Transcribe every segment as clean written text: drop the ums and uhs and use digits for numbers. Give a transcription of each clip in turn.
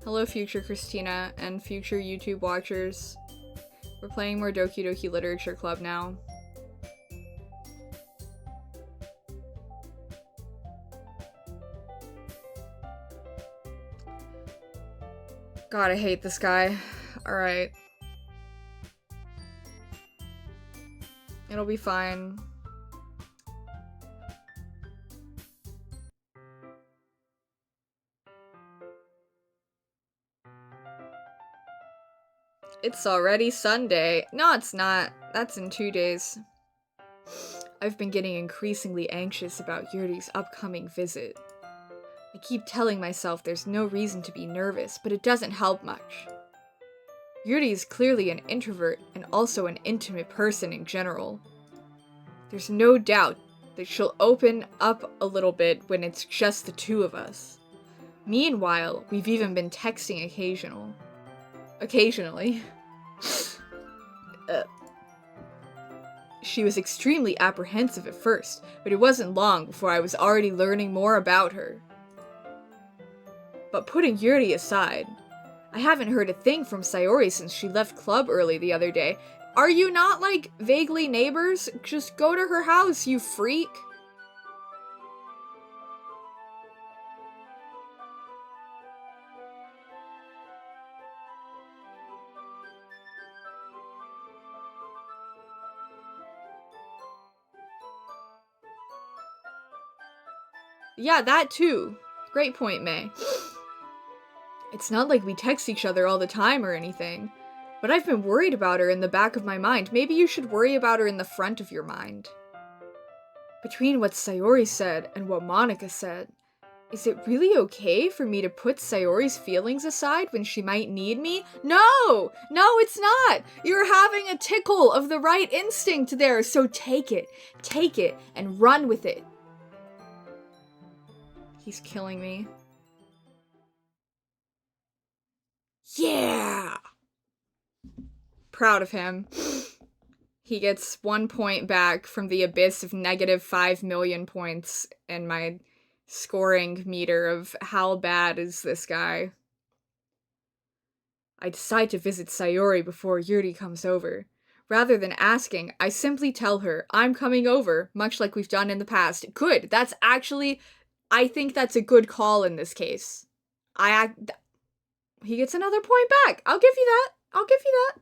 Hello, future Christina and future YouTube watchers. We're playing more Doki Doki Literature Club now. God, I hate this guy. Alright. It'll be fine. It's already Sunday. No, it's not. That's in 2 days. I've been getting increasingly anxious about Yuri's upcoming visit. I keep telling myself there's no reason to be nervous, but it doesn't help much. Yuri is clearly an introvert and also an intimate person in general. There's no doubt that she'll open up a little bit when it's just the two of us. Meanwhile, we've even been texting occasionally. She was extremely apprehensive at first, but it wasn't long before I was already learning more about her. But putting Yuri aside, I haven't heard a thing from Sayori since she left club early the other day. Are you not, like, vaguely neighbors? Just go to her house, you freak! Yeah, that too. Great point, May. It's not like we text each other all the time or anything, but I've been worried about her in the back of my mind. Maybe you should worry about her in the front of your mind. Between what Sayori said and what Monika said, is it really okay for me to put Sayori's feelings aside when she might need me? No! No, it's not! You're having a tickle of the right instinct there, so take it, and run with it. He's killing me. Yeah! Proud of him. He gets 1 point back from the abyss of negative 5 million points in my scoring meter of how bad is this guy. I decide to visit Sayori before Yuri comes over. Rather than asking, I simply tell her, I'm coming over, much like we've done in the past. Good, that's actually... I think that's a good call in this case. He gets another point back. I'll give you that.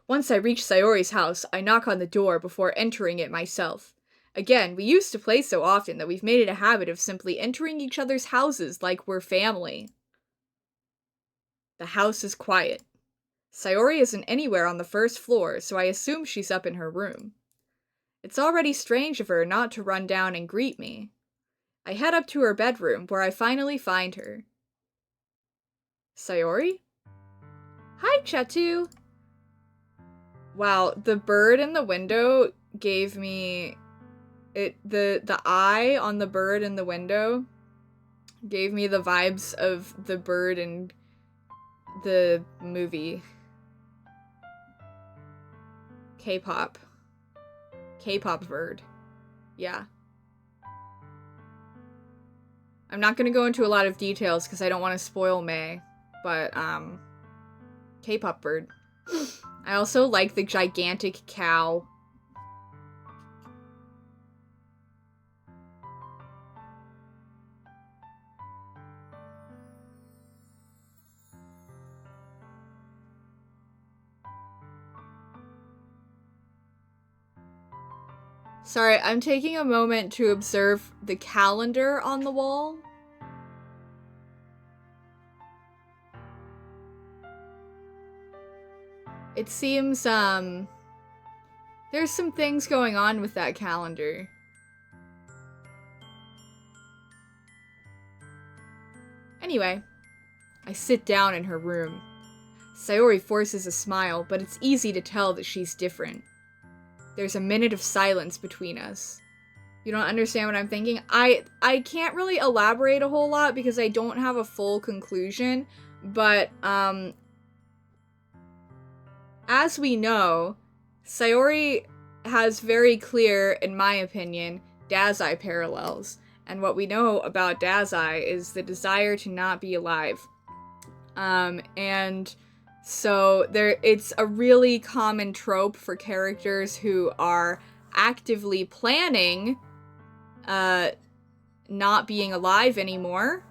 Once I reach Sayori's house, I knock on the door before entering it myself. Again, we used to play so often that we've made it a habit of simply entering each other's houses like we're family. The house is quiet. Sayori isn't anywhere on the first floor, so I assume she's up in her room. It's already strange of her not to run down and greet me. I head up to her bedroom, where I finally find her. Sayori? Hi, Chetu! Wow, the bird in the window gave me... The eye on the bird in the window gave me the vibes of the bird in the movie. K-pop. K-pop bird. Yeah. I'm not gonna go into a lot of details because I don't want to spoil May, but, K-pop bird. I also like the gigantic cow. Sorry, I'm taking a moment to observe the calendar on the wall. It seems, there's some things going on with that calendar. Anyway, I sit down in her room. Sayori forces a smile, but it's easy to tell that she's different. There's a minute of silence between us. You don't understand what I'm thinking? I can't really elaborate a whole lot because I don't have a full conclusion, but, as we know, Sayori has very clear, in my opinion, Dazai parallels, And what we know about Dazai is the desire to not be alive. And so it's a really common trope for characters who are actively planning not being alive anymore,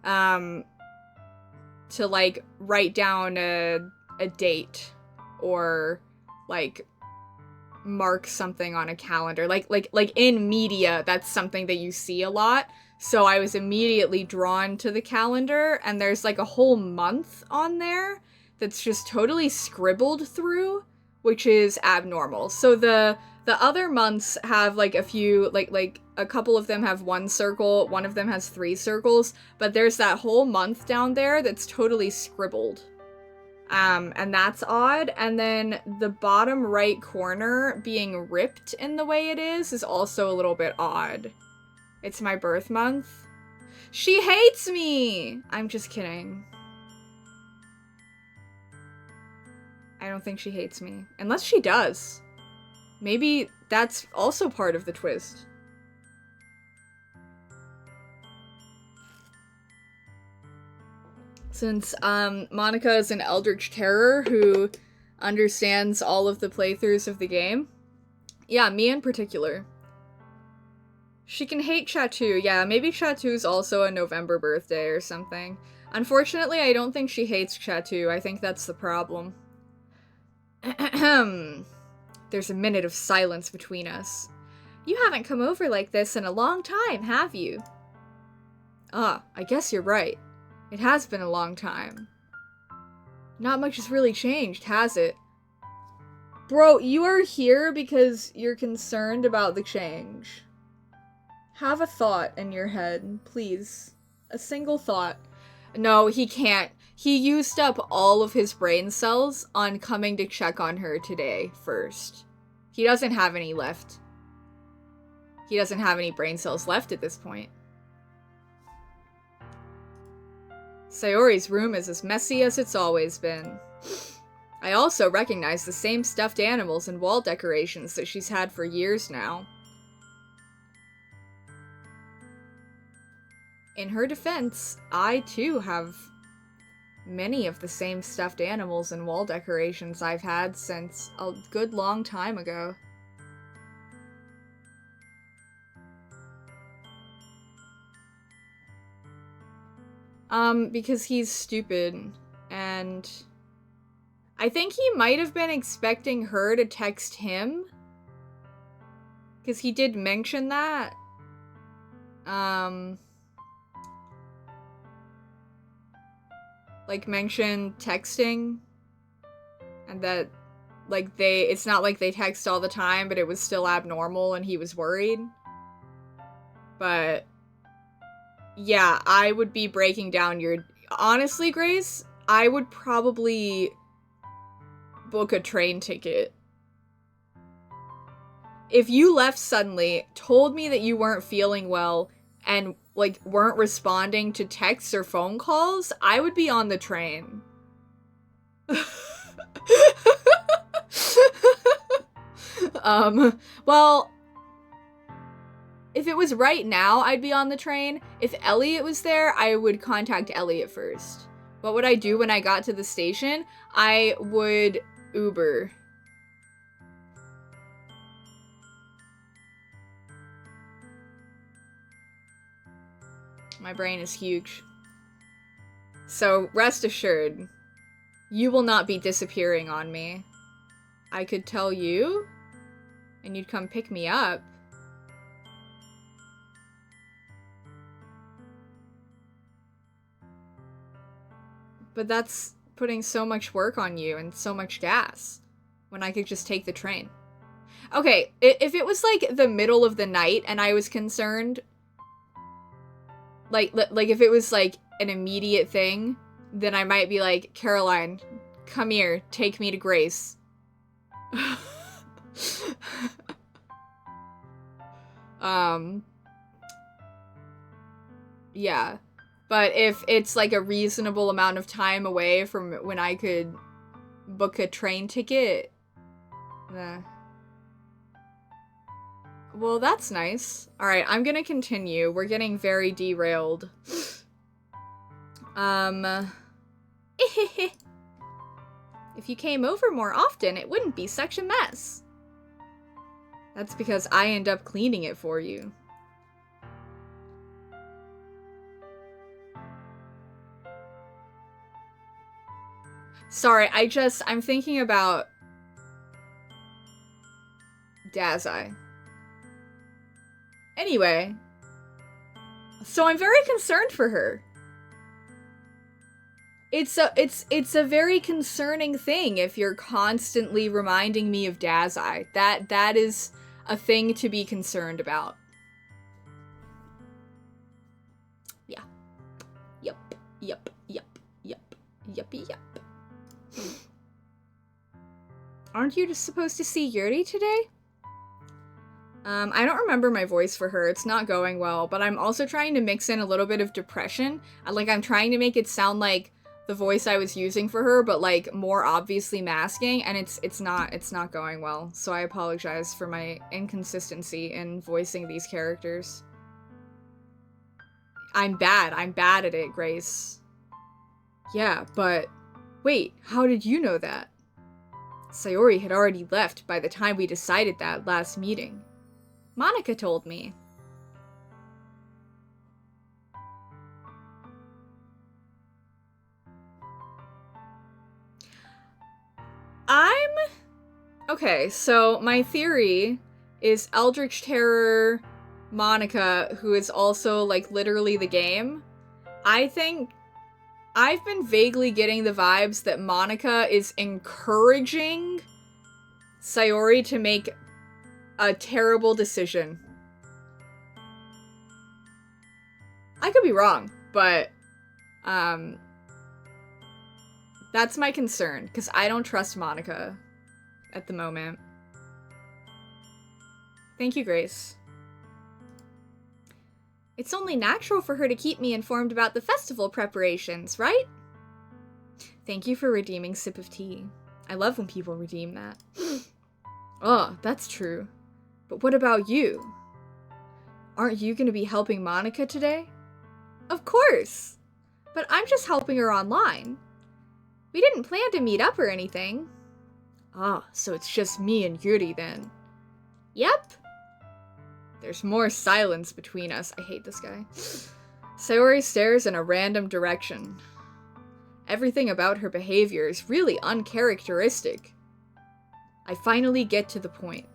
to like write down a date or like mark something on a calendar. Like in media, that's something that you see a lot. So I was immediately drawn to the calendar, and there's like a whole month on there that's just totally scribbled through, which is abnormal. So the other months have like a few, like a couple of them have one circle, one of them has 3 circles, but there's that whole month down there that's totally scribbled. And that's odd. And then the bottom right corner being ripped in the way it is also a little bit odd. It's my birth month. She hates me! I'm just kidding. I don't think she hates me. Unless she does. Maybe that's also part of the twist. Since Monica is an Eldritch Terror who understands all of the playthroughs of the game. Yeah, me in particular. She can hate Chatu. Yeah, maybe Chatu's also a November birthday or something. Unfortunately, I don't think she hates Chatu. I think that's the problem. There's a minute of silence between us. You haven't come over like this in a long time, have you? Ah, I guess you're right. It has been a long time. Not much has really changed, has it? Bro, you are here because you're concerned about the change. Have a thought in your head, please. A single thought. No, he can't. He used up all of his brain cells on coming to check on her today first. He doesn't have any left. He doesn't have any brain cells left at this point. Sayori's room is as messy as it's always been. I also recognize the same stuffed animals and wall decorations that she's had for years now. In her defense, I too have many of the same stuffed animals and wall decorations I've had since a good long time ago. Because he's stupid, and I think he might have been expecting her to text him, because he did mention that. Like, mention texting, and that, like, it's not like they text all the time, but it was still abnormal, and he was worried. But yeah, I would be breaking down your... Honestly, Grace, I would probably book a train ticket. If you left suddenly, told me that you weren't feeling well, and, like, weren't responding to texts or phone calls, I would be on the train. Well... If it was right now, I'd be on the train. If Elliot was there, I would contact Elliot first. What would I do when I got to the station? I would Uber. My brain is huge. So, rest assured, you will not be disappearing on me. I could tell you, and you'd come pick me up. But that's putting so much work on you and so much gas, when I could just take the train. Okay, if it was like the middle of the night and I was concerned, like if it was like an immediate thing, then I might be like, Caroline, come here, take me to Grace. Yeah. But if it's like a reasonable amount of time away from when I could book a train ticket, Well, that's nice. Alright, I'm gonna continue. We're getting very derailed. If you came over more often, it wouldn't be such a mess. That's because I end up cleaning it for you. Sorry, I'm thinking about Dazai. Anyway, so I'm very concerned for her. It's a very concerning thing if you're constantly reminding me of Dazai. That is a thing to be concerned about. Yeah. Yup. Yup. Yup. Yup. Yuppie yup. Aren't you just supposed to see Yuri today? I don't remember my voice for her. It's not going well, but I'm also trying to mix in a little bit of depression. I'm trying to make it sound like the voice I was using for her, but like more obviously masking, and it's not going well. So I apologize for my inconsistency in voicing these characters. I'm bad at it, Grace. Yeah, but wait, how did you know that? Sayori had already left by the time we decided that last meeting. Monica told me. Okay, so my theory is Eldritch Terror Monica, who is also, like, literally the game. I think I've been vaguely getting the vibes that Monica is encouraging Sayori to make a terrible decision. I could be wrong, but that's my concern, because I don't trust Monica at the moment. Thank you, Grace. It's only natural for her to keep me informed about the festival preparations, right? Thank you for redeeming Sip of Tea. I love when people redeem that. Oh, that's true. But what about you? Aren't you going to be helping Monica today? Of course! But I'm just helping her online. We didn't plan to meet up or anything. Ah, so it's just me and Yuri then. Yep. There's more silence between us. I hate this guy. Sayori stares in a random direction. Everything about her behavior is really uncharacteristic. I finally get to the point.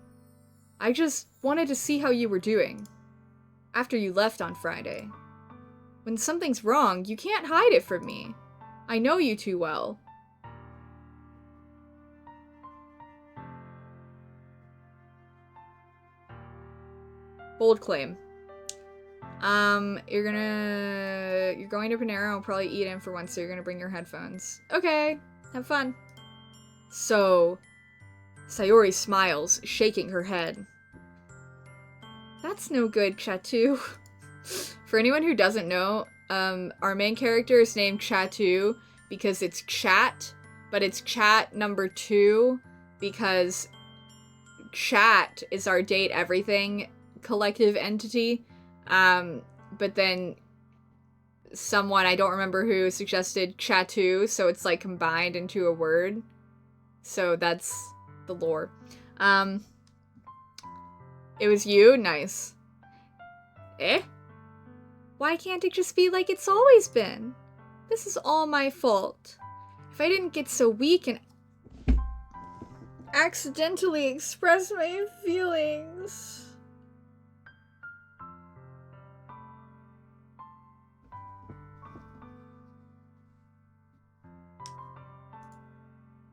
I just wanted to see how you were doing. After you left on Friday. When something's wrong, you can't hide it from me. I know you too well. Bold claim. You're going to Panera, I'll probably eat in for once, so you're gonna bring your headphones. Okay, have fun. So, Sayori smiles, shaking her head. That's no good, Chatu. For anyone who doesn't know, our main character is named Chatu because it's chat, but it's chat number 2 because chat is our date everything collective entity. But then someone, I don't remember who, suggested Chatu, so it's like combined into a word. So that's the lore. It was you? Nice. Eh? Why can't it just be like it's always been? This is all my fault. If I didn't get so weak and accidentally express my feelings.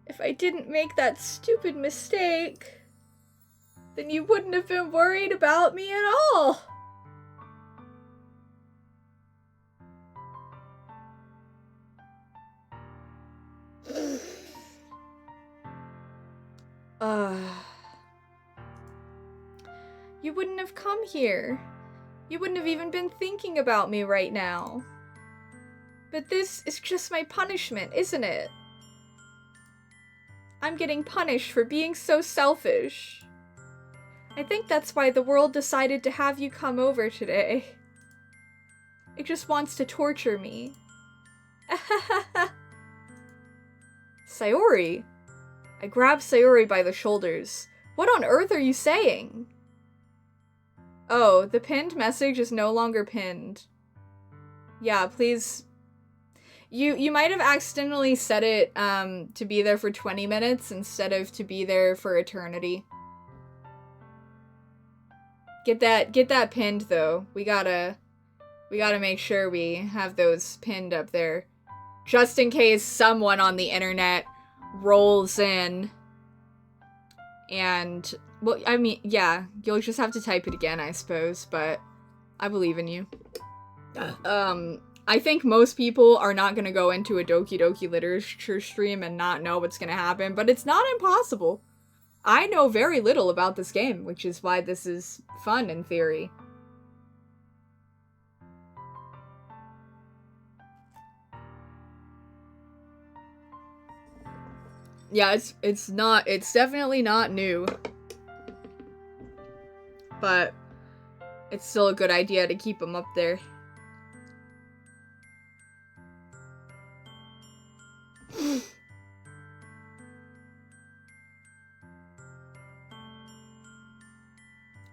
If I didn't make that stupid mistake, then you wouldn't have been worried about me at all. You wouldn't have come here. You wouldn't have even been thinking about me right now. But this is just my punishment, isn't it? I'm getting punished for being so selfish. I think that's why the world decided to have you come over today. It just wants to torture me. Sayori. I grabbed Sayori by the shoulders. What on earth are you saying? Oh, the pinned message is no longer pinned. Yeah, please. You might have accidentally set it to be there for 20 minutes instead of to be there for eternity. Get that pinned though. We gotta make sure we have those pinned up there. Just in case someone on the internet rolls in and, well, I mean, yeah, you'll just have to type it again, I suppose, but I believe in you. I think most people are not gonna go into a Doki Doki literature stream and not know what's gonna happen, but it's not impossible. I know very little about this game, which is why this is fun in theory. Yeah, it's definitely not new. But it's still a good idea to keep them up there.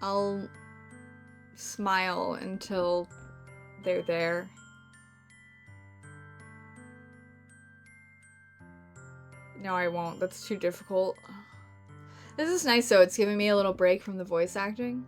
I'll smile until they're there. No, I won't. That's too difficult. This is nice though. It's giving me a little break from the voice acting.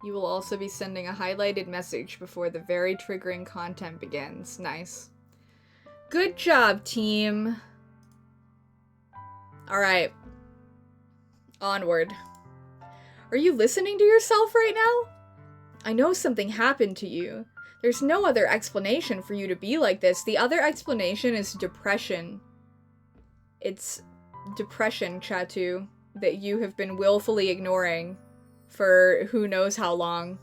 You will also be sending a highlighted message before the very triggering content begins. Nice. Good job, team. Alright. Onward. Are you listening to yourself right now? I know something happened to you. There's no other explanation for you to be like this. The other explanation is depression. It's depression, Chatu, that you have been willfully ignoring for who knows how long.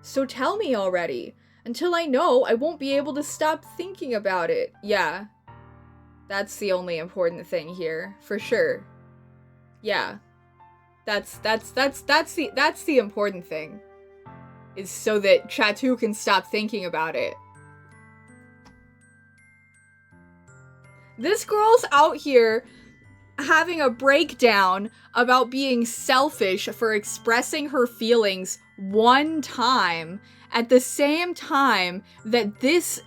So tell me already. Until I know, I won't be able to stop thinking about it. Yeah. That's the only important thing here, for sure. Yeah. That's the important thing. Is so that Chatu can stop thinking about it. This girl's out here having a breakdown about being selfish for expressing her feelings one time at the same time that this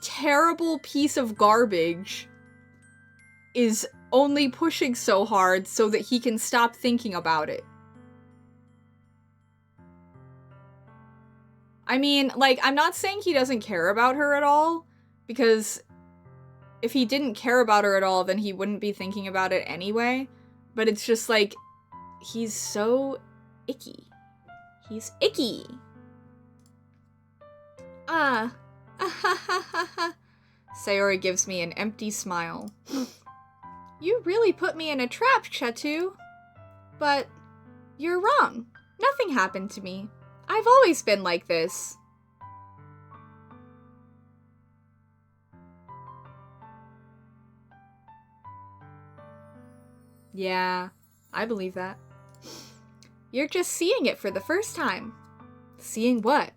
terrible piece of garbage is only pushing so hard so that he can stop thinking about it. I mean, like, I'm not saying he doesn't care about her at all, because if he didn't care about her at all, then he wouldn't be thinking about it anyway. But it's just like, he's so icky. He's icky. Ah. Sayori gives me an empty smile. You really put me in a trap, Chatu. But you're wrong. Nothing happened to me. I've always been like this. Yeah, I believe that. You're just seeing it for the first time. Seeing what?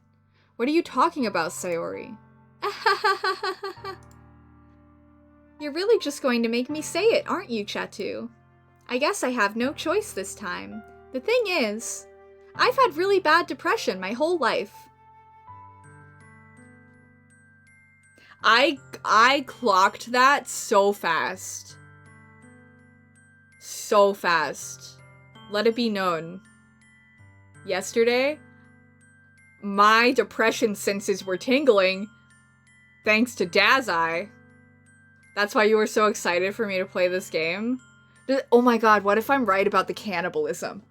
What are you talking about, Sayori? You're really just going to make me say it, aren't you, Chatu? I guess I have no choice this time. The thing is, I've had really bad depression my whole life. I clocked that so fast. So fast. Let it be known. Yesterday, my depression senses were tingling thanks to Dazai. That's why you were so excited for me to play this game? Oh my god, what if I'm right about the cannibalism?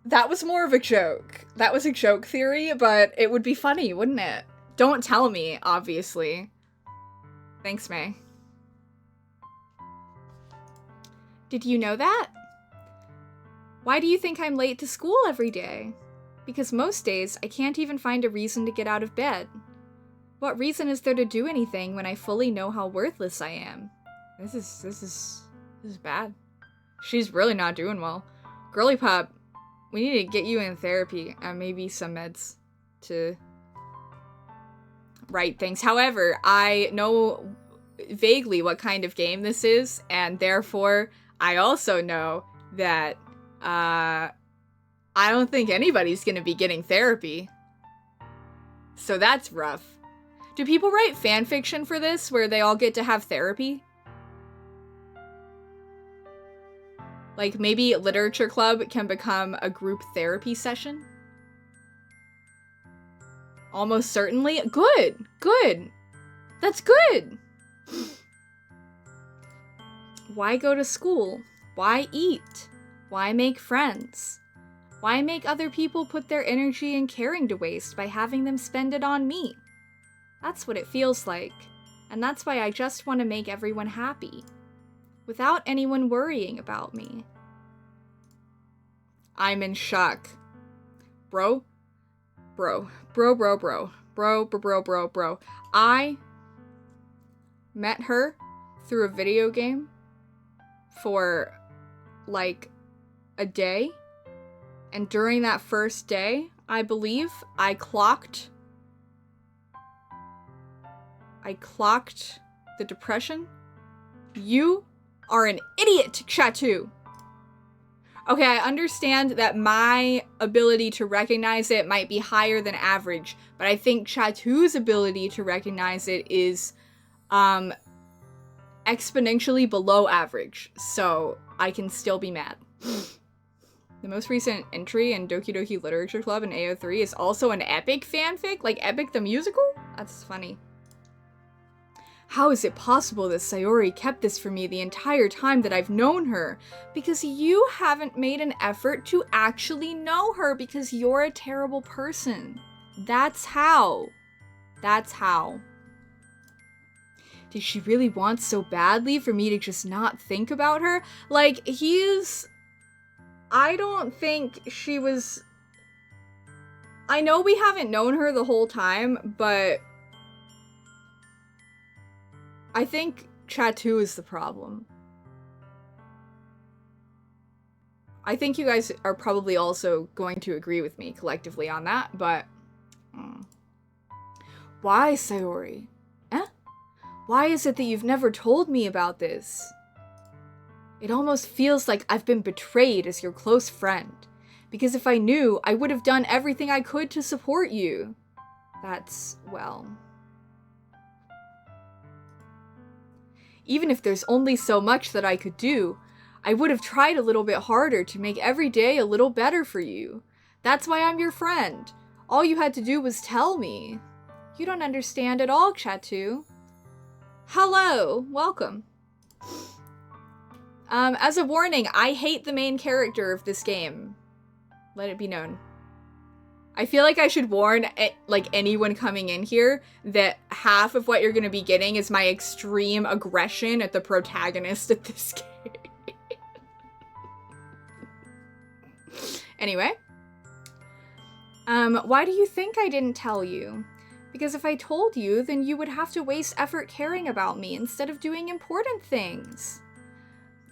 That was more of a joke. That was a joke theory, but it would be funny, wouldn't it? Don't tell me, obviously. Thanks, May. Did you know that? Why do you think I'm late to school every day? Because most days, I can't even find a reason to get out of bed. What reason is there to do anything when I fully know how worthless I am? This is bad. She's really not doing well. Girly Pop, we need to get you in therapy and maybe some meds to right things. However, I know vaguely what kind of game this is, and therefore I also know that I don't think anybody's gonna be getting therapy. So that's rough. Do people write fan fiction for this where they all get to have therapy? Like maybe literature club can become a group therapy session? Almost certainly. Good, good. That's good. Why go to school? Why eat? Why make friends? Why make other people put their energy and caring to waste by having them spend it on me? That's what it feels like. And that's why I just want to make everyone happy. Without anyone worrying about me. I'm in shock. Bro. I met her through a video game for like a day. And during that first day, I believe I clocked the depression. You are an idiot, Chatu. Okay, I understand that my ability to recognize it might be higher than average, but I think Chatu's ability to recognize it is exponentially below average, so I can still be mad. The most recent entry in Doki Doki Literature Club in AO3 is also an epic fanfic? Like Epic the Musical? That's funny. How is it possible that Sayori kept this from me the entire time that I've known her? Because you haven't made an effort to actually know her because you're a terrible person. That's how. That's how. Did she really want so badly for me to just not think about her? Like, I don't think she was... I know we haven't known her the whole time, but... I think Chatu is the problem. I think you guys are probably also going to agree with me collectively on that, but... Why, Sayori? Eh? Why is it that you've never told me about this? It almost feels like I've been betrayed as your close friend. Because if I knew, I would have done everything I could to support you. That's, well... Even if there's only so much that I could do, I would have tried a little bit harder to make every day a little better for you. That's why I'm your friend. All you had to do was tell me. You don't understand at all, Chatu. Hello, welcome. As a warning, I hate the main character of this game. Let it be known. I feel like I should warn, like, anyone coming in here that half of what you're gonna be getting is my extreme aggression at the protagonist of this game. Anyway. Why do you think I didn't tell you? Because if I told you, then you would have to waste effort caring about me instead of doing important things.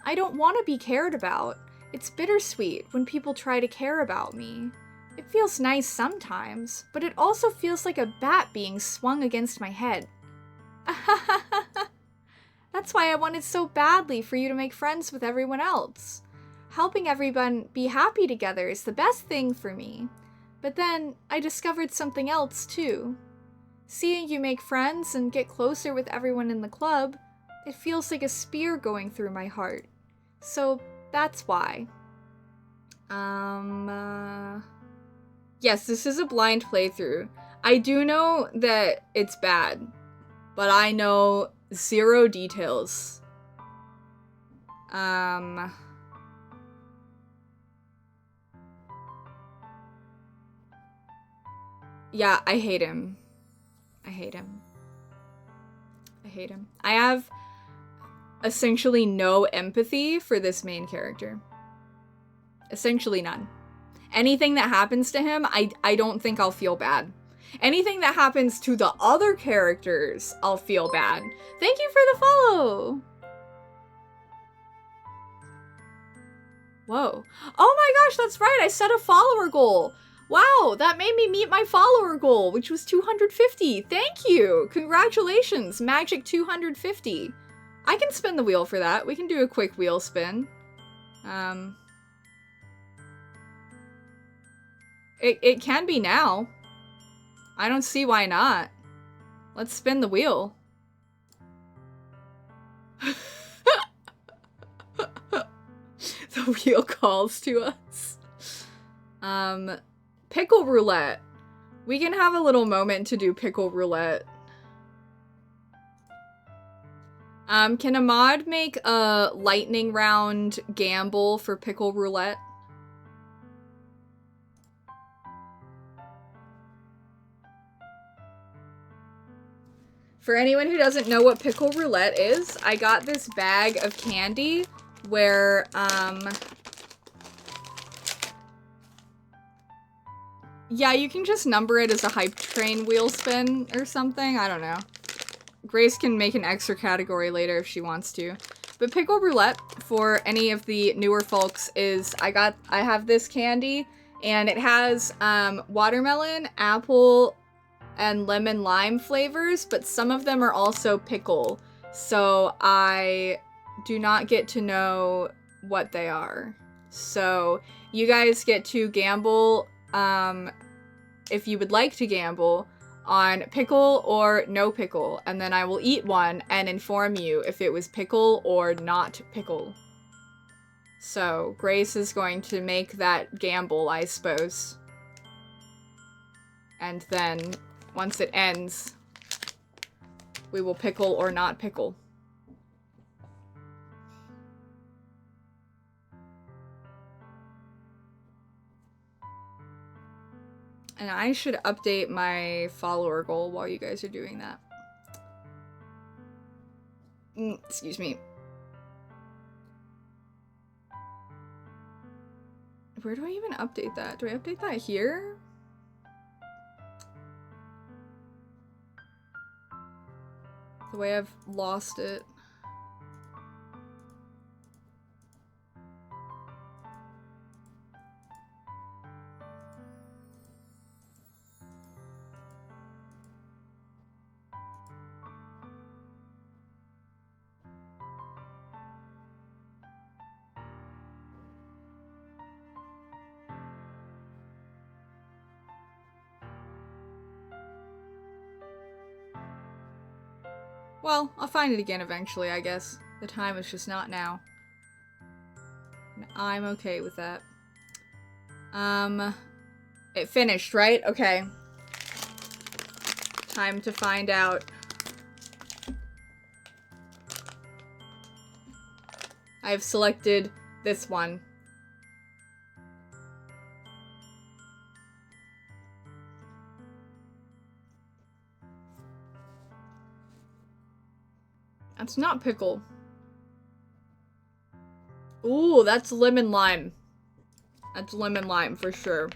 I don't want to be cared about. It's bittersweet when people try to care about me. It feels nice sometimes, but it also feels like a bat being swung against my head. That's why I wanted so badly for you to make friends with everyone else. Helping everyone be happy together is the best thing for me. But then, I discovered something else too. Seeing you make friends and get closer with everyone in the club, it feels like a spear going through my heart. So, that's why. Yes, this is a blind playthrough. I do know that it's bad, but I know zero details. Yeah, I hate him. I hate him. I hate him. I have essentially no empathy for this main character. Essentially none. Anything that happens to him, I don't think I'll feel bad. Anything that happens to the other characters, I'll feel bad. Thank you for the follow! Whoa. Oh my gosh, that's right, I set a follower goal! Wow, that made me meet my follower goal, which was 250. Thank you! Congratulations, Magic 250. I can spin the wheel for that. We can do a quick wheel spin. It can be now. I don't see why not. Let's spin the wheel. The wheel calls to us. Pickle roulette. We can have a little moment to do pickle roulette. Can a mod make a lightning round gamble for pickle roulette? For anyone who doesn't know what pickle roulette is, I got this bag of candy where, yeah, you can just number it as a hype train wheel spin or something. I don't know. Grace can make an extra category later if she wants to. But pickle roulette, for any of the newer folks, is I have this candy, and it has watermelon, apple, and lemon lime flavors, but some of them are also pickle. So I do not get to know what they are. So you guys get to gamble, if you would like to gamble, on pickle or no pickle, and then I will eat one and inform you if it was pickle or not pickle. So Grace is going to make that gamble, I suppose. And then, once it ends, we will pickle or not pickle. And I should update my follower goal while you guys are doing that. Excuse me. Where do I even update that? Do I update that here? The way I've lost it. Well, I'll find it again eventually, I guess. The time is just not now. And I'm okay with that. It finished, right? Okay. Time to find out. I've selected this one. That's not pickle. Ooh, that's lemon lime. That's lemon lime for sure.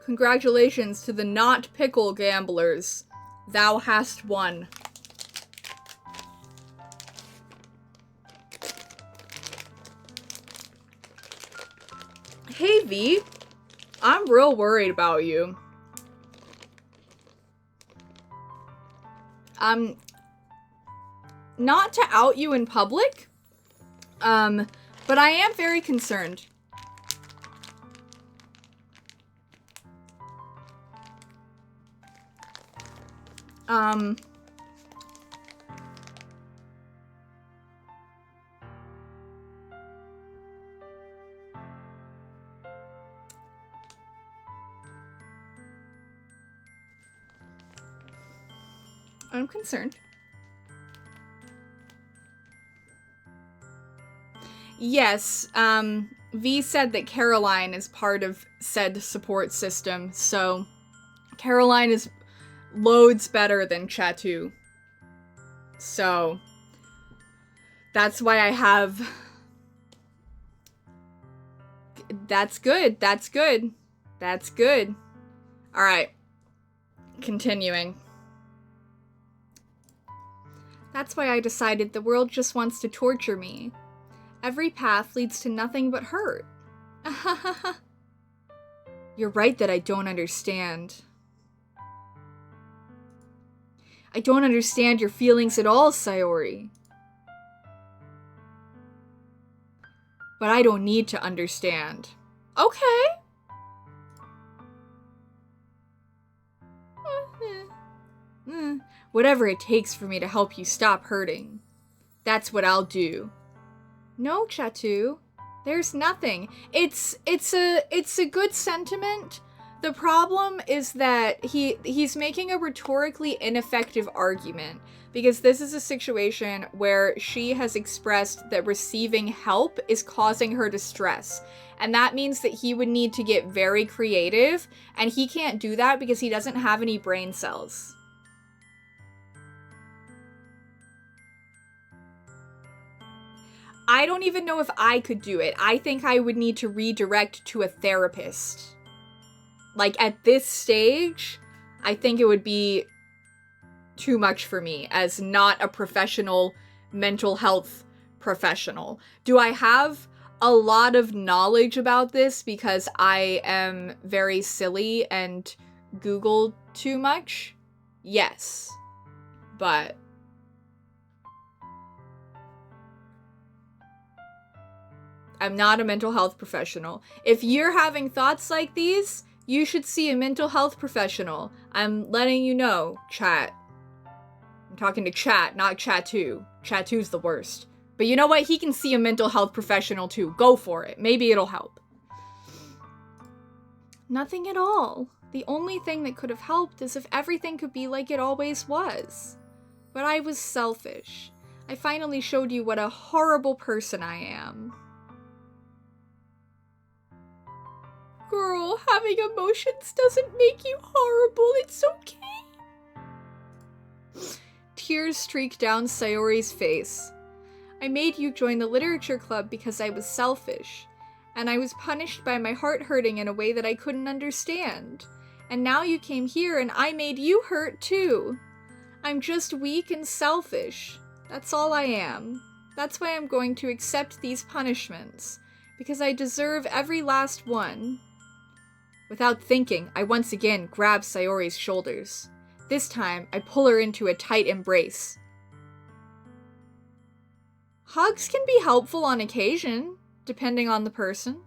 Congratulations to the not pickle gamblers. Thou hast won. Hey V, I'm real worried about you. Not to out you in public, but I am very concerned. I'm concerned. Yes, V said that Caroline is part of said support system, so Caroline is loads better than Chatu. So, that's why I have... That's good. That's good. That's good. Alright. Continuing. That's why I decided the world just wants to torture me. Every path leads to nothing but hurt. You're right that I don't understand. I don't understand your feelings at all, Sayori. But I don't need to understand. Okay. Whatever it takes for me to help you stop hurting. That's what I'll do. No, Chatu. There's nothing. It's a good sentiment. The problem is that he's making a rhetorically ineffective argument, because this is a situation where she has expressed that receiving help is causing her distress. And that means that he would need to get very creative, and he can't do that because he doesn't have any brain cells. I don't even know if I could do it. I think I would need to redirect to a therapist. Like, at this stage, I think it would be too much for me as not a professional mental health professional. Do I have a lot of knowledge about this because I am very silly and Google too much? Yes. But I'm not a mental health professional. If you're having thoughts like these, you should see a mental health professional. I'm letting you know, chat. I'm talking to chat, not Chatu. Chatu's the worst. But you know what? He can see a mental health professional too. Go for it. Maybe it'll help. Nothing at all. The only thing that could have helped is if everything could be like it always was. But I was selfish. I finally showed you what a horrible person I am. Girl, having emotions doesn't make you horrible. It's okay. Tears streaked down Sayori's face. I made you join the literature club because I was selfish, and I was punished by my heart hurting in a way that I couldn't understand. And now you came here and I made you hurt too. I'm just weak and selfish. That's all I am. That's why I'm going to accept these punishments, because I deserve every last one. Without thinking, I once again grab Sayori's shoulders. This time, I pull her into a tight embrace. Hugs can be helpful on occasion, depending on the person.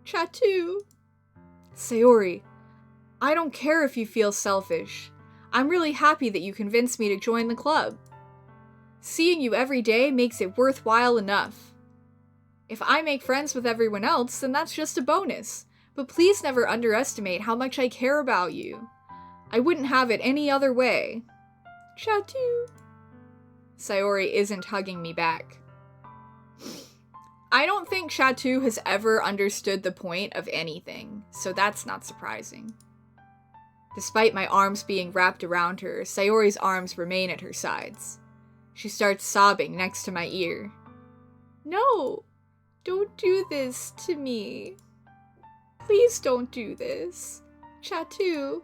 Chatu. Sayori, I don't care if you feel selfish. I'm really happy that you convinced me to join the club. Seeing you every day makes it worthwhile enough. If I make friends with everyone else, then that's just a bonus. But please never underestimate how much I care about you. I wouldn't have it any other way. Chatu. Sayori isn't hugging me back. I don't think Chatu has ever understood the point of anything, so that's not surprising. Despite my arms being wrapped around her, Sayori's arms remain at her sides. She starts sobbing next to my ear. No, don't do this to me. Please don't do this. Chatu,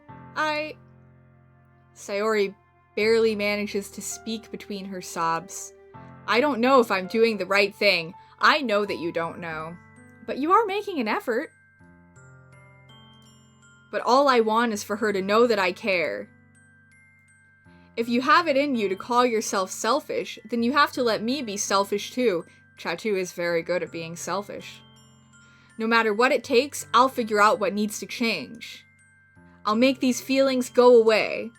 Sayori barely manages to speak between her sobs. I don't know if I'm doing the right thing. I know that you don't know. But you are making an effort. But all I want is for her to know that I care. If you have it in you to call yourself selfish, then you have to let me be selfish too. Chatu is very good at being selfish. No matter what it takes, I'll figure out what needs to change. I'll make these feelings go away.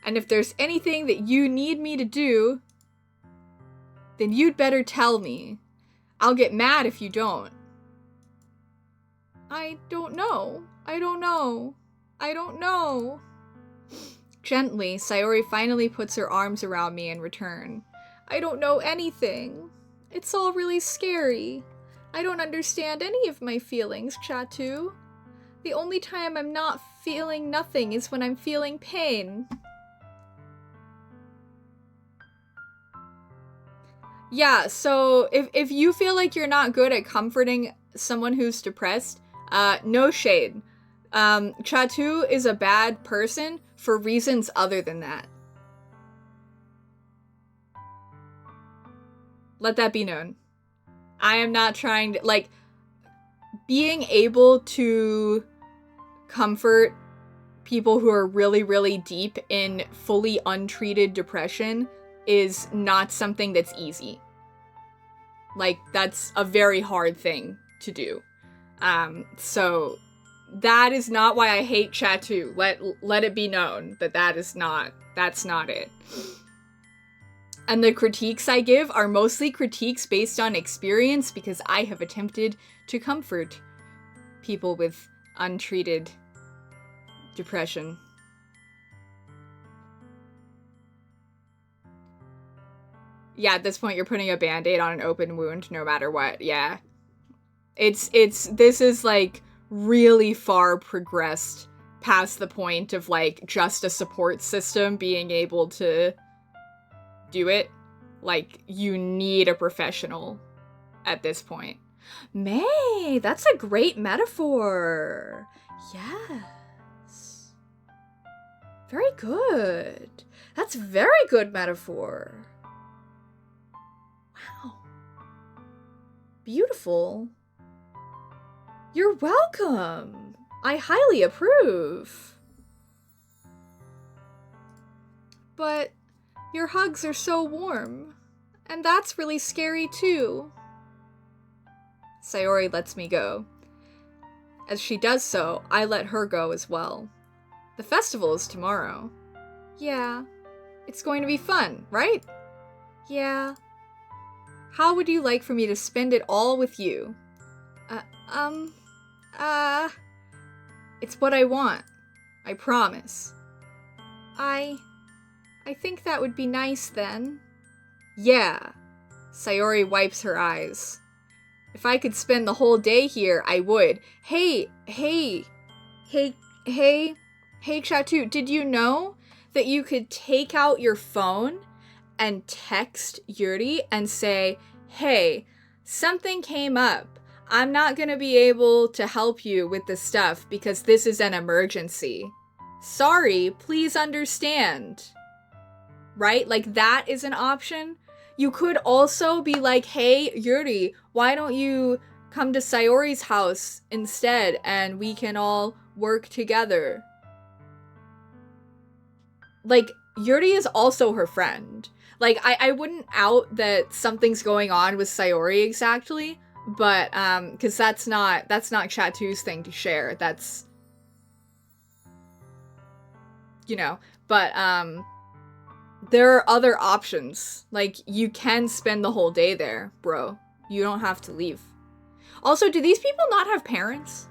And if there's anything that you need me to do, then you'd better tell me. I'll get mad if you don't. I don't know. I don't know. I don't know. Gently, Sayori finally puts her arms around me in return. I don't know anything. It's all really scary. I don't understand any of my feelings, Chatu. The only time I'm not feeling nothing is when I'm feeling pain. Yeah, so if you feel like you're not good at comforting someone who's depressed, no shade. Chatu is a bad person for reasons other than that. Let that be known. I am not trying to, like, being able to comfort people who are really, really deep in fully untreated depression is not something that's easy. Like, that's a very hard thing to do. So that is not why I hate Chatu. Let it be known that that's not it. And the critiques I give are mostly critiques based on experience because I have attempted to comfort people with untreated depression. Yeah, at this point you're putting a band-aid on an open wound no matter what. Yeah. This is like really far progressed past the point of like just a support system being able to do it. Like, you need a professional at this point. May, that's a great metaphor. Yes. Very good. That's very good metaphor. Wow. Beautiful. You're welcome. I highly approve. But your hugs are so warm, and that's really scary too. Sayori lets me go. As she does so, I let her go as well. The festival is tomorrow. Yeah. It's going to be fun, right? Yeah. How would you like for me to spend it all with you? It's what I want. I promise. I think that would be nice then. Yeah. Sayori wipes her eyes. If I could spend the whole day here, I would. Hey, Chatu, did you know that you could take out your phone and text Yuri and say, hey, something came up. I'm not gonna be able to help you with this stuff because this is an emergency. Sorry, please understand. Right? Like, that is an option. You could also be like, hey, Yuri, why don't you come to Sayori's house instead and we can all work together? Like, Yuri is also her friend. Like, I wouldn't out that something's going on with Sayori exactly, but, because that's not Chatu's thing to share. That's, you know, but, there are other options. Like, you can spend the whole day there, bro. You don't have to leave. Also, do these people not have parents?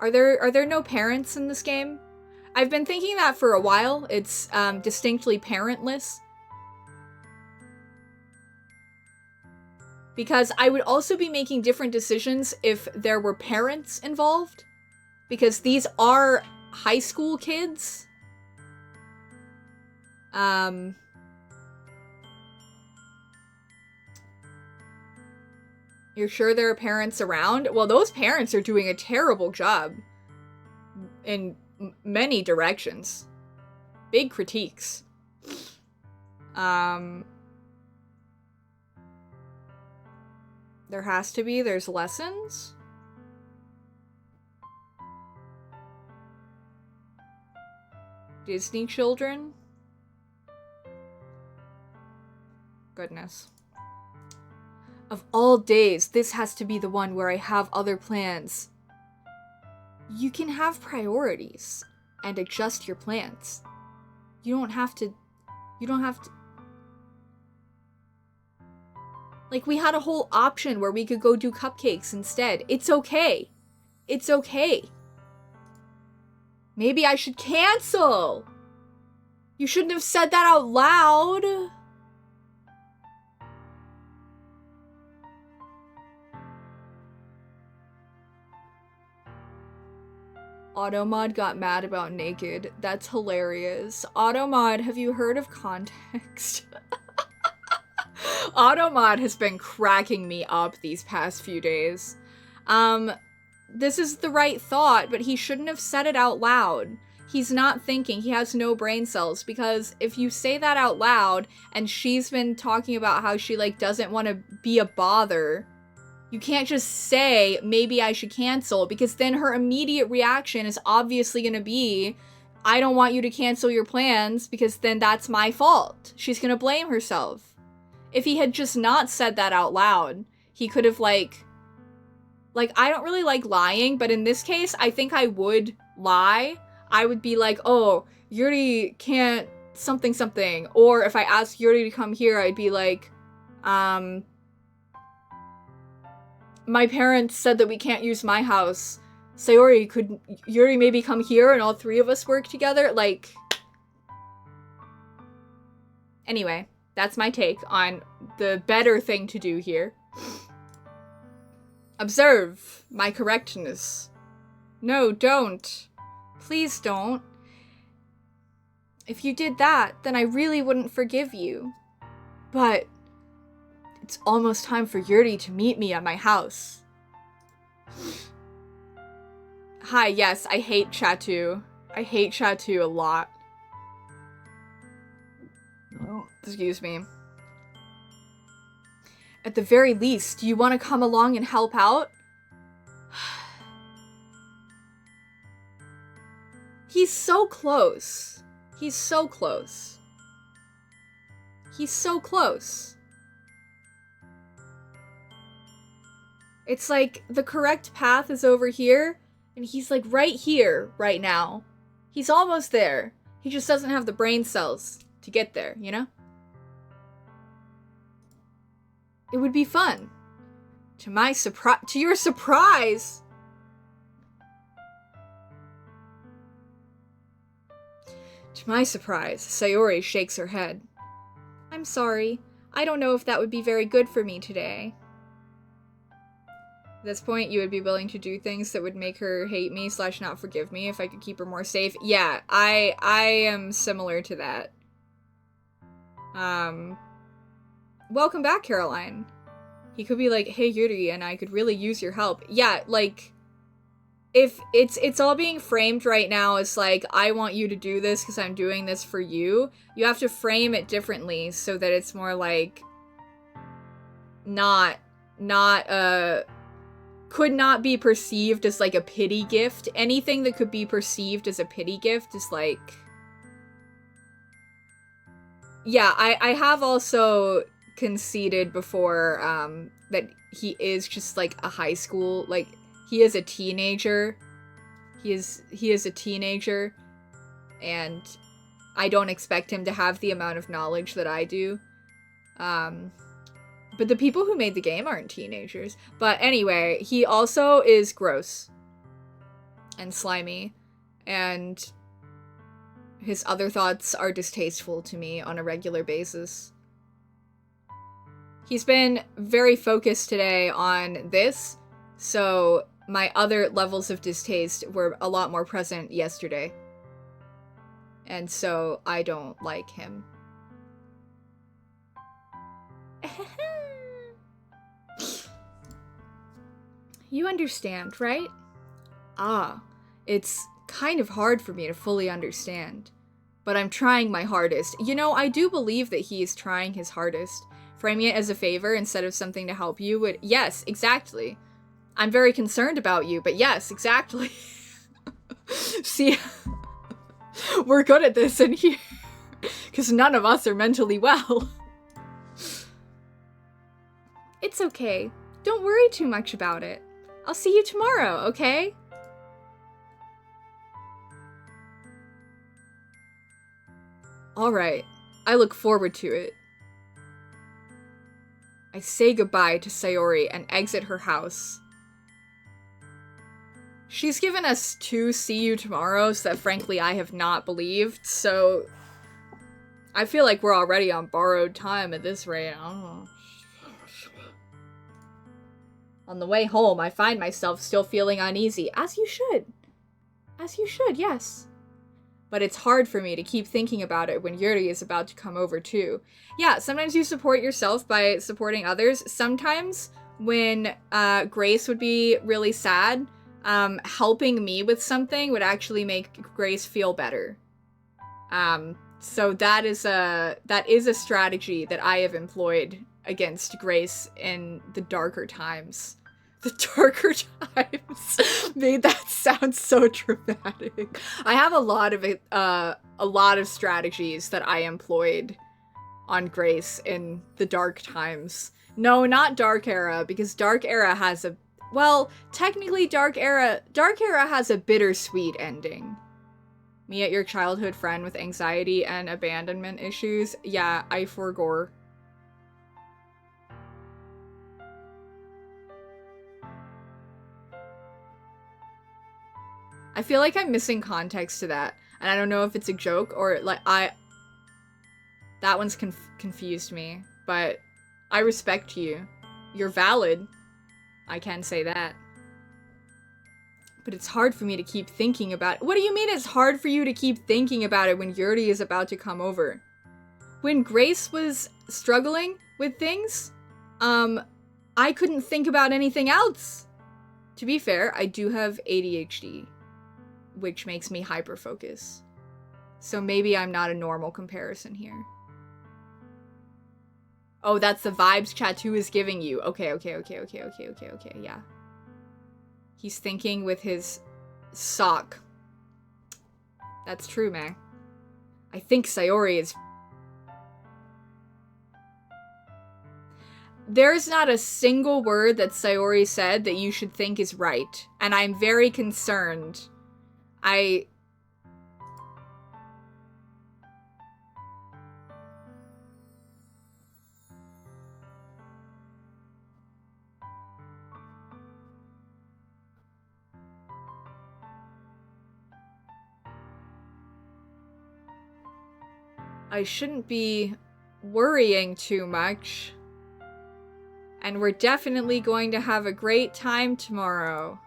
Are there no parents in this game? I've been thinking that for a while. It's distinctly parentless. Because I would also be making different decisions if there were parents involved. Because these are high school kids. You're sure there are parents around? Well, those parents are doing a terrible job in many directions. Big critiques. There has to be. There's lessons. Disney children. Goodness. Of all days, this has to be the one where I have other plans. You can have priorities and adjust your plans. You don't have to. Like, we had a whole option where we could go do cupcakes instead. It's okay. It's okay. Maybe I should cancel. You shouldn't have said that out loud. Automod got mad about naked. That's hilarious. Automod, have you heard of context? Automod has been cracking me up these past few days. This is the right thought, but he shouldn't have said it out loud. He's not thinking, he has no brain cells, because if you say that out loud, and she's been talking about how she, like, doesn't want to be a bother, you can't just say, maybe I should cancel, because then her immediate reaction is obviously gonna be, I don't want you to cancel your plans, because then that's my fault. She's gonna blame herself. If he had just not said that out loud, he could have, like, I don't really like lying, but in this case, I think I would lie. I would be like, oh, Yuri can't something. Or if I asked Yuri to come here, I'd be like, my parents said that we can't use my house. Sayori, could Yuri maybe come here and all three of us work together? Like, anyway, that's my take on the better thing to do here. Observe my correctness. No, don't. Please don't. If you did that, then I really wouldn't forgive you. But it's almost time for Yuri to meet me at my house. Hi, yes, I hate Chatu. I hate Chatu a lot. Oh, excuse me. At the very least, do you want to come along and help out? He's so close. He's so close. He's so close. It's like the correct path is over here, and he's like right here right now. He's almost there. He just doesn't have the brain cells to get there, you know? It would be fun. To your surprise. To my surprise, Sayori shakes her head. I'm sorry. I don't know if that would be very good for me today. At this point, you would be willing to do things that would make her hate me / not forgive me if I could keep her more safe. Yeah, I am similar to that. Welcome back, Caroline. He could be like, hey, Yuri, and I could really use your help. Yeah, like, if it's all being framed right now as like, I want you to do this because I'm doing this for you, you have to frame it differently so that it's more like, could not be perceived as like a pity gift. Anything that could be perceived as a pity gift is like, yeah, I have also conceded before that he is just like a high school, like he is a teenager. He is a teenager, and I don't expect him to have the amount of knowledge that I do. But the people who made the game aren't teenagers. But anyway, he also is gross and slimy, and his other thoughts are distasteful to me on a regular basis. He's been very focused today on this, so my other levels of distaste were a lot more present yesterday. And so I don't like him. You understand, right? Ah, it's kind of hard for me to fully understand. But I'm trying my hardest. You know, I do believe that he is trying his hardest. Framing it as a favor instead of something to help you would... Yes, exactly. I'm very concerned about you, but yes, exactly. See, we're good at this in here. Because none of us are mentally well. It's okay. Don't worry too much about it. I'll see you tomorrow, okay? Alright. I look forward to it. I say goodbye to Sayori and exit her house. She's given us 2 see you tomorrows that frankly I have not believed, so I feel like we're already on borrowed time at this rate. I don't know. On the way home, I find myself still feeling uneasy, as you should. As you should, yes. but it's hard for me to keep thinking about it when Yuri is about to come over too. Yeah, sometimes you support yourself by supporting others. Sometimes when Grace would be really sad, helping me with something would actually make Grace feel better. So that is a strategy that I have employed against Grace in the darker times. The darker times made that sound so dramatic. I have a lot of strategies that I employed on Grace in the dark times. No, not Dark Era, because Dark Era has a, well, technically Dark Era has a bittersweet ending. Meet your childhood friend with anxiety and abandonment issues. Yeah, I forgore. I feel like I'm missing context to that, and I don't know if it's a joke or, like, that one's confused me, but I respect you. You're valid. I can say that. But it's hard for me to keep thinking about it. What do you mean it's hard for you to keep thinking about it when Yuri is about to come over? When Grace was struggling with things, I couldn't think about anything else. To be fair, I do have ADHD, which makes me hyper-focus. So maybe I'm not a normal comparison here. Oh, that's the vibes Chatu is giving you. Okay, yeah. He's thinking with his sock. That's true, May. I think Sayori is... There's not a single word that Sayori said that you should think is right. And I'm very concerned. I shouldn't be worrying too much. And we're definitely going to have a great time tomorrow.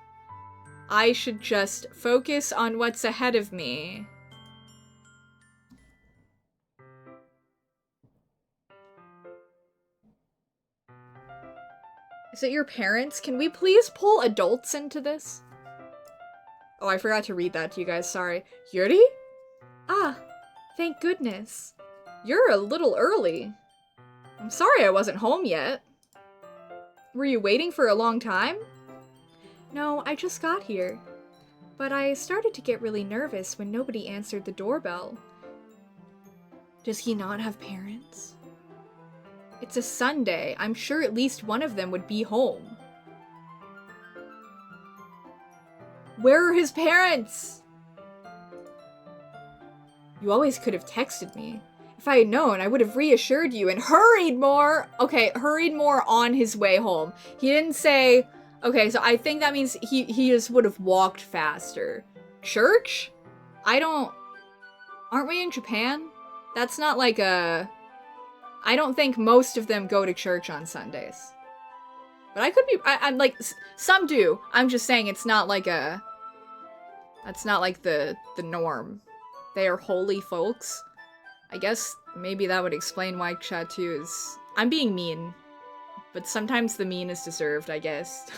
I should just focus on what's ahead of me. Is it your parents? Can we please pull adults into this? Oh, I forgot to read that to you guys, sorry. Yuri? Ah, thank goodness. You're a little early. I'm sorry I wasn't home yet. Were you waiting for a long time? No, I just got here. But I started to get really nervous when nobody answered the doorbell. Does he not have parents? It's a Sunday. I'm sure at least one of them would be home. Where are his parents? You always could have texted me. If I had known, I would have reassured you and hurried more. Okay, hurried more on his way home. He didn't say... Okay, so I think that means he just would have walked faster. Church? I don't... Aren't we in Japan? That's not like a... I don't think most of them go to church on Sundays. But I could be... I'm like... Some do. I'm just saying it's not like a... That's not like the norm. They are holy folks. I guess maybe that would explain why Chatu is... I'm being mean. But sometimes the mean is deserved, I guess.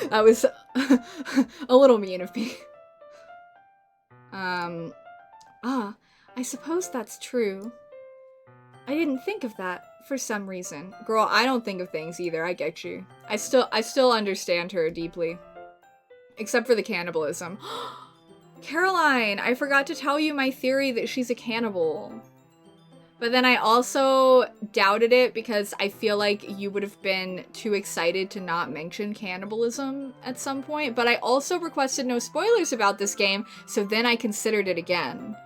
That was a little mean of me. I suppose that's true. I didn't think of that for some reason. Girl, I don't think of things either, I get you. I still understand her deeply. Except for the cannibalism. Caroline, I forgot to tell you my theory that she's a cannibal. But then I also doubted it because I feel like you would have been too excited to not mention cannibalism at some point. But I also requested no spoilers about this game, so then I considered it again.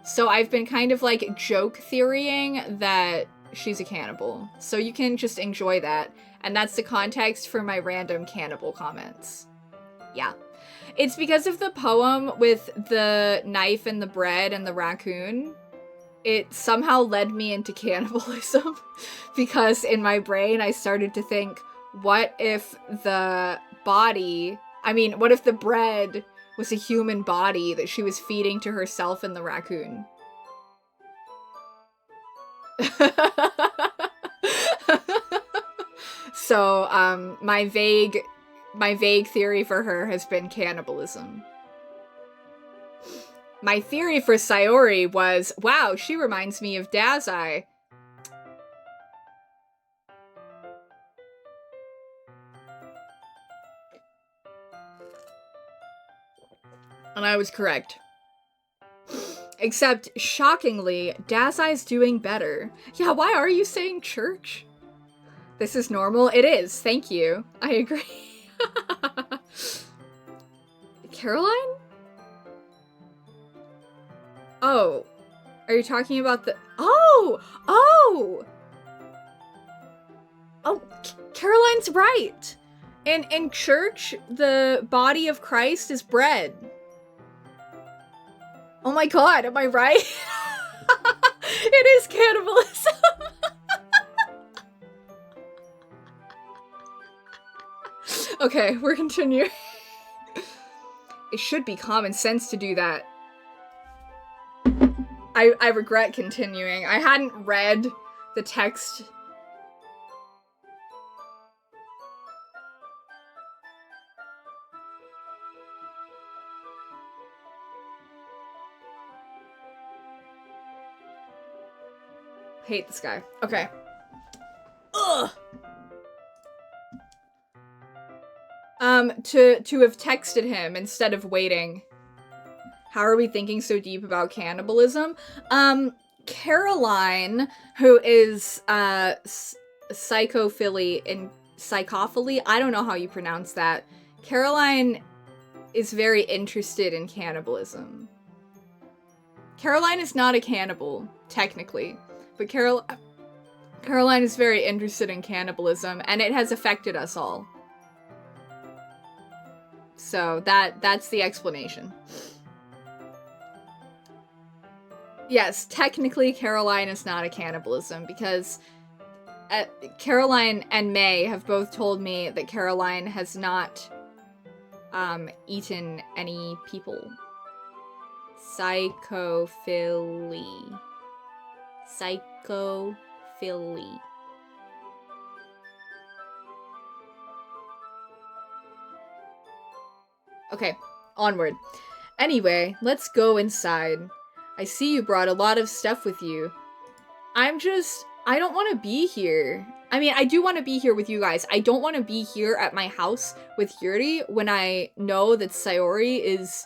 So I've been kind of like joke theorying that she's a cannibal. So you can just enjoy that. And that's the context for my random cannibal comments. Yeah. It's because of the poem with the knife and the bread and the raccoon. It somehow led me into cannibalism because in my brain I started to think, what if the bread was a human body that she was feeding to herself and the raccoon. So, my vague theory for her has been cannibalism. My theory for Sayori was, wow, she reminds me of Dazai. And I was correct. Except, shockingly, Dazai's doing better. Yeah, why are you saying church? This is normal? It is, thank you. I agree. Caroline? Oh. Are you talking about the... Oh! Oh! Oh, Caroline's right! In church, the body of Christ is bread. Oh my god, am I right? It is cannibalism! Okay, we're continuing. It should be common sense to do that. I regret continuing. I hadn't read the text. Hate this guy. Okay. Ugh! To have texted him instead of waiting. How are we thinking so deep about cannibalism? Caroline, who is, psychophilia, I don't know how you pronounce that. Caroline is very interested in cannibalism. Caroline is not a cannibal, technically, but Caroline is very interested in cannibalism, and it has affected us all. So that's the explanation. Yes, technically Caroline is not a cannibalism because Caroline and May have both told me that Caroline has not eaten any people. Psychophilia. Psychophilia. Okay, onward. Anyway, let's go inside. I see you brought a lot of stuff with you. I don't want to be here. I mean, I do want to be here with you guys. I don't want to be here at my house with Yuri when I know that Sayori is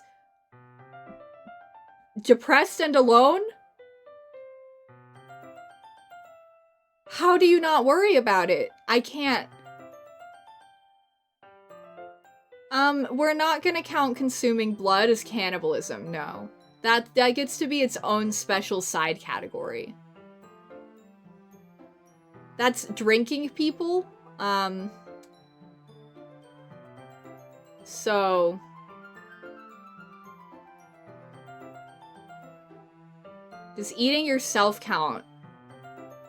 depressed and alone. How do you not worry about it? I can't. We're not gonna count consuming blood as cannibalism, no. That gets to be its own special side category. That's drinking people, so... Does eating yourself count?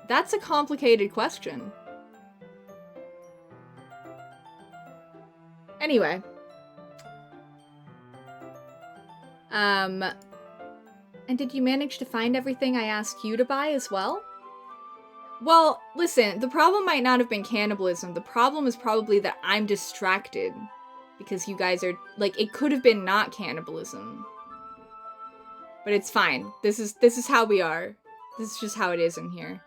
That's a complicated question. Anyway. And did you manage to find everything I asked you to buy as well? Well, listen, the problem might not have been cannibalism. The problem is probably that I'm distracted. Because you guys are, like, it could have been not cannibalism. But it's fine. This is how we are. This is just how it is in here.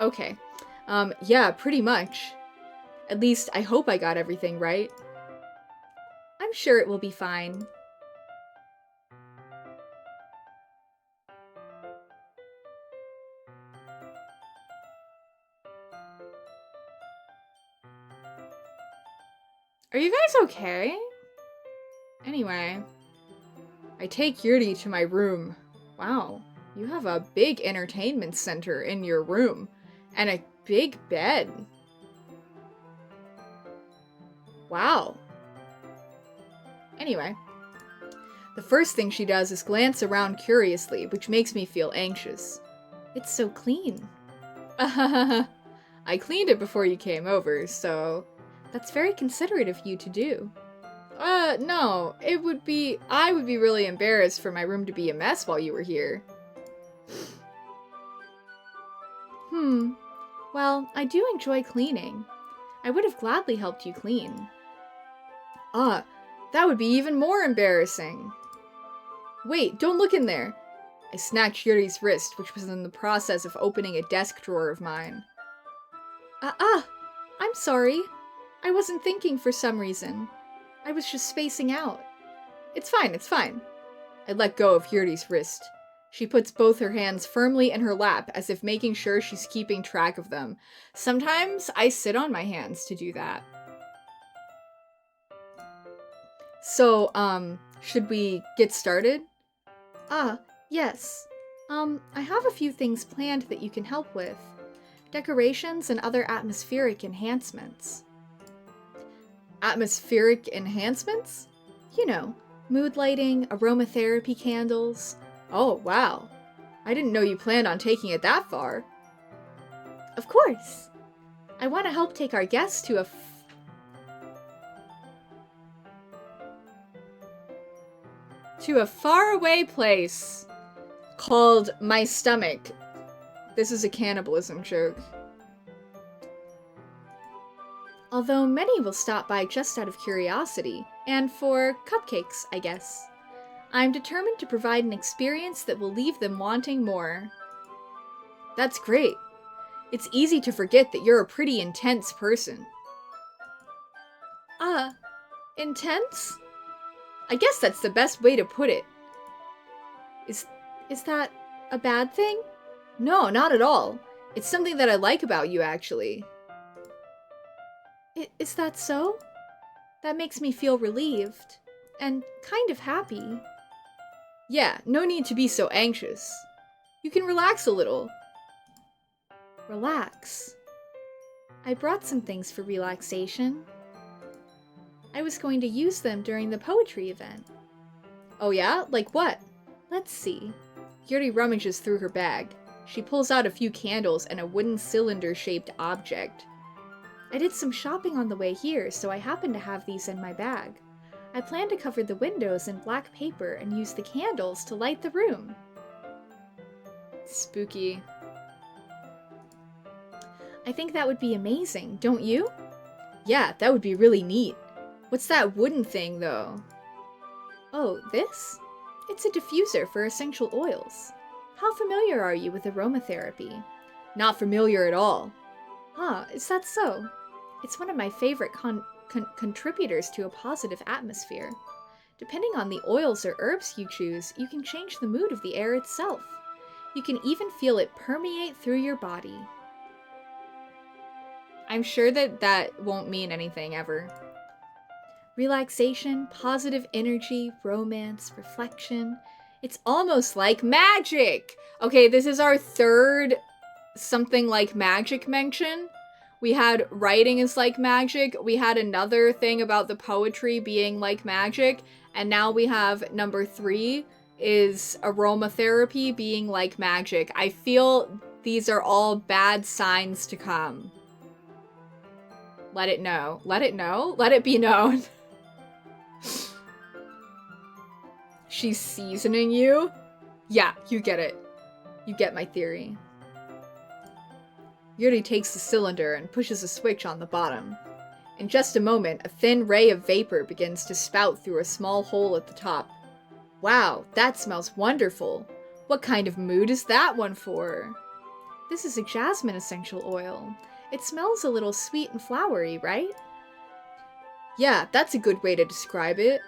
Okay. Yeah, pretty much. At least, I hope I got everything right. I'm sure it will be fine. Are you guys okay? Anyway, I take Yuri to my room. Wow, you have a big entertainment center in your room, and a big bed. Wow. Anyway, the first thing she does is glance around curiously, which makes me feel anxious. It's so clean. I cleaned it before you came over, so That's very considerate of you to do. No. I would be really embarrassed for my room to be a mess while you were here. Well, I do enjoy cleaning. I would have gladly helped you clean. That would be even more embarrassing. Wait, don't look in there. I snatched Yuri's wrist, which was in the process of opening a desk drawer of mine. I'm sorry. I wasn't thinking for some reason. I was just spacing out. It's fine. I let go of Yuri's wrist. She puts both her hands firmly in her lap, as if making sure she's keeping track of them. Sometimes I sit on my hands to do that. So, should we get started? Yes. I have a few things planned that you can help with. Decorations and other atmospheric enhancements. Atmospheric enhancements? You know, mood lighting, aromatherapy candles. Oh, wow. I didn't know you planned on taking it that far. Of course. I want to help take our guests to a faraway place called my stomach. This is a cannibalism joke. Although many will stop by just out of curiosity, and for cupcakes, I guess. I'm determined to provide an experience that will leave them wanting more. That's great. It's easy to forget that you're a pretty intense person. Intense? I guess that's the best way to put it. Is that a bad thing? No, not at all. It's something that I like about you, actually. Is that so? That makes me feel relieved. And kind of happy. Yeah, no need to be so anxious. You can relax a little. Relax. I brought some things for relaxation. I was going to use them during the poetry event. Oh yeah? Like what? Let's see. Yuri rummages through her bag. She pulls out a few candles and a wooden cylinder-shaped object. I did some shopping on the way here, so I happen to have these in my bag. I plan to cover the windows in black paper and use the candles to light the room. Spooky. I think that would be amazing, don't you? Yeah, that would be really neat. What's that wooden thing, though? Oh, this? It's a diffuser for essential oils. How familiar are you with aromatherapy? Not familiar at all. Is that so? It's one of my favorite contributors to a positive atmosphere. Depending on the oils or herbs you choose, you can change the mood of the air itself. You can even feel it permeate through your body. I'm sure that won't mean anything ever. Relaxation, positive energy, romance, reflection. It's almost like magic! Okay, this is our third something like magic mention. We had writing is like magic. We had another thing about the poetry being like magic. And now we have number 3 is aromatherapy being like magic. I feel these are all bad signs to come. Let it know. Let it know. Let it be known. She's seasoning you? Yeah, you get it. You get my theory. Yuri takes the cylinder and pushes a switch on the bottom. In just a moment, a thin ray of vapor begins to spout through a small hole at the top. Wow, that smells wonderful. What kind of mood is that one for? This is a jasmine essential oil. It smells a little sweet and flowery, right? Yeah, that's a good way to describe it.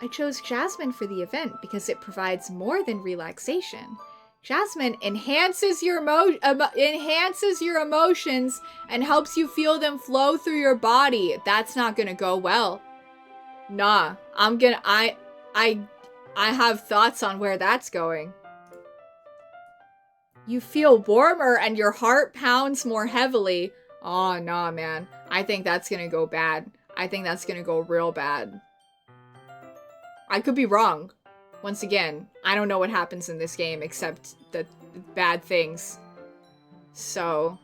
I chose jasmine for the event because it provides more than relaxation. Jasmine enhances your emotions and helps you feel them flow through your body. That's not gonna go well. Nah, I have thoughts on where that's going. You feel warmer and your heart pounds more heavily. Oh, nah, man. I think that's gonna go bad. I think that's gonna go real bad. I could be wrong. Once again, I don't know what happens in this game except the bad things. So,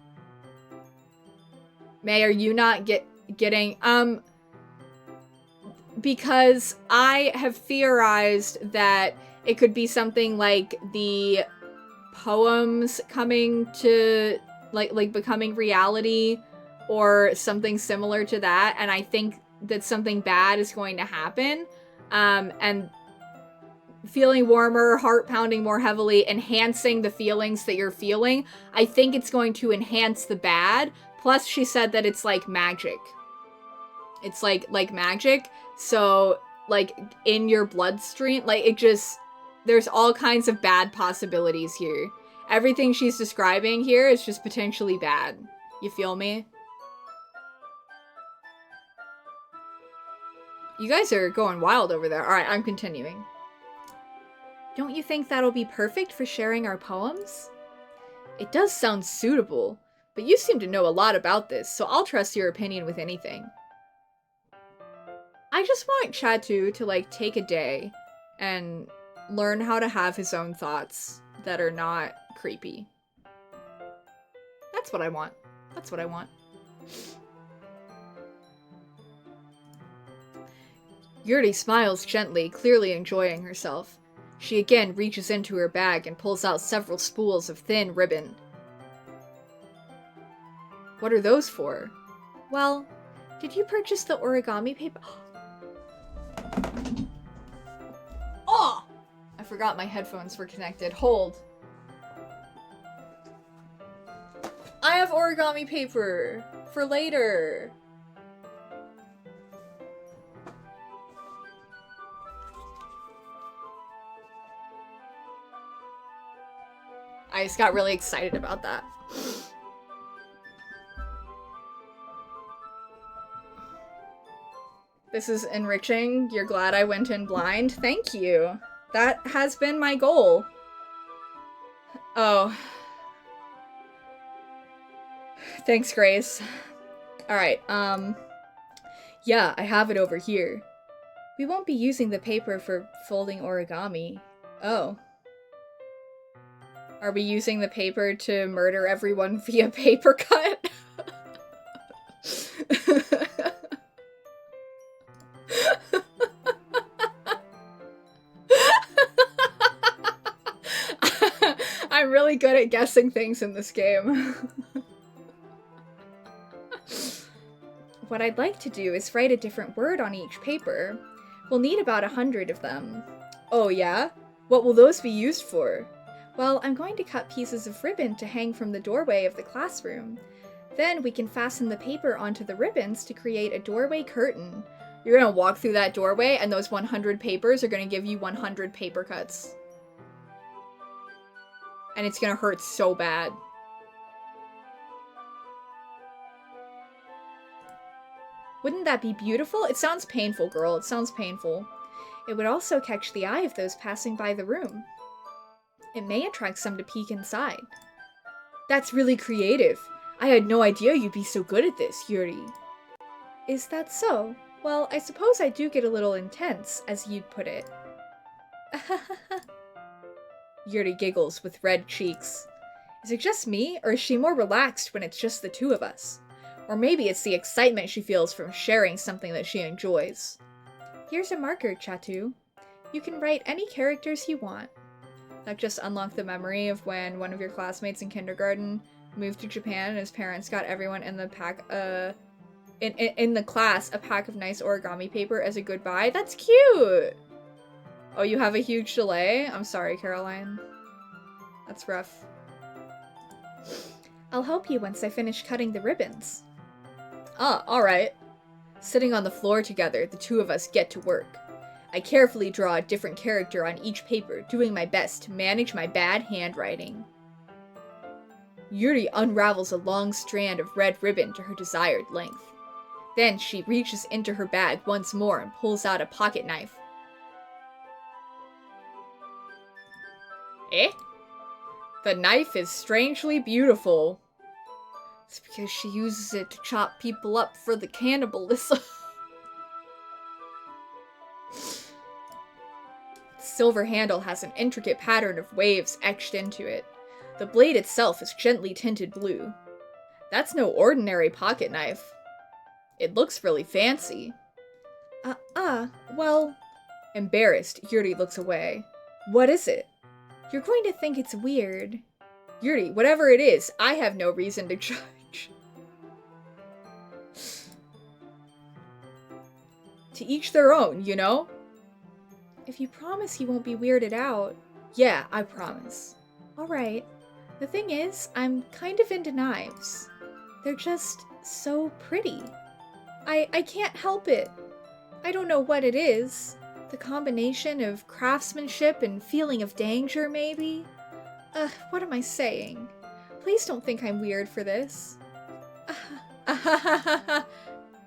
May, are you not getting, because I have theorized that it could be something like the poems coming to, like becoming reality, or something similar to that, and I think that something bad is going to happen, and feeling warmer, heart pounding more heavily, enhancing the feelings that you're feeling. I think it's going to enhance the bad. Plus, she said that it's like magic. It's like magic. So, like, in your bloodstream, like, it just, there's all kinds of bad possibilities here. Everything she's describing here is just potentially bad. You feel me? You guys are going wild over there. Alright, I'm continuing. Don't you think that'll be perfect for sharing our poems? It does sound suitable, but you seem to know a lot about this, so I'll trust your opinion with anything. I just want Chatu to, like, take a day and learn how to have his own thoughts that are not creepy. That's what I want. That's what I want. Yuri smiles gently, clearly enjoying herself. She again reaches into her bag and pulls out several spools of thin ribbon. What are those for? Well, did you purchase the origami paper? Oh! I forgot my headphones were connected. Hold. I have origami paper for later. I just got really excited about that. This is enriching. You're glad I went in blind? Thank you. That has been my goal. Oh. Thanks, Grace. Alright, yeah, I have it over here. We won't be using the paper for folding origami. Oh. Are we using the paper to murder everyone via paper cut? I'm really good at guessing things in this game. What I'd like to do is write a different word on each paper. We'll need about 100 of them. Oh yeah? What will those be used for? Well, I'm going to cut pieces of ribbon to hang from the doorway of the classroom. Then we can fasten the paper onto the ribbons to create a doorway curtain. You're gonna walk through that doorway and those 100 papers are gonna give you 100 paper cuts. And it's gonna hurt so bad. Wouldn't that be beautiful? It sounds painful, girl. It sounds painful. It would also catch the eye of those passing by the room. It may attract some to peek inside. That's really creative. I had no idea you'd be so good at this, Yuri. Is that so? Well, I suppose I do get a little intense, as you'd put it. Yuri giggles with red cheeks. Is it just me, or is she more relaxed when it's just the two of us? Or maybe it's the excitement she feels from sharing something that she enjoys. Here's a marker, Chatu. You can write any characters you want. That just unlocked the memory of when one of your classmates in kindergarten moved to Japan and his parents got everyone in the pack, in the class a pack of nice origami paper as a goodbye. That's cute! Oh, you have a huge delay? I'm sorry, Caroline. That's rough. I'll help you once I finish cutting the ribbons. Ah, alright. Sitting on the floor together, the two of us get to work. I carefully draw a different character on each paper, doing my best to manage my bad handwriting. Yuri unravels a long strand of red ribbon to her desired length. Then she reaches into her bag once more and pulls out a pocket knife. Eh? The knife is strangely beautiful. It's because she uses it to chop people up for the cannibalism. The silver handle has an intricate pattern of waves etched into it. The blade itself is gently tinted blue. That's no ordinary pocket knife. It looks really fancy. Well... Embarrassed, Yuri looks away. What is it? You're going to think it's weird. Yuri, whatever it is, I have no reason to judge. To each their own, you know? If you promise you won't be weirded out. Yeah, I promise. Alright. The thing is, I'm kind of into knives. They're just so pretty. I can't help it. I don't know what it is. The combination of craftsmanship and feeling of danger, maybe? What am I saying? Please don't think I'm weird for this.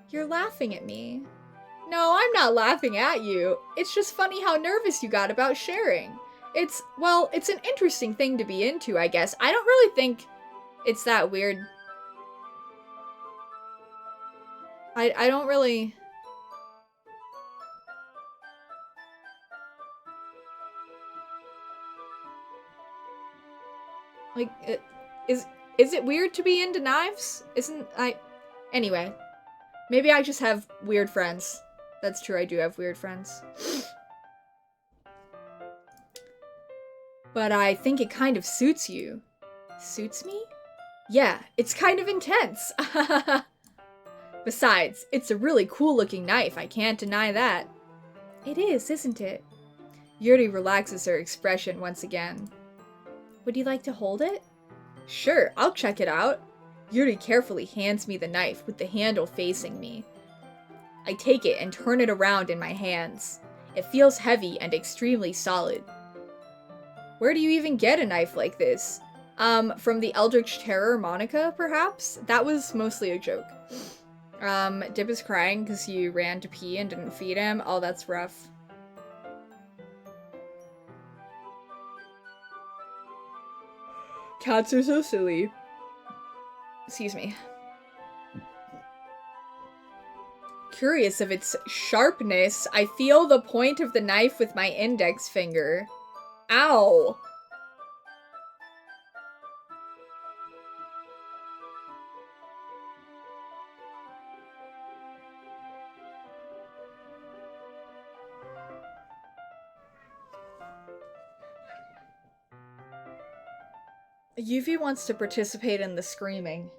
You're laughing at me. No, I'm not laughing at you. It's just funny how nervous you got about sharing. It's an interesting thing to be into, I guess. I don't really think it's that weird. I don't really... Like, is it weird to be into knives? Anyway. Maybe I just have weird friends. That's true, I do have weird friends. But I think it kind of suits you. Suits me? Yeah, it's kind of intense. Besides, it's a really cool looking knife, I can't deny that. It is, isn't it? Yuri relaxes her expression once again. Would you like to hold it? Sure, I'll check it out. Yuri carefully hands me the knife with the handle facing me. I take it and turn it around in my hands. It feels heavy and extremely solid. Where do you even get a knife like this? From the Eldritch Terror Monica, perhaps? That was mostly a joke. Dip is crying because you ran to pee and didn't feed him. Oh, that's rough. Cats are so silly. Excuse me. Curious of its sharpness, I feel the point of the knife with my index finger. Ow! Yuvi wants to participate in the screaming.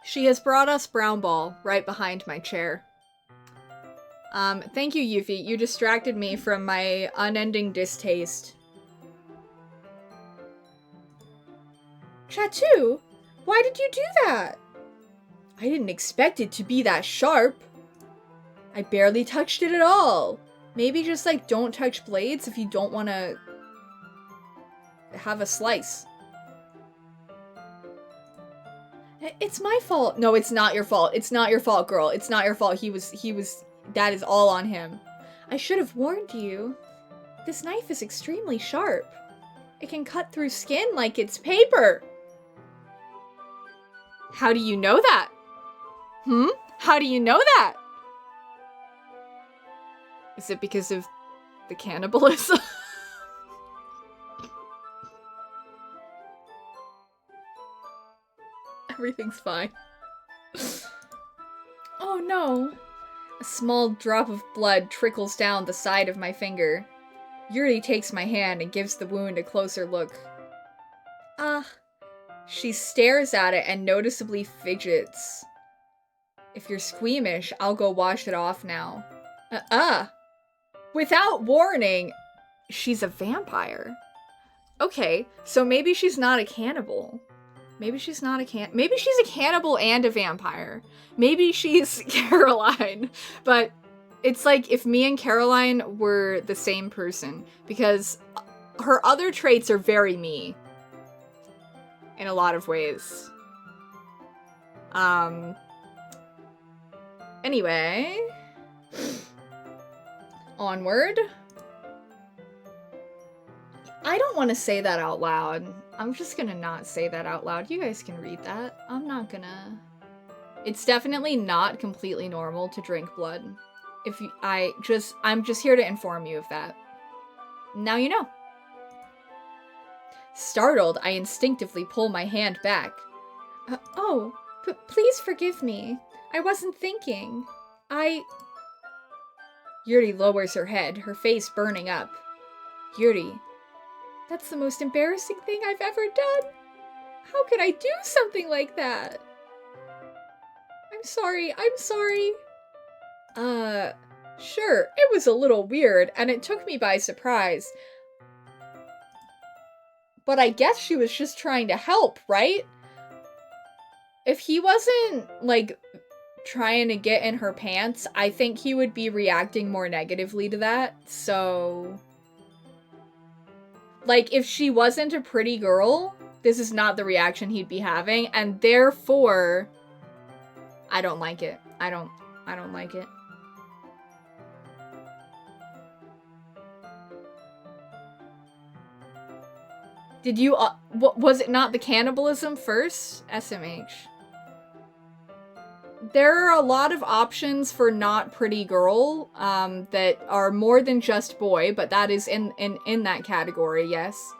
She has brought us Brown Ball right behind my chair. Thank you, Yuffie. You distracted me from my unending distaste. Chatu? Why did you do that? I didn't expect it to be that sharp. I barely touched it at all. Maybe just, like, don't touch blades if you don't want to have a slice. It's my fault. No, it's not your fault. It's not your fault, girl. It's not your fault. He was, that is all on him. I should have warned you. This knife is extremely sharp. It can cut through skin like it's paper. How do you know that? How do you know that? Is it because of the cannibalism? Everything's fine. Oh no. A small drop of blood trickles down the side of my finger. Yuri takes my hand and gives the wound a closer look. She stares at it and noticeably fidgets. If you're squeamish, I'll go wash it off now. Without warning, she's a vampire. Okay, so maybe she's not a cannibal. Maybe she's not a maybe she's a cannibal and a vampire. Maybe she's Caroline. But it's like if me and Caroline were the same person. Because her other traits are very me. In a lot of ways. Anyway. Onward. I don't want to say that out loud. I'm just gonna not say that out loud. You guys can read that. I'm not gonna... It's definitely not completely normal to drink blood. I'm just here to inform you of that. Now you know. Startled, I instinctively pull my hand back. Please forgive me. I wasn't thinking. Yuri lowers her head, her face burning up. Yuri, that's the most embarrassing thing I've ever done. How could I do something like that? I'm sorry. Sure, it was a little weird, and it took me by surprise. But I guess she was just trying to help, right? If he wasn't, like, trying to get in her pants, I think he would be reacting more negatively to that, so... Like, if she wasn't a pretty girl, this is not the reaction he'd be having, and therefore... I don't like it. I don't like it. Did you, was it not the cannibalism first? SMH. There are a lot of options for not pretty girl, that are more than just boy, but that is in that category, yes.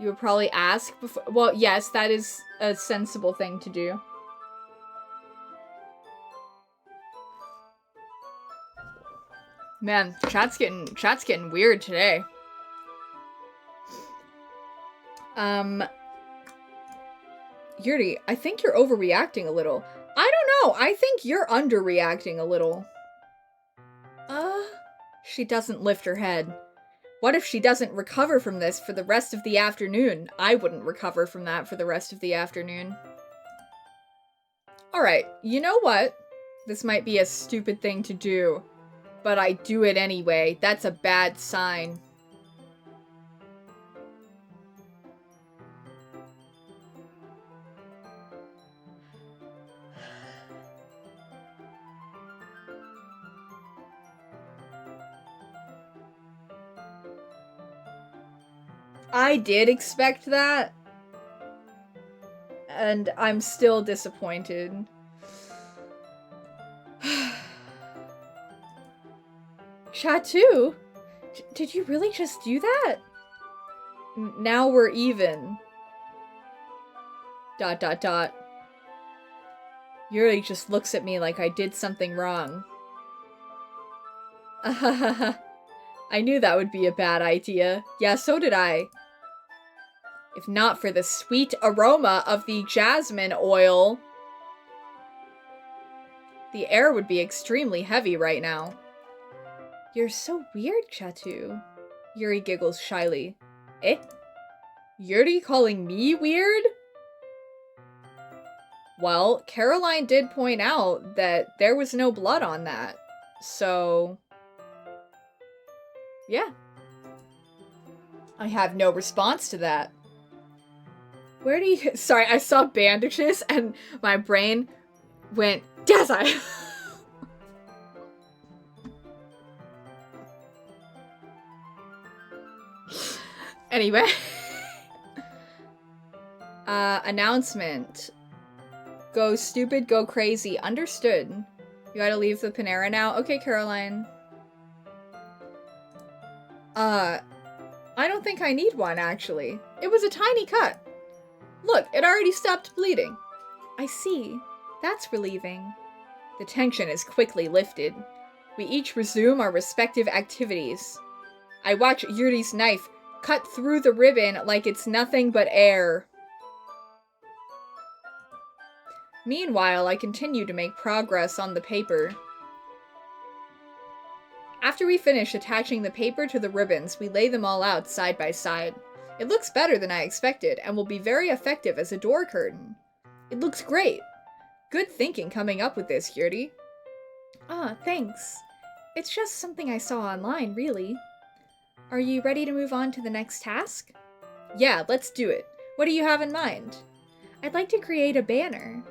You would probably ask before, well, yes, that is a sensible thing to do. Man, chat's getting weird today. Yuri, I think you're overreacting a little. I don't know, I think you're underreacting a little. She doesn't lift her head. What if she doesn't recover from this for the rest of the afternoon? I wouldn't recover from that for the rest of the afternoon. Alright, you know what? This might be a stupid thing to do, but I do it anyway. That's a bad sign. I did expect that, and I'm still disappointed. Chatu? Did you really just do that? Now we're even. ... Yuri just looks at me like I did something wrong. I knew that would be a bad idea. Yeah, so did I. If not for the sweet aroma of the jasmine oil, the air would be extremely heavy right now. You're so weird, Chatu. Yuri giggles shyly. Eh? Yuri calling me weird? Well, Caroline did point out that there was no blood on that, so... yeah. I have no response to that. Where do you... Sorry, I saw bandages and my brain went, Dazai! Anyway. Announcement. Go stupid, go crazy. Understood. You gotta leave the Panera now? Okay, Caroline. I don't think I need one, actually. It was a tiny cut. Look, it already stopped bleeding. I see. That's relieving. The tension is quickly lifted. We each resume our respective activities. I watch Yuri's knife cut through the ribbon like it's nothing but air. Meanwhile, I continue to make progress on the paper. After we finish attaching the paper to the ribbons, we lay them all out side by side. It looks better than I expected, and will be very effective as a door curtain. It looks great. Good thinking coming up with this, Yuri. Ah, thanks. It's just something I saw online, really. Are you ready to move on to the next task? Yeah, let's do it. What do you have in mind? I'd like to create a banner.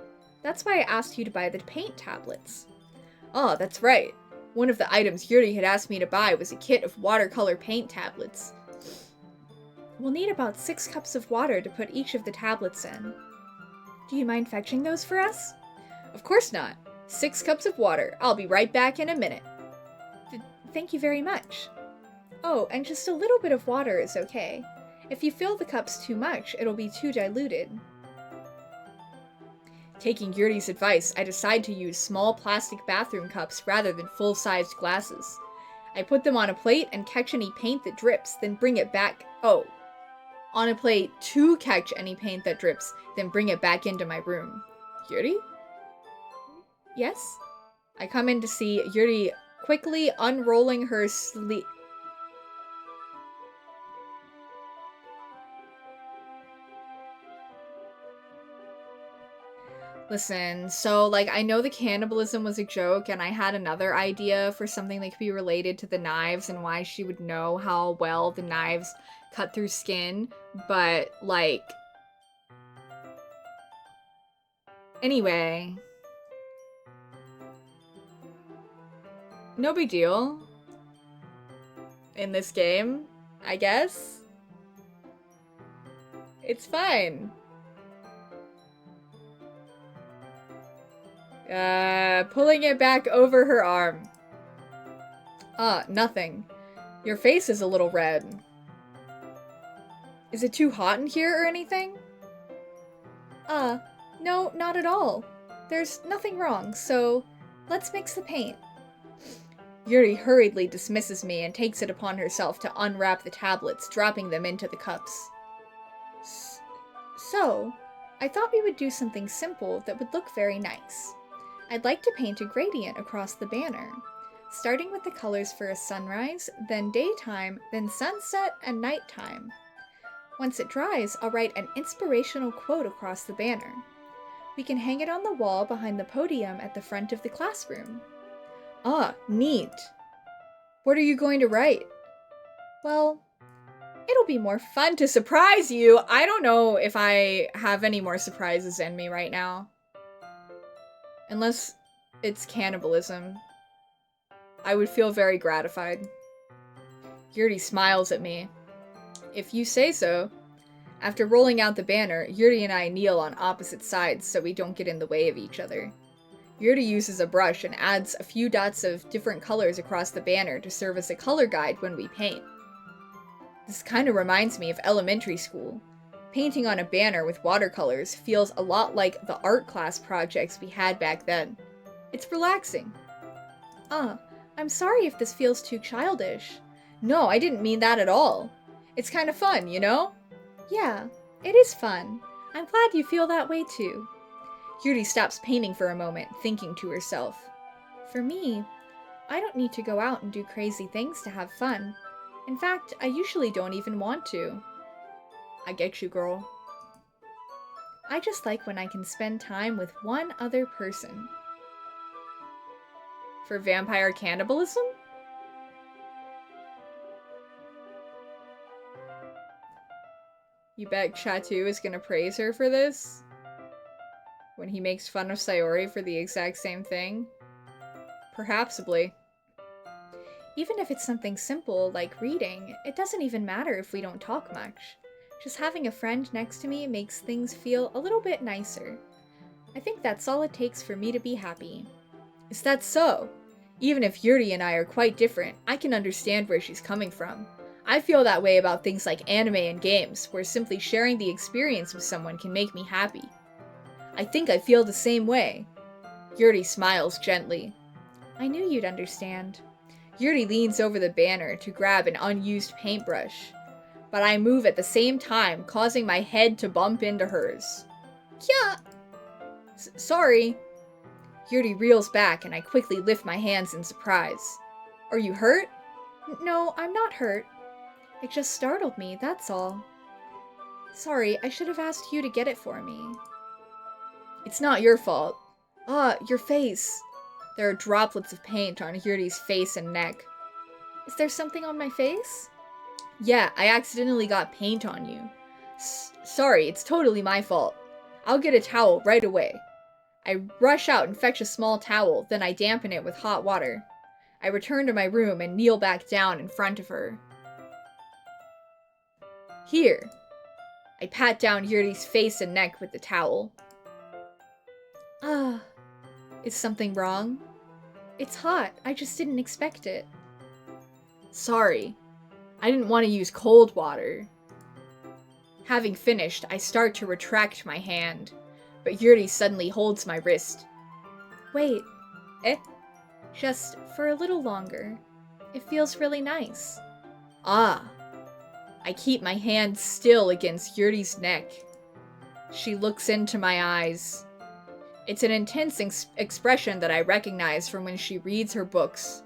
That's why I asked you to buy the paint tablets. Oh, that's right. One of the items Yuri had asked me to buy was a kit of watercolor paint tablets. We'll need about 6 cups of water to put each of the tablets in. Do you mind fetching those for us? Of course not. 6 cups of water. I'll be right back in a minute. Thank you very much. Oh, and just a little bit of water is okay. If you fill the cups too much, it'll be too diluted. Taking Yuri's advice, I decide to use small plastic bathroom cups rather than full-sized glasses. I put them on a plate and catch any paint that drips, then bring it back. Oh. On a plate to catch any paint that drips, then bring it back into my room. Yuri? Yes? I come in to see Yuri quickly unrolling her sleeve. Listen, so, like, I know the cannibalism was a joke, and I had another idea for something that could be related to the knives and why she would know how well the knives cut through skin, but, like... Anyway. No big deal. In this game, I guess. It's fine. Pulling it back over her arm. Nothing. Your face is a little red. Is it too hot in here or anything? No, not at all. There's nothing wrong, so let's mix the paint. Yuri hurriedly dismisses me and takes it upon herself to unwrap the tablets, dropping them into the cups. So, I thought we would do something simple that would look very nice. I'd like to paint a gradient across the banner, starting with the colors for a sunrise, then daytime, then sunset, and nighttime. Once it dries, I'll write an inspirational quote across the banner. We can hang it on the wall behind the podium at the front of the classroom. Neat. What are you going to write? Well, it'll be more fun to surprise you. I don't know if I have any more surprises in me right now. Unless it's cannibalism. I would feel very gratified. Yuri smiles at me. If you say so. After rolling out the banner, Yuri and I kneel on opposite sides so we don't get in the way of each other. Yuri uses a brush and adds a few dots of different colors across the banner to serve as a color guide when we paint. This kind of reminds me of elementary school. Painting on a banner with watercolors feels a lot like the art class projects we had back then. It's relaxing. I'm sorry if this feels too childish. No, I didn't mean that at all. It's kind of fun, you know? Yeah, it is fun. I'm glad you feel that way too. Yuri stops painting for a moment, thinking to herself. For me, I don't need to go out and do crazy things to have fun. In fact, I usually don't even want to. I get you, girl. I just like when I can spend time with one other person. For vampire cannibalism? You bet Chatu is gonna praise her for this? When he makes fun of Sayori for the exact same thing? Perhapsably. Even if it's something simple, like reading, it doesn't even matter if we don't talk much. Just having a friend next to me makes things feel a little bit nicer. I think that's all it takes for me to be happy. Is that so? Even if Yuri and I are quite different, I can understand where she's coming from. I feel that way about things like anime and games, where simply sharing the experience with someone can make me happy. I think I feel the same way. Yuri smiles gently. I knew you'd understand. Yuri leans over the banner to grab an unused paintbrush, but I move at the same time, causing my head to bump into hers. Yeah. Sorry. Yuri reels back and I quickly lift my hands in surprise. Are you hurt? No, I'm not hurt. It just startled me, that's all. Sorry, I should have asked you to get it for me. It's not your fault. Your face. There are droplets of paint on Yuri's face and neck. Is there something on my face? Yeah, I accidentally got paint on you. Sorry, it's totally my fault. I'll get a towel right away. I rush out and fetch a small towel, then I dampen it with hot water. I return to my room and kneel back down in front of her. Here. I pat down Yuri's face and neck with the towel. Is something wrong? It's hot. I just didn't expect it. Sorry. I didn't want to use cold water. Having finished, I start to retract my hand, but Yuri suddenly holds my wrist. Wait. Just for a little longer. It feels really nice. Ah. I keep my hand still against Yuri's neck. She looks into my eyes. It's an intense expression that I recognize from when she reads her books.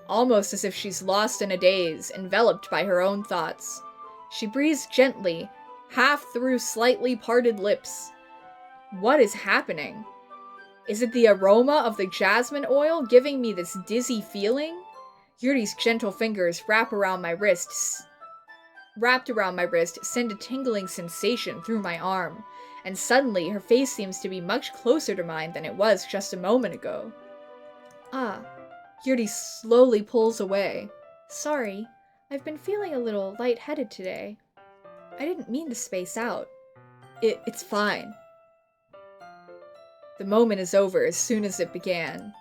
Almost as if she's lost in a daze, enveloped by her own thoughts. She breathes gently, half through slightly parted lips. What is happening? Is it the aroma of the jasmine oil giving me this dizzy feeling? Yuri's gentle fingers wrapped around my wrist, send a tingling sensation through my arm, and suddenly her face seems to be much closer to mine than it was just a moment ago. Ah, Yuri slowly pulls away. Sorry, I've been feeling a little lightheaded today. I didn't mean to space out. It's fine. The moment is over as soon as it began.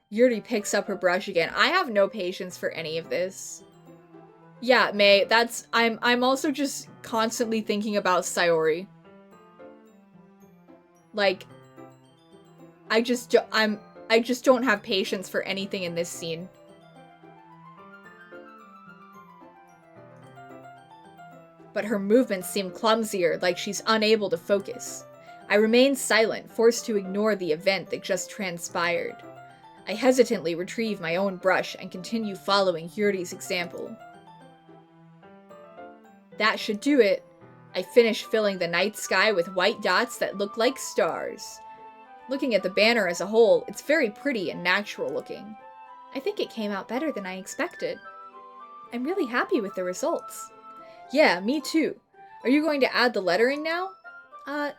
Yuri picks up her brush again. I have no patience for any of this. Yeah, May, I'm also just constantly thinking about Sayori. Like, I just don't have patience for anything in this scene. But her movements seem clumsier, like she's unable to focus. I remain silent, forced to ignore the event that just transpired. I hesitantly retrieve my own brush and continue following Yuri's example. That should do it. I finish filling the night sky with white dots that look like stars. Looking at the banner as a whole, it's very pretty and natural looking. I think it came out better than I expected. I'm really happy with the results. Yeah, me too. Are you going to add the lettering now?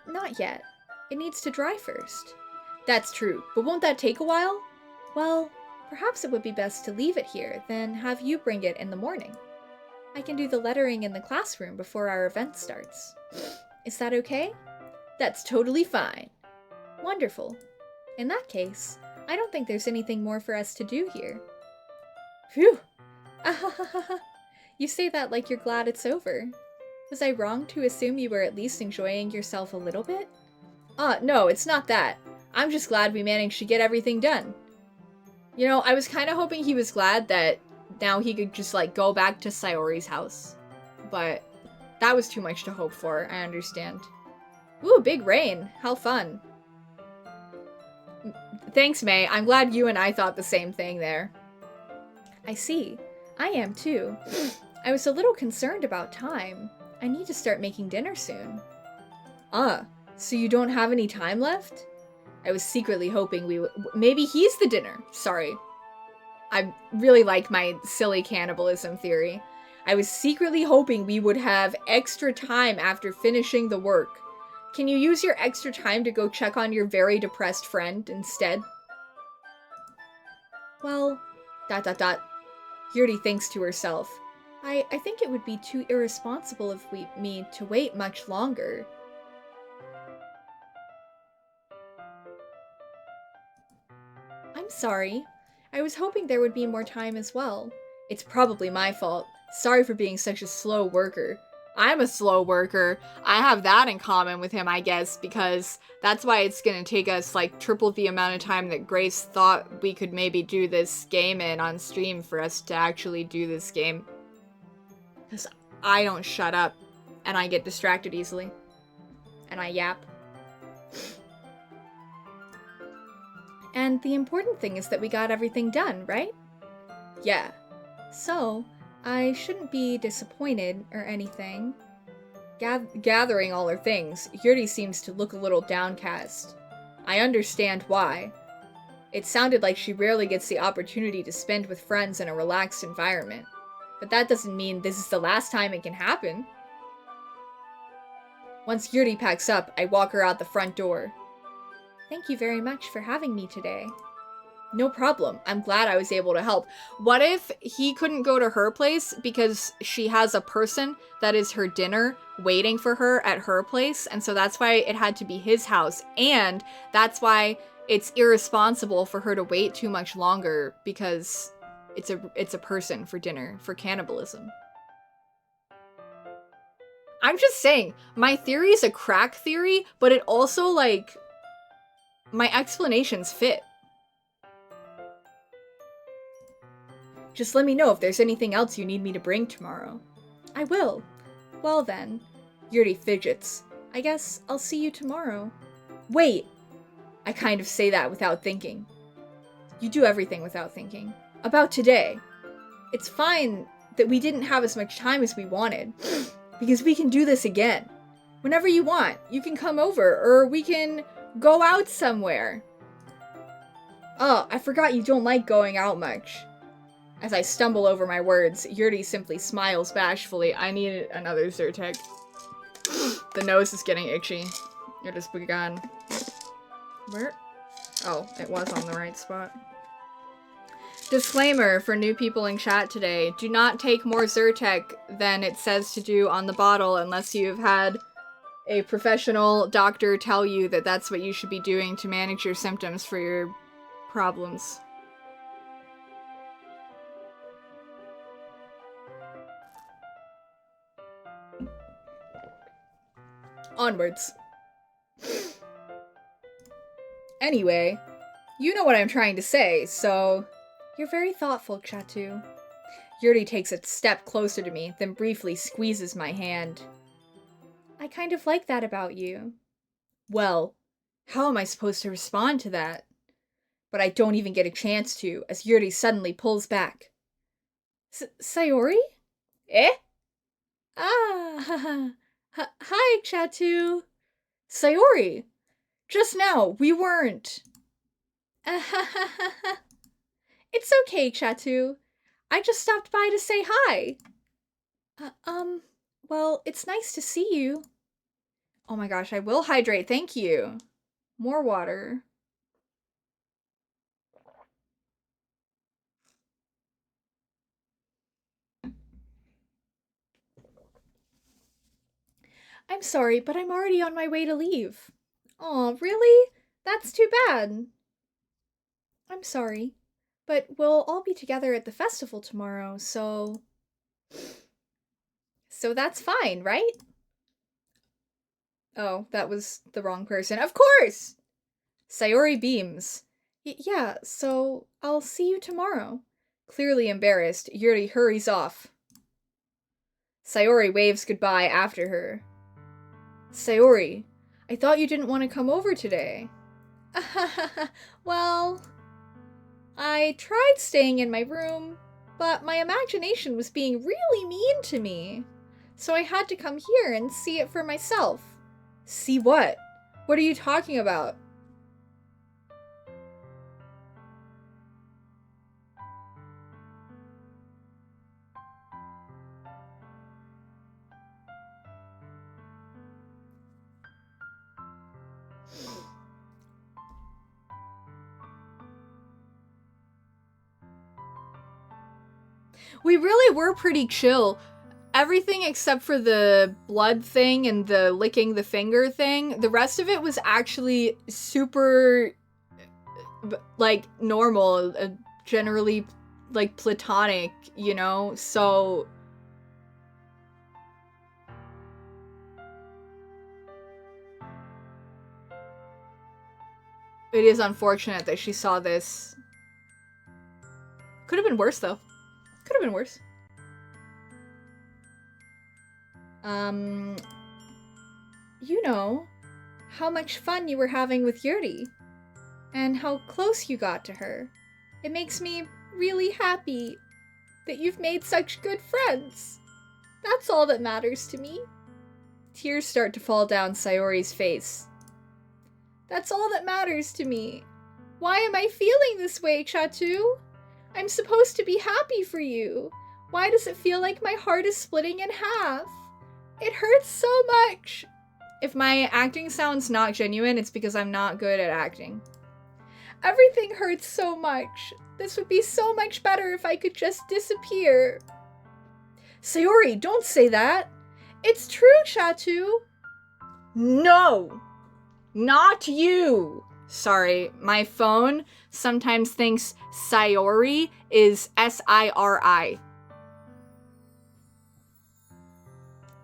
Not yet. It needs to dry first. That's true, but won't that take a while? Well, perhaps it would be best to leave it here, then have you bring it in the morning. I can do the lettering in the classroom before our event starts. Is that okay? That's totally fine. Wonderful. In that case, I don't think there's anything more for us to do here. Phew! You say that like you're glad it's over. Was I wrong to assume you were at least enjoying yourself a little bit? No, it's not that. I'm just glad we managed to get everything done. You know, I was kind of hoping he was glad that now he could just, like, go back to Sayori's house. But that was too much to hope for, I understand. Ooh, big rain. How fun. Thanks, May. I'm glad you and I thought the same thing there. I see. I am too. I was a little concerned about time. I need to start making dinner soon. So you don't have any time left? I was secretly hoping we would— maybe he's the dinner. Sorry. I really like my silly cannibalism theory. I was secretly hoping we would have extra time after finishing the work. Can you use your extra time to go check on your very depressed friend instead? Well, ... Yuri thinks to herself. I think it would be too irresponsible of me to wait much longer. I'm sorry. I was hoping there would be more time as well. It's probably my fault. Sorry for being such a slow worker. I'm a slow worker. I have that in common with him, I guess, because that's why it's gonna take us, like, triple the amount of time that Grace thought we could maybe do this game in on stream for us to actually do this game. Because I don't shut up, and I get distracted easily. And I yap. And the important thing is that we got everything done, right? Yeah. So, I shouldn't be disappointed or anything. Gathering all her things, Yuri seems to look a little downcast. I understand why. It sounded like she rarely gets the opportunity to spend with friends in a relaxed environment. But that doesn't mean this is the last time it can happen. Once Yuri packs up, I walk her out the front door. Thank you very much for having me today. No problem. I'm glad I was able to help. What if he couldn't go to her place because she has a person that is her dinner waiting for her at her place, and so that's why it had to be his house, and that's why it's irresponsible for her to wait too much longer because it's a person for dinner, for cannibalism. I'm just saying, my theory is a crack theory, but it also, like, my explanations fit. Just let me know if there's anything else you need me to bring tomorrow. I will. Well then. Yuri fidgets. I guess I'll see you tomorrow. Wait! I kind of say that without thinking. You do everything without thinking. About today. It's fine that we didn't have as much time as we wanted, because we can do this again. Whenever you want, you can come over, or we can go out somewhere. Oh, I forgot you don't like going out much. As I stumble over my words, Yuri simply smiles bashfully. I need another Zyrtec. The nose is getting itchy. It has begun. Where? Oh, it was on the right spot. Disclaimer for new people in chat today. Do not take more Zyrtec than it says to do on the bottle unless you've had a professional doctor tell you that that's what you should be doing to manage your symptoms for your problems. Onwards. Anyway, you know what I'm trying to say, so... You're very thoughtful, Chatu. Yuri takes a step closer to me, then briefly squeezes my hand. I kind of like that about you. Well, how am I supposed to respond to that? But I don't even get a chance to, as Yuri suddenly pulls back. Sayori? Eh? Ah, hi, Chatu. Sayori! Just now, we weren't. It's okay, Chatu. I just stopped by to say hi. Well, it's nice to see you. Oh my gosh, I will hydrate, thank you. More water. I'm sorry, but I'm already on my way to leave. Aw, really? That's too bad. I'm sorry, but we'll all be together at the festival tomorrow, so... So that's fine, right? Oh, that was the wrong person. Of course! Sayori beams. Yeah, so I'll see you tomorrow. Clearly embarrassed, Yuri hurries off. Sayori waves goodbye after her. Sayori, I thought you didn't want to come over today. Well, I tried staying in my room, but my imagination was being really mean to me. So I had to come here and see it for myself. See what? What are you talking about? We really were pretty chill. Everything except for the blood thing and the licking the finger thing, the rest of it was actually super, like, normal, generally, like, platonic, you know? So... It is unfortunate that she saw this. Could have been worse, though. Could have been worse. You know, how much fun you were having with Yuri, and how close you got to her. It makes me really happy that you've made such good friends. That's all that matters to me. Tears start to fall down Sayori's face. That's all that matters to me. Why am I feeling this way, Chatu? I'm supposed to be happy for you. Why does it feel like my heart is splitting in half? It hurts so much. If my acting sounds not genuine, it's because I'm not good at acting. Everything hurts so much. This would be so much better if I could just disappear. Sayori, don't say that. It's true, Chatu. No! Not you! Sorry, my phone sometimes thinks Sayori is S-I-R-I.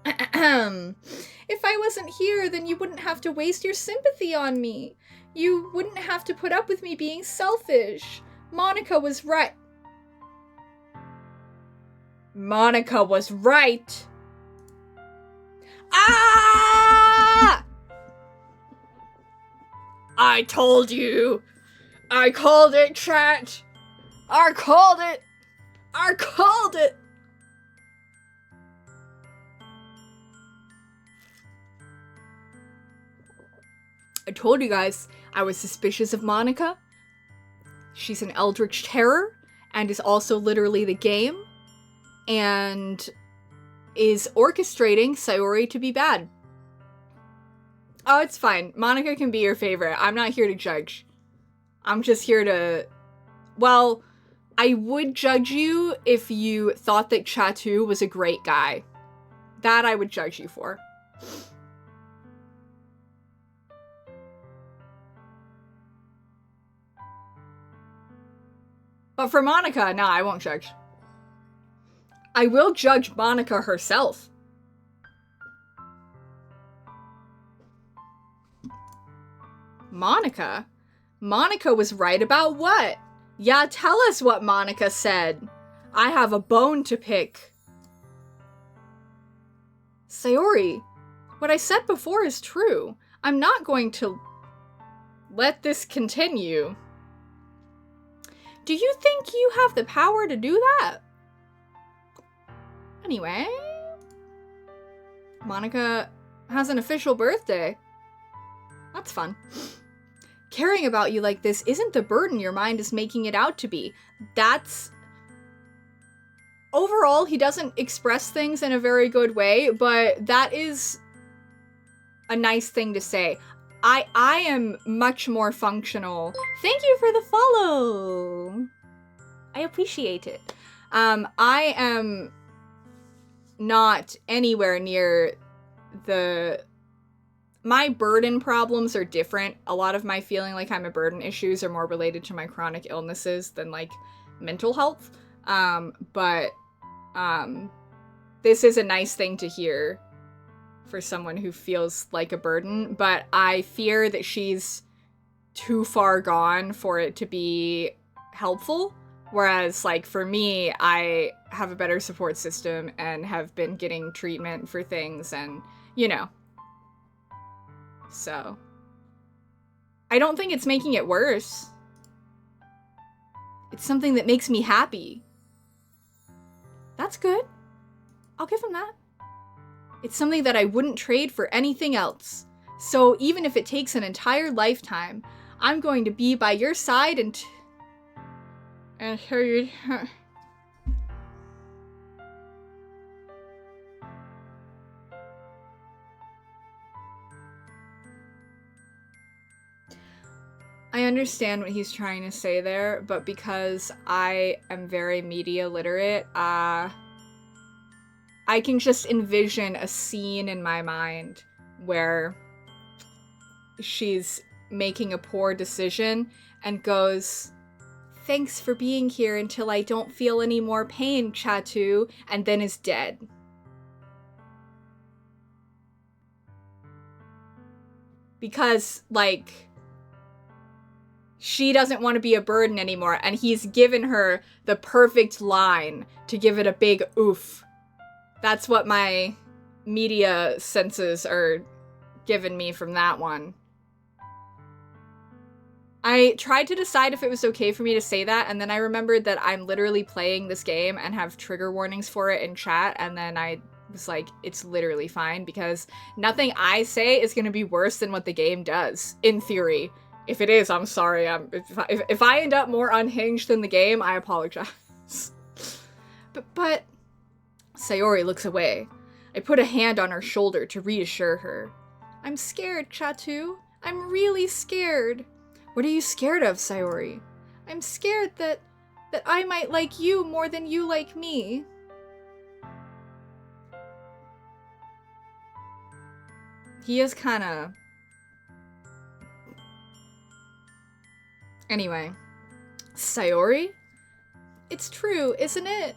If I wasn't here, then you wouldn't have to waste your sympathy on me. You wouldn't have to put up with me being selfish. Monica was right. Monica was right. Ah! I told you. I called it, chat. I called it. I called it. I told you guys I was suspicious of Monica. She's an eldritch terror and is also literally the game and is orchestrating Sayori to be bad. Oh, it's fine. Monica can be your favorite. I'm not here to judge. I'm just here to... Well, I would judge you if you thought that Chatu was a great guy. That I would judge you for. But for Monica, no, I won't judge. I will judge Monica herself. Monica? Monica was right about what? Yeah, tell us what Monica said. I have a bone to pick. Sayori, what I said before is true. I'm not going to let this continue. Do you think you have the power to do that? Anyway, Monica has an official birthday. That's fun. Caring about you like this isn't the burden your mind is making it out to be. That's... Overall, he doesn't express things in a very good way, but that is a nice thing to say. I am much more functional. Thank you for the follow. I appreciate it. I am not anywhere near the... My burden problems are different. A lot of my feeling like I'm a burden issues are more related to my chronic illnesses than like mental health. But this is a nice thing to hear for someone who feels like a burden, but I fear that she's too far gone for it to be helpful. Whereas, like, for me, I have a better support system and have been getting treatment for things and, you know. So, I don't think it's making it worse. It's something that makes me happy. That's good. I'll give him that. It's something that I wouldn't trade for anything else. So even if it takes an entire lifetime, I'm going to be by your side and show you. I understand what he's trying to say there, but because I am very media literate, I can just envision a scene in my mind where she's making a poor decision and goes, "Thanks for being here until I don't feel any more pain, Chatu," and then is dead. Because, like, she doesn't want to be a burden anymore, and he's given her the perfect line to give it a big oof. That's what my media senses are giving me from that one. I tried to decide if it was okay for me to say that, and then I remembered that I'm literally playing this game and have trigger warnings for it in chat, and then I was like, it's literally fine, because nothing I say is going to be worse than what the game does, in theory. If it is, I'm sorry. If I end up more unhinged than the game, I apologize. But Sayori looks away. I put a hand on her shoulder to reassure her. I'm scared, Chatu. I'm really scared. What are you scared of, Sayori? I'm scared that I might like you more than you like me. He is kinda... Anyway. Sayori? It's true, isn't it?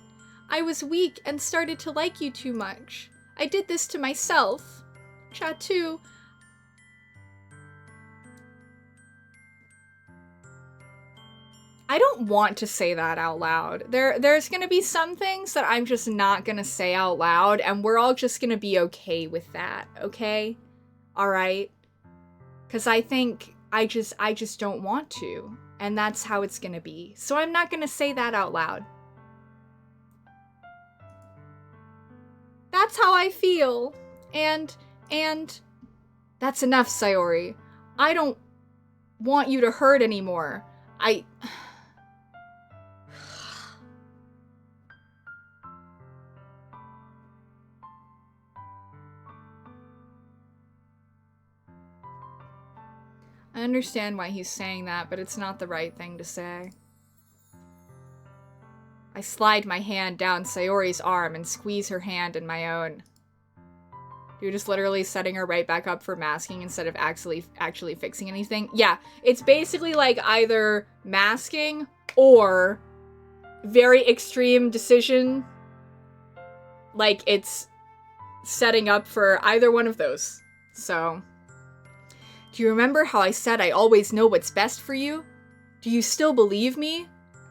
I was weak and started to like you too much. I did this to myself. Chat 2. I don't want to say that out loud. There's gonna be some things that I'm just not gonna say out loud, and we're all just gonna be okay with that, okay? Alright? Because I think I just don't want to, and that's how it's gonna be. So I'm not gonna say that out loud. That's how I feel. And that's enough, Sayori. I don't want you to hurt anymore. I understand why he's saying that, but it's not the right thing to say. I slide my hand down Sayori's arm and squeeze her hand in my own. You're just literally setting her right back up for masking instead of actually fixing anything. Yeah, it's basically like either masking or very extreme decision. Like it's setting up for either one of those. So, do you remember how I said I always know what's best for you? Do you still believe me?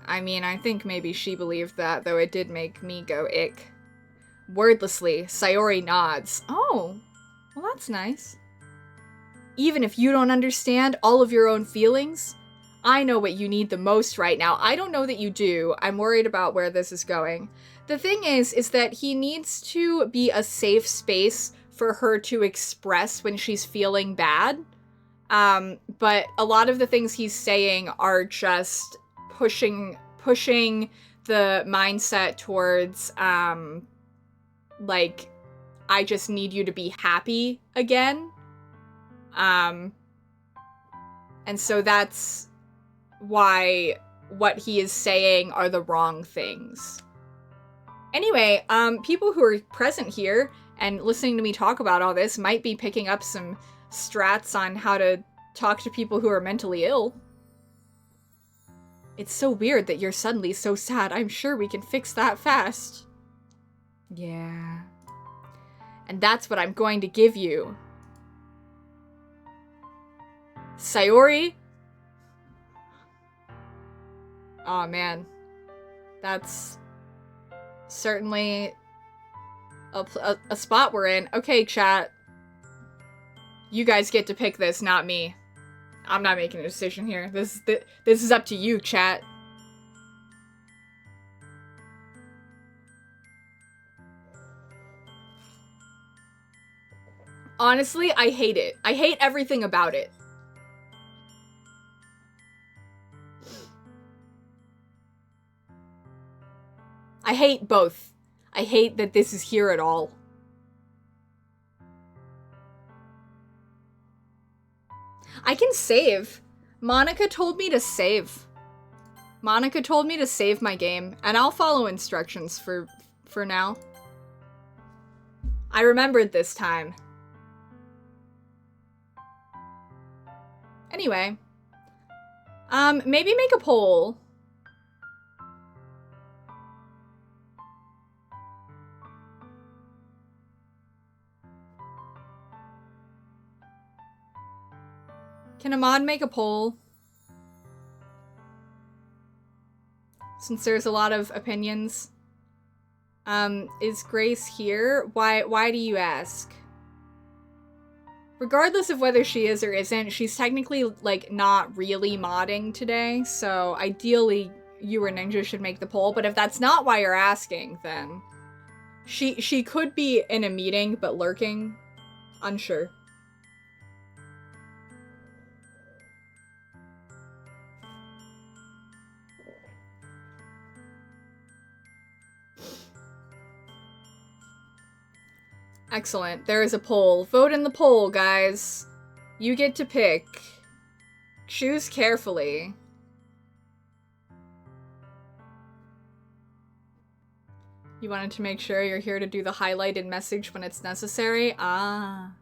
I mean, I think maybe she believed that, though it did make me go ick. Wordlessly, Sayori nods. Oh, well that's nice. Even if you don't understand all of your own feelings, I know what you need the most right now. I don't know that you do. I'm worried about where this is going. The thing is that he needs to be a safe space for her to express when she's feeling bad. But a lot of the things he's saying are just pushing the mindset towards, like, I just need you to be happy again. And so that's why what he is saying are the wrong things. Anyway, people who are present here and listening to me talk about all this might be picking up some strats on how to talk to people who are mentally ill. It's so weird that you're suddenly so sad. I'm sure we can fix that fast. Yeah. And that's what I'm going to give you. Sayori? Aw, man. That's certainly a spot we're in. Okay, chat. You guys get to pick this, not me. I'm not making a decision here. This is up to you, chat. Honestly, I hate it. I hate everything about it. I hate both. I hate that this is here at all. I can save. Monica told me to save. Monica told me to save my game, and I'll follow instructions for now. I remembered this time. Anyway. Maybe make a poll. Can a mod make a poll? Since there's a lot of opinions. Is Grace here? Why do you ask? Regardless of whether she is or isn't, she's technically, like, not really modding today, so ideally you or Ninja should make the poll, but if that's not why you're asking, then she could be in a meeting, but lurking. Unsure. Excellent. There is a poll. Vote in the poll, guys. You get to pick. Choose carefully. You wanted to make sure you're here to do the highlighted message when it's necessary? Ah.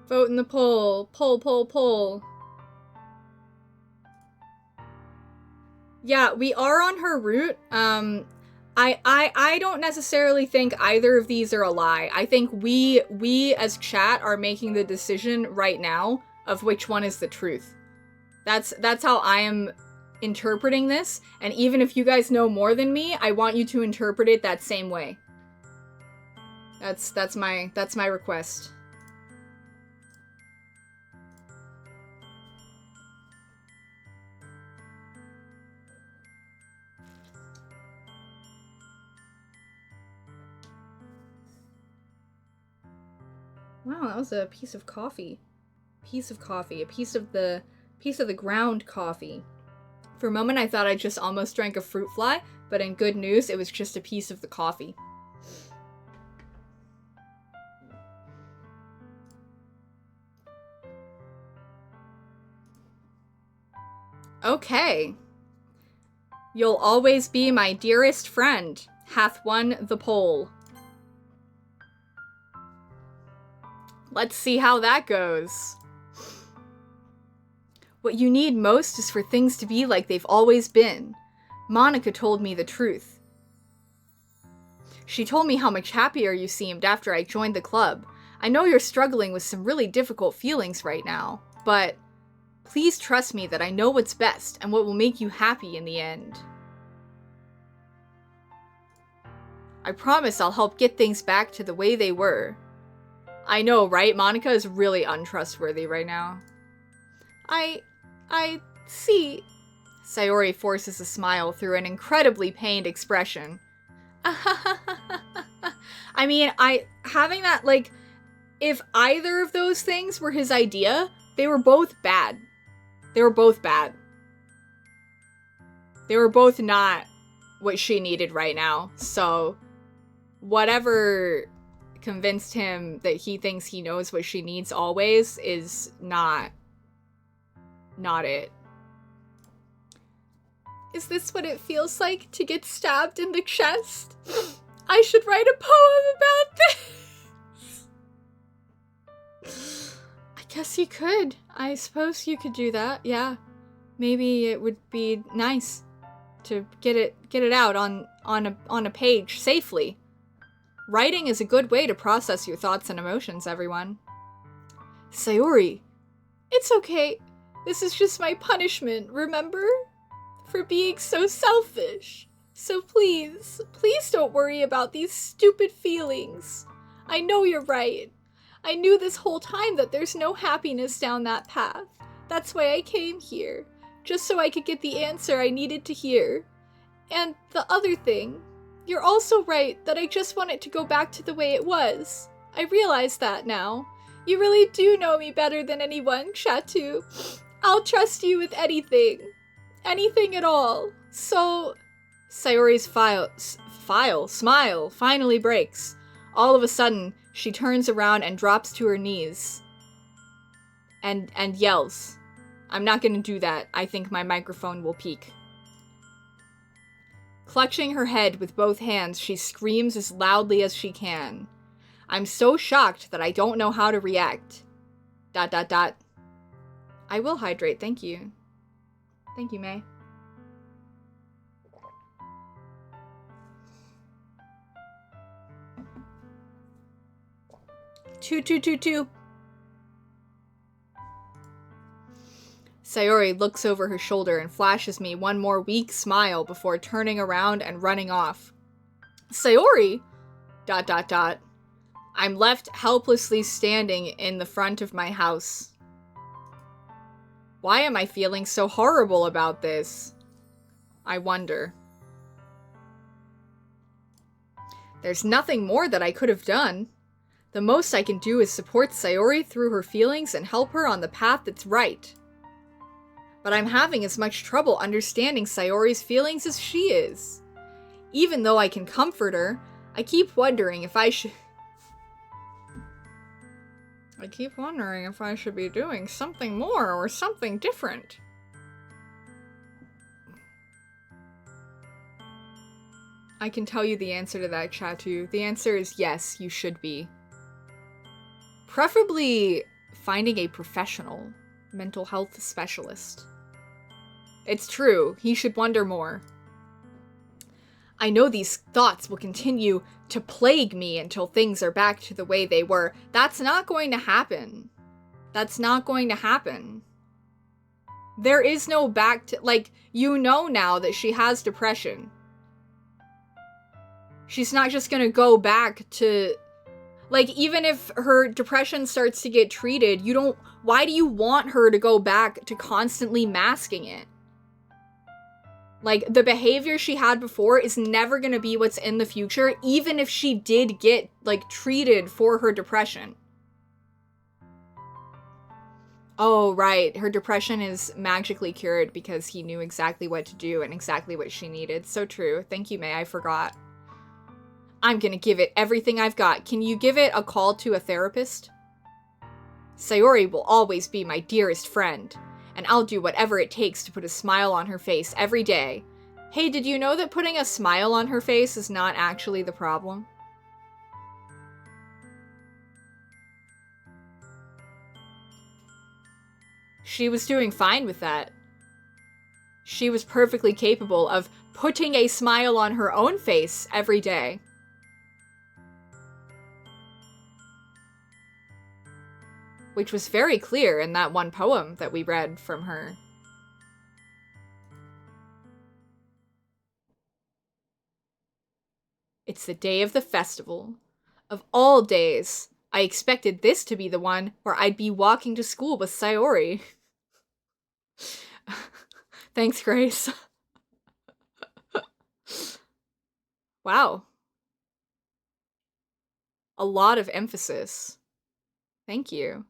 Vote in the poll. Poll, poll, poll. Yeah, we are on her route. I don't necessarily think either of these are a lie. I think we as chat are making the decision right now of which one is the truth. That's how I am interpreting this, and even if you guys know more than me, I want you to interpret it that same way. That's my request. Wow, that was a piece of coffee. A piece of the ground coffee. For a moment I thought I just almost drank a fruit fly, but in good news, it was just a piece of the coffee. Okay. You'll always be my dearest friend hath won the poll. Let's see how that goes. What you need most is for things to be like they've always been. Monica told me the truth. She told me how much happier you seemed after I joined the club. I know you're struggling with some really difficult feelings right now, but please trust me that I know what's best and what will make you happy in the end. I promise I'll help get things back to the way they were. I know, right? Monica is really untrustworthy right now. I see. Sayori forces a smile through an incredibly pained expression. I mean, having that, like, if either of those things were his idea, they were both bad. They were both bad. They were both not what she needed right now. So, whatever convinced him that he thinks he knows what she needs always is not it. Is this what it feels like to get stabbed in the chest? I should write a poem about this. I guess you could. I suppose you could do that, yeah. Maybe it would be nice to get it out on a page safely. Writing is a good way to process your thoughts and emotions, everyone. Sayori, it's okay. This is just my punishment, remember? For being so selfish. So please don't worry about these stupid feelings. I know you're right. I knew this whole time that there's no happiness down that path. That's why I came here. Just so I could get the answer I needed to hear. And the other thing, you're also right that I just want it to go back to the way it was. I realize that now. You really do know me better than anyone, Chatu. I'll trust you with anything. Anything at all. So... Sayori's smile finally breaks. All of a sudden, she turns around and drops to her knees. And yells. I'm not gonna do that. I think my microphone will peak. Clutching her head with both hands, she screams as loudly as she can. I'm so shocked that I don't know how to react. ... I will hydrate, thank you. Thank you, May. Two. Sayori looks over her shoulder and flashes me one more weak smile before turning around and running off. Sayori! ... I'm left helplessly standing in the front of my house. Why am I feeling so horrible about this? I wonder. There's nothing more that I could have done. The most I can do is support Sayori through her feelings and help her on the path that's right. But I'm having as much trouble understanding Sayori's feelings as she is. Even though I can comfort her, I keep wondering if I should be doing something more or something different. I can tell you the answer to that, Chatu. The answer is yes, you should be. Preferably finding a professional mental health specialist. It's true, he should wonder more. I know these thoughts will continue to plague me until things are back to the way they were. That's not going to happen. That's not going to happen. There is no back to, like, you know now that she has depression. She's not just gonna go back to, like, even if her depression starts to get treated, why do you want her to go back to constantly masking it? Like, the behavior she had before is never gonna be what's in the future, even if she did get, like, treated for her depression. Oh, right. Her depression is magically cured because he knew exactly what to do and exactly what she needed. So true. Thank you, May. I forgot. I'm gonna give it everything I've got. Can you give it a call to a therapist? Sayori will always be my dearest friend, and I'll do whatever it takes to put a smile on her face every day. Hey, did you know that putting a smile on her face is not actually the problem? She was doing fine with that. She was perfectly capable of putting a smile on her own face every day. Which was very clear in that one poem that we read from her. It's the day of the festival. Of all days, I expected this to be the one where I'd be walking to school with Sayori. Thanks, Grace. Wow. A lot of emphasis. Thank you.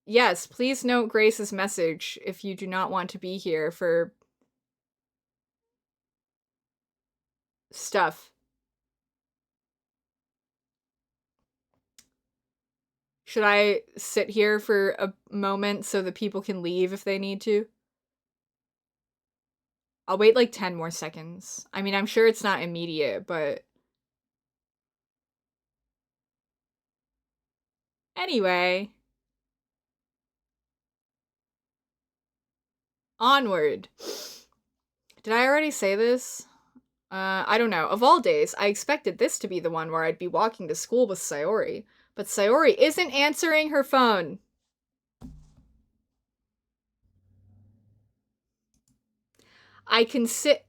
Yes, please note Grace's message if you do not want to be here for stuff. Should I sit here for a moment so that people can leave if they need to? I'll wait like 10 more seconds. I mean, I'm sure it's not immediate, but... Anyway. Onward. Did I already say this? I don't know. Of all days, I expected this to be the one where I'd be walking to school with Sayori. But Sayori isn't answering her phone. I can sit...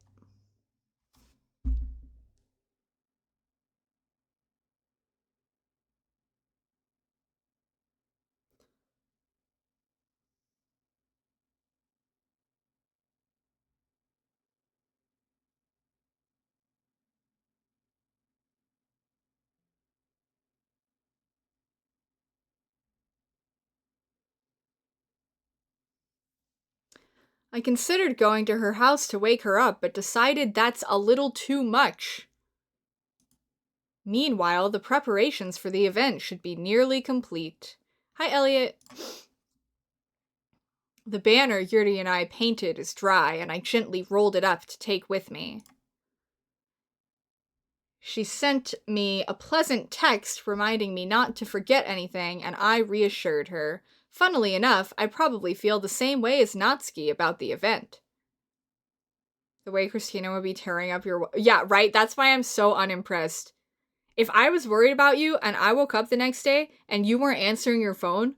I considered going to her house to wake her up, but decided that's a little too much. Meanwhile, the preparations for the event should be nearly complete. Hi, Elliot. The banner Yuri and I painted is dry, and I gently rolled it up to take with me. She sent me a pleasant text reminding me not to forget anything, and I reassured her. Funnily enough, I probably feel the same way as Natsuki about the event. The way Christina would be tearing up your... Yeah, right? That's why I'm so unimpressed. If I was worried about you and I woke up the next day and you weren't answering your phone,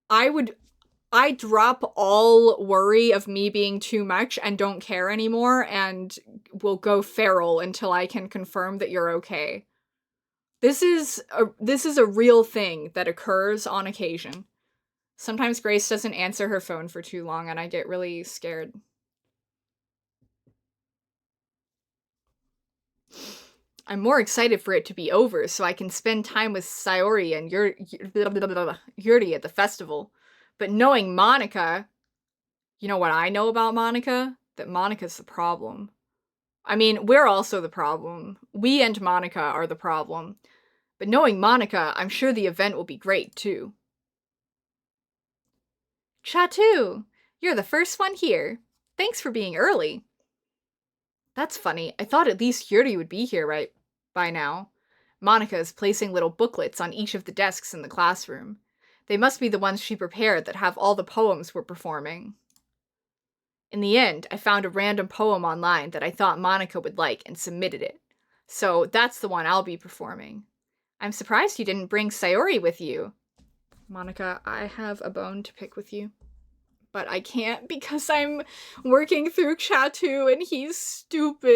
I drop all worry of me being too much and don't care anymore and will go feral until I can confirm that you're okay. This is a real thing that occurs on occasion. Sometimes Grace doesn't answer her phone for too long and I get really scared. I'm more excited for it to be over so I can spend time with Sayori and Yuri at the festival. But knowing Monica, you know what I know about Monica? That Monica's the problem. I mean, we're also the problem. We and Monica are the problem. But knowing Monica, I'm sure the event will be great, too. Chatu! You're the first one here. Thanks for being early. That's funny. I thought at least Yuri would be here right by now. Monica is placing little booklets on each of the desks in the classroom. They must be the ones she prepared that have all the poems we're performing. In the end, I found a random poem online that I thought Monica would like and submitted it. So that's the one I'll be performing. I'm surprised you didn't bring Sayori with you. Monica, I have a bone to pick with you. But I can't because I'm working through Chatu and he's stupid.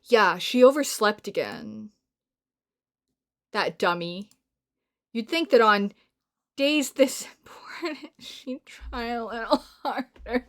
Yeah, she overslept again. That dummy. You'd think that on days this important, she'd try a little harder.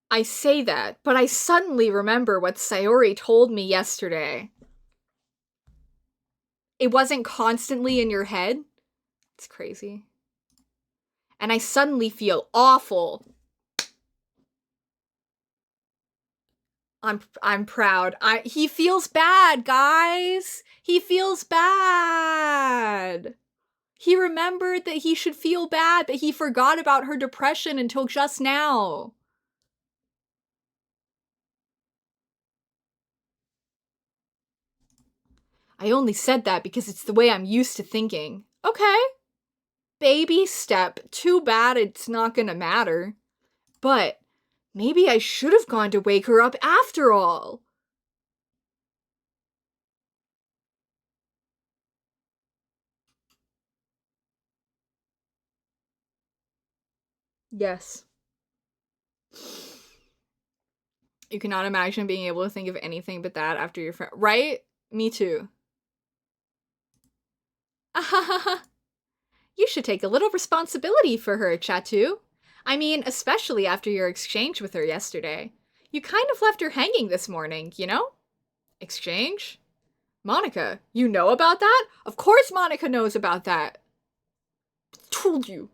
I say that, but I suddenly remember what Sayori told me yesterday. It wasn't constantly in your head? It's crazy. And I suddenly feel awful. I'm proud. He feels bad, guys. He feels bad. He remembered that he should feel bad, but he forgot about her depression until just now. I only said that because it's the way I'm used to thinking. Okay. Baby step. Too bad it's not gonna matter. But maybe I should have gone to wake her up after all. Yes. You cannot imagine being able to think of anything but that after your friend. Right? Me too. You should take a little responsibility for her, Chatu. I mean, especially after your exchange with her yesterday. You kind of left her hanging this morning, you know? Exchange? Monica, you know about that? Of course Monica knows about that. Told you.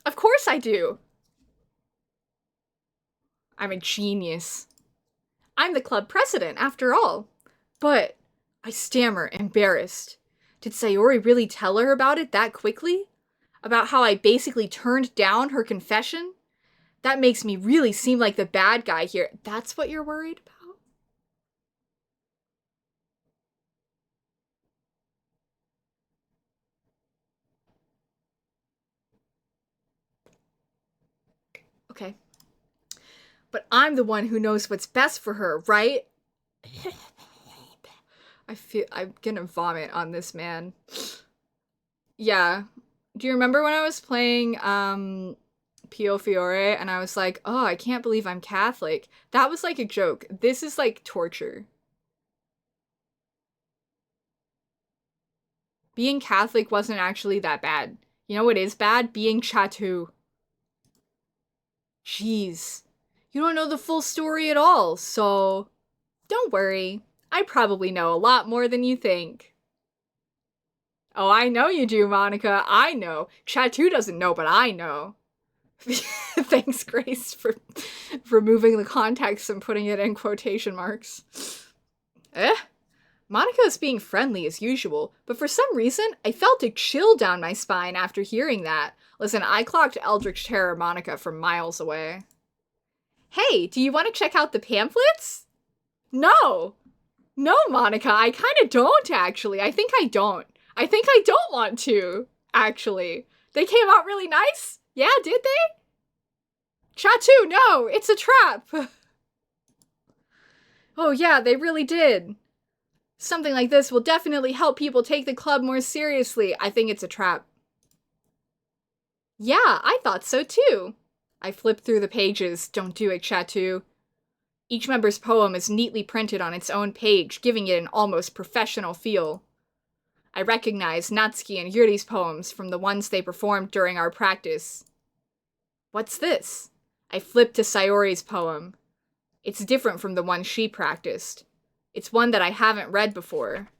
Of course I do. I'm a genius. I'm the club president, after all. But I stammer, embarrassed. Did Sayori really tell her about it that quickly? About how I basically turned down her confession? That makes me really seem like the bad guy here. That's what you're worried about? Okay. But I'm the one who knows what's best for her, right? I feel I'm gonna vomit on this man. Yeah. Do you remember when I was playing Pio Fiore and I was like, oh, I can't believe I'm Catholic? That was like a joke. This is like torture. Being Catholic wasn't actually that bad. You know what is bad? Being Chatu. Jeez. You don't know the full story at all, so don't worry. I probably know a lot more than you think. Oh, I know you do, Monica. I know. Chatu doesn't know, but I know. Thanks, Grace, for removing the context and putting it in quotation marks. Monica is being friendly as usual, but for some reason, I felt a chill down my spine after hearing that. Listen, I clocked Eldritch Terror Monica from miles away. Hey, do you want to check out the pamphlets? No! No, Monica, I kind of don't, actually. I think I don't want to, actually. They came out really nice? Yeah, did they? Chatu, no! It's a trap! Oh yeah, they really did. Something like this will definitely help people take the club more seriously. I think it's a trap. Yeah, I thought so too. I flipped through the pages. Don't do it, Chatu. Each member's poem is neatly printed on its own page, giving it an almost professional feel. I recognize Natsuki and Yuri's poems from the ones they performed during our practice. What's this? I flipped to Sayori's poem. It's different from the one she practiced. It's one that I haven't read before.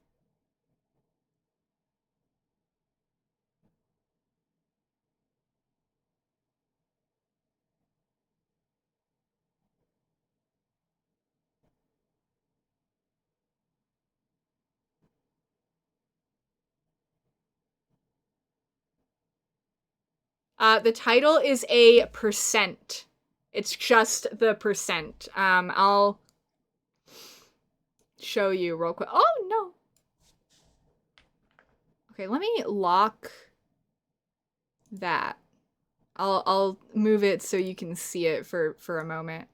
The title is a percent. It's just the percent. I'll show you real quick. Oh, no. Okay, let me lock that. I'll move it so you can see it for a moment.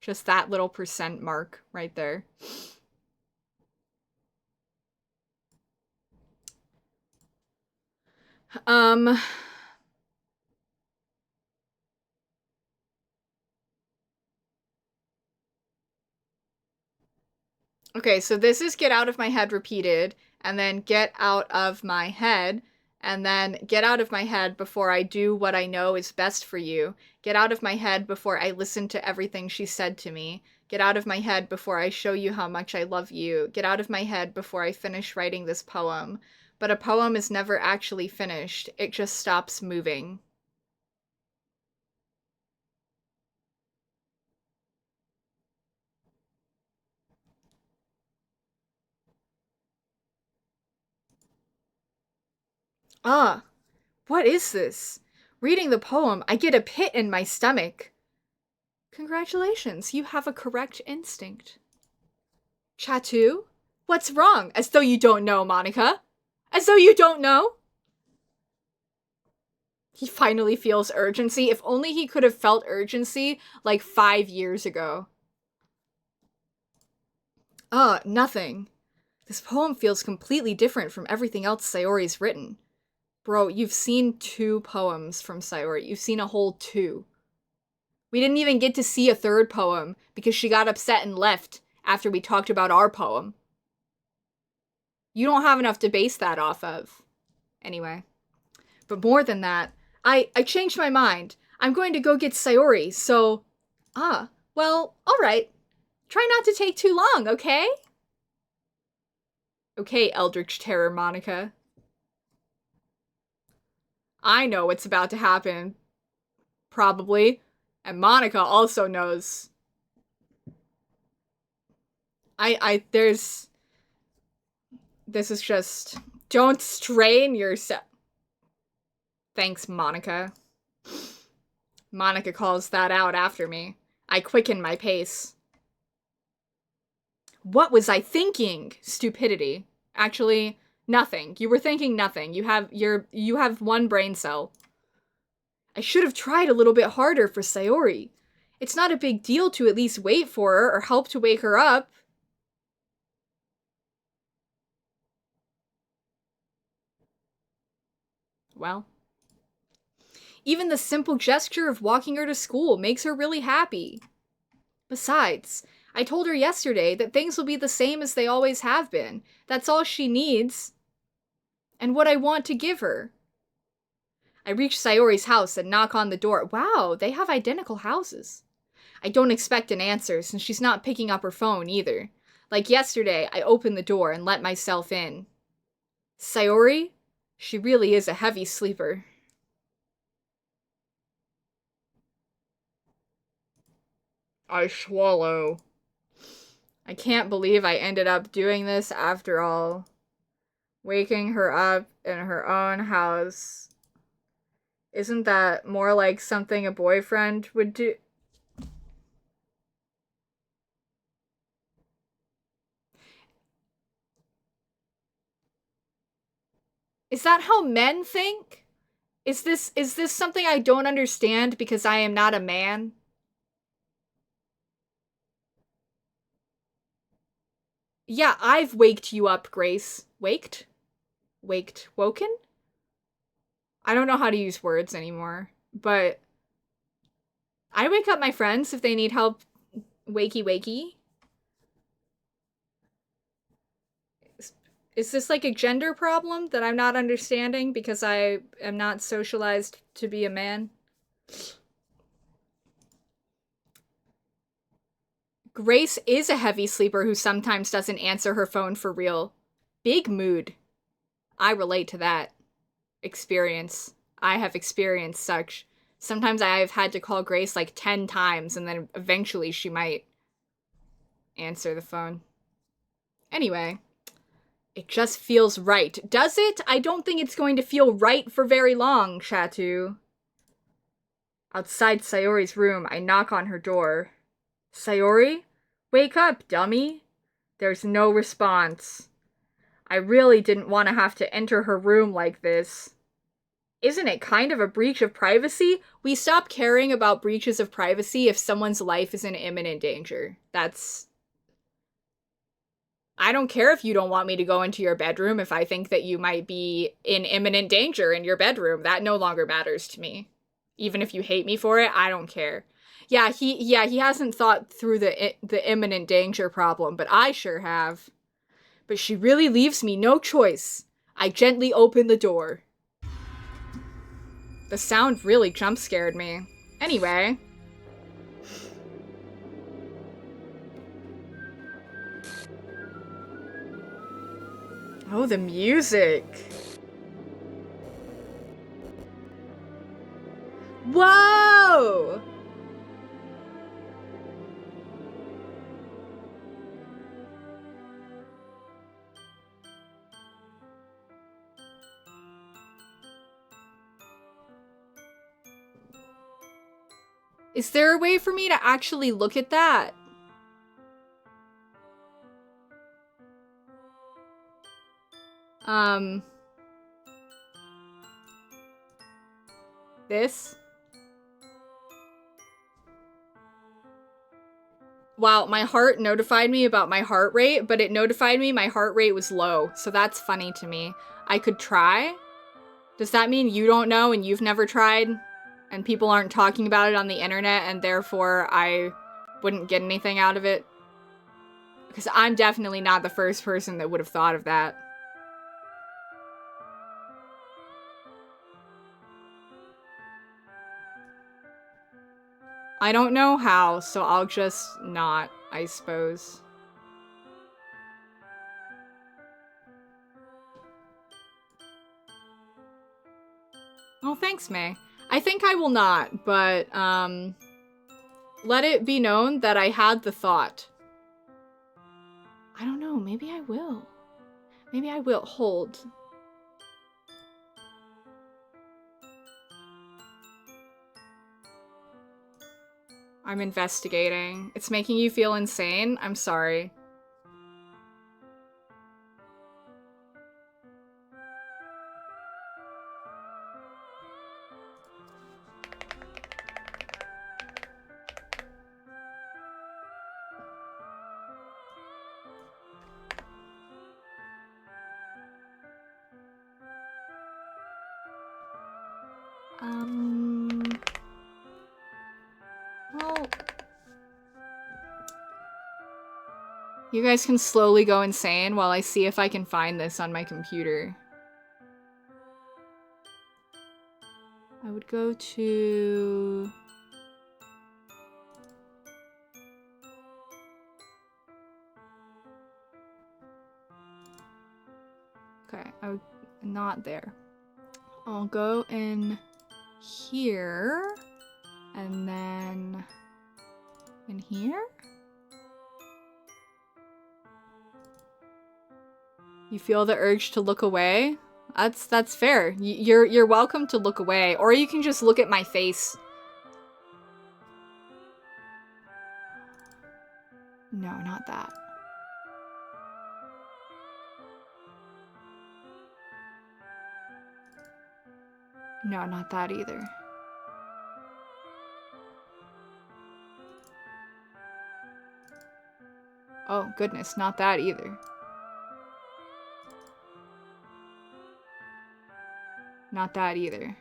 Just that little percent mark right there. Okay, so this is get out of my head repeated, and then get out of my head, and then get out of my head before I do what I know is best for you. Get out of my head before I listen to everything she said to me. Get out of my head before I show you how much I love you. Get out of my head before I finish writing this poem. But a poem is never actually finished. It just stops moving. Ah, what is this? Reading the poem, I get a pit in my stomach. Congratulations, you have a correct instinct. Chatu? What's wrong? As though you don't know, Monica. As though you don't know? He finally feels urgency. If only he could have felt urgency like 5 years ago. Nothing. This poem feels completely different from everything else Sayori's written. Bro, you've seen 2 poems from Sayori. You've seen a whole 2. We didn't even get to see a 3rd poem because she got upset and left after we talked about our poem. You don't have enough to base that off of. Anyway. But more than that, I changed my mind. I'm going to go get Sayori, so... well, alright. Try not to take too long, okay? Okay, Eldritch Terror Monica. I know what's about to happen. Probably. And Monica also knows. This is just... Don't strain yourself. Thanks, Monica. Monica calls that out after me. I quicken my pace. What was I thinking? Stupidity. Actually, nothing. You were thinking nothing. You have 1 brain cell. I should have tried a little bit harder for Sayori. It's not a big deal to at least wait for her or help to wake her up. Well, even the simple gesture of walking her to school makes her really happy. Besides, I told her yesterday that things will be the same as they always have been. That's all she needs. And what I want to give her. I reach Sayori's house and knock on the door. Wow, they have identical houses. I don't expect an answer since she's not picking up her phone either. Like yesterday, I opened the door and let myself in. Sayori? She really is a heavy sleeper. I swallow. I can't believe I ended up doing this after all. Waking her up in her own house. Isn't that more like something a boyfriend would do? Is that how men think? Is this something I don't understand because I am not a man? Yeah, I've waked you up, Grace. Waked? Waked? Woken? I don't know how to use words anymore, but I wake up my friends if they need help wakey wakey. Is this like a gender problem that I'm not understanding because I am not socialized to be a man? Grace is a heavy sleeper who sometimes doesn't answer her phone for real. Big mood. I relate to that. Experience. I have experienced such. Sometimes I have had to call Grace like 10 times and then eventually she might answer the phone. Anyway. It just feels right. Does it? I don't think it's going to feel right for very long, Chatu. Outside Sayori's room, I knock on her door. Sayori? Wake up, dummy! There's no response. I really didn't want to have to enter her room like this. Isn't it kind of a breach of privacy? We stop caring about breaches of privacy if someone's life is in imminent danger. I don't care if you don't want me to go into your bedroom if I think that you might be in imminent danger in your bedroom. That no longer matters to me. Even if you hate me for it, I don't care. Yeah, he hasn't thought through the imminent danger problem, but I sure have. But she really leaves me no choice. I gently open the door. The sound really jump scared me. Anyway. Oh, the music. Whoa! Is there a way for me to actually look at that? This? Wow, my heart notified me about my heart rate, but it notified me my heart rate was low, so that's funny to me. I could try? Does that mean you don't know and you've never tried? And people aren't talking about it on the internet and therefore I wouldn't get anything out of it? Because I'm definitely not the first person that would have thought of that. I don't know how, so I'll just not, I suppose. Oh, thanks, May. I think I will not, but, let it be known that I had the thought. I don't know, maybe I will. Maybe I will. Hold. I'm investigating. It's making you feel insane? I'm sorry. Well, you guys can slowly go insane while I see if I can find this on my computer. I would go to... Okay, not there. I'll go in here, and then in here? You feel the urge to look away? That's fair. You're welcome to look away, or you can just look at my face. No, not that. No, not that either. Oh, goodness, not that either. Not that either.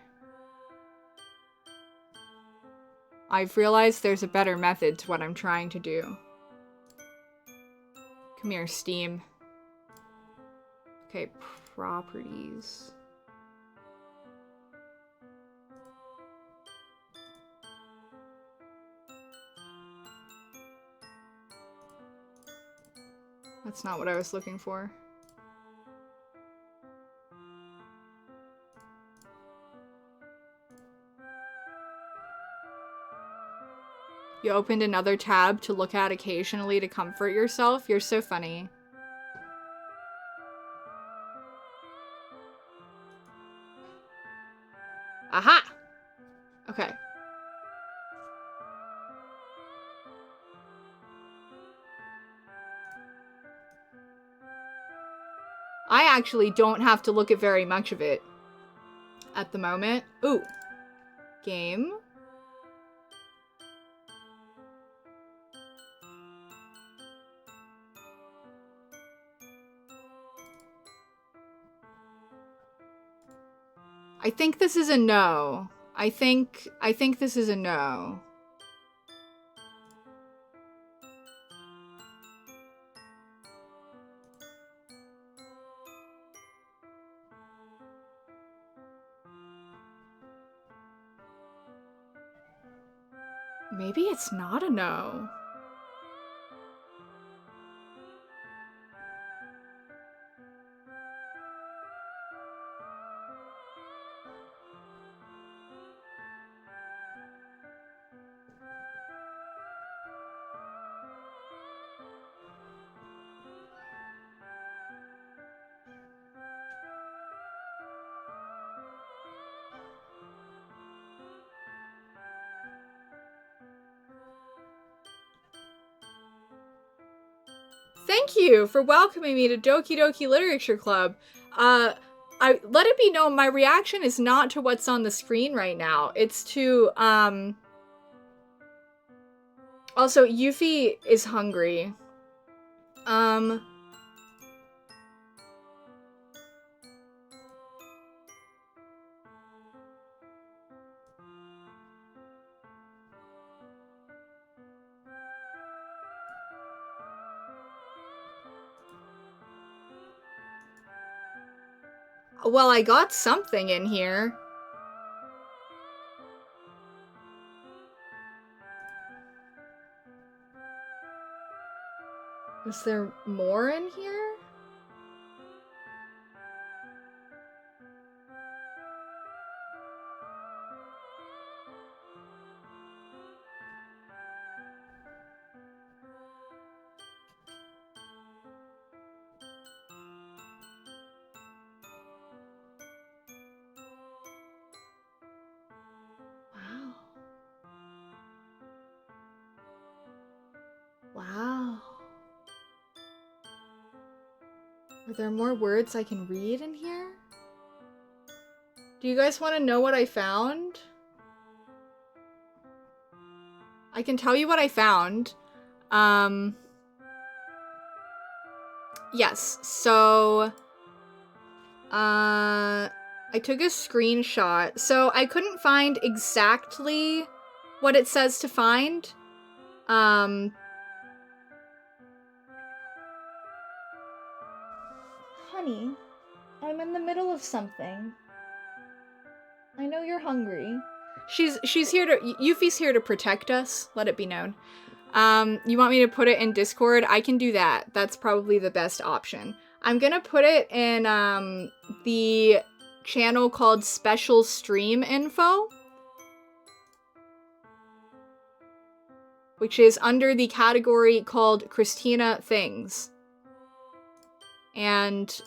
I've realized there's a better method to what I'm trying to do. Come here, Steam. Okay, properties. That's not what I was looking for. You opened another tab to look at occasionally to comfort yourself? You're so funny. Aha! Okay. I actually don't have to look at very much of it at the moment. Ooh. Game. I think this is a no. I think this is a no. Maybe it's not a no. Thank you for welcoming me to Doki Doki Literature Club. I let it be known my reaction is not to what's on the screen right now. It's to also Yuffie is hungry. Well, I got something in here. Is there more in here? Wow. Wow. Are there more words I can read in here? Do you guys want to know what I found? I can tell you what I found. Yes, so I took a screenshot. So I couldn't find exactly what it says to find. Honey, I'm in the middle of something. I know you're hungry. She's here to Yuffie's here to protect us, let it be known. You want me to put it in Discord? I can do that. That's probably the best option. I'm gonna put it in the channel called Special Stream Info, which is under the category called Christina Things. And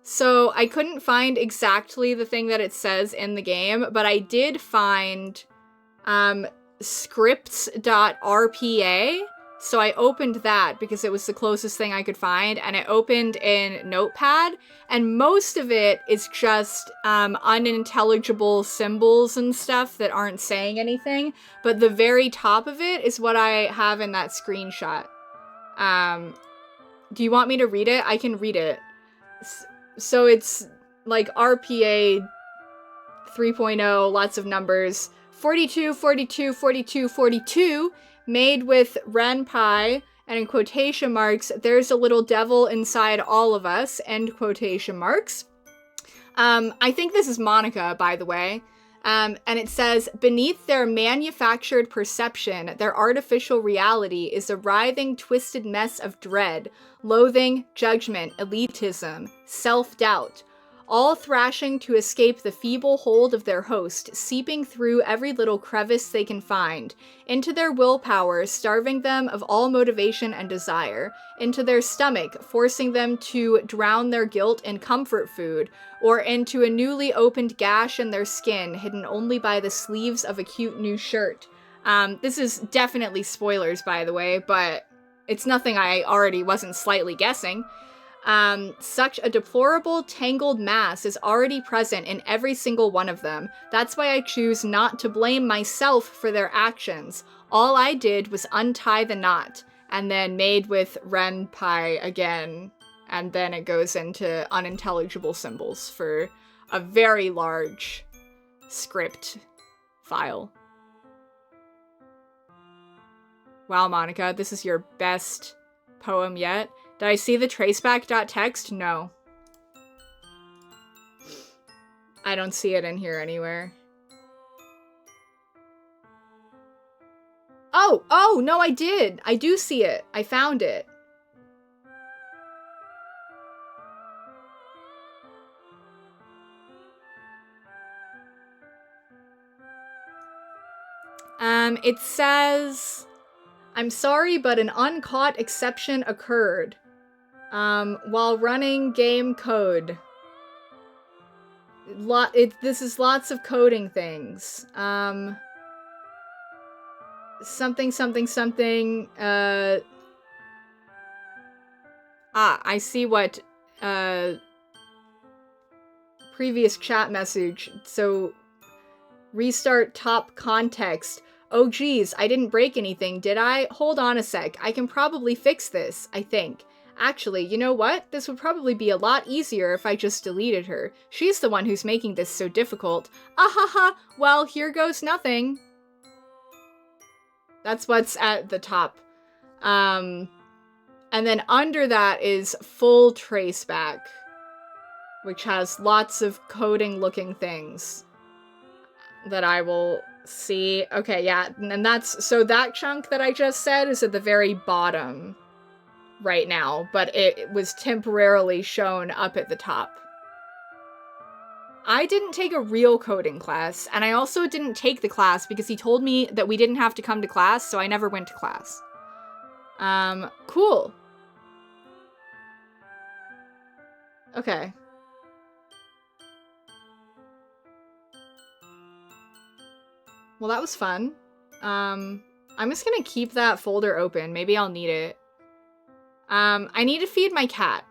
so I couldn't find exactly the thing that it says in the game, but I did find scripts.rpa. So I opened that because it was the closest thing I could find, and it opened in Notepad, and most of it is just unintelligible symbols and stuff that aren't saying anything, but the very top of it is what I have in that screenshot. Do you want me to read it? I can read it. So it's like RPA 3.0, lots of numbers. 42, 42, 42, 42, made with Renpai, and in quotation marks, there's a little devil inside all of us, end quotation marks. I think this is Monica, by the way. And it says, beneath their manufactured perception, their artificial reality is a writhing, twisted mess of dread, loathing, judgment, elitism, self-doubt, all thrashing to escape the feeble hold of their host, seeping through every little crevice they can find, into their willpower, starving them of all motivation and desire, into their stomach, forcing them to drown their guilt in comfort food, or into a newly opened gash in their skin, hidden only by the sleeves of a cute new shirt. This is definitely spoilers, by the way, but it's nothing I already wasn't slightly guessing. Such a deplorable, tangled mass is already present in every single one of them. That's why I choose not to blame myself for their actions. All I did was untie the knot, and then made with renpai again, and then it goes into unintelligible symbols for a very large script file. Wow, Monica, this is your best poem yet. Did I see the traceback.txt? No. I don't see it in here anywhere. Oh, no, I did. I do see it. I found it. It says, I'm sorry, but an uncaught exception occurred. While running game code. This is lots of coding things. Something. I see what, previous chat message. So, restart top context. Oh geez, I didn't break anything, did I? Hold on a sec. I can probably fix this, I think. Actually, you know what? This would probably be a lot easier if I just deleted her. She's the one who's making this so difficult. Ahaha, well, here goes nothing. That's what's at the top. And then under that is full traceback, which has lots of coding looking things that I will see. Okay, yeah, and that's, so that chunk that I just said is at the very bottom right now, but it was temporarily shown up at the top. I didn't take a real coding class, and I also didn't take the class because he told me that we didn't have to come to class, so I never went to class. Cool. Okay. Well, that was fun. I'm just gonna keep that folder open. Maybe I'll need it. I need to feed my cat.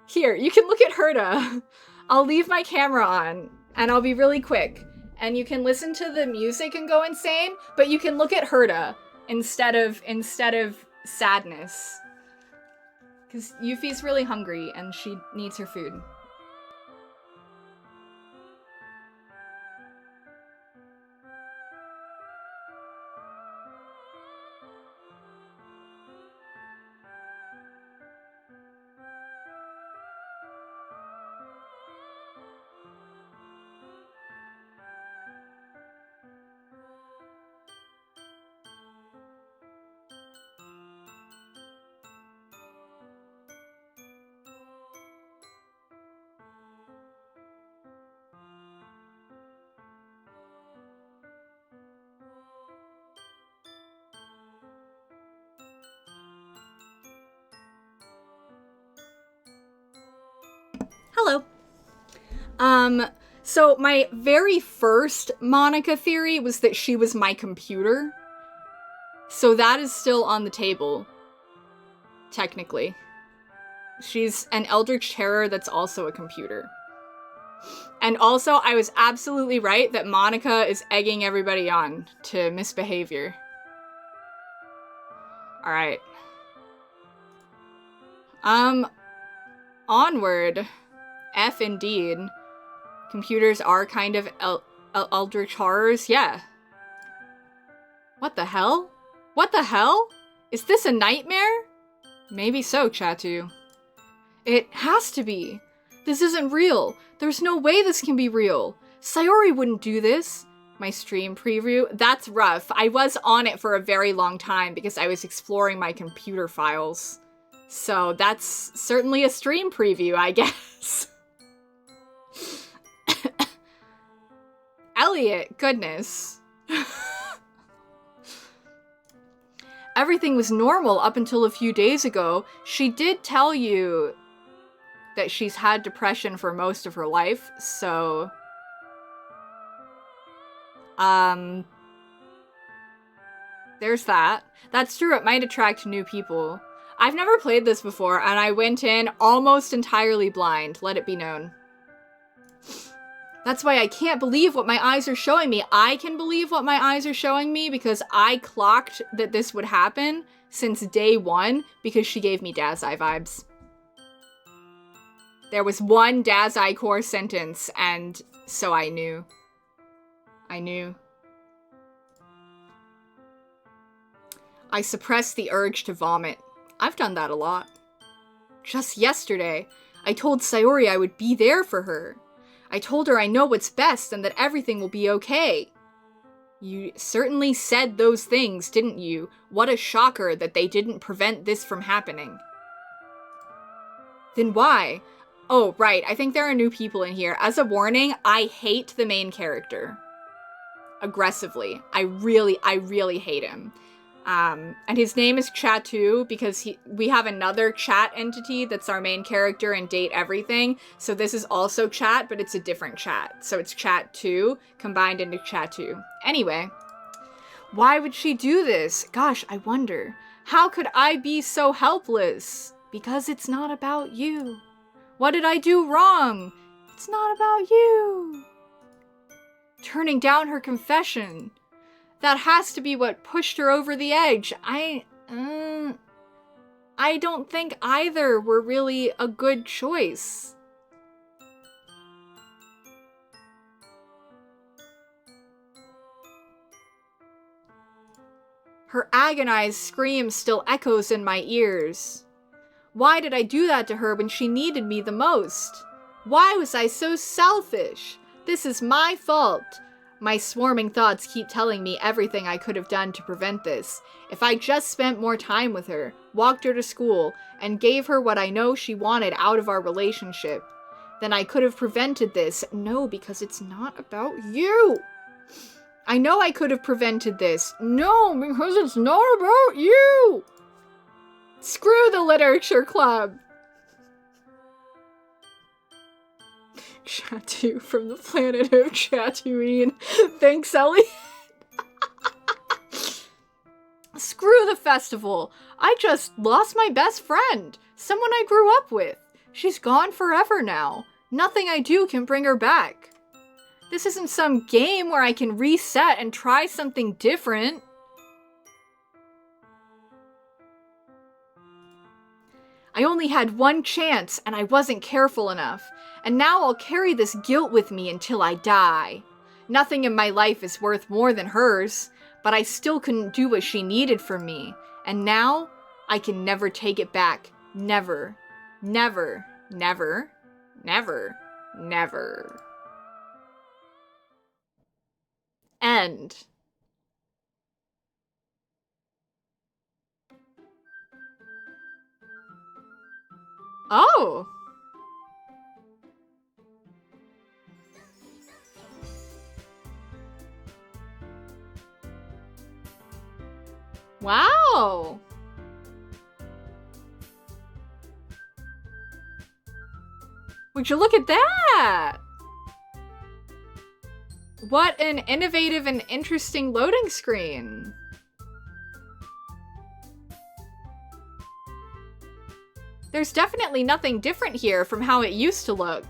Here, you can look at Herda. I'll leave my camera on, and I'll be really quick. And you can listen to the music and go insane, but you can look at Herda instead of sadness. Because Yuffie's really hungry, and she needs her food. Hello. So my very first Monica theory was that she was my computer. So that is still on the table, technically. She's an Eldritch Terror that's also a computer. And also, I was absolutely right that Monica is egging everybody on to misbehavior. Alright. Onward. F indeed. Computers are kind of eldritch horrors, yeah. What the hell? What the hell? Is this a nightmare? Maybe so, Chatu. It has to be. This isn't real. There's no way this can be real. Sayori wouldn't do this. My stream preview? That's rough. I was on it for a very long time because I was exploring my computer files. So that's certainly a stream preview, I guess. Elliot, goodness. everything was normal up until a few days ago. She did tell you that she's had depression for most of her life, so... there's that. That's true, it might attract new people. I've never played this before, and I went in almost entirely blind, let it be known. That's why I can't believe what my eyes are showing me. I can believe what my eyes are showing me because I clocked that this would happen since day one because she gave me Dazai vibes. There was one Dazai core sentence, and so I knew. I knew. I suppressed the urge to vomit. I've done that a lot. Just yesterday, I told Sayori I would be there for her. I told her I know what's best and that everything will be okay. You certainly said those things, didn't you? What a shocker that they didn't prevent this from happening. Then why? Oh, right, I think there are new people in here. As a warning, I hate the main character. Aggressively. I really hate him. And his name is Chatu because we have another chat entity that's our main character and date everything. So this is also chat, but it's a different chat. So it's chat 2 combined into Chatu. Anyway, why would she do this? Gosh, I wonder. How could I be so helpless? Because it's not about you. What did I do wrong? It's not about you. Turning down her confession. That has to be what pushed her over the edge. I don't think either were really a good choice. Her agonized scream still echoes in my ears. Why did I do that to her when she needed me the most? Why was I so selfish? This is my fault. My swarming thoughts keep telling me everything I could have done to prevent this. If I just spent more time with her, walked her to school, and gave her what I know she wanted out of our relationship, then I could have prevented this. No, because it's not about you. I know I could have prevented this. No, because it's not about you. Screw the literature club. Chatu from the planet of Chatooine. Thanks, Ellie. Screw the festival. I just lost my best friend. Someone I grew up with. She's gone forever now. Nothing I do can bring her back. This isn't some game where I can reset and try something different. I only had one chance, and I wasn't careful enough. And now I'll carry this guilt with me until I die. Nothing in my life is worth more than hers, but I still couldn't do what she needed from me. And now, I can never take it back. Never. Never. Never. Never. Never. End. Oh! Wow! Would you look at that? What an innovative and interesting loading screen. There's definitely nothing different here from how it used to look.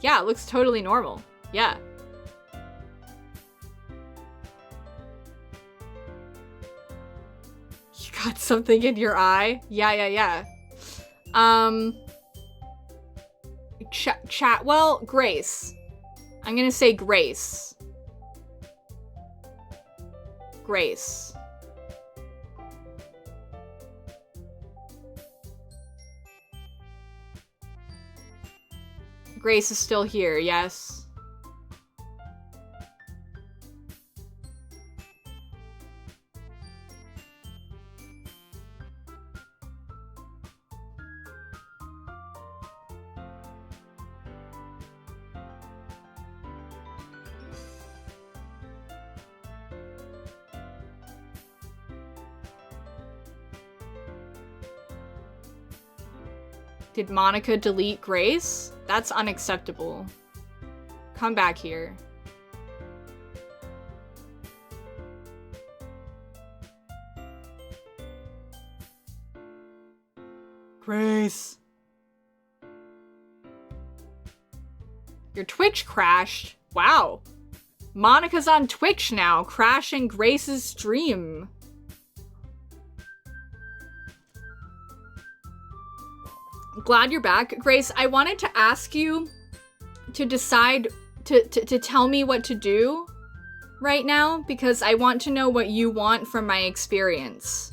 Yeah, it looks totally normal. Yeah. You got something in your eye? Yeah. Well, Grace. I'm gonna say Grace. Grace. Grace is still here, yes. Did Monica delete Grace? That's unacceptable. Come back here. Grace. Your Twitch crashed? Wow. Monica's on Twitch now, crashing Grace's stream. Glad you're back. Grace, I wanted to ask you to decide to tell me what to do right now, because I want to know what you want from my experience.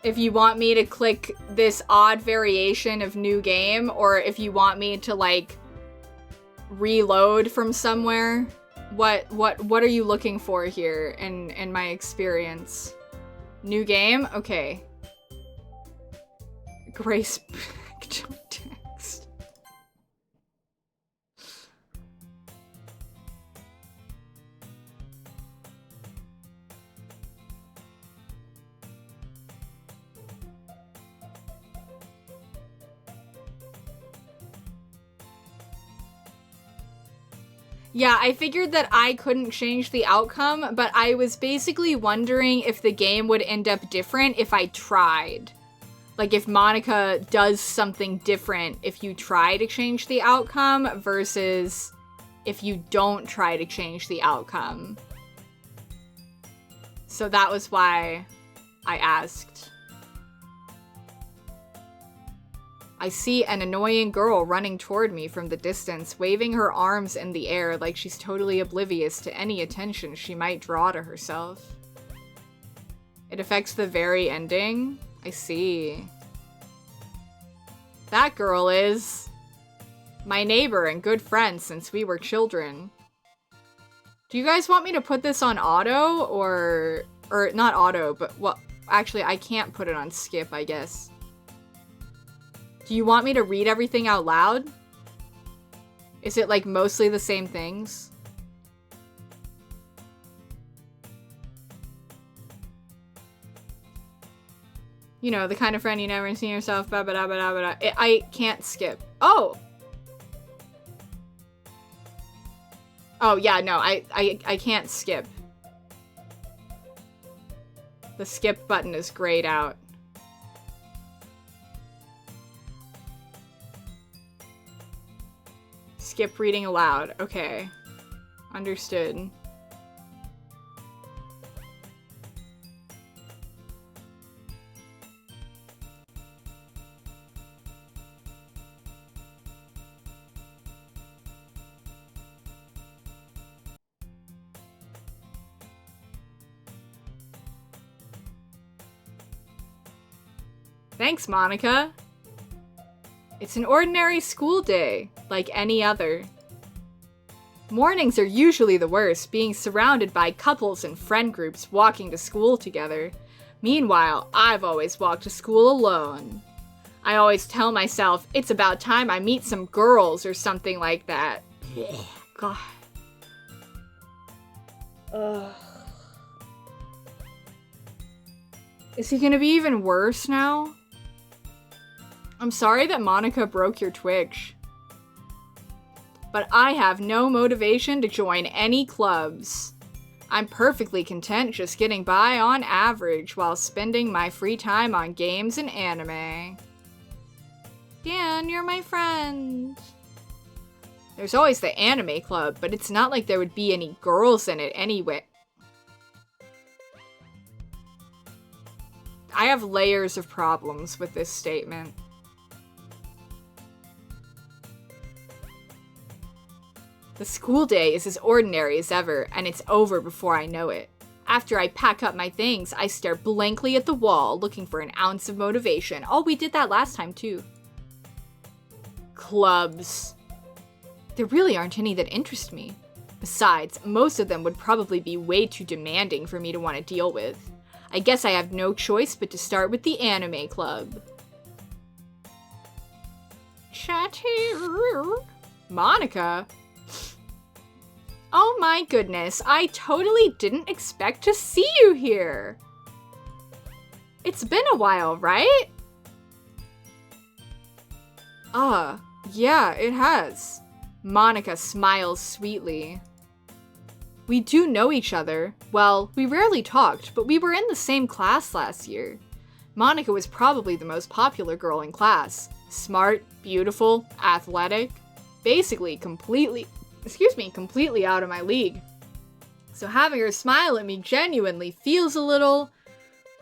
If you want me to click this odd variation of new game, or if you want me to, like, reload from somewhere, what are you looking for here in my experience? New game? Okay. Grace text. Yeah, I figured that I couldn't change the outcome, but I was basically wondering if the game would end up different if I tried. Like, if Monica does something different if you try to change the outcome versus if you don't try to change the outcome. So that was why I asked. I see an annoying girl running toward me from the distance, waving her arms in the air like she's totally oblivious to any attention she might draw to herself. It affects the very ending? I see. That girl is my neighbor and good friend since we were children. Do you guys want me to put this on auto or not auto, but well, actually I can't put it on skip, I guess. Do you want me to read everything out loud? Is it, like, mostly the same things? You know, the kind of friend you never see yourself, ba ba da ba da ba da. I can't skip. Oh! Oh, yeah, no, I can't skip. The skip button is grayed out. Skip reading aloud. Okay. Understood. Thanks, Monica. It's an ordinary school day, like any other. Mornings are usually the worst, being surrounded by couples and friend groups walking to school together. Meanwhile, I've always walked to school alone. I always tell myself, it's about time I meet some girls or something like that. God. Ugh. Is he gonna be even worse now? I'm sorry that Monica broke your Twitch. But I have no motivation to join any clubs. I'm perfectly content just getting by on average while spending my free time on games and anime. Dan, you're my friend. There's always the anime club, but it's not like there would be any girls in it anyway. I have layers of problems with this statement. The school day is as ordinary as ever, and it's over before I know it. After I pack up my things, I stare blankly at the wall, looking for an ounce of motivation. Oh, we did that last time, too. Clubs. There really aren't any that interest me. Besides, most of them would probably be way too demanding for me to want to deal with. I guess I have no choice but to start with the anime club. Chatty. Monica? Oh my goodness, I totally didn't expect to see you here. It's been a while, right? Yeah, it has. Monica smiles sweetly. We do know each other. Well, we rarely talked, but we were in the same class last year. Monica was probably the most popular girl in class. Smart, beautiful, athletic. Basically, completely out of my league. So having her smile at me genuinely feels a little...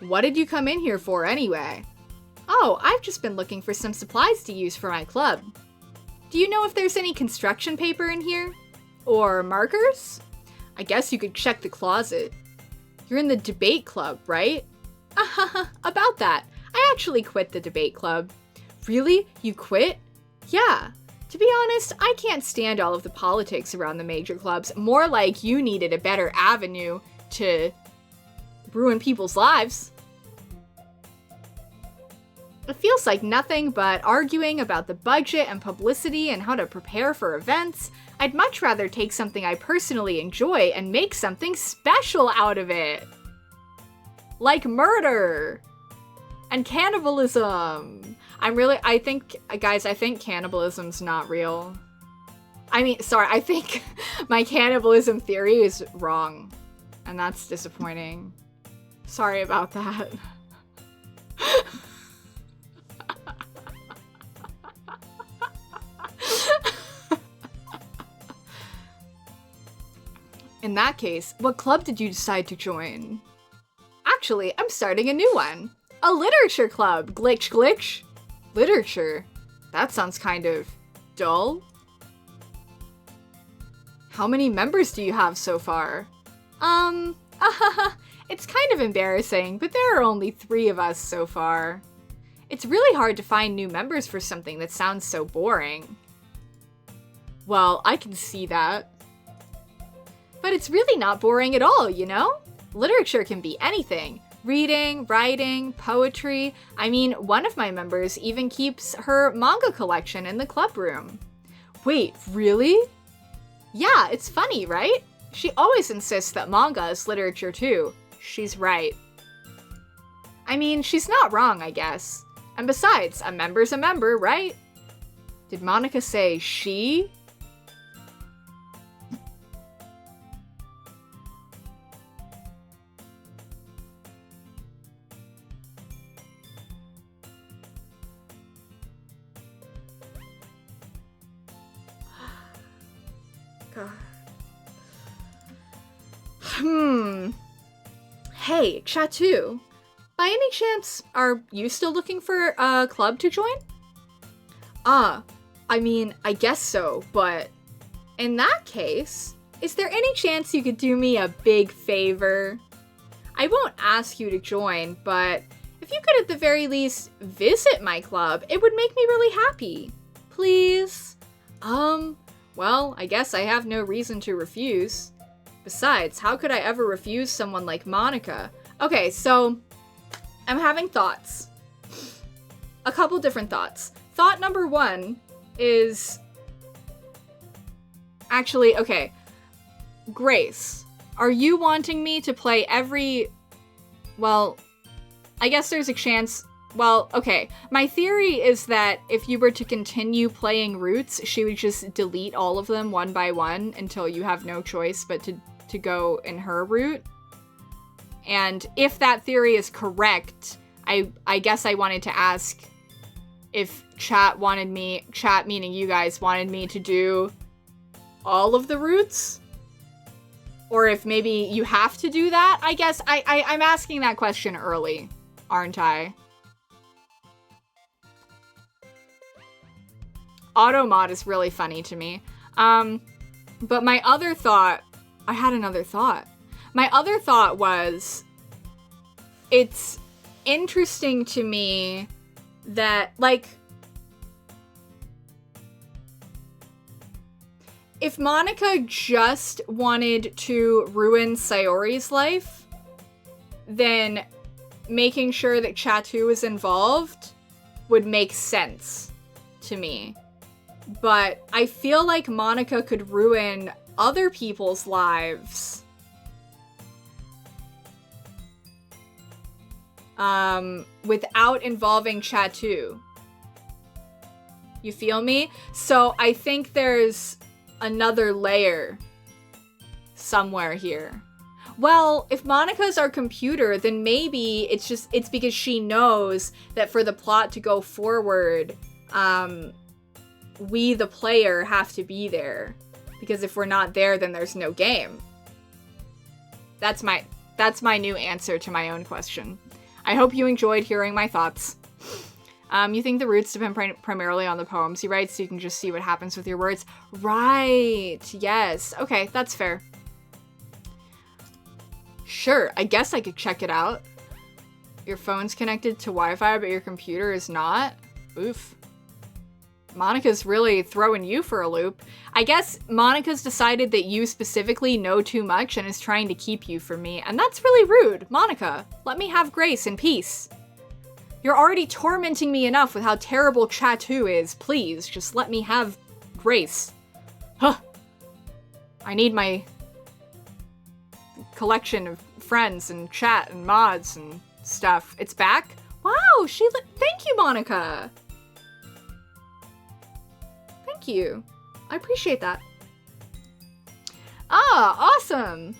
What did you come in here for anyway? Oh, I've just been looking for some supplies to use for my club. Do you know if there's any construction paper in here? Or markers? I guess you could check the closet. You're in the debate club, right? About that. I actually quit the debate club. Really? You quit? Yeah. To be honest, I can't stand all of the politics around the major clubs. More like you needed a better avenue to ruin people's lives. It feels like nothing but arguing about the budget and publicity and how to prepare for events. I'd much rather take something I personally enjoy and make something special out of it. Like murder and cannibalism. I think cannibalism's not real. I think my cannibalism theory is wrong. And that's disappointing. Sorry about that. In that case, what club did you decide to join? Actually, I'm starting a new one. A literature club, glitch glitch. Literature? That sounds kind of dull. How many members do you have so far? It's kind of embarrassing, but there are only 3 of us so far. It's really hard to find new members for something that sounds so boring. Well, I can see that. But it's really not boring at all, you know? Literature can be anything. Reading, writing, poetry. I mean, one of my members even keeps her manga collection in the club room. Wait, really? Yeah, it's funny, right? She always insists that manga is literature too. She's right. I mean, she's not wrong, I guess. And besides, a member's a member, right? Did Monica say she? Hey, Chatu. By any chance, are you still looking for a club to join? I guess so, but in that case, is there any chance you could do me a big favor? I won't ask you to join, but if you could at the very least visit my club, it would make me really happy. Please? Well, I guess I have no reason to refuse. Besides, how could I ever refuse someone like Monica? Okay, so I'm having thoughts. A couple different thoughts. Thought number 1 is... Actually, okay. Grace, are you wanting me to play every... Well, I guess there's a chance... Well, okay. My theory is that if you were to continue playing routes, she would just delete all of them one by one until you have no choice but to go in her route. And if that theory is correct, I guess I wanted to ask if chat meaning you guys wanted me to do all of the routes? Or if maybe you have to do that? I guess I'm asking that question early, aren't I? Automod is really funny to me. But my other thought... I had another thought. My other thought was... It's interesting to me that, like... If Monica just wanted to ruin Sayori's life, then making sure that Chatu is involved would make sense to me. But I feel like Monica could ruin other people's lives. without involving Chatu. You feel me? So I think there's another layer somewhere here. Well, if Monica's our computer, then maybe it's because she knows that for the plot to go forward, we, the player, have to be there. Because if we're not there, then there's no game. That's my new answer to my own question. I hope you enjoyed hearing my thoughts. You think the roots depend primarily on the poems he writes, so you can just see what happens with your words? Right, yes. Okay, that's fair. Sure, I guess I could check it out. Your phone's connected to Wi-Fi, but your computer is not? Oof. Monica's really throwing you for a loop. I guess Monica's decided that you specifically know too much and is trying to keep you from me, and that's really rude. Monica, let me have grace and peace. You're already tormenting me enough with how terrible Chatu is. Please, just let me have grace. Huh. I need my collection of friends and chat and mods and stuff. It's back? Wow, thank you, Monica. Thank you. I appreciate that. Ah, awesome.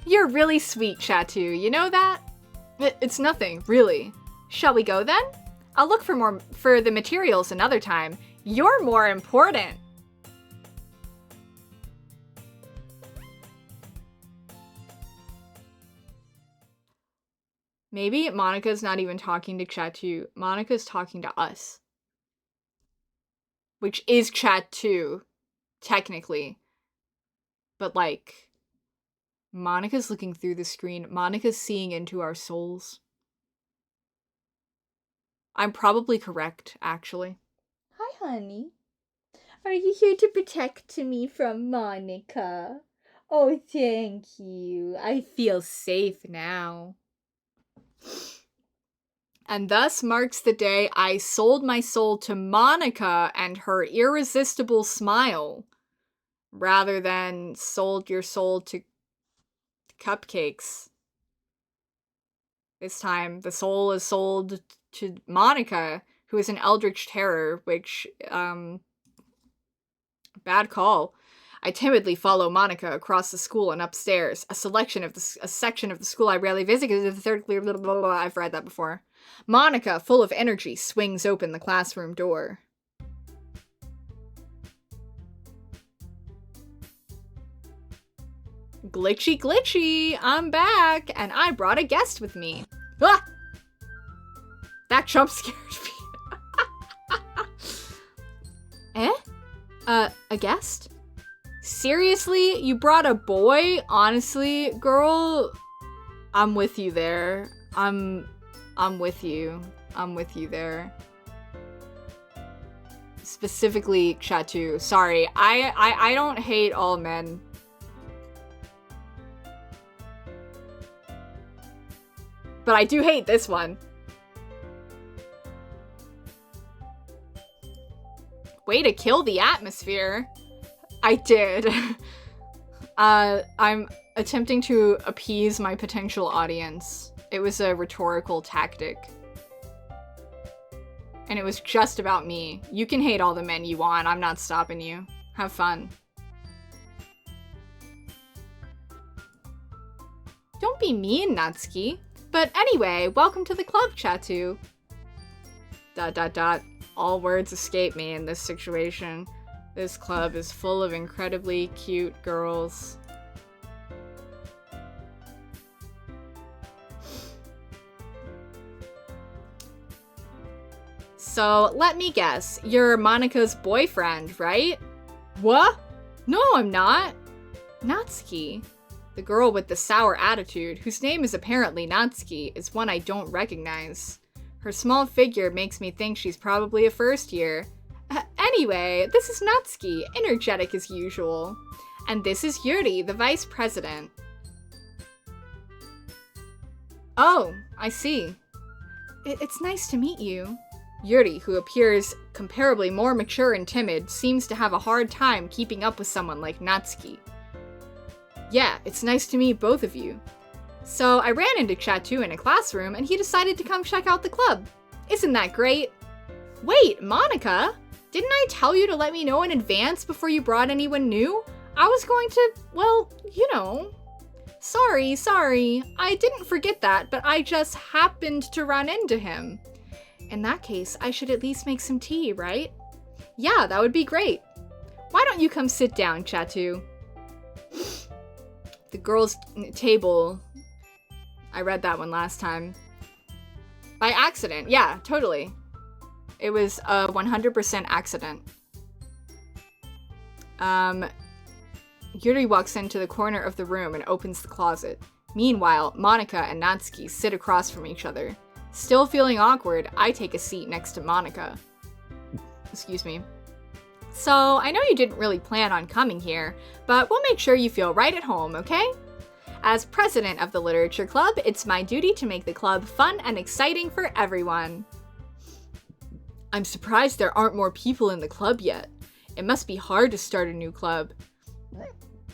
You're really sweet, Chatu. You know that? It's nothing, really. Shall we go then? I'll look for the materials another time. You're more important. Maybe Monica's not even talking to Chatu. Monica's talking to us. Which is Chatu, technically. But like, Monica's looking through the screen. Monica's seeing into our souls. I'm probably correct, actually. Hi, honey. Are you here to protect me from Monica? Oh, thank you. I feel safe now. And thus marks the day I sold my soul to Monica and her irresistible smile, rather than sold your soul to cupcakes. This time, the soul is sold to Monica, who is an eldritch terror, which, bad call. I timidly follow Monica across the school and upstairs. A section of the school I rarely visit is the third. I've read that before. Monica, full of energy, swings open the classroom door. Glitchy, glitchy! I'm back, and I brought a guest with me. Ah! That jump scared me. A guest? Seriously? You brought a boy? Honestly, girl, I'm with you there. I'm with you. I'm with you there. Specifically, Chatu. Sorry, I don't hate all men. But I do hate this one. Way to kill the atmosphere. I did. I'm attempting to appease my potential audience. It was a rhetorical tactic. And it was just about me. You can hate all the men you want. I'm not stopping you. Have fun. Don't be mean, Natsuki. But anyway, welcome to the club, Chatu. ... All words escape me in this situation. This club is full of incredibly cute girls. So, let me guess. You're Monica's boyfriend, right? What? No, I'm not. Natsuki. The girl with the sour attitude, whose name is apparently Natsuki, is one I don't recognize. Her small figure makes me think she's probably a first year. Anyway, this is Natsuki, energetic as usual. And this is Yuri, the vice president. Oh, I see. It's nice to meet you. Yuri, who appears comparably more mature and timid, seems to have a hard time keeping up with someone like Natsuki. Yeah, it's nice to meet both of you. So I ran into Chatu in a classroom and he decided to come check out the club. Isn't that great? Wait, Monica? Didn't I tell you to let me know in advance before you brought anyone new? I was going to, well, you know. Sorry. I didn't forget that, but I just happened to run into him. In that case, I should at least make some tea, right? Yeah, that would be great. Why don't you come sit down, Chatu? The girls' table. I read that one last time. By accident. Yeah, totally. It was a 100% accident. Yuri walks into the corner of the room and opens the closet. Meanwhile, Monica and Natsuki sit across from each other. Still feeling awkward, I take a seat next to Monica. Excuse me. So, I know you didn't really plan on coming here, but we'll make sure you feel right at home, okay? As president of the Literature Club, it's my duty to make the club fun and exciting for everyone. I'm surprised there aren't more people in the club yet. It must be hard to start a new club.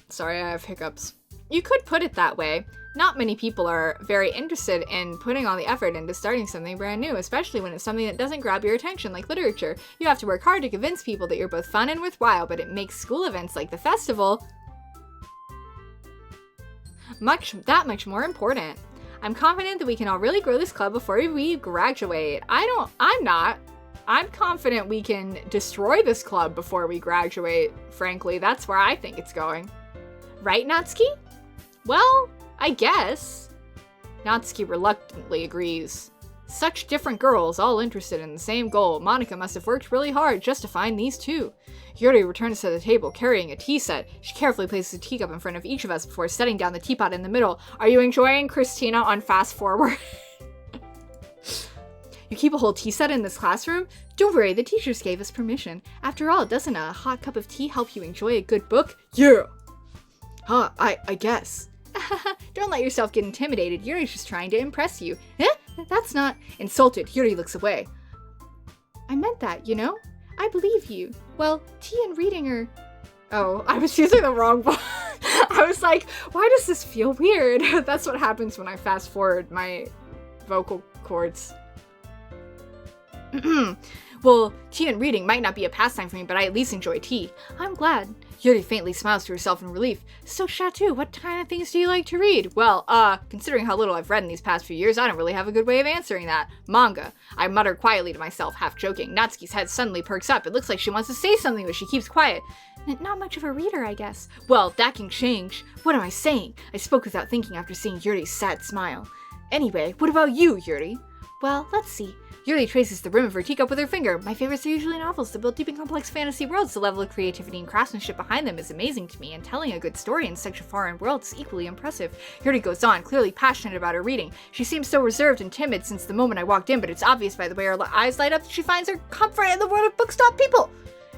Sorry, I have hiccups. You could put it that way. Not many people are very interested in putting all the effort into starting something brand new, especially when it's something that doesn't grab your attention like literature. You have to work hard to convince people that you're both fun and worthwhile, but it makes school events like the festival that much more important. I'm confident that we can all really grow this club before we graduate. I'm not. I'm confident we can destroy this club before we graduate. Frankly, that's where I think it's going. Right, Natsuki? Well, I guess. Natsuki reluctantly agrees. Such different girls, all interested in the same goal. Monica must have worked really hard just to find these two. Yuri returns to the table carrying a tea set. She carefully places a teacup in front of each of us before setting down the teapot in the middle. Are you enjoying Christina on Fast Forward? You keep a whole tea set in this classroom? Don't worry, the teachers gave us permission. After all, doesn't a hot cup of tea help you enjoy a good book? Yeah! Huh, I guess. Don't let yourself get intimidated. Yuri's just trying to impress you. Eh? That's not... Insulted, Yuri looks away. I meant that, you know? I believe you. Well, tea and reading are... Oh, I was using the wrong one. I was like, why does this feel weird? That's what happens when I fast forward my vocal cords. Well, tea and reading might not be a pastime for me, but I at least enjoy tea. I'm glad. Yuri faintly smiles to herself in relief. So, Chatu, what kind of things do you like to read? Well, considering how little I've read in these past few years, I don't really have a good way of answering that. Manga. I mutter quietly to myself, half joking. Natsuki's head suddenly perks up. It looks like she wants to say something, but she keeps quiet. Not much of a reader, I guess. Well, that can change. What am I saying? I spoke without thinking after seeing Yuri's sad smile. Anyway, what about you, Yuri? Well, let's see. Yuri traces the rim of her teacup with her finger. My favorites are usually novels that build deep and complex fantasy worlds. The level of creativity and craftsmanship behind them is amazing to me, and telling a good story in such a foreign world is equally impressive. Yuri goes on, clearly passionate about her reading. She seems so reserved and timid since the moment I walked in, but it's obvious by the way her eyes light up that she finds her comfort in the world of bookstop people.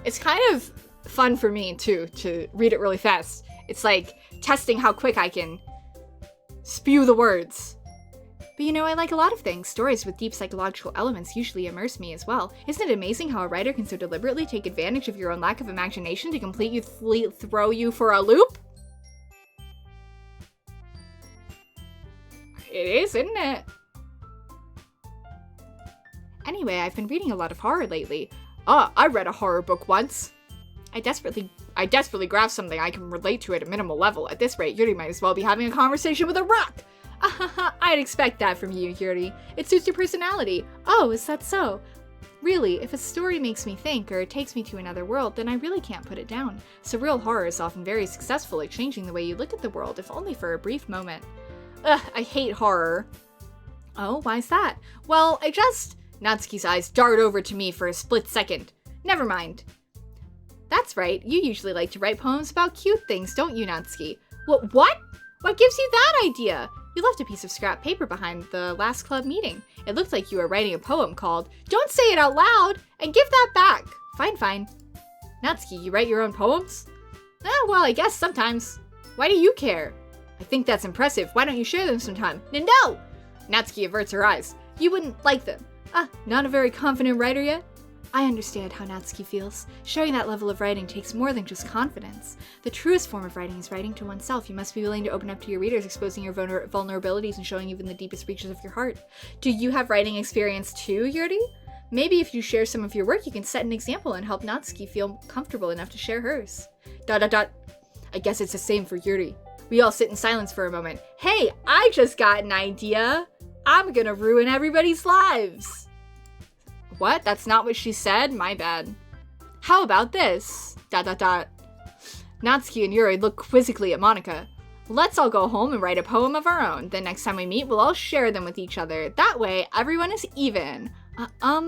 It's kind of fun for me, too, to read it really fast. It's like testing how quick I can spew the words. But you know, I like a lot of things. Stories with deep psychological elements usually immerse me as well. Isn't it amazing how a writer can so deliberately take advantage of your own lack of imagination to completely throw you for a loop? It is, isn't it? Anyway, I've been reading a lot of horror lately. I read a horror book once. I desperately grasped something I can relate to at a minimal level. At this rate, Yuri might as well be having a conversation with a rock. I'd expect that from you, Yuri. It suits your personality. Oh, is that so? Really, if a story makes me think or it takes me to another world, then I really can't put it down. Surreal horror is often very successful at changing the way you look at the world, if only for a brief moment. Ugh, I hate horror. Oh, why's that? Well, Natsuki's eyes dart over to me for a split second. Never mind. That's right, you usually like to write poems about cute things, don't you, Natsuki? What? What gives you that idea? You left a piece of scrap paper behind the last club meeting. It looked like you were writing a poem called, Don't Say It Out Loud, and give that back. Fine. Natsuki, you write your own poems? Well, I guess sometimes. Why do you care? I think that's impressive. Why don't you share them sometime? No! Natsuki averts her eyes. You wouldn't like them. Not a very confident writer yet? I understand how Natsuki feels. Sharing that level of writing takes more than just confidence. The truest form of writing is writing to oneself. You must be willing to open up to your readers, exposing your vulnerabilities and showing even the deepest reaches of your heart. Do you have writing experience too, Yuri? Maybe if you share some of your work, you can set an example and help Natsuki feel comfortable enough to share hers. ... I guess it's the same for Yuri. We all sit in silence for a moment. Hey, I just got an idea. I'm gonna ruin everybody's lives. What? That's not what she said? My bad. How about this? ... Natsuki and Yuri look quizzically at Monika. Let's all go home and write a poem of our own. Then next time we meet, we'll all share them with each other. That way, everyone is even. I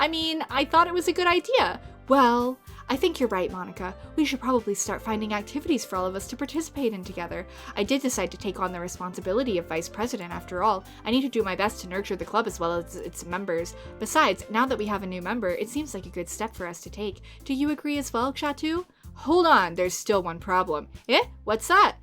mean, I thought it was a good idea. Well, I think you're right, Monika. We should probably start finding activities for all of us to participate in together. I did decide to take on the responsibility of vice president after all. I need to do my best to nurture the club as well as its members. Besides, now that we have a new member, it seems like a good step for us to take. Do you agree as well, Chatu? Hold on, there's still one problem. Eh? What's that?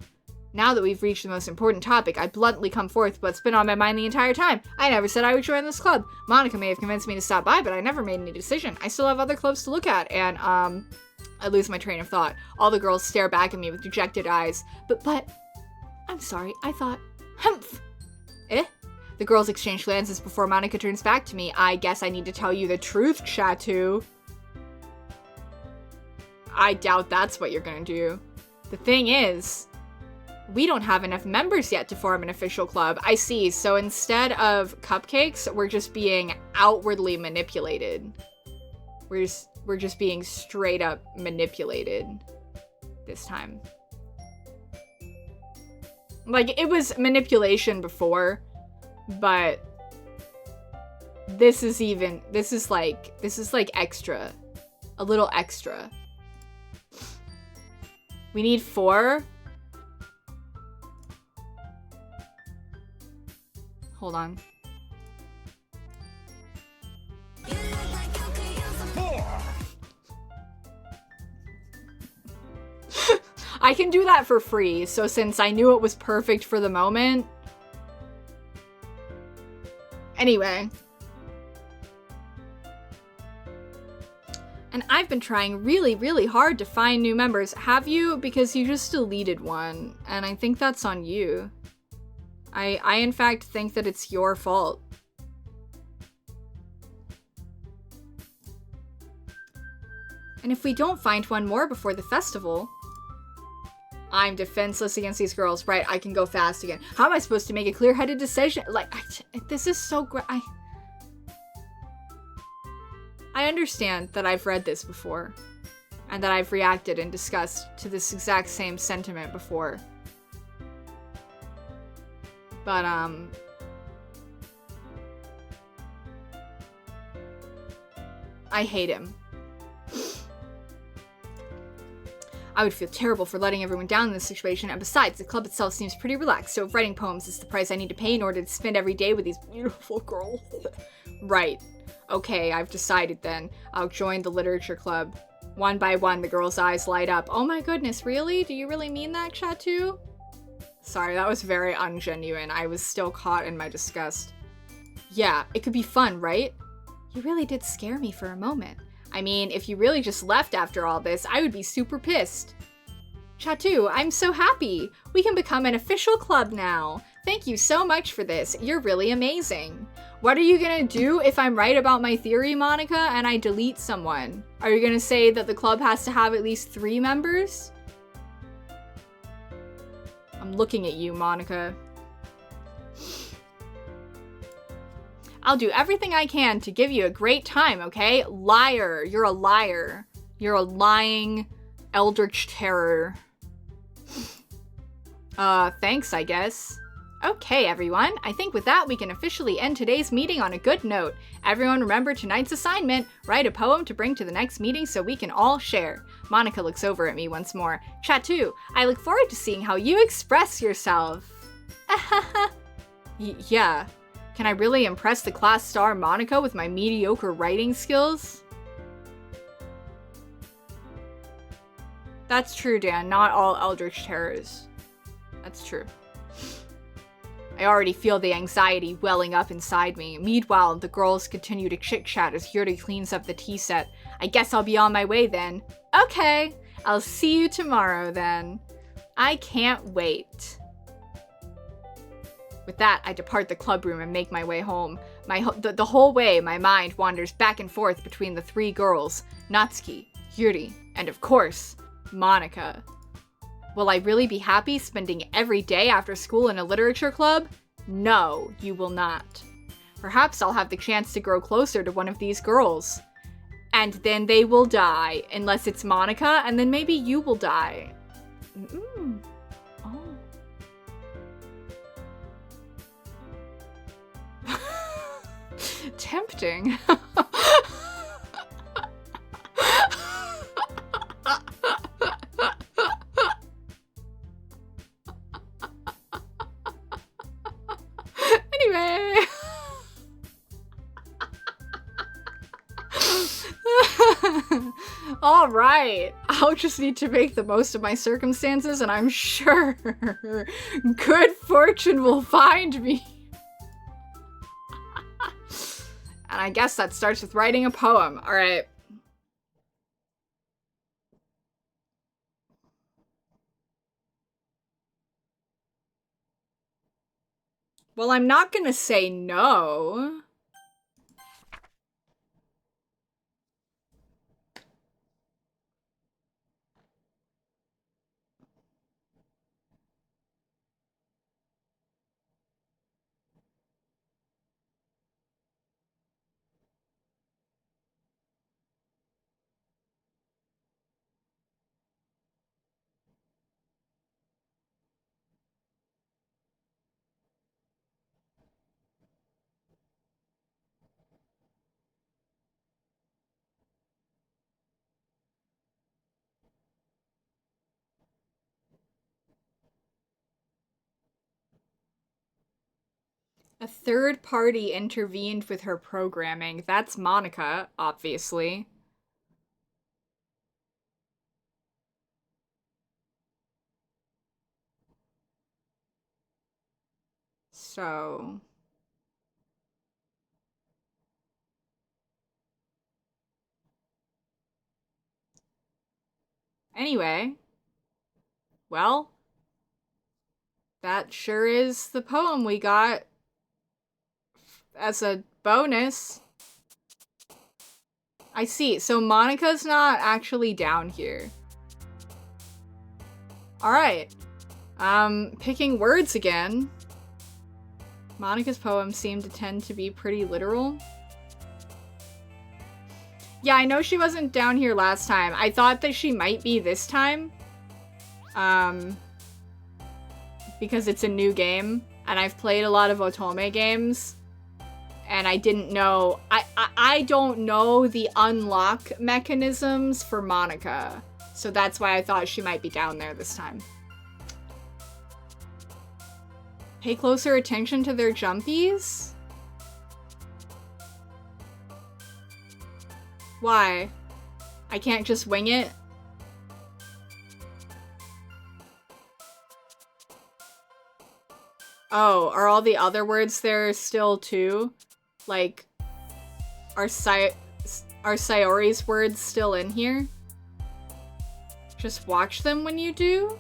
Now that we've reached the most important topic, I bluntly come forth with what's been on my mind the entire time. I never said I would join this club. Monika may have convinced me to stop by, but I never made any decision. I still have other clubs to look at, and, I lose my train of thought. All the girls stare back at me with dejected eyes. But, I'm sorry, I thought, humph. Eh? The girls exchange glances before Monika turns back to me. I guess I need to tell you the truth, Chatu. I doubt that's what you're gonna do. The thing is, we don't have enough members yet to form an official club. I see, so instead of cupcakes, we're just being outwardly manipulated. We're just being straight up manipulated this time. Like, it was manipulation before, but this is like extra. A little extra. We need 4. Hold on. 4. I can do that for free, so since I knew it was perfect for the moment. Anyway. And I've been trying really, really hard to find new members. Have you? Because you just deleted one, and I think that's on you. I in fact think that it's your fault. And if we don't find one more before the festival, I'm defenseless against these girls. Right, I can go fast again. How am I supposed to make a clear-headed decision? Like, this is so great. I understand that I've read this before, and that I've reacted and discussed to this exact same sentiment before. But, I hate him. I would feel terrible for letting everyone down in this situation, and besides, the club itself seems pretty relaxed, so if writing poems is the price I need to pay in order to spend every day with these beautiful girls. Right. Okay, I've decided then. I'll join the literature club. One by one, the girls' eyes light up. Oh my goodness, really? Do you really mean that, Chatu? Sorry, that was very ungenuine. I was still caught in my disgust. Yeah, it could be fun, right? You really did scare me for a moment. I mean, if you really just left after all this, I would be super pissed. Chatu, I'm so happy! We can become an official club now! Thank you so much for this. You're really amazing. What are you gonna do if I'm right about my theory, Monika, and I delete someone? Are you gonna say that the club has to have at least 3 members? I'm looking at you, Monika. I'll do everything I can to give you a great time, okay? Liar. You're a liar. You're a lying eldritch terror. Thanks, I guess. Okay, everyone. I think with that, we can officially end today's meeting on a good note. Everyone remember tonight's assignment. Write a poem to bring to the next meeting so we can all share. Monika looks over at me once more. Chatu, I look forward to seeing how you express yourself. Yeah. Can I really impress the class star Monika with my mediocre writing skills? That's true, Dan. Not all eldritch terrors. That's true. I already feel the anxiety welling up inside me. Meanwhile, the girls continue to chit-chat as Yuri cleans up the tea set. I guess I'll be on my way then. Okay, I'll see you tomorrow then. I can't wait. With that, I depart the club room and make my way home. The whole way, my mind wanders back and forth between the three girls, Natsuki, Yuri, and of course, Monika. Will I really be happy spending every day after school in a literature club? No, you will not. Perhaps I'll have the chance to grow closer to one of these girls. And then they will die, unless it's Monika, and then maybe you will die. Oh. Tempting. Anyway. All right. I'll just need to make the most of my circumstances, and I'm sure good fortune will find me. And I guess that starts with writing a poem. All right. Well, I'm not gonna say no. A third party intervened with her programming. That's Monika, obviously. So... Anyway. Well, that sure is the poem we got as a bonus. I see. So Monika's not actually down here. Alright. Picking words again. Monika's poems seem to tend to be pretty literal. Yeah, I know she wasn't down here last time. I thought that she might be this time. Because it's a new game, and I've played a lot of Otome games, and I didn't know... I don't know the unlock mechanisms for Monika, so that's why I thought she might be down there this time. Pay closer attention to their jumpies? Why? I can't just wing it? Oh, are all the other words there still too? Like, are Sayori's words still in here? Just watch them when you do?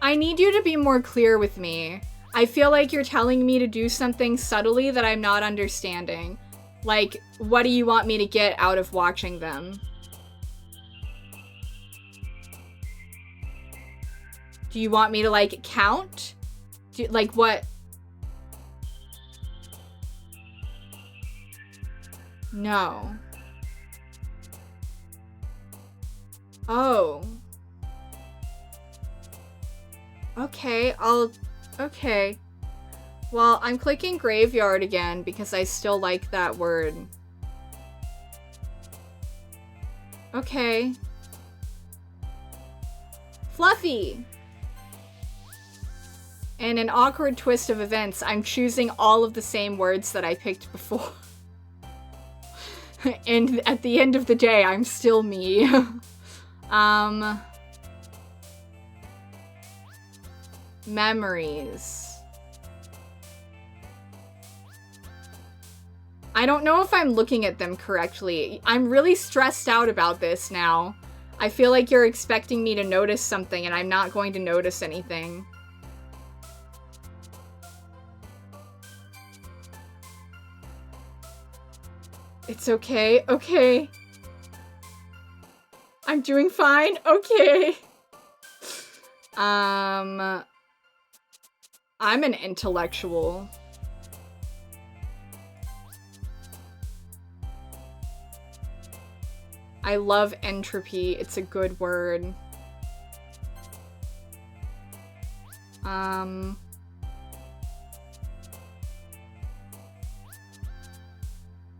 I need you to be more clear with me. I feel like you're telling me to do something subtly that I'm not understanding. Like, what do you want me to get out of watching them? Do you want me to, like, count? Like, what? No. Oh. Okay, okay. Well, I'm clicking graveyard again because I still like that word. Okay. Fluffy! In an awkward twist of events, I'm choosing all of the same words that I picked before. And at the end of the day, I'm still me. Memories. I don't know if I'm looking at them correctly. I'm really stressed out about this now. I feel like you're expecting me to notice something and I'm not going to notice anything. It's okay, okay. I'm doing fine, okay. I'm an intellectual. I love entropy. It's a good word.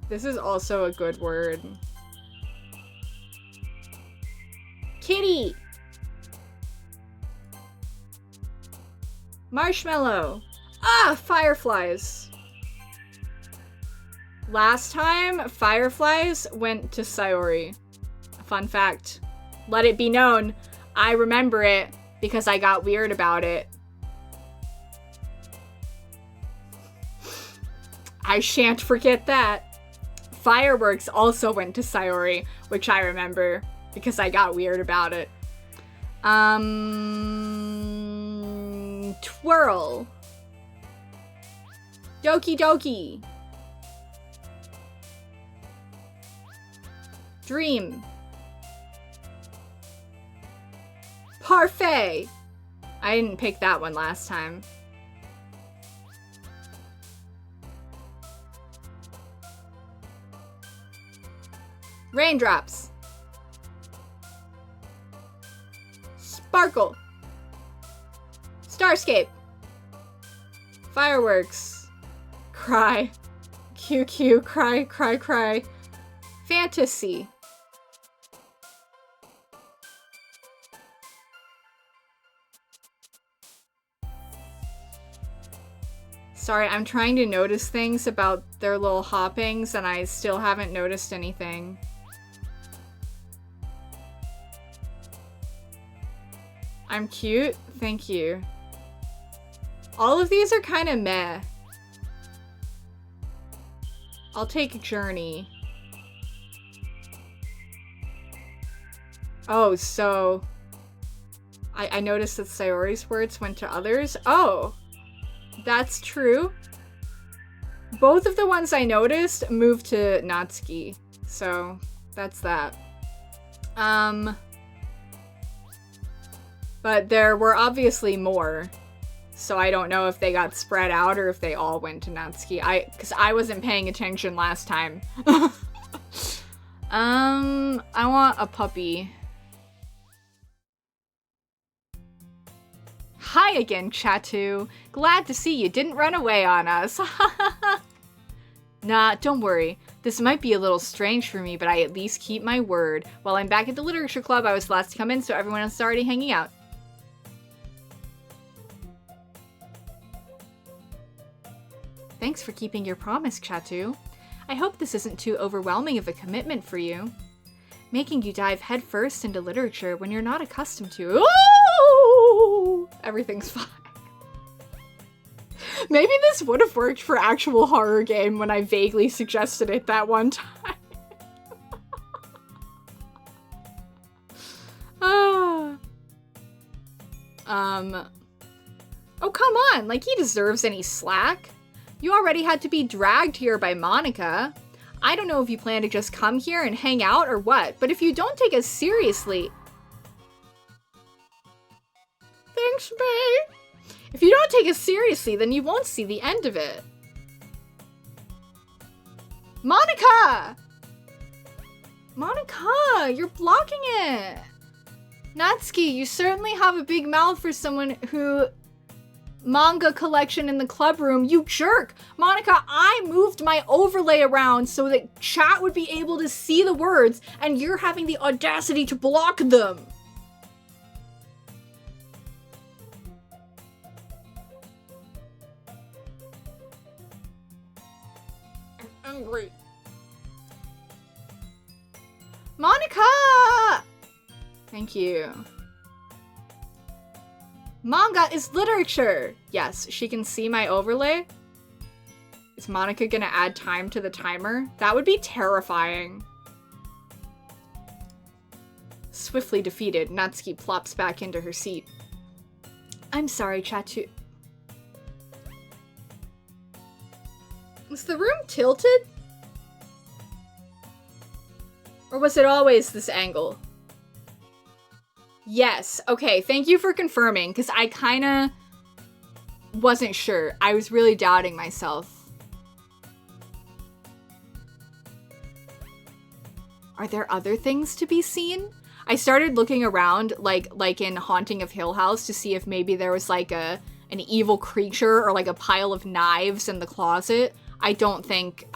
This is also a good word. Kitty! Marshmallow! Ah! Fireflies! Last time, fireflies went to Sayori. Fun fact. Let it be known, I remember it because I got weird about it. I shan't forget that. Fireworks also went to Sayori, which I remember because I got weird about it. Twirl. Doki Doki. Dream. Parfait. I didn't pick that one last time. Raindrops. Sparkle. Starscape. Fireworks. Cry. QQ. Cry, cry, cry. Fantasy. Sorry, I'm trying to notice things about their little hoppings and I still haven't noticed anything. I'm cute? Thank you. All of these are kind of meh. I'll take Journey. Oh, so... I noticed that Sayori's words went to others. Oh! That's true. Both of the ones I noticed moved to Natsuki. So, that's that. But there were obviously more. So I don't know if they got spread out or if they all went to Natsuki. Because I wasn't paying attention last time. I want a puppy. Hi again, Chatu. Glad to see you didn't run away on us. Nah, don't worry. This might be a little strange for me, but I at least keep my word. While I'm back at the literature club, I was the last to come in, so everyone else is already hanging out. Thanks for keeping your promise, Chatu. I hope this isn't too overwhelming of a commitment for you. Making you dive headfirst into literature when you're not accustomed to. Ooh! Everything's fine. Maybe this would have worked for actual horror game when I vaguely suggested it that one time. Oh, come on, like he deserves any slack. You already had to be dragged here by Monica. I don't know if you plan to just come here and hang out or what, but if you don't take us seriously... Thanks, babe. If you don't take us seriously, then you won't see the end of it. Monica! Monica, you're blocking it. Natsuki, you certainly have a big mouth for someone who... Manga collection in the club room, you jerk! Monica, I moved my overlay around so that chat would be able to see the words, and you're having the audacity to block them! I'm angry. Monica! Thank you. Manga is literature! Yes, she can see my overlay. Is Monica gonna add time to the timer? That would be terrifying. Swiftly defeated, Natsuki plops back into her seat. I'm sorry, Chatu. Was the room tilted? Or was it always this angle? Yes. Okay, thank you for confirming, because I kind of wasn't sure. I was really doubting myself. Are there other things to be seen? I started looking around, like in Haunting of Hill House, to see if maybe there was like an evil creature or like a pile of knives in the closet. I don't think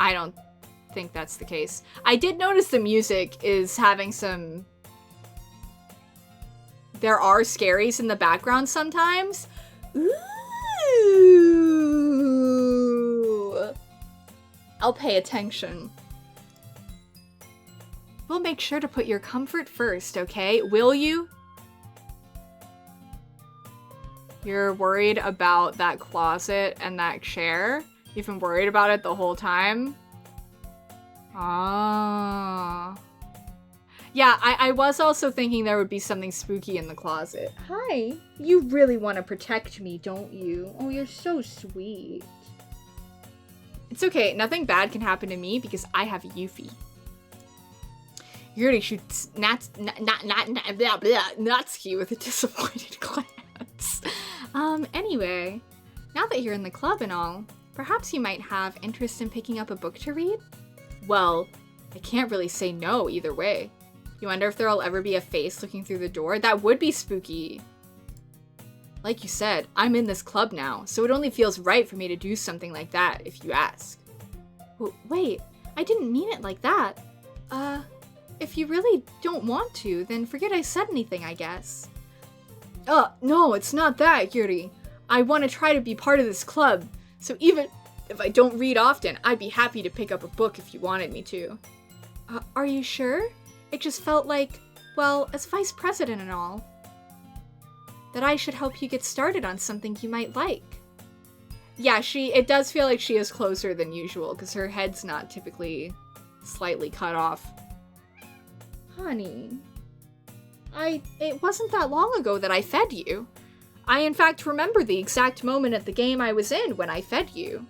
that's the case. I did notice the music is having some... There are scaries in the background sometimes. Ooh. I'll pay attention. We'll make sure to put your comfort first, okay? Will you? You're worried about that closet and that chair? You've been worried about it the whole time? Ah. Yeah, I was also thinking there would be something spooky in the closet. Hi. You really want to protect me, don't you? Oh, you're so sweet. It's okay. Nothing bad can happen to me because I have Yuffie. Yuri shoots Natsuki with a disappointed glance. Anyway, now that you're in the club and all, perhaps you might have interest in picking up a book to read? Well, I can't really say no either way. You wonder if there'll ever be a face looking through the door? That would be spooky. Like you said, I'm in this club now, so it only feels right for me to do something like that, if you ask. Wait, I didn't mean it like that. If you really don't want to, then forget I said anything, I guess. No, it's not that, Yuri. I want to try to be part of this club, so even if I don't read often, I'd be happy to pick up a book if you wanted me to. Are you sure? It just felt like, well, as vice president and all, that I should help you get started on something you might like. Yeah, it does feel like she is closer than usual, because her head's not typically slightly cut off. Honey, it wasn't that long ago that I fed you. I, in fact, remember the exact moment at the game I was in when I fed you.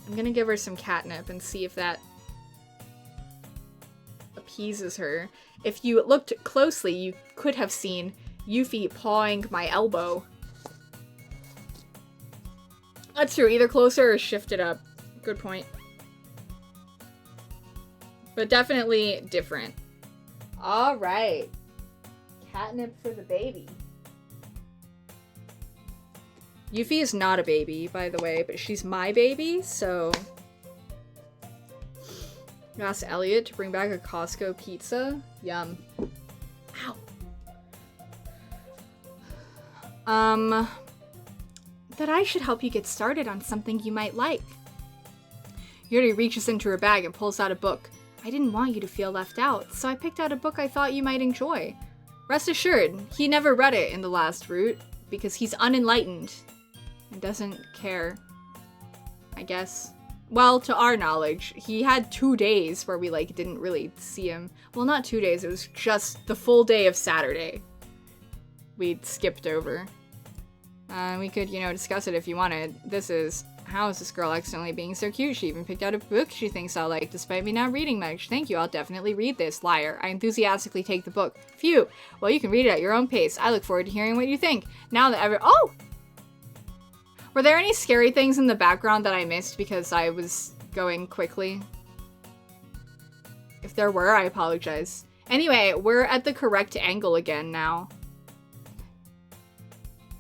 I'm gonna give her some catnip and see if that appeases her. If you looked closely, you could have seen Yuffie pawing my elbow. That's true, either closer or shifted up. Good point. But definitely different. Alright. Catnip for the baby. Yuffie is not a baby, by the way, but she's my baby, so... You asked Elliot to bring back a Costco pizza? Yum. Ow. That I should help you get started on something you might like. Yuri reaches into her bag and pulls out a book. I didn't want you to feel left out, so I picked out a book I thought you might enjoy. Rest assured, he never read it in the last route, because he's unenlightened and doesn't care, I guess. Well, to our knowledge, he had 2 days where we, didn't really see him. Well, not 2 days, it was just the full day of Saturday. We'd skipped over. We could, discuss it if you wanted. This is, how is this girl accidentally being so cute? She even picked out a book she thinks I'll like, despite me not reading much. Thank you, I'll definitely read this. Liar. I enthusiastically take the book. Phew. Well, you can read it at your own pace. I look forward to hearing what you think. Now that oh! Were there any scary things in the background that I missed because I was going quickly? If there were, I apologize. Anyway, we're at the correct angle again now.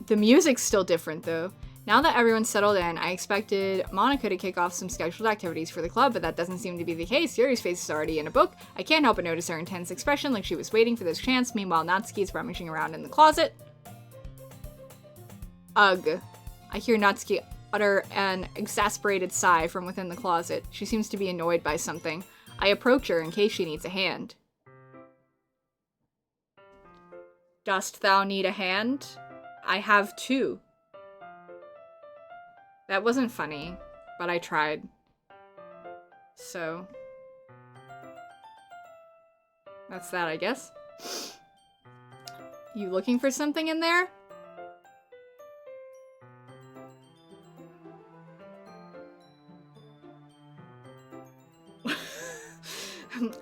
The music's still different, though. Now that everyone's settled in, I expected Monica to kick off some scheduled activities for the club, but that doesn't seem to be the case. Yuri's face is already in a book. I can't help but notice her intense expression, like she was waiting for this chance. Meanwhile, Natsuki's rummaging around in the closet. Ugh. I hear Natsuki utter an exasperated sigh from within the closet. She seems to be annoyed by something. I approach her in case she needs a hand. Dost thou need a hand? I have two. That wasn't funny, but I tried. So, that's that, I guess. You looking for something in there?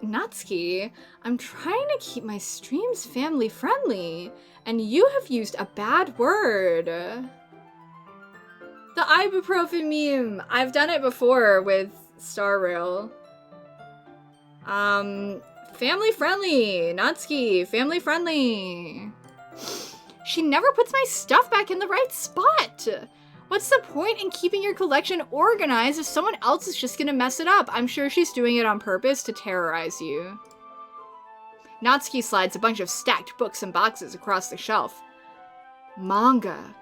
Natsuki, I'm trying to keep my streams family friendly, and you have used a bad word. The ibuprofen meme. I've done it before with Star Rail. Family friendly. Natsuki, family friendly. She never puts my stuff back in the right spot. What's the point in keeping your collection organized if someone else is just gonna mess it up? I'm sure she's doing it on purpose to terrorize you. Natsuki slides a bunch of stacked books and boxes across the shelf. Manga.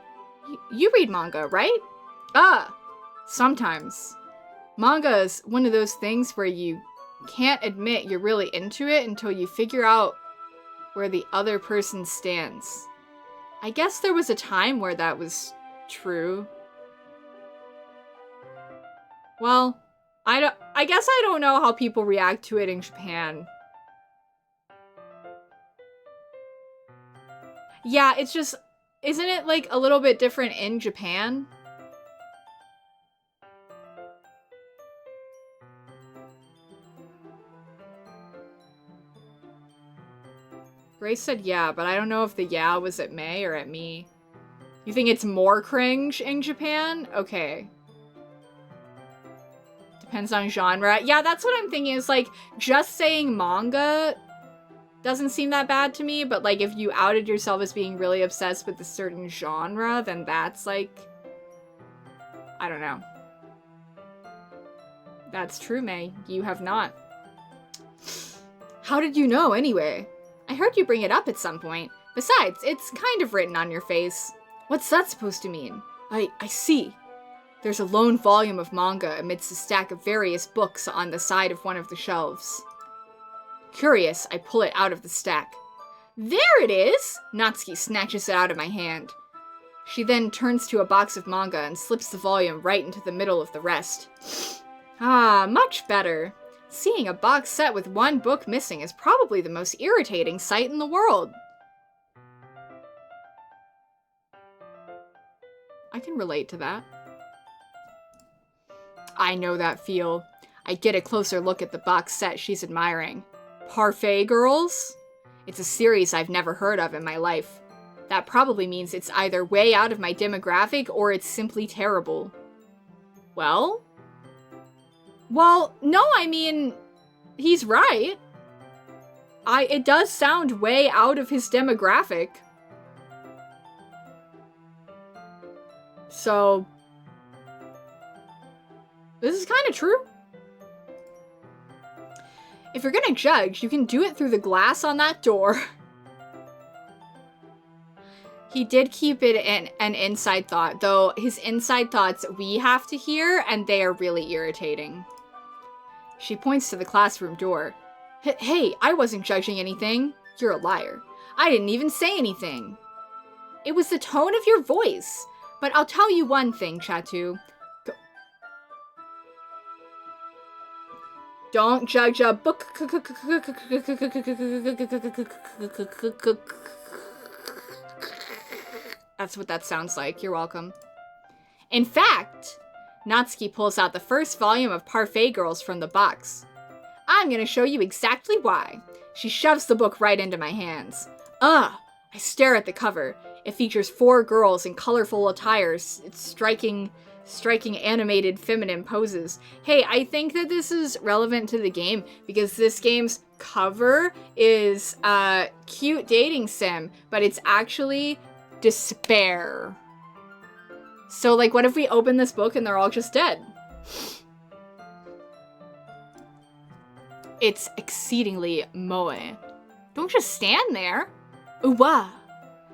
You read manga, right? Sometimes. Manga is one of those things where you can't admit you're really into it until you figure out where the other person stands. I guess there was a time where that was true. Well, I guess I don't know how people react to it in Japan. Yeah, it's just, isn't it like a little bit different in Japan? Grace said yeah, but I don't know if the yeah was at May or at me. You think it's more cringe in Japan? Okay. Depends on genre. Yeah, that's what I'm thinking. Is like, just saying manga doesn't seem that bad to me, but like if you outed yourself as being really obsessed with a certain genre, then that's like, I don't know. That's true, May. You have not. How did you know, anyway? I heard you bring it up at some point. Besides, it's kind of written on your face. What's that supposed to mean? I see. There's a lone volume of manga amidst a stack of various books on the side of one of the shelves. Curious, I pull it out of the stack. There it is! Natsuki snatches it out of my hand. She then turns to a box of manga and slips the volume right into the middle of the rest. Ah, much better. Seeing a box set with one book missing is probably the most irritating sight in the world. I can relate to that. I know that feel. I get a closer look at the box set she's admiring. Parfait Girls? It's a series I've never heard of in my life. That probably means it's either way out of my demographic or it's simply terrible. Well, no, I mean, he's right. It does sound way out of his demographic. So, this is kind of true. If you're gonna judge, you can do it through the glass on that door. He did keep it an inside thought, though his inside thoughts we have to hear, and they are really irritating. She points to the classroom door. Hey, I wasn't judging anything. You're a liar. I didn't even say anything. It was the tone of your voice. But I'll tell you one thing, Chatu. Don't judge a book. That's what that sounds like. You're welcome. In fact, Natsuki pulls out the first volume of Parfait Girls from the box. I'm gonna show you exactly why. She shoves the book right into my hands. I stare at the cover. It features 4 girls in colorful attires. It's striking animated feminine poses. Hey, I think that this is relevant to the game because this game's cover is cute dating sim, but it's actually despair. So, like, what if we open this book and they're all just dead? It's exceedingly moe. Don't just stand there. Uwa.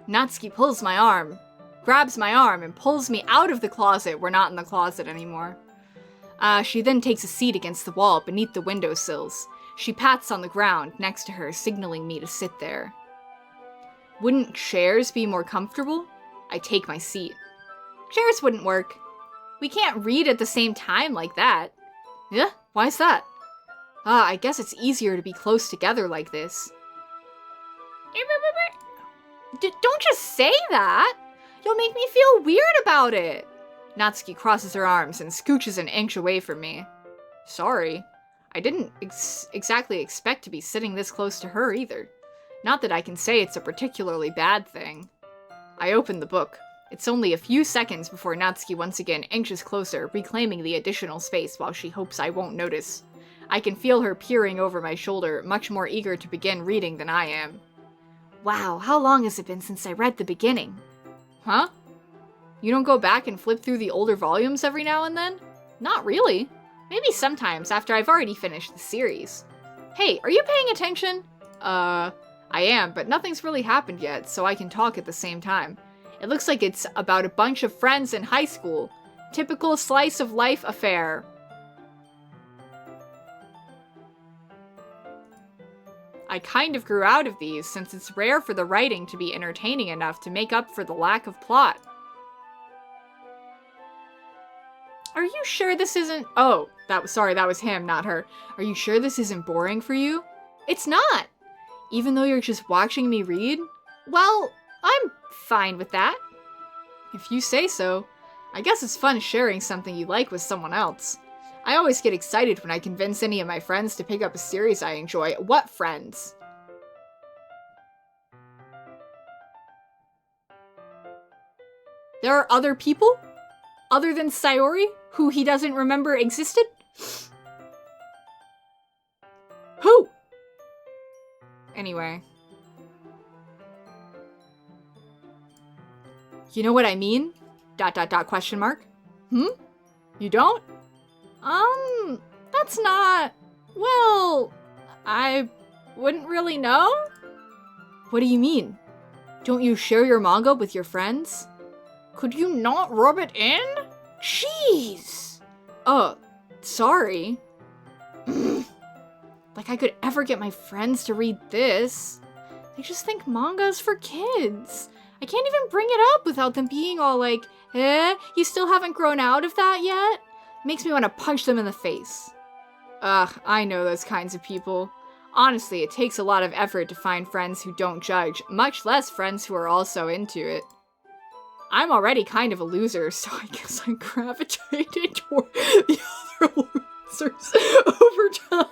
Natsuki pulls my arm, grabs my arm, and pulls me out of the closet. We're not in the closet anymore. She then takes a seat against the wall beneath the windowsills. She pats on the ground next to her, signaling me to sit there. Wouldn't chairs be more comfortable? I take my seat. Chairs wouldn't work. We can't read at the same time like that. Yeah? Why's that? I guess it's easier to be close together like this. Don't just say that! You'll make me feel weird about it! Natsuki crosses her arms and scooches an inch away from me. Sorry. I didn't exactly expect to be sitting this close to her either. Not that I can say it's a particularly bad thing. I open the book. It's only a few seconds before Natsuki once again inches closer, reclaiming the additional space while she hopes I won't notice. I can feel her peering over my shoulder, much more eager to begin reading than I am. Wow, how long has it been since I read the beginning? Huh? You don't go back and flip through the older volumes every now and then? Not really. Maybe sometimes after I've already finished the series. Hey, are you paying attention? I am, but nothing's really happened yet, so I can talk at the same time. It looks like it's about a bunch of friends in high school. Typical slice of life affair. I kind of grew out of these, since it's rare for the writing to be entertaining enough to make up for the lack of plot. Are you sure this isn't— oh, that was him, not her. Are you sure this isn't boring for you? It's not! Even though you're just watching me read? Well, I'm fine with that. If you say so. I guess it's fun sharing something you like with someone else. I always get excited when I convince any of my friends to pick up a series I enjoy. What friends? There are other people? Other than Sayori, who he doesn't remember existed? Who? Anyway. You know what I mean? ... question mark. You don't? That's not— well, I wouldn't really know. What do you mean? Don't you share your manga with your friends? Could you not rub it in? Jeez! Sorry. Like I could ever get my friends to read this. They just think manga's for kids. I can't even bring it up without them being all like, you still haven't grown out of that yet? Makes me want to punch them in the face. Ugh, I know those kinds of people. Honestly, it takes a lot of effort to find friends who don't judge, much less friends who are also into it. I'm already kind of a loser, so I guess I gravitated toward the other losers over time.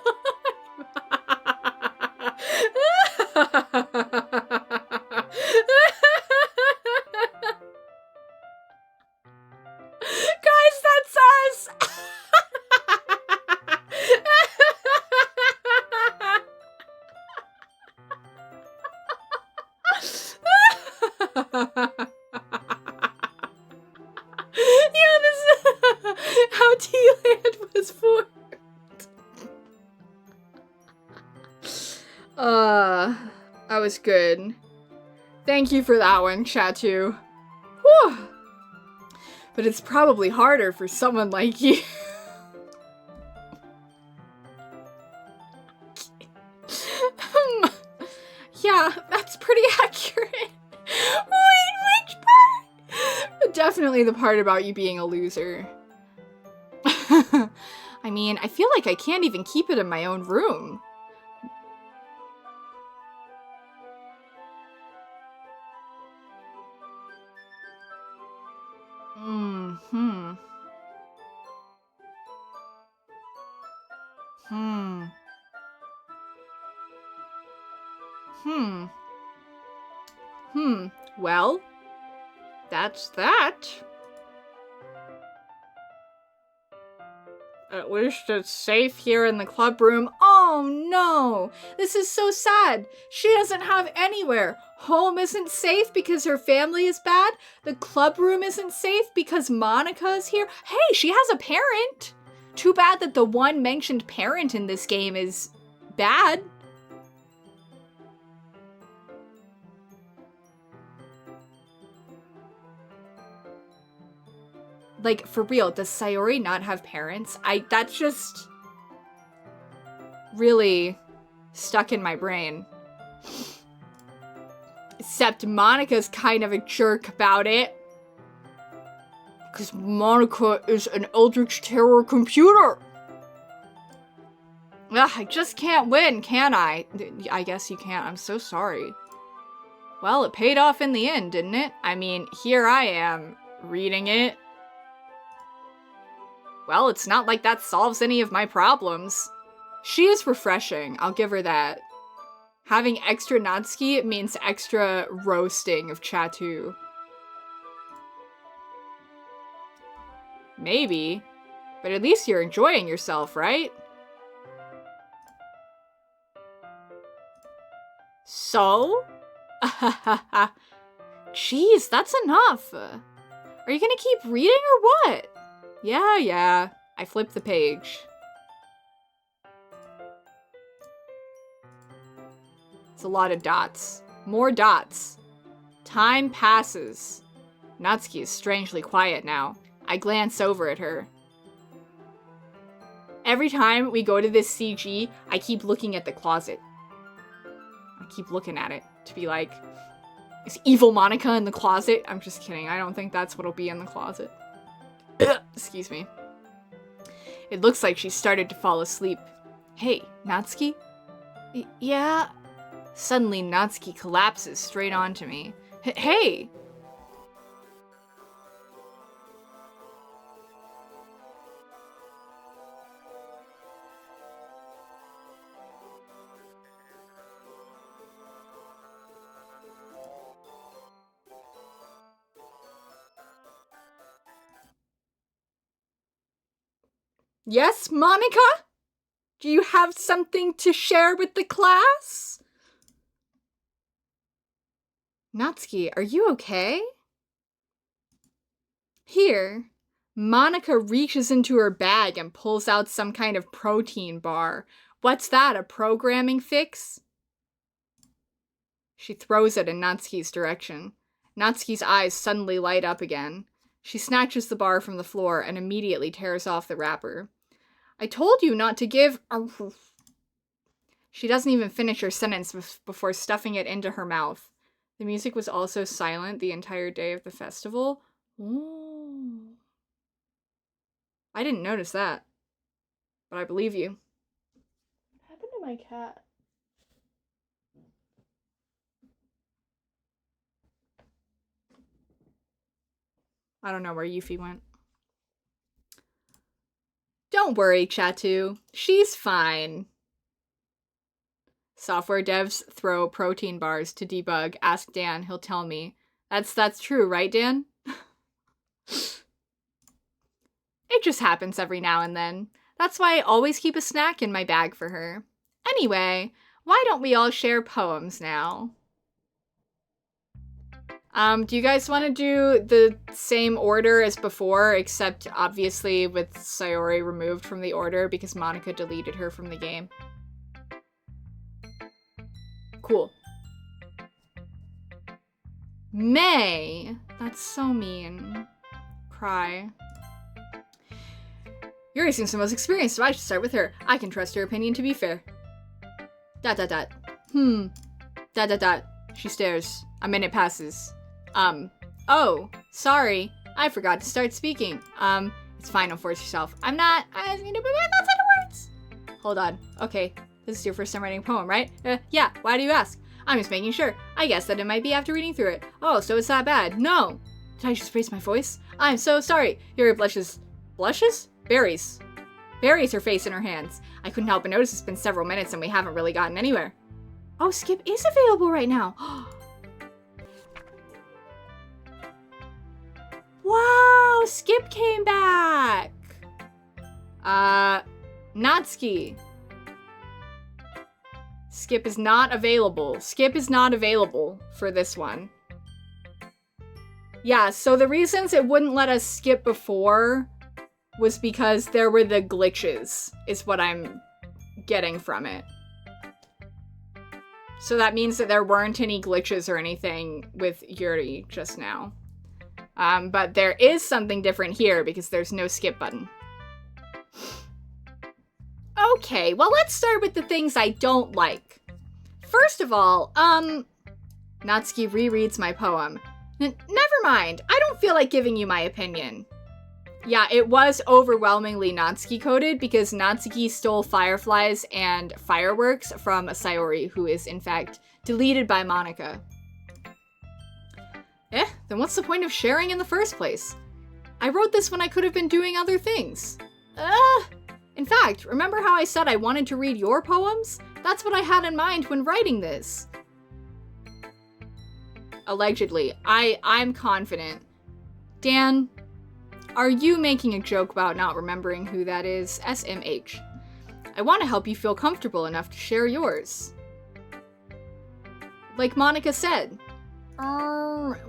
Guys, that's us! Yeah, this is how T-Land was formed. That was good. Thank you for that one, Chatu. Whew. But it's probably harder for someone like you. Yeah, that's pretty accurate. Wait, which part? Definitely the part about you being a loser. I mean, I feel like I can't even keep it in my own room. Well, that's that. At least it's safe here in the club room. Oh no! This is so sad. She doesn't have anywhere. Home isn't safe because her family is bad. The club room isn't safe because Monica is here. Hey, she has a parent! Too bad that the one mentioned parent in this game is bad. Like, for real, does Sayori not have parents? That's just really stuck in my brain. Except Monika's kind of a jerk about it. Because Monika is an Eldritch Terror computer. Ugh, I just can't win, can I? I guess you can't. I'm so sorry. Well, it paid off in the end, didn't it? I mean, here I am, reading it. Well, it's not like that solves any of my problems. She is refreshing, I'll give her that. Having extra Natsuki means extra roasting of Chatu. Maybe. But at least you're enjoying yourself, right? So? Jeez, that's enough. Are you gonna keep reading or what? Yeah. I flipped the page. It's a lot of dots. More dots. Time passes. Natsuki is strangely quiet now. I glance over at her. Every time we go to this CG, I keep looking at the closet. I keep looking at it to be like, is evil Monika in the closet? I'm just kidding. I don't think that's what'll be in the closet. Excuse me. It looks like she started to fall asleep. Hey, Natsuki? Yeah? Suddenly, Natsuki collapses straight onto me. Hey! Yes, Monika? Do you have something to share with the class? Natsuki, are you okay? Here. Monika reaches into her bag and pulls out some kind of protein bar. What's that, a programming fix? She throws it in Natsuki's direction. Natsuki's eyes suddenly light up again. She snatches the bar from the floor and immediately tears off the wrapper. I told you not to give... She doesn't even finish her sentence before stuffing it into her mouth. The music was also silent the entire day of the festival. Ooh. I didn't notice that. But I believe you. What happened to my cat? I don't know where Yuffie went. Don't worry, Chatu. She's fine. Software devs throw protein bars to debug. Ask Dan, he'll tell me. That's true, right, Dan? It just happens every now and then. That's why I always keep a snack in my bag for her. Anyway, why don't we all share poems now? Do you guys want to do the same order as before, except obviously with Sayori removed from the order because Monika deleted her from the game? Cool. May! That's so mean. Cry. Yuri seems the most experienced, so I should start with her. I can trust her opinion to be fair. ... She stares. A minute passes. Oh, sorry. I forgot to start speaking. It's fine, don't force yourself. I'm not asking to put my thoughts into words. Hold on. Okay, this is your first time writing a poem, right? Yeah, why do you ask? I'm just making sure. I guess that it might be after reading through it. Oh, so it's that bad. No! Did I just raise my voice? I'm so sorry. Yuri blushes. Blushes? Buries her face in her hands. I couldn't help but notice it's been several minutes and we haven't really gotten anywhere. Oh, Skip is available right now. Wow, Skip came back. Natsuki. Skip is not available. Skip is not available for this one. Yeah, so the reasons it wouldn't let us skip before was because there were the glitches, is what I'm getting from it. So that means that there weren't any glitches or anything with Yuri just now. But there is something different here because there's no skip button. Okay, well, let's start with the things I don't like. First of all, Natsuki rereads my poem. Never mind, I don't feel like giving you my opinion. Yeah, it was overwhelmingly Natsuki coded because Natsuki stole fireflies and fireworks from Sayori, who is in fact deleted by Monika. Then what's the point of sharing in the first place? I wrote this when I could have been doing other things. In fact, remember how I said I wanted to read your poems? That's what I had in mind when writing this. Allegedly. I'm confident. Dan, are you making a joke about not remembering who that is? SMH. I want to help you feel comfortable enough to share yours. Like Monika said.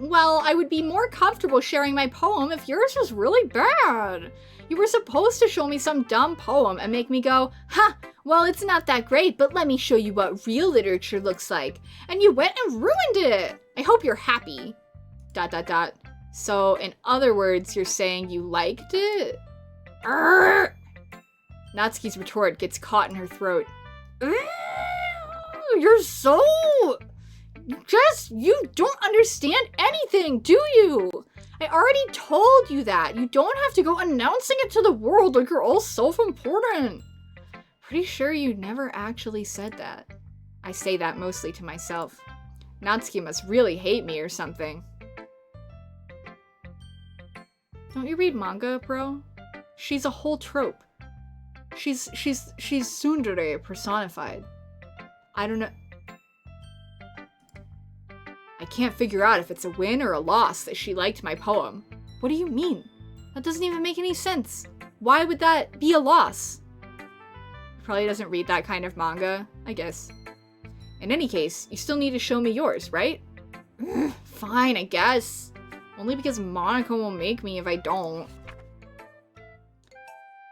Well, I would be more comfortable sharing my poem if yours was really bad. You were supposed to show me some dumb poem and make me go, well, it's not that great, but let me show you what real literature looks like. And you went and ruined it. I hope you're happy. ... So, in other words, you're saying you liked it? Natsuki's retort gets caught in her throat. You're so... you don't understand anything, do you? I already told you that. You don't have to go announcing it to the world like you're all self-important. Pretty sure you never actually said that. I say that mostly to myself. Natsuki must really hate me or something. Don't you read manga, bro? She's a whole trope. She's tsundere personified. I don't know. I can't figure out if it's a win or a loss that she liked my poem. What do you mean? That doesn't even make any sense. Why would that be a loss? Probably doesn't read that kind of manga, I guess. In any case, you still need to show me yours, right? Fine, I guess. Only because Monika will make me if I don't.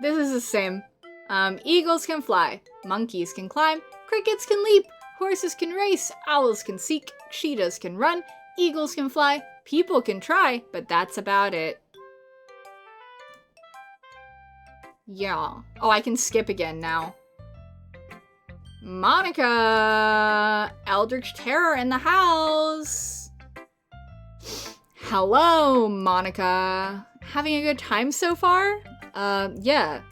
This is the same. Eagles can fly, monkeys can climb, crickets can leap, horses can race, owls can seek, cheetahs can run, eagles can fly, people can try, but that's about it. Yeah. Oh, I can skip again now. Monika! Eldritch Terror in the house! Hello, Monika. Having a good time so far? Yeah.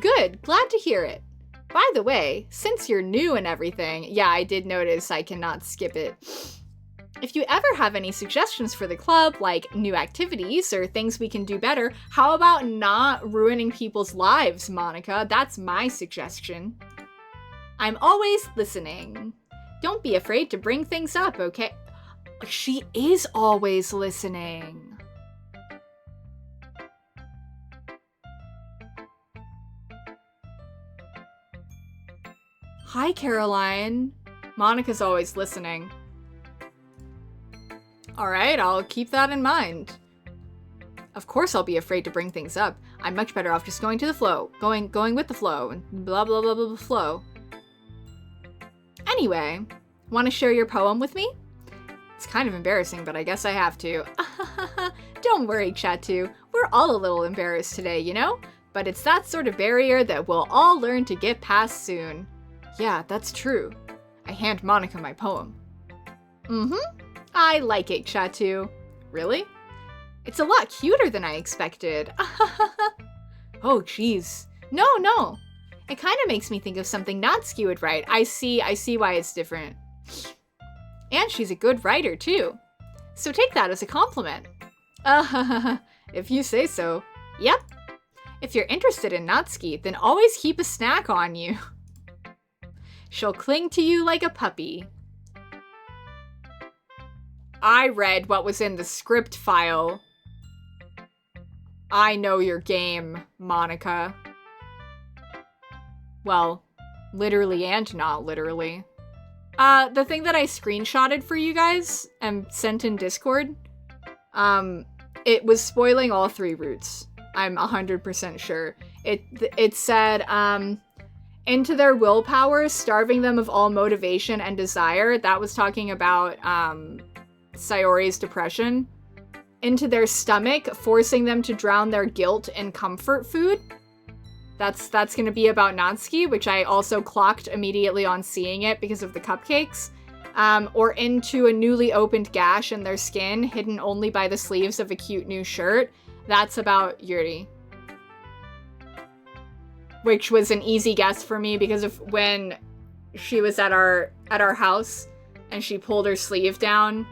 Good, glad to hear it. By the way, since you're new and everything, yeah, I did notice I cannot skip it. If you ever have any suggestions for the club, like new activities or things we can do better, how about not ruining people's lives, Monika? That's my suggestion. I'm always listening. Don't be afraid to bring things up, okay? She is always listening. Hi, Caroline. Monika's always listening. Alright, I'll keep that in mind. Of course I'll be afraid to bring things up. I'm much better off just going to the flow. Going with the flow, and blah blah blah blah blah flow. Anyway, want to share your poem with me? It's kind of embarrassing, but I guess I have to. Don't worry, Chatu. We're all a little embarrassed today, you know? But it's that sort of barrier that we'll all learn to get past soon. Yeah, that's true. I hand Monika my poem. I like it, Chatu. Really? It's a lot cuter than I expected. Oh, jeez. No. It kind of makes me think of something Natsuki would write. I see why it's different. And she's a good writer, too. So take that as a compliment. If you say so. Yep. If you're interested in Natsuki, then always keep a snack on you. She'll cling to you like a puppy. I read what was in the script file. I know your game, Monika. Well, literally and not literally. The thing that I screenshotted for you guys and sent in Discord, it was spoiling all 3 routes. I'm 100% sure. It said, into their willpower, starving them of all motivation and desire. That was talking about, Sayori's depression. Into their stomach, forcing them to drown their guilt in comfort food. That's gonna be about Natsuki, which I also clocked immediately on seeing it because of the cupcakes. or into a newly opened gash in their skin, hidden only by the sleeves of a cute new shirt. That's about Yuri. Which was an easy guess for me because of when she was at our house and she pulled her sleeve down.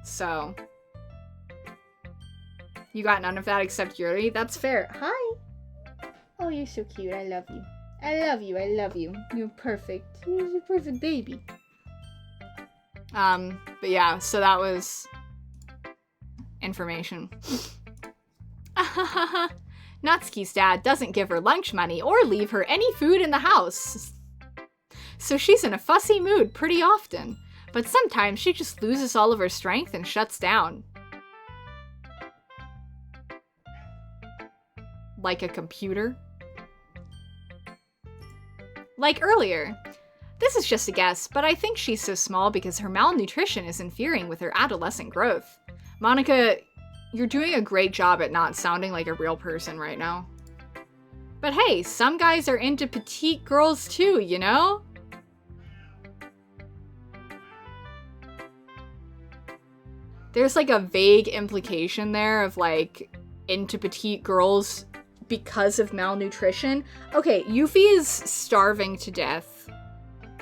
So you got none of that except Yuri? That's fair. Hi. Oh, you're so cute. I love you. I love you. I love you. You're perfect. You're a perfect baby. But yeah, so that was information. Natsuki's dad doesn't give her lunch money or leave her any food in the house. So she's in a fussy mood pretty often, but sometimes she just loses all of her strength and shuts down. Like a computer? Like earlier. This is just a guess, but I think she's so small because her malnutrition is interfering with her adolescent growth. Monica, you're doing a great job at not sounding like a real person right now. But hey, some guys are into petite girls too, you know? There's like a vague implication there of like into petite girls because of malnutrition. Okay, Yuffie is starving to death.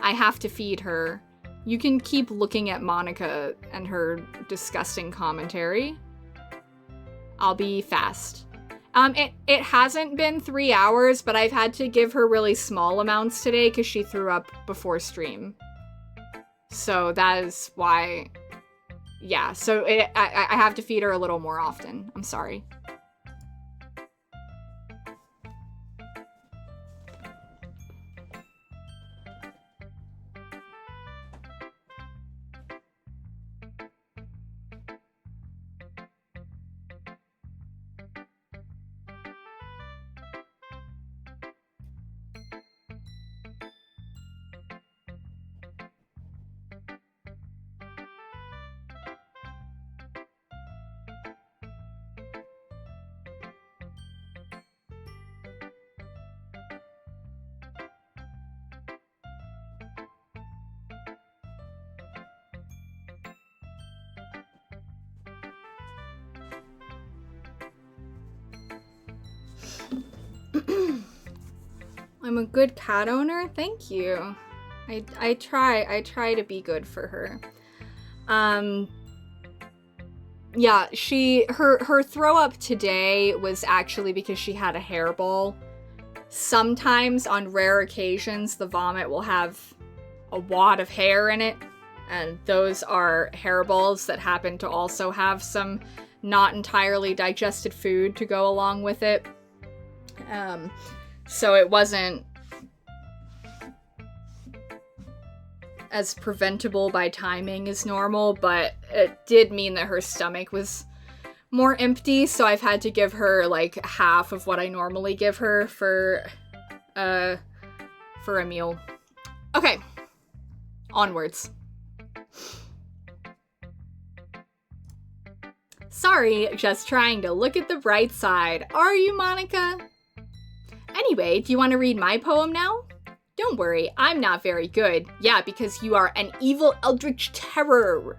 I have to feed her. You can keep looking at Monica and her disgusting commentary. I'll be fast. It hasn't been 3 hours, but I've had to give her really small amounts today because she threw up before stream. So that is why, yeah, so I have to feed her a little more often. I'm sorry. I'm a good cat owner? Thank you. I try to be good for her. Yeah, her throw up today was actually because she had a hairball. Sometimes, on rare occasions, the vomit will have a wad of hair in it, and those are hairballs that happen to also have some not entirely digested food to go along with it. So it wasn't as preventable by timing as normal, but it did mean that her stomach was more empty, so I've had to give her like half of what I normally give her for a meal. Okay, onwards. Sorry, just trying to look at the bright side. Are you, Monica? Anyway, do you want to read my poem now? Don't worry, I'm not very good. Yeah, because you are an evil eldritch terror.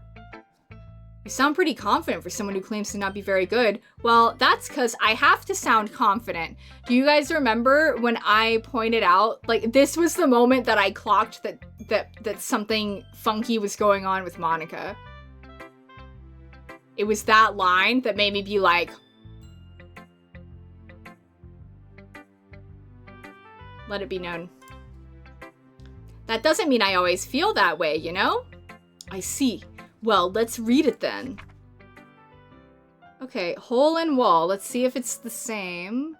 You sound pretty confident for someone who claims to not be very good. Well, that's because I have to sound confident. Do you guys remember when I pointed out, like, this was the moment that I clocked that something funky was going on with Monica? It was that line that made me be like, let it be known. That doesn't mean I always feel that way, you know? I see. Well, let's read it then. Okay, hole in wall. Let's see if it's the same.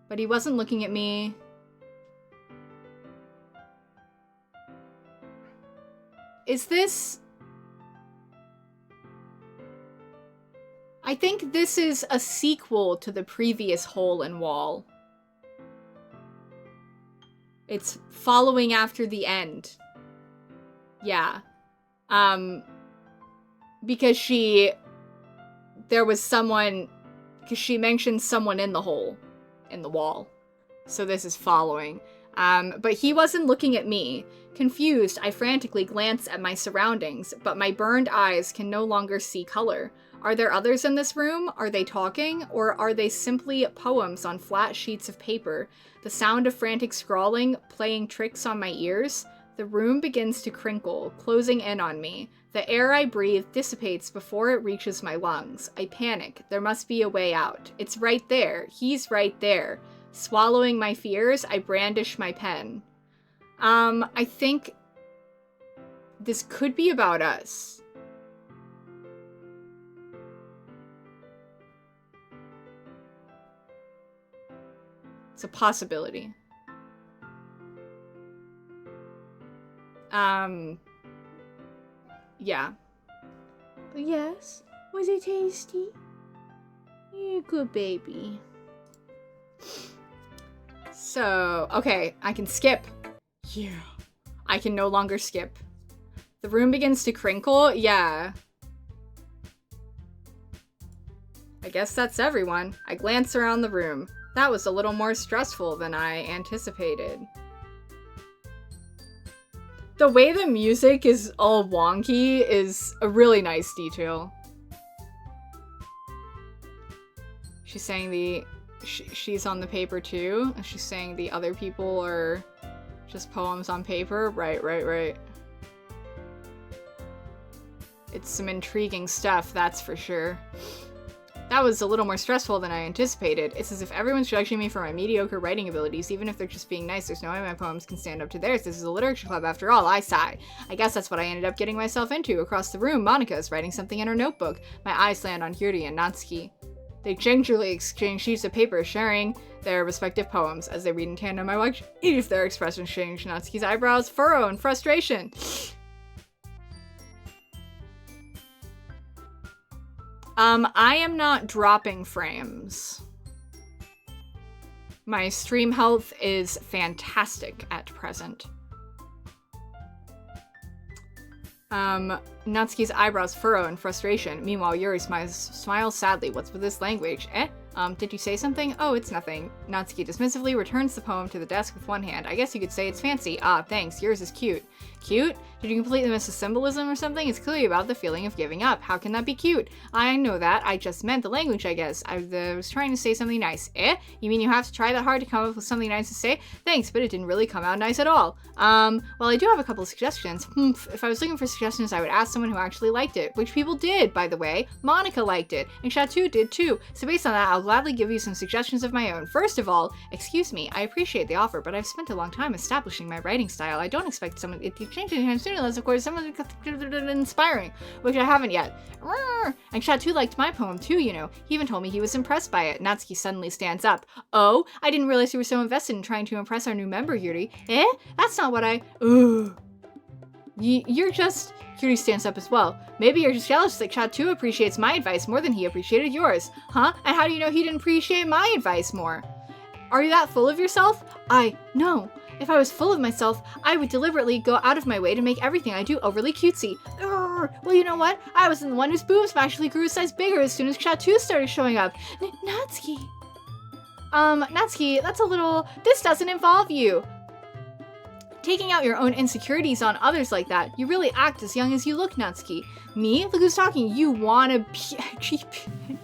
But he wasn't looking at me. Is this... I think this is a sequel to the previous hole in wall. It's following after the end. Yeah. Because there was someone, because she mentioned someone in the hole, in the wall. So this is following. But he wasn't looking at me. Confused, I frantically glance at my surroundings, but my burned eyes can no longer see color. Are there others in this room? Are they talking? Or are they simply poems on flat sheets of paper? The sound of frantic scrawling playing tricks on my ears? The room begins to crinkle, closing in on me. The air I breathe dissipates before it reaches my lungs. I panic. There must be a way out. It's right there. He's right there. Swallowing my fears, I brandish my pen. I think this could be about us. It's a possibility. Yeah. Yes. Was it tasty? You're a good baby. So, okay, I can skip. Yeah. I can no longer skip. The room begins to crinkle? Yeah. I guess that's everyone. I glance around the room. That was a little more stressful than I anticipated. The way the music is all wonky is a really nice detail. She's saying she's on the paper too. She's saying the other people are just poems on paper. Right. It's some intriguing stuff, that's for sure. That was a little more stressful than I anticipated. It's as if everyone's judging me for my mediocre writing abilities, even if they're just being nice. There's no way my poems can stand up to theirs. This is a literature club after all, I sigh. I guess that's what I ended up getting myself into. Across the room, Monica is writing something in her notebook. My eyes land on Yuri and Natsuki. They gingerly exchange sheets of paper, sharing their respective poems. As they read in tandem, I watch each of their expressions change. Natsuki's eyebrows furrow in frustration. I am not dropping frames. My stream health is fantastic at present. Natsuki's eyebrows furrow in frustration. Meanwhile, Yuri smiles sadly. What's with this language? Did you say something? Oh, it's nothing. Natsuki dismissively returns the poem to the desk with one hand. I guess you could say it's fancy. Ah, thanks. Yours is cute. Cute? Did you completely miss the symbolism or something? It's clearly about the feeling of giving up. How can that be cute? I know that. I just meant the language, I guess. I was trying to say something nice. You mean you have to try that hard to come up with something nice to say? Thanks, but it didn't really come out nice at all. Well, I do have a couple of suggestions. If I was looking for suggestions, I would ask someone who actually liked it, which people did, by the way. Monica liked it, and Chateau did too. So based on that, I'll gladly give you some suggestions of my own. First of all, excuse me, I appreciate the offer, but I've spent a long time establishing my writing style. I don't expect someone to change it anytime soon unless, of course, someone inspiring, which I haven't yet. And Chateau liked my poem too, you know. He even told me he was impressed by it. Natsuki suddenly stands up. Oh, I didn't realize you were so invested in trying to impress our new member, Yuri. That's not what I... You're just... Yuri stands up as well. Maybe you're just jealous that Chateau appreciates my advice more than he appreciated yours. Huh? And how do you know he didn't appreciate my advice more? Are you that full of yourself? No. If I was full of myself, I would deliberately go out of my way to make everything I do overly cutesy. Well, you know what? I was the one whose boobs actually grew a size bigger as soon as Chateau started showing up. Natsuki. Natsuki, that's a little... This doesn't involve you. Taking out your own insecurities on others like that, you really act as young as you look, Natsuki. Me? Look who's talking. You wanna be actually bitch.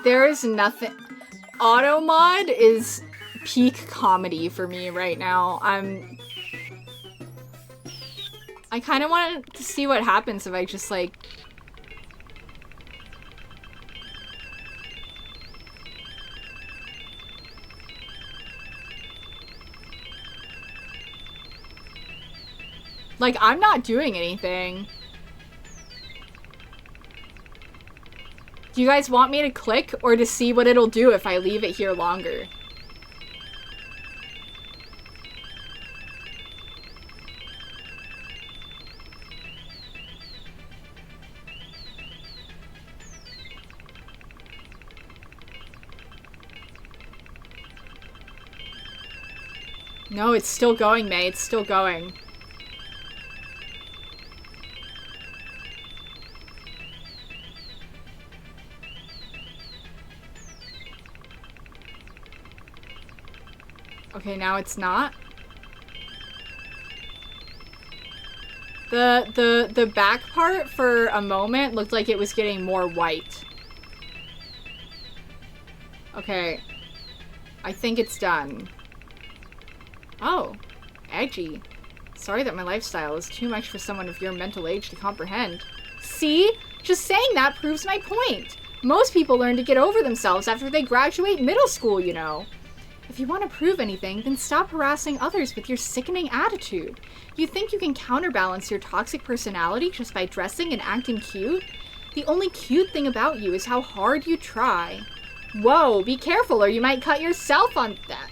There is nothing... Automod is peak comedy for me right now. I kind of want to see what happens if I just, like... Like, I'm not doing anything. Do you guys want me to click or to see what it'll do if I leave it here longer? No, it's still going, May. It's still going. Okay, now it's not. The back part for a moment looked like it was getting more white. Okay. I think it's done. Oh. Edgy. Sorry that my lifestyle is too much for someone of your mental age to comprehend. See? Just saying that proves my point. Most people learn to get over themselves after they graduate middle school, you know. If you want to prove anything, then stop harassing others with your sickening attitude. You think you can counterbalance your toxic personality just by dressing and acting cute? The only cute thing about you is how hard you try. Whoa, be careful or you might cut yourself on that.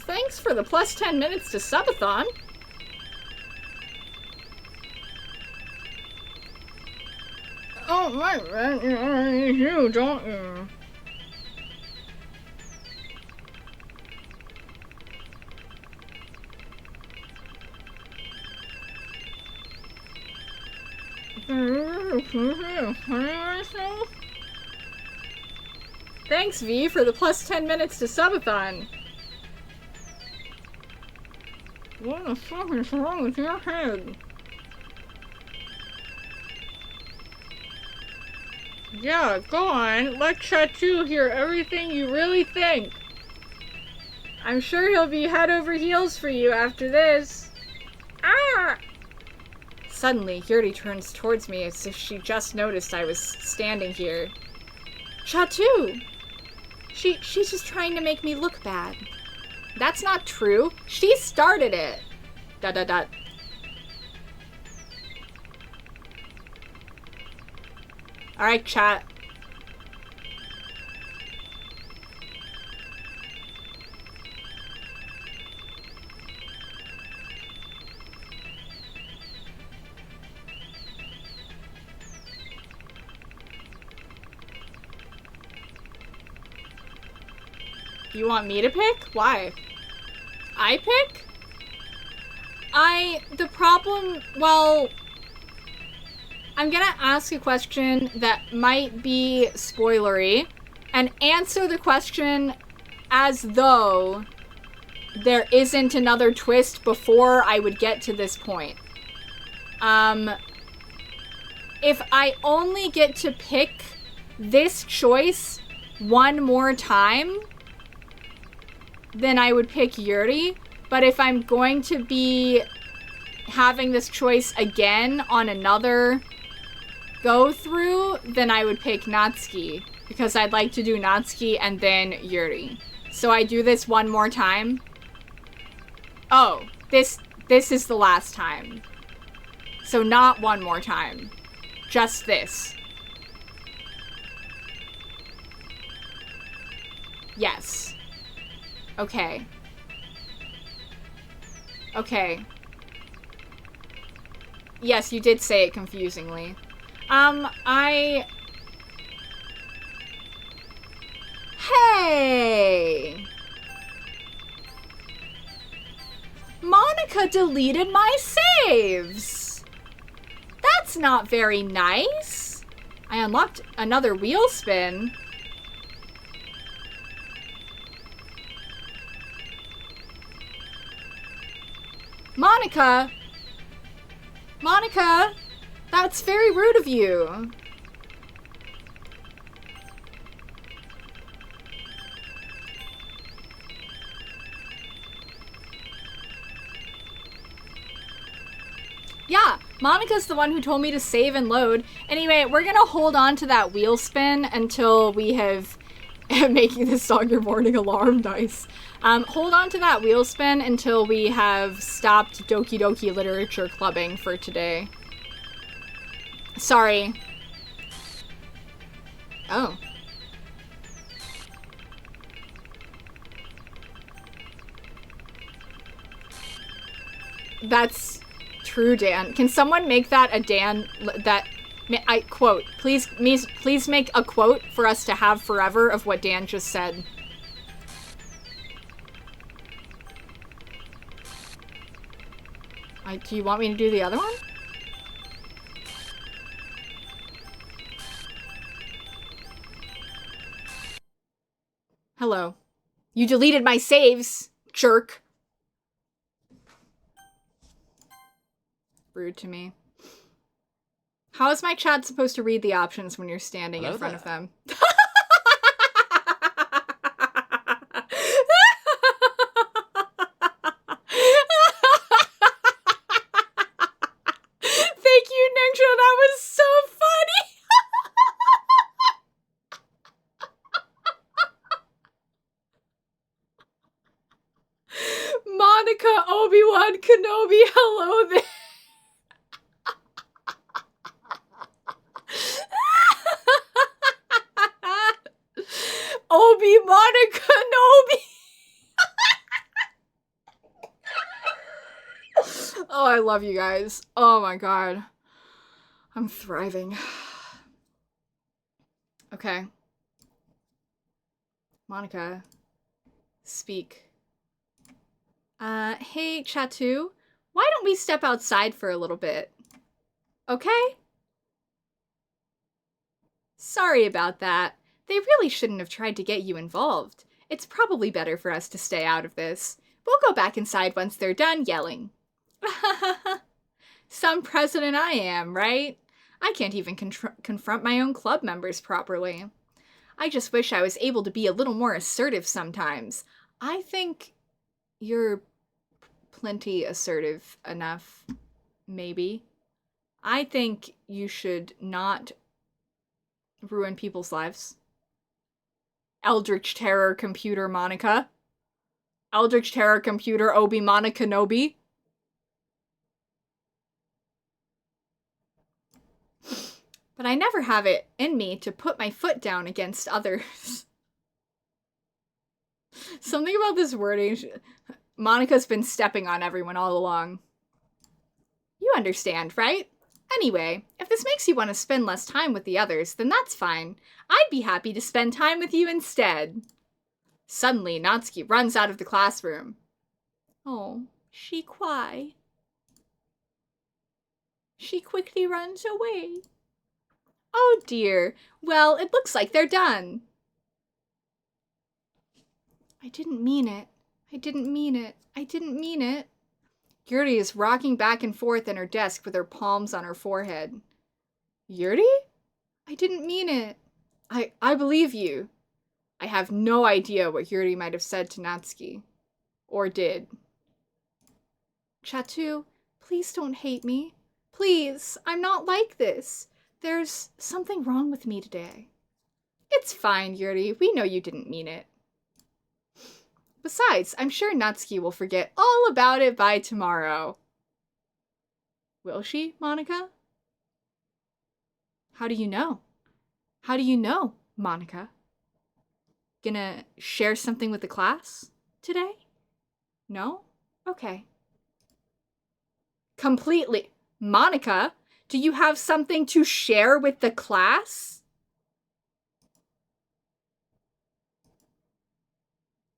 Thanks for the plus 10 minutes to subathon. Oh, my, you don't you? Thanks, V, for the plus 10 minutes to subathon. What the fuck is wrong with your head? Yeah, go on. Let Chatu hear everything you really think. I'm sure he'll be head over heels for you after this. Ah! Suddenly, Yuri turns towards me as if she just noticed I was standing here. Chatu! She's just trying to make me look bad. That's not true. She started it. ... Alright, chat. You want me to pick? Why? I pick? The problem, well, I'm gonna ask a question that might be spoilery and answer the question as though there isn't another twist before I would get to this point. If I only get to pick this choice one more time, then I would pick Yuri. But if I'm going to be having this choice again on another go through, then I would pick Natsuki, because I'd like to do Natsuki and then Yuri. So I do this one more time. Oh, this is the last time. So not one more time. Just this. Yes. Okay. Okay. Yes, you did say it confusingly. Hey! Monica deleted my saves! That's not very nice. I unlocked another wheel spin. Monica! Monica! That's very rude of you. Yeah, Monica's the one who told me to save and load. Anyway, we're gonna hold on to that wheel spin until we have making this song your morning alarm. Nice. Hold on to that wheel spin until we have stopped Doki Doki literature clubbing for today. Sorry. Oh. That's true, Dan. Can someone make that a Dan, that I quote. Please make a quote for us to have forever of what Dan just said. Do you want me to do the other one? Hello. You deleted my saves, jerk. Rude to me. How is my chat supposed to read the options when you're standing in front of them? Thank you, Ningxia. That was so funny. Monica, Obi-Wan Kenobi, hello there. Obi-Wan Kenobi. Oh, I love you guys. Oh my god. I'm thriving. Okay. Monica. Speak. Hey, Chatu. Why don't we step outside for a little bit? Okay? Sorry about that. They really shouldn't have tried to get you involved. It's probably better for us to stay out of this. We'll go back inside once they're done yelling. Some president I am, right? I can't even confront my own club members properly. I just wish I was able to be a little more assertive sometimes. I think you're plenty assertive enough, maybe. I think you should not ruin people's lives. Eldritch Terror Computer Monica. Eldritch Terror Computer Obi-Monica Kenobi. But I never have it in me to put my foot down against others. Something about this wording. Monica's been stepping on everyone all along. You understand, right? Anyway, if this makes you want to spend less time with the others, then that's fine. I'd be happy to spend time with you instead. Suddenly, Natsuki runs out of the classroom. Oh, she cry. She quickly runs away. Oh dear. Well, it looks like they're done. I didn't mean it. I didn't mean it. I didn't mean it. Yuri is rocking back and forth in her desk with her palms on her forehead. Yuri? I didn't mean it. I believe you. I have no idea what Yuri might have said to Natsuki. Or did. Chatu, please don't hate me. Please, I'm not like this. There's something wrong with me today. It's fine, Yuri. We know you didn't mean it. Besides, I'm sure Natsuki will forget all about it by tomorrow. Will she, Monica? How do you know? How do you know, Monica? Gonna share something with the class today? No? Okay. Completely. Monica, do you have something to share with the class?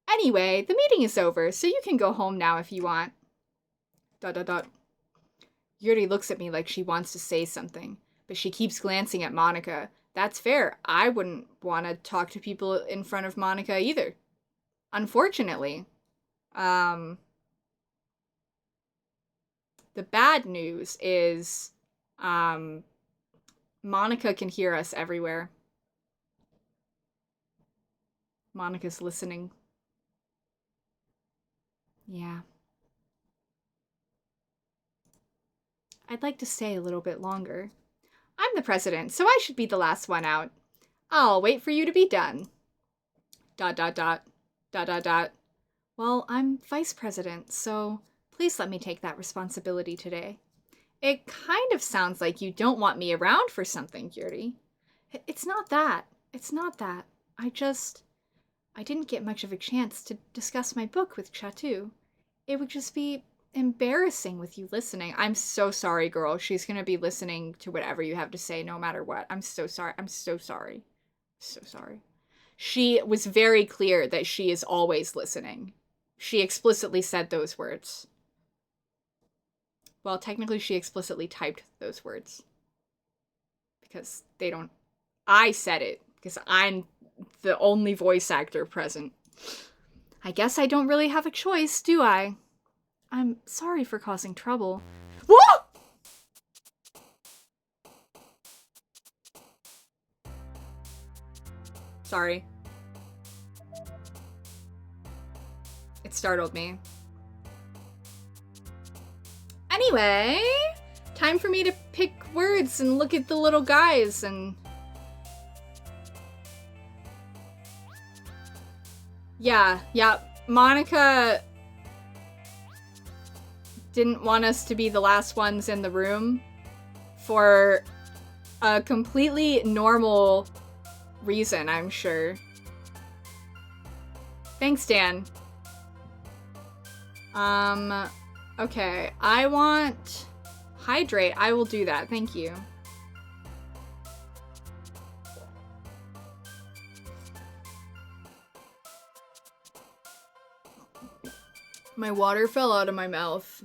Anyway, the meeting is over, so you can go home now if you want. ... Yuri looks at me like she wants to say something, but she keeps glancing at Monica. That's fair. I wouldn't want to talk to people in front of Monica either. Unfortunately. The bad news is, Monica can hear us everywhere. Monica's listening. Yeah. I'd like to stay a little bit longer. I'm the president, so I should be the last one out. I'll wait for you to be done. ... Well, I'm vice president, so please let me take that responsibility today. It kind of sounds like you don't want me around for something, Yuri. It's not that. It's not that. I didn't get much of a chance to discuss my book with Chatu. It would just be embarrassing with you listening. I'm so sorry, girl. She's gonna be listening to whatever you have to say no matter what. I'm so sorry. I'm so sorry. So sorry. She was very clear that she is always listening. She explicitly said those words. Well, technically she explicitly typed those words. Because they don't... I said it. Because I'm the only voice actor present. I guess I don't really have a choice, do I? I'm sorry for causing trouble. Whoa! Sorry. It startled me. Anyway, time for me to pick words and look at the little guys and... Yeah, Monica didn't want us to be the last ones in the room for a completely normal reason, I'm sure. Thanks, Dan. Okay, I want hydrate. I will do that. Thank you. My water fell out of my mouth.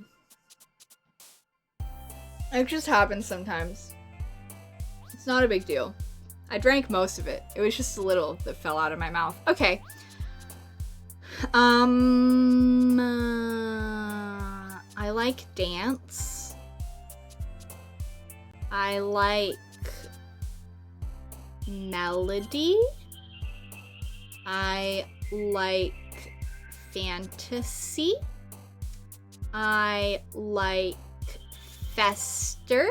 It just happens sometimes. It's not a big deal. I drank most of it. It was just a little that fell out of my mouth. Okay. I like dance. I like melody. I like fantasy. I like fester.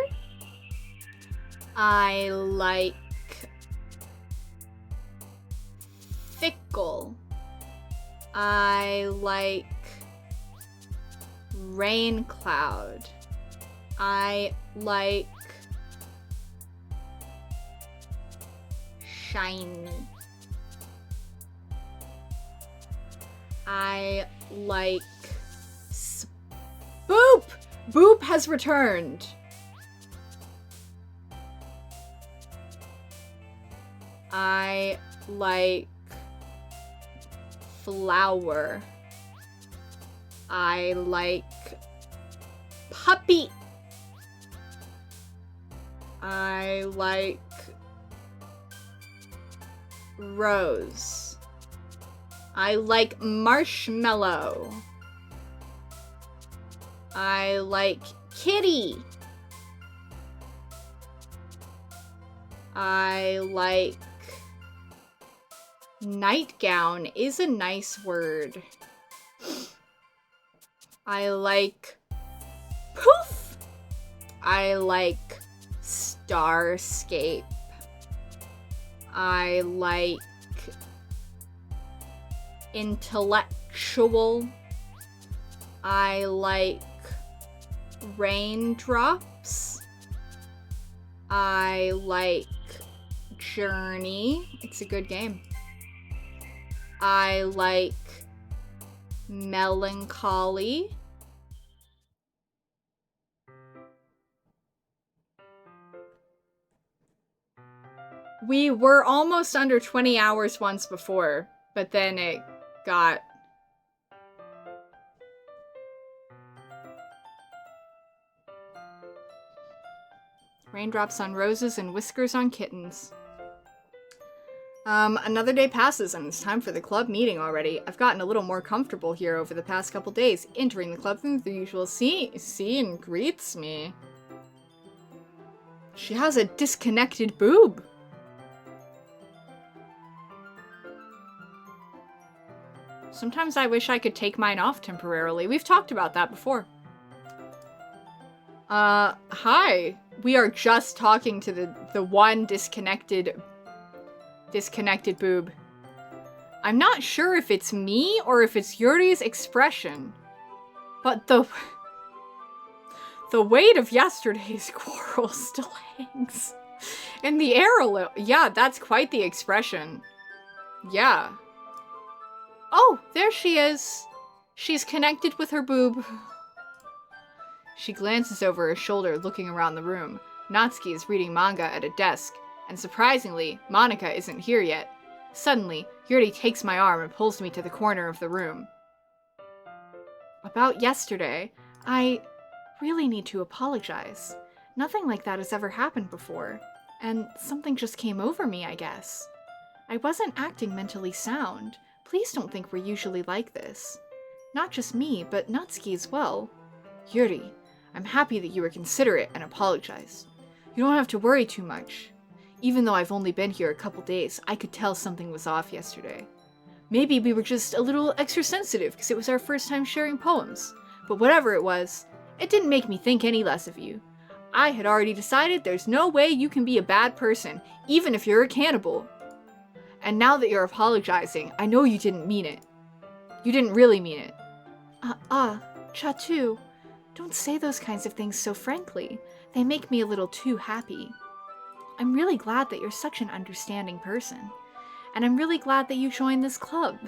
I like fickle. I like rain cloud. I like shiny. I like Boop! Boop has returned. I like flower. I like puppy. I like rose. I like marshmallow. I like kitty. I like nightgown is a nice word. I like poof. I like starscape. I like intellectual. I like raindrops. I like journey. It's a good game. I like melancholy. We were almost under 20 hours once before, but then it got... Raindrops on roses and whiskers on kittens. Another day passes and it's time for the club meeting already. I've gotten a little more comfortable here over the past couple days. Entering the club through the usual scene greets me. She has a disconnected boob. Sometimes I wish I could take mine off temporarily. We've talked about that before. Hi. We are just talking to the one disconnected boob. I'm not sure if it's me or if it's Yuri's expression, but the weight of yesterday's quarrel still hangs in the air a little. Yeah, that's quite the expression. Yeah. Oh, there she is. She's connected with her boob. She glances over her shoulder, looking around the room. Natsuki is reading manga at a desk, and surprisingly, Monika isn't here yet. Suddenly, Yuri takes my arm and pulls me to the corner of the room. About yesterday, I really need to apologize. Nothing like that has ever happened before, and something just came over me, I guess. I wasn't acting mentally sound. Please don't think we're usually like this. Not just me, but Natsuki as well. Yuri, I'm happy that you were considerate and apologized. You don't have to worry too much. Even though I've only been here a couple days, I could tell something was off yesterday. Maybe we were just a little extra sensitive because it was our first time sharing poems. But whatever it was, it didn't make me think any less of you. I had already decided there's no way you can be a bad person, even if you're a cannibal. And now that you're apologizing, I know you didn't mean it. You didn't really mean it. Chatu, don't say those kinds of things so frankly. They make me a little too happy. I'm really glad that you're such an understanding person. And I'm really glad that you joined this club.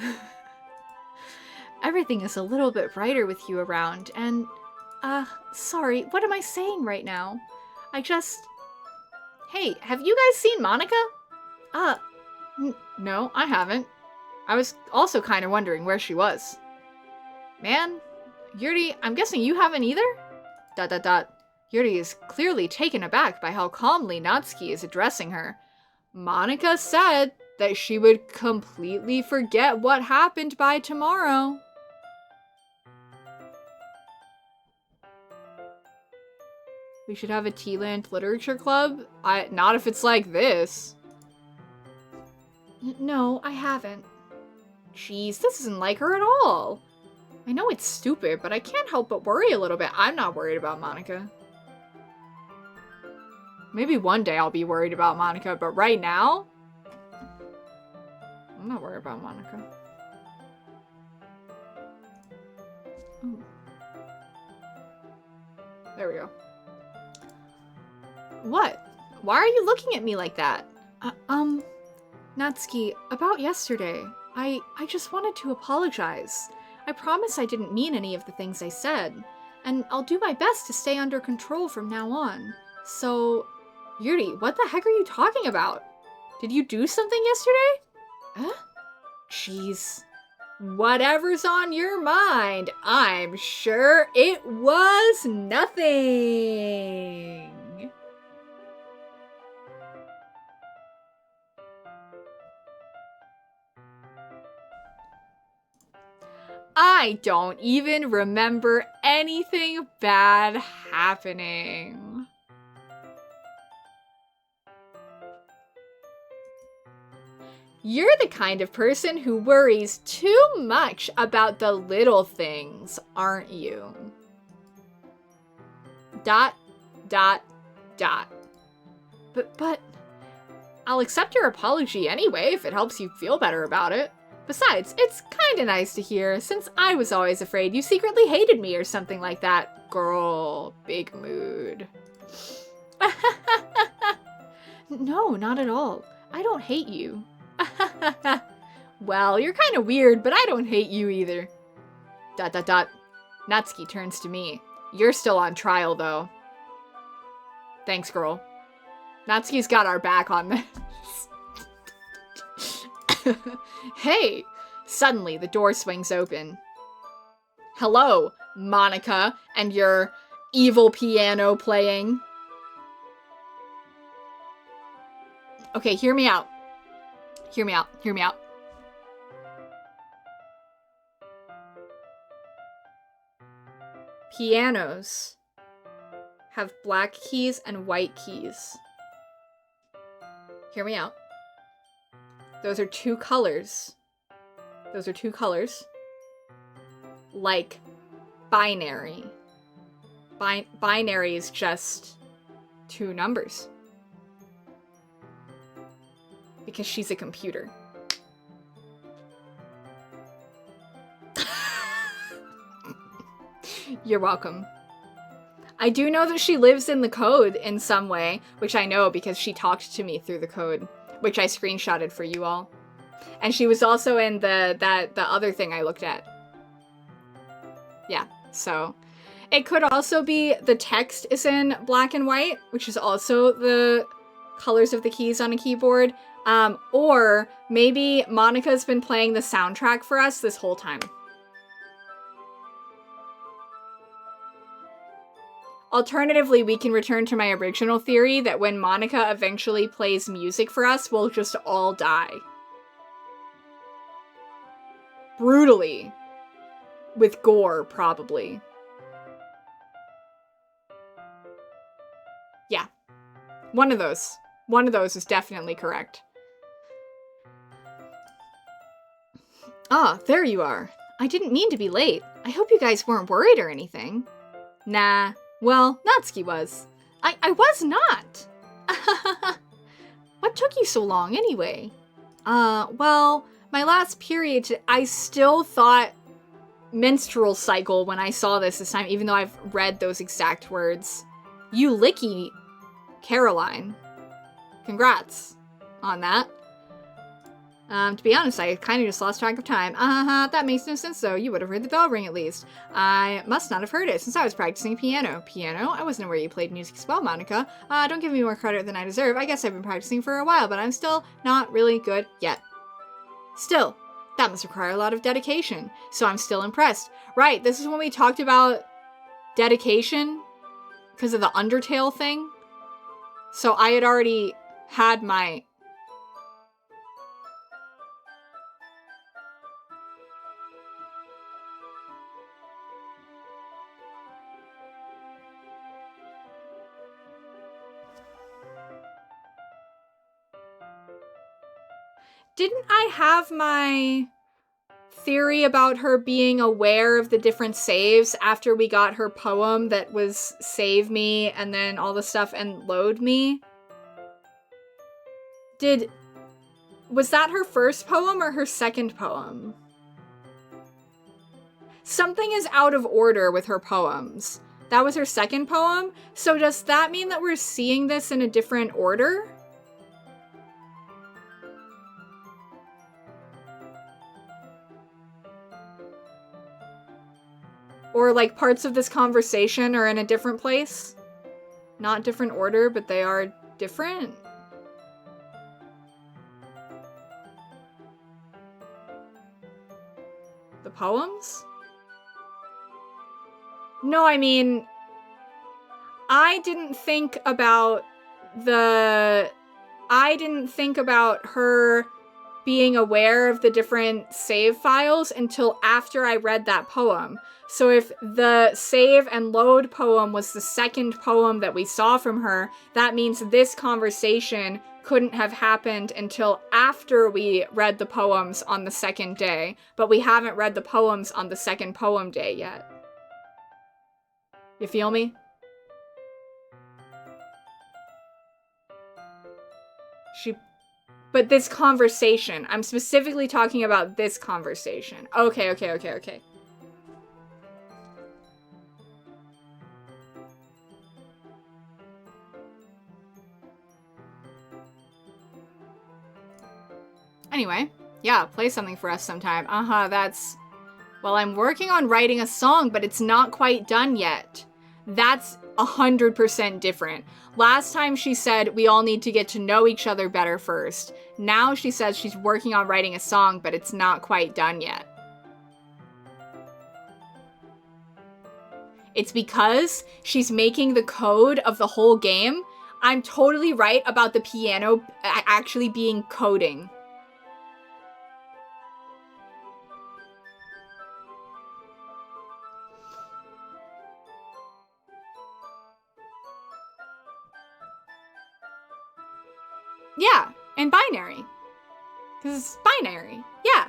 Everything is a little bit brighter with you around, and, sorry, what am I saying right now? Hey, have you guys seen Monika? No, I haven't. I was also kind of wondering where she was. Man, Yuri, I'm guessing you haven't either? ... Yuri is clearly taken aback by how calmly Natsuki is addressing her. Monika said that she would completely forget what happened by tomorrow. We should have a Tea-Land literature club? Not if it's like this. No, I haven't. Jeez, this isn't like her at all. I know it's stupid, but I can't help but worry a little bit. I'm not worried about Monika. Maybe one day I'll be worried about Monika, but right now, I'm not worried about Monika. Ooh. There we go. What? Why are you looking at me like that? Natsuki, about yesterday, I just wanted to apologize. I promise I didn't mean any of the things I said, and I'll do my best to stay under control from now on. So, Yuri, what the heck are you talking about? Did you do something yesterday? Huh? Jeez. Whatever's on your mind, I'm sure it was nothing. I don't even remember anything bad happening. You're the kind of person who worries too much about the little things, aren't you? ... But I'll accept your apology anyway if it helps you feel better about it. Besides, it's kinda nice to hear, since I was always afraid you secretly hated me or something like that. Girl, big mood. No, not at all. I don't hate you. Well, you're kinda weird, but I don't hate you either. ... Natsuki turns to me. You're still on trial, though. Thanks, girl. Natsuki's got our back on this. Hey! Suddenly, the door swings open. Hello, Monika, and your evil piano playing. Okay, hear me out. Hear me out. Hear me out. Pianos have black keys and white keys. Hear me out. Those are two colors. Those are two colors. Like binary. Binary is just two numbers. Because she's a computer. You're welcome. I do know that she lives in the code in some way, which I know because she talked to me through the code, which I screenshotted for you all. And she was also in the other thing I looked at. Yeah, so It could also be the text is in black and white, which is also the colors of the keys on a keyboard. Or maybe Monica's been playing the soundtrack for us this whole time. Alternatively, we can return to my original theory that when Monica eventually plays music for us, we'll just all die. Brutally. With gore, probably. Yeah. One of those. One of those is definitely correct. Ah, there you are. I didn't mean to be late. I hope you guys weren't worried or anything. Nah. Well, Natsuki was. I was not! What took you so long, anyway? Well, my last period, I still thought menstrual cycle when I saw this time, even though I've read those exact words. You licky, Caroline. Congrats on that. To be honest, I kind of just lost track of time. That makes no sense though. You would have heard the bell ring at least. I must not have heard it since I was practicing piano. Piano? I wasn't aware you played music as well, Monica. Don't give me more credit than I deserve. I guess I've been practicing for a while, but I'm still not really good yet. Still, that must require a lot of dedication, so I'm still impressed. Right, this is when we talked about dedication because of the Undertale thing. So I had already had my... Didn't I have my theory about her being aware of the different saves after we got her poem that was save me and then all the stuff and load me? Was that her first poem or her second poem? Something is out of order with her poems. That was her second poem? So does that mean that we're seeing this in a different order? Or, like, parts of this conversation are in a different place? Not different order, but they are different? The poems? No, I mean... I didn't think about her being aware of the different save files until after I read that poem. So if the save and load poem was the second poem that we saw from her, that means this conversation couldn't have happened until after we read the poems on the second day, but we haven't read the poems on the second poem day yet. You feel me? But this conversation, I'm specifically talking about this conversation. Okay. Anyway, yeah, play something for us sometime. That's... Well, I'm working on writing a song, but it's not quite done yet. That's 100% different. Last time she said we all need to get to know each other better first. Now she says she's working on writing a song, but it's not quite done yet. It's because she's making the code of the whole game. I'm totally right about the piano actually being coding. Yeah, and binary. Because it's binary. Yeah.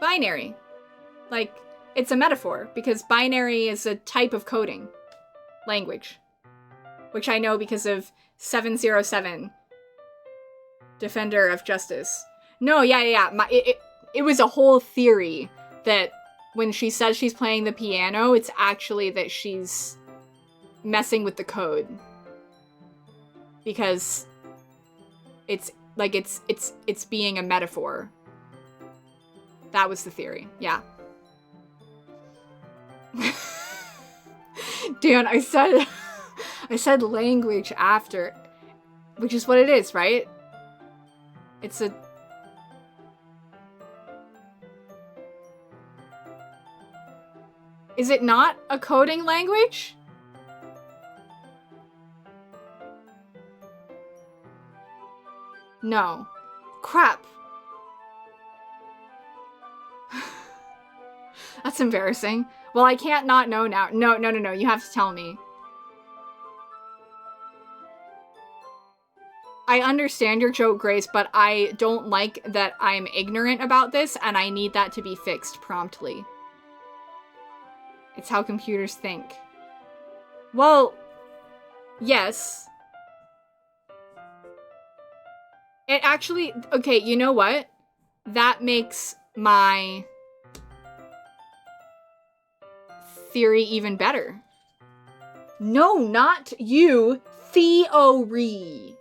Binary. Like, it's a metaphor, because binary is a type of coding language. Which I know because of 707, Defender of Justice. No, yeah. It was a whole theory that when she says she's playing the piano, it's actually that she's messing with the code. Because... It's being a metaphor. That was the theory, yeah. Dan, I said I said language after, which is what it is, right? It's a... Is it not a coding language? No. Crap. That's embarrassing. Well, I can't not know now. No. You have to tell me. I understand your joke, Grace, but I don't like that I'm ignorant about this, and I need that to be fixed promptly. It's how computers think. Well, yes. It actually... Okay, you know what? That makes my theory even better. No, not you. Theory.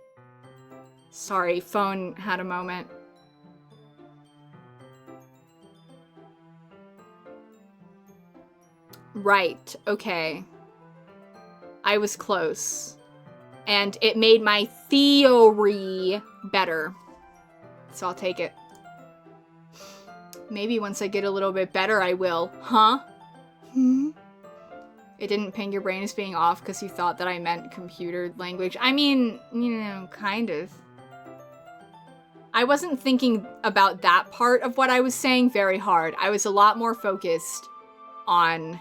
Sorry, phone had a moment. Right, okay. I was close. And it made my theory better. So I'll take it. Maybe once I get a little bit better, I will. Huh? Hmm? It didn't ping your brain as being off because you thought that I meant computer language. I mean, you know, kind of. I wasn't thinking about that part of what I was saying very hard. I was a lot more focused on...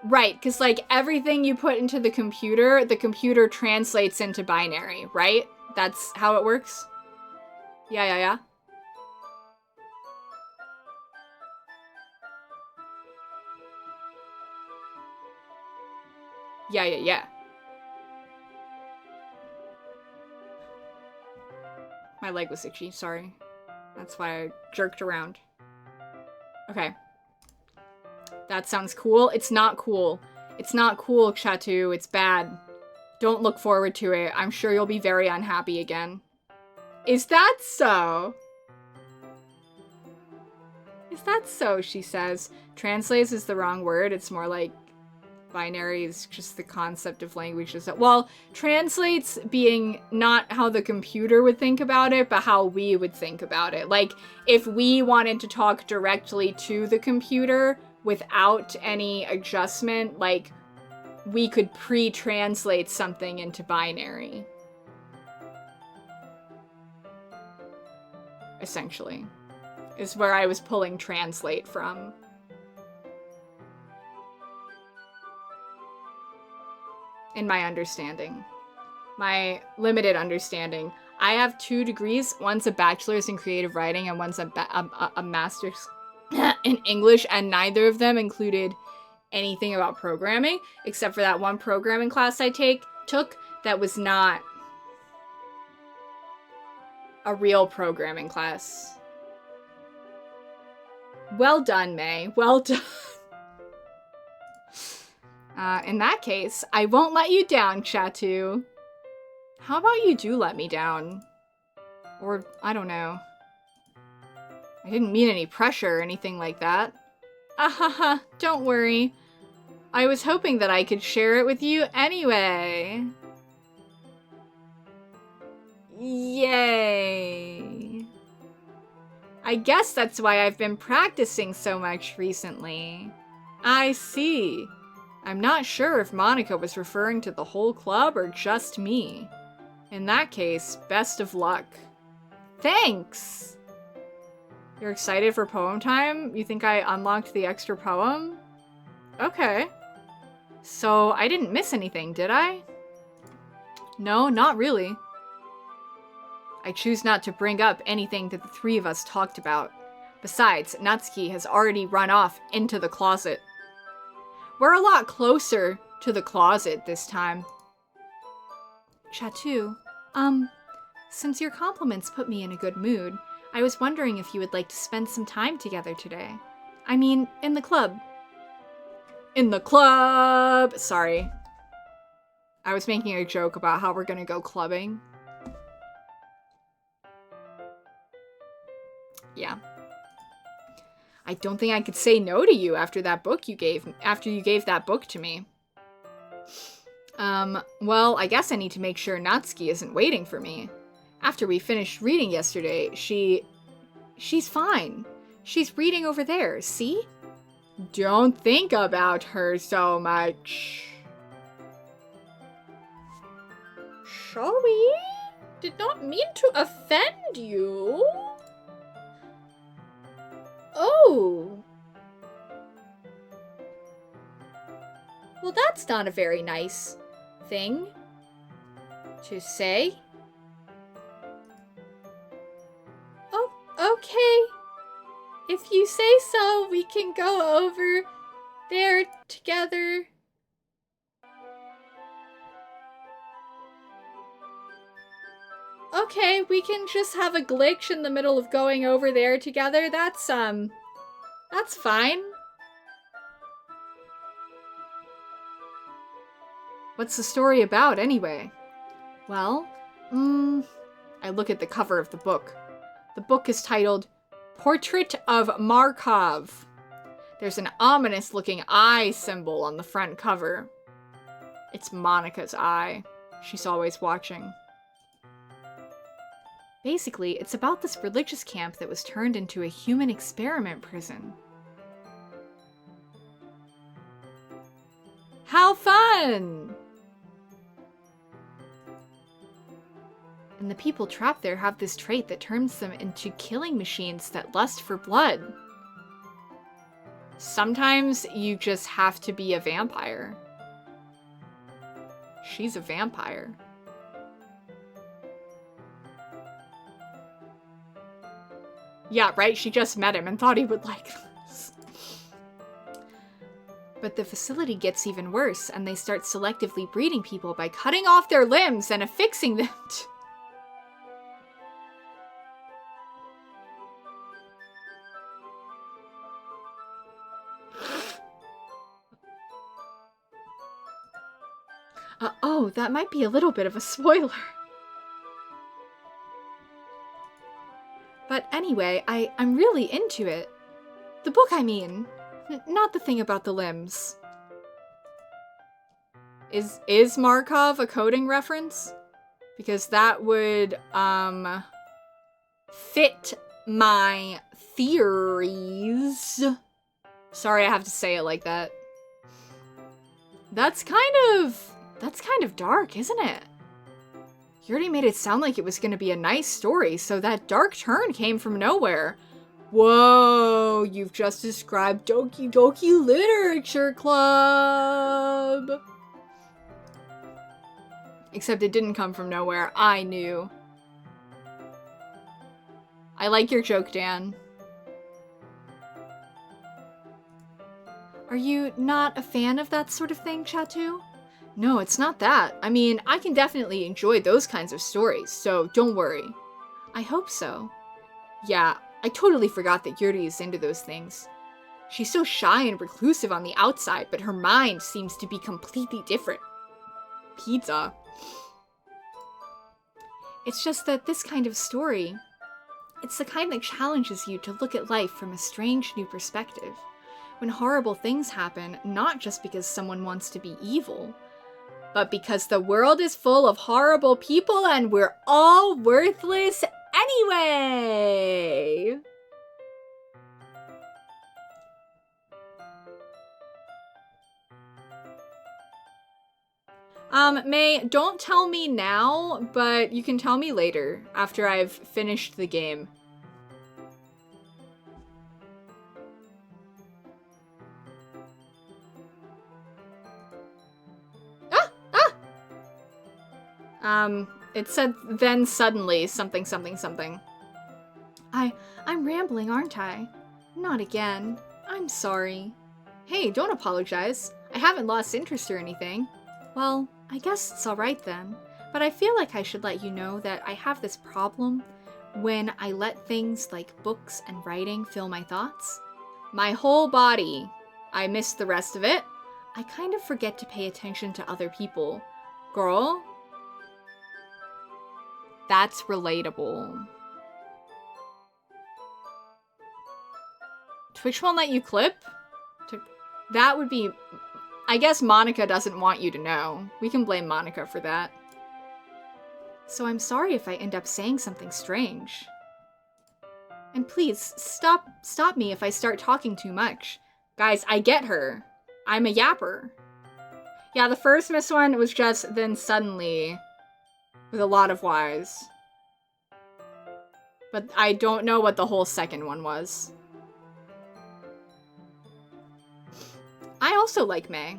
Right, because, like, everything you put into the computer translates into binary, right? That's how it works? Yeah. Yeah. My leg was itchy, sorry. That's why I jerked around. Okay. That sounds cool. It's not cool. It's not cool, Chatu. It's bad. Don't look forward to it. I'm sure you'll be very unhappy again. Is that so? Is that so, she says. Translates is the wrong word. It's more like binary is just the concept of languages. Well, translates being not how the computer would think about it, but how we would think about it. Like, if we wanted to talk directly to the computer without any adjustment, like, we could pre-translate something into binary. Essentially. Is where I was pulling translate from. In my understanding. My limited understanding. I have 2 degrees. One's a bachelor's in creative writing and one's a master's in English, and neither of them included anything about programming, except for that one programming class I took that was not a real programming class. Well done, May. Well done. In that case, I won't let you down, Chatu. How about you do let me down? Or, I don't know. I didn't mean any pressure or anything like that. Ahaha, don't worry. I was hoping that I could share it with you anyway. Yay. I guess that's why I've been practicing so much recently. I see. I'm not sure if Monica was referring to the whole club or just me. In that case, best of luck. Thanks! You're excited for poem time? You think I unlocked the extra poem? Okay. So, I didn't miss anything, did I? No, not really. I choose not to bring up anything that the 3 of us talked about. Besides, Natsuki has already run off into the closet. We're a lot closer to the closet this time. Chatu, since your compliments put me in a good mood, I was wondering if you would like to spend some time together today. I mean, in the club. In the club! Sorry. I was making a joke about how we're gonna go clubbing. Yeah. I don't think I could say no to you after you gave that book to me. Well, I guess I need to make sure Natsuki isn't waiting for me. After we finished reading yesterday, she's fine. She's reading over there, see? Don't think about her so much. Sorry? Did not mean to offend you. Oh. Well, that's not a very nice thing to say. Oh, okay. If you say so, we can go over there together. Okay, we can just have a glitch in the middle of going over there together. That's fine. What's the story about, anyway? Well, I look at the cover of the book. The book is titled Portrait of Markov. There's an ominous-looking eye symbol on the front cover. It's Monica's eye. She's always watching. Basically, it's about this religious camp that was turned into a human experiment prison. How fun! And the people trapped there have this trait that turns them into killing machines that lust for blood. Sometimes you just have to be a vampire. She's a vampire. Yeah, right? She just met him and thought he would like this. But the facility gets even worse, and they start selectively breeding people by cutting off their limbs and affixing them to... Oh, that might be a little bit of a spoiler. But anyway, I'm really into it. The book, I mean. Not the thing about the limbs. Is Markov a coding reference? Because that would, fit my theories. Sorry I have to say it like that. That's kind of dark, isn't it? You already made it sound like it was gonna be a nice story, so that dark turn came from nowhere. Whoa, you've just described Doki Doki Literature Club! Except it didn't come from nowhere, I knew. I like your joke, Dan. Are you not a fan of that sort of thing, Chatu? No, it's not that. I mean, I can definitely enjoy those kinds of stories, so don't worry. I hope so. Yeah, I totally forgot that Yuri is into those things. She's so shy and reclusive on the outside, but her mind seems to be completely different. Pizza. It's just that this kind of story, it's the kind that challenges you to look at life from a strange new perspective. When horrible things happen, not just because someone wants to be evil, but because the world is full of horrible people and we're all worthless anyway! May, don't tell me now, but you can tell me later, after I've finished the game. It said, then suddenly, something, something, something. I'm rambling, aren't I? Not again. I'm sorry. Hey, don't apologize. I haven't lost interest or anything. Well, I guess it's alright then. But I feel like I should let you know that I have this problem when I let things like books and writing fill my thoughts. My whole body. I miss the rest of it. I kind of forget to pay attention to other people. Girl? That's relatable. Twitch won't let you clip? That would be... I guess Monica doesn't want you to know. We can blame Monica for that. So I'm sorry if I end up saying something strange. And please, stop me if I start talking too much. Guys, I get her. I'm a yapper. Yeah, the first Miss one was just then suddenly with a lot of Ys. But I don't know what the whole second one was. I also like May.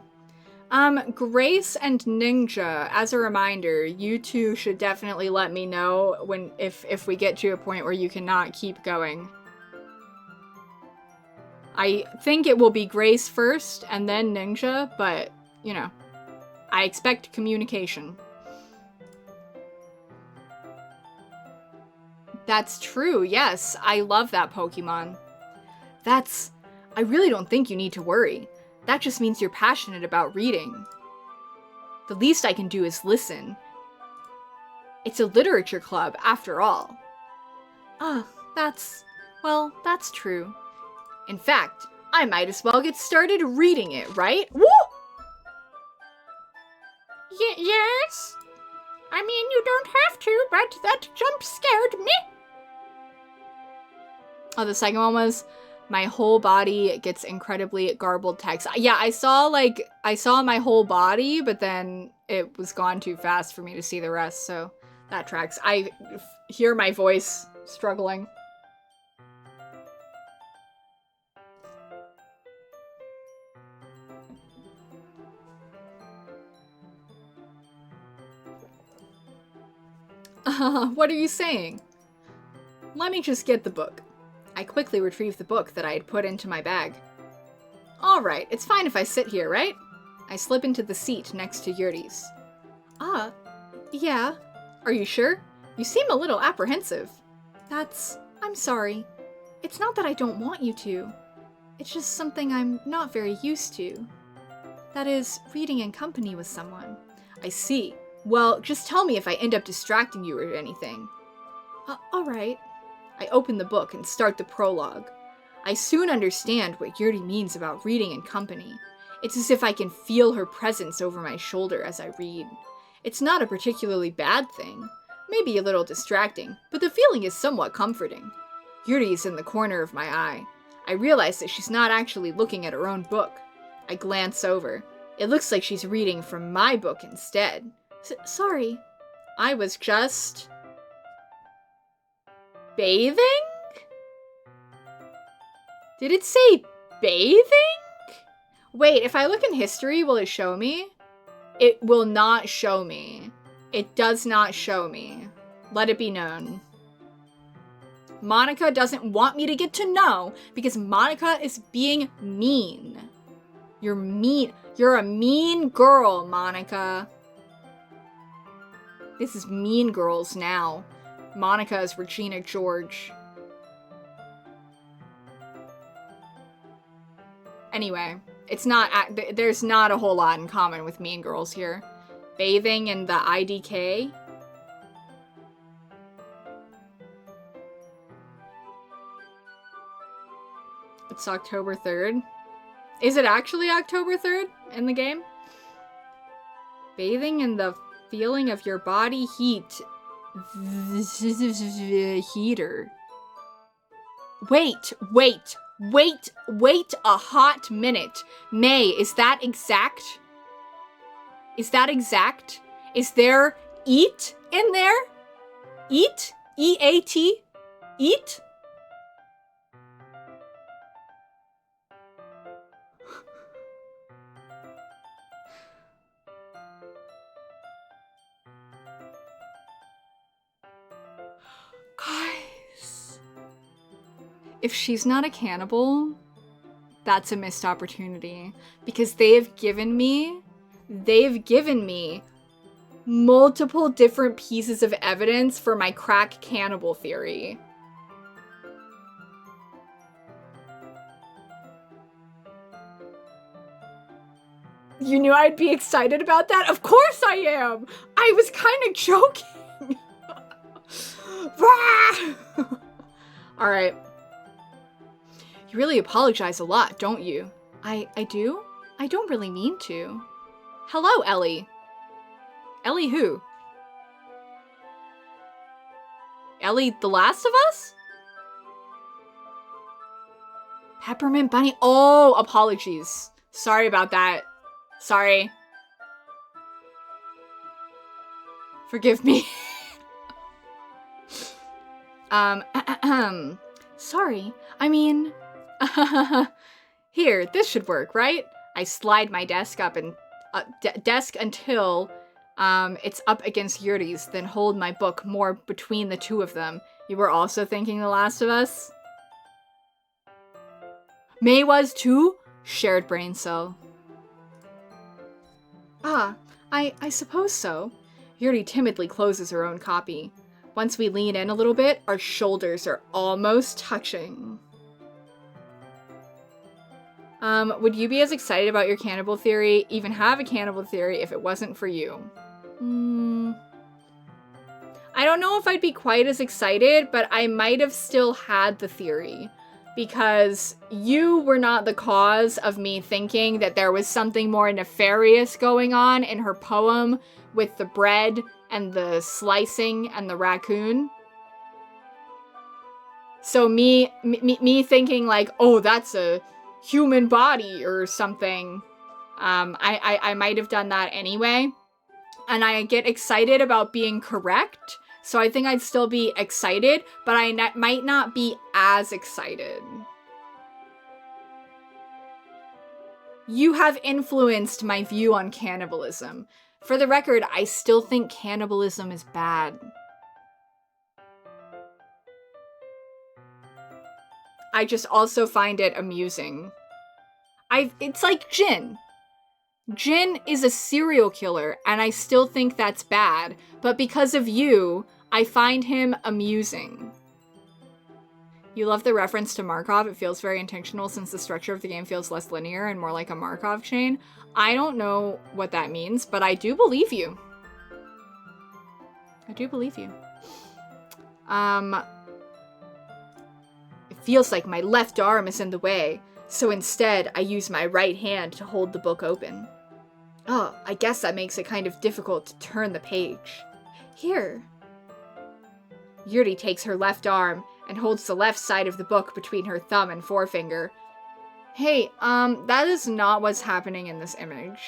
Grace and Ninja, as a reminder, you two should definitely let me know if we get to a point where you cannot keep going. I think it will be Grace first and then Ninja, but, you know, I expect communication. That's true, yes. I love that Pokemon. I really don't think you need to worry. That just means you're passionate about reading. The least I can do is listen. It's a literature club, after all. That's true. In fact, I might as well get started reading it, right? Woo! Yes? I mean, you don't have to, but that jump scared me. Oh, the second one was... My whole body gets incredibly garbled text. Yeah, I saw my whole body, but then it was gone too fast for me to see the rest, so that tracks. I hear my voice struggling. What are you saying? Let me just get the book. I quickly retrieved the book that I had put into my bag. Alright, it's fine if I sit here, right? I slip into the seat next to Yuri's. Yeah. Are you sure? You seem a little apprehensive. I'm sorry. It's not that I don't want you to. It's just something I'm not very used to. That is, reading in company with someone. I see. Well, just tell me if I end up distracting you or anything. Alright. I open the book and start the prologue. I soon understand what Yuri means about reading in company. It's as if I can feel her presence over my shoulder as I read. It's not a particularly bad thing. Maybe a little distracting, but the feeling is somewhat comforting. Yuri is in the corner of my eye. I realize that she's not actually looking at her own book. I glance over. It looks like she's reading from my book instead. Sorry. I was just... bathing? Did it say bathing? Wait, if I look in history, will it show me? It will not show me. It does not show me. Let it be known. Monica doesn't want me to get to know because Monica is being mean. You're mean. You're a mean girl, Monica. This is Mean Girls now. Monica is Regina George. Anyway, there's not a whole lot in common with Mean Girls here. Bathing in the IDK. It's October 3rd. Is it actually October 3rd in the game? Bathing in the feeling of your body heat. Heater. Wait a hot minute. May, is that exact? Is that exact? Is there eat in there? Eat? E-A-T? Eat? Guys. If she's not a cannibal, that's a missed opportunity. Because they've given me multiple different pieces of evidence for my crack cannibal theory. You knew I'd be excited about that? Of course I am! I was kind of joking! Alright. You really apologize a lot, don't you? I do? I don't really mean to. Hello, Ellie. Ellie who? Ellie the Last of Us? Peppermint Bunny? Oh, apologies. Sorry about that. Sorry. Forgive me. Sorry. I mean, here, this should work, right? I slide my desk up and desk until it's up against Yuri's, then hold my book more between the two of them. You were also thinking The Last of Us? May was too? Shared brain cell. Ah, I suppose so. Yuri timidly closes her own copy. Once we lean in a little bit, our shoulders are almost touching. Would you be as excited about your cannibal theory, even have a cannibal theory, if it wasn't for you? I don't know if I'd be quite as excited, but I might have still had the theory. Because you were not the cause of me thinking that there was something more nefarious going on in her poem with the bread and the slicing and the raccoon. So me thinking like, oh, that's a human body or something. I might have done that anyway. And I get excited about being correct. So I think I'd still be excited, but I might not be as excited. You have influenced my view on cannibalism. For the record, I still think cannibalism is bad. I just also find it amusing. It's like Jin. Jin is a serial killer, and I still think that's bad, but because of you, I find him amusing. You love the reference to Markov. It feels very intentional since the structure of the game feels less linear and more like a Markov chain. I don't know what that means, but I do believe you. I do believe you. It feels like my left arm is in the way, so instead I use my right hand to hold the book open. Oh, I guess that makes it kind of difficult to turn the page. Here. Yuri takes her left arm and holds the left side of the book between her thumb and forefinger. Hey, that is not what's happening in this image.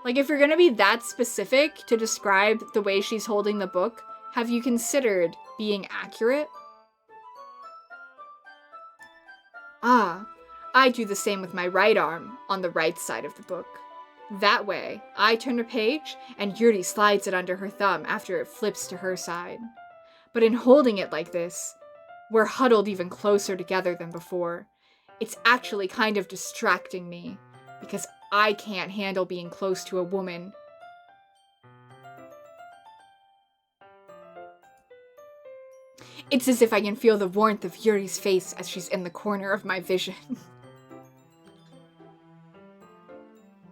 Like, if you're gonna be that specific to describe the way she's holding the book, have you considered being accurate? Ah, I do the same with my right arm on the right side of the book. That way, I turn a page, and Yuri slides it under her thumb after it flips to her side. But in holding it like this, we're huddled even closer together than before. It's actually kind of distracting me, because I can't handle being close to a woman. It's as if I can feel the warmth of Yuri's face as she's in the corner of my vision.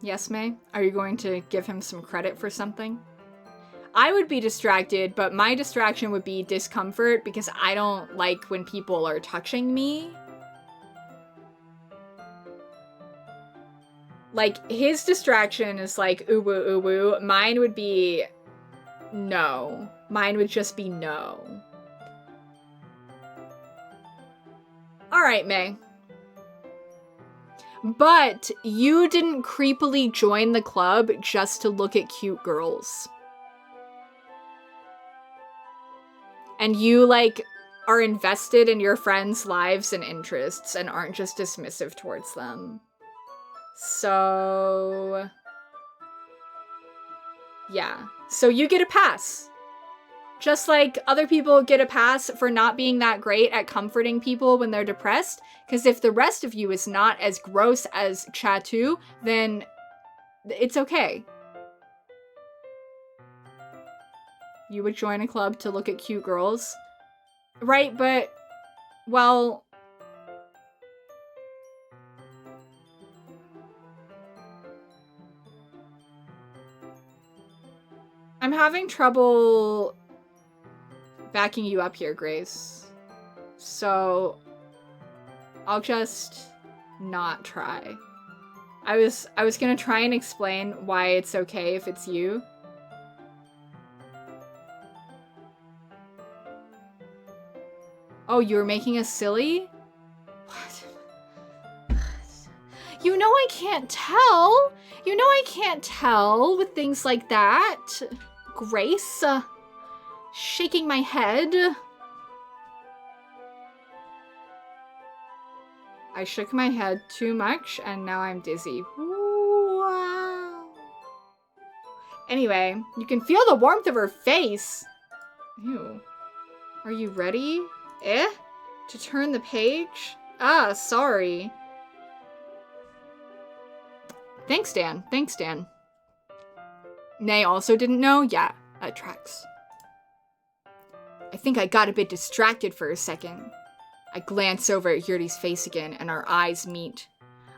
Yes, May? Are you going to give him some credit for something? I would be distracted, but my distraction would be discomfort because I don't like when people are touching me. Like, his distraction is like, ooh woo, ooh woo. Mine would be no. Mine would just be no. Alright, May. But you didn't creepily join the club just to look at cute girls. And you, like, are invested in your friends' lives and interests and aren't just dismissive towards them. So... yeah. So you get a pass. Just like other people get a pass for not being that great at comforting people when they're depressed, because if the rest of you is not as gross as Chatu, then it's okay. You would join a club to look at cute girls. Right, but, well... I'm having trouble backing you up here, Grace. So, I'll just not try. I was gonna try and explain why it's okay if it's you. Oh, you were making us silly? What? You know I can't tell. You know I can't tell with things like that. Grace, shaking my head. I shook my head too much and now I'm dizzy. Wow. Anyway, you can feel the warmth of her face. Ew. Are you ready? To turn the page? Ah, sorry. Thanks, Dan. Thanks, Dan. Nay also didn't know? Yeah, that tracks. I think I got a bit distracted for a second. I glance over at Yuri's face again, and our eyes meet.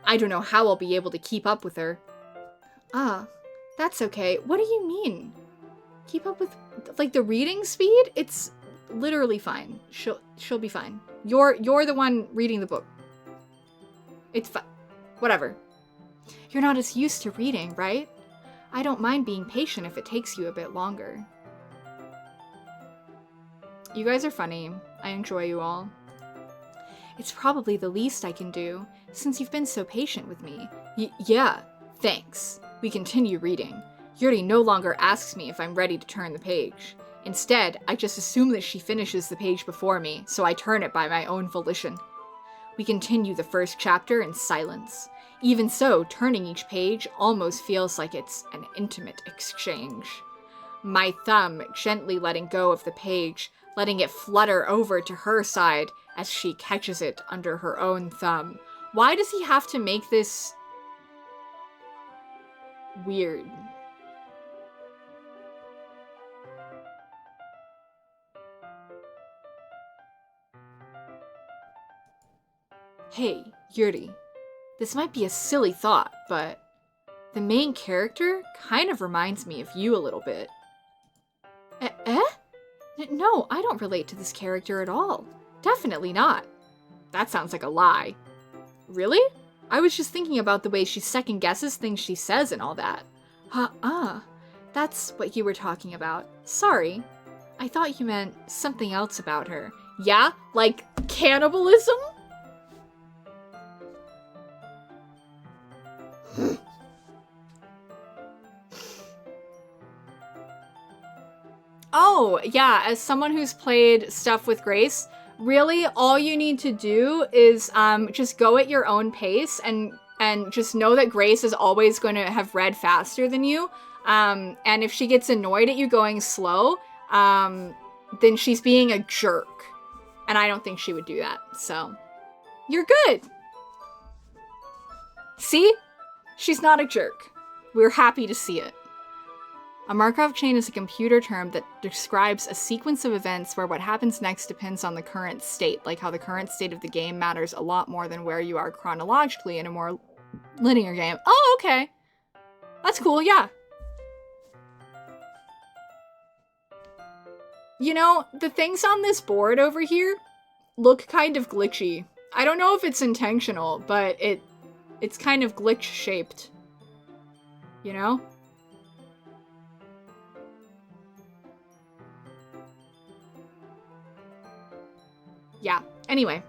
I don't know how I'll be able to keep up with her. Ah, that's okay. What do you mean? Keep up with, like, the reading speed? It's literally fine. She'll be fine. You're the one reading the book. It's fine. Whatever. You're not as used to reading, right? I don't mind being patient if it takes you a bit longer. You guys are funny. I enjoy you all. It's probably the least I can do, since you've been so patient with me. Yeah, thanks. We continue reading. Yuri no longer asks me if I'm ready to turn the page. Instead, I just assume that she finishes the page before me, so I turn it by my own volition. We continue the first chapter in silence. Even so, turning each page almost feels like it's an intimate exchange. My thumb gently letting go of the page, letting it flutter over to her side as she catches it under her own thumb. Why does he have to make this weird? Hey, Yuri. This might be a silly thought, but the main character kind of reminds me of you a little bit. No, I don't relate to this character at all. Definitely not. That sounds like a lie. Really? I was just thinking about the way she second guesses things she says and all that. That's what you were talking about. Sorry. I thought you meant something else about her. Yeah? Like cannibalism? Oh, yeah, as someone who's played stuff with Grace, really all you need to do is just go at your own pace and just know that Grace is always going to have read faster than you. And if she gets annoyed at you going slow, then she's being a jerk. And I don't think she would do that. So, you're good. See? She's not a jerk. We're happy to see it. A Markov chain is a computer term that describes a sequence of events where what happens next depends on the current state, like how the current state of the game matters a lot more than where you are chronologically in a more linear game. Oh, okay. That's cool, yeah. You know, the things on this board over here look kind of glitchy. I don't know if it's intentional, but it's kind of glitch-shaped. You know? Yeah, anyway.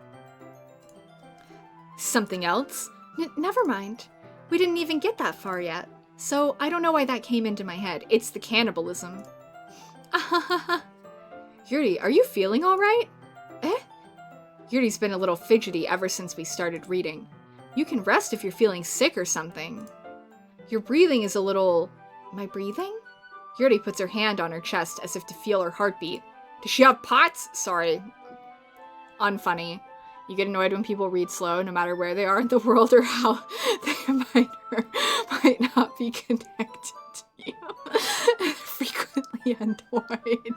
Something else? Never mind. We didn't even get that far yet. So I don't know why that came into my head. It's the cannibalism. Yuri, are you feeling alright? Yuri's been a little fidgety ever since we started reading. You can rest if you're feeling sick or something. Your breathing is a little... My breathing? Yuri puts her hand on her chest as if to feel her heartbeat. Does she have POTS? Sorry. Unfunny. You get annoyed when people read slow, no matter where they are in the world or how they might or might not be connected to you. Frequently annoyed.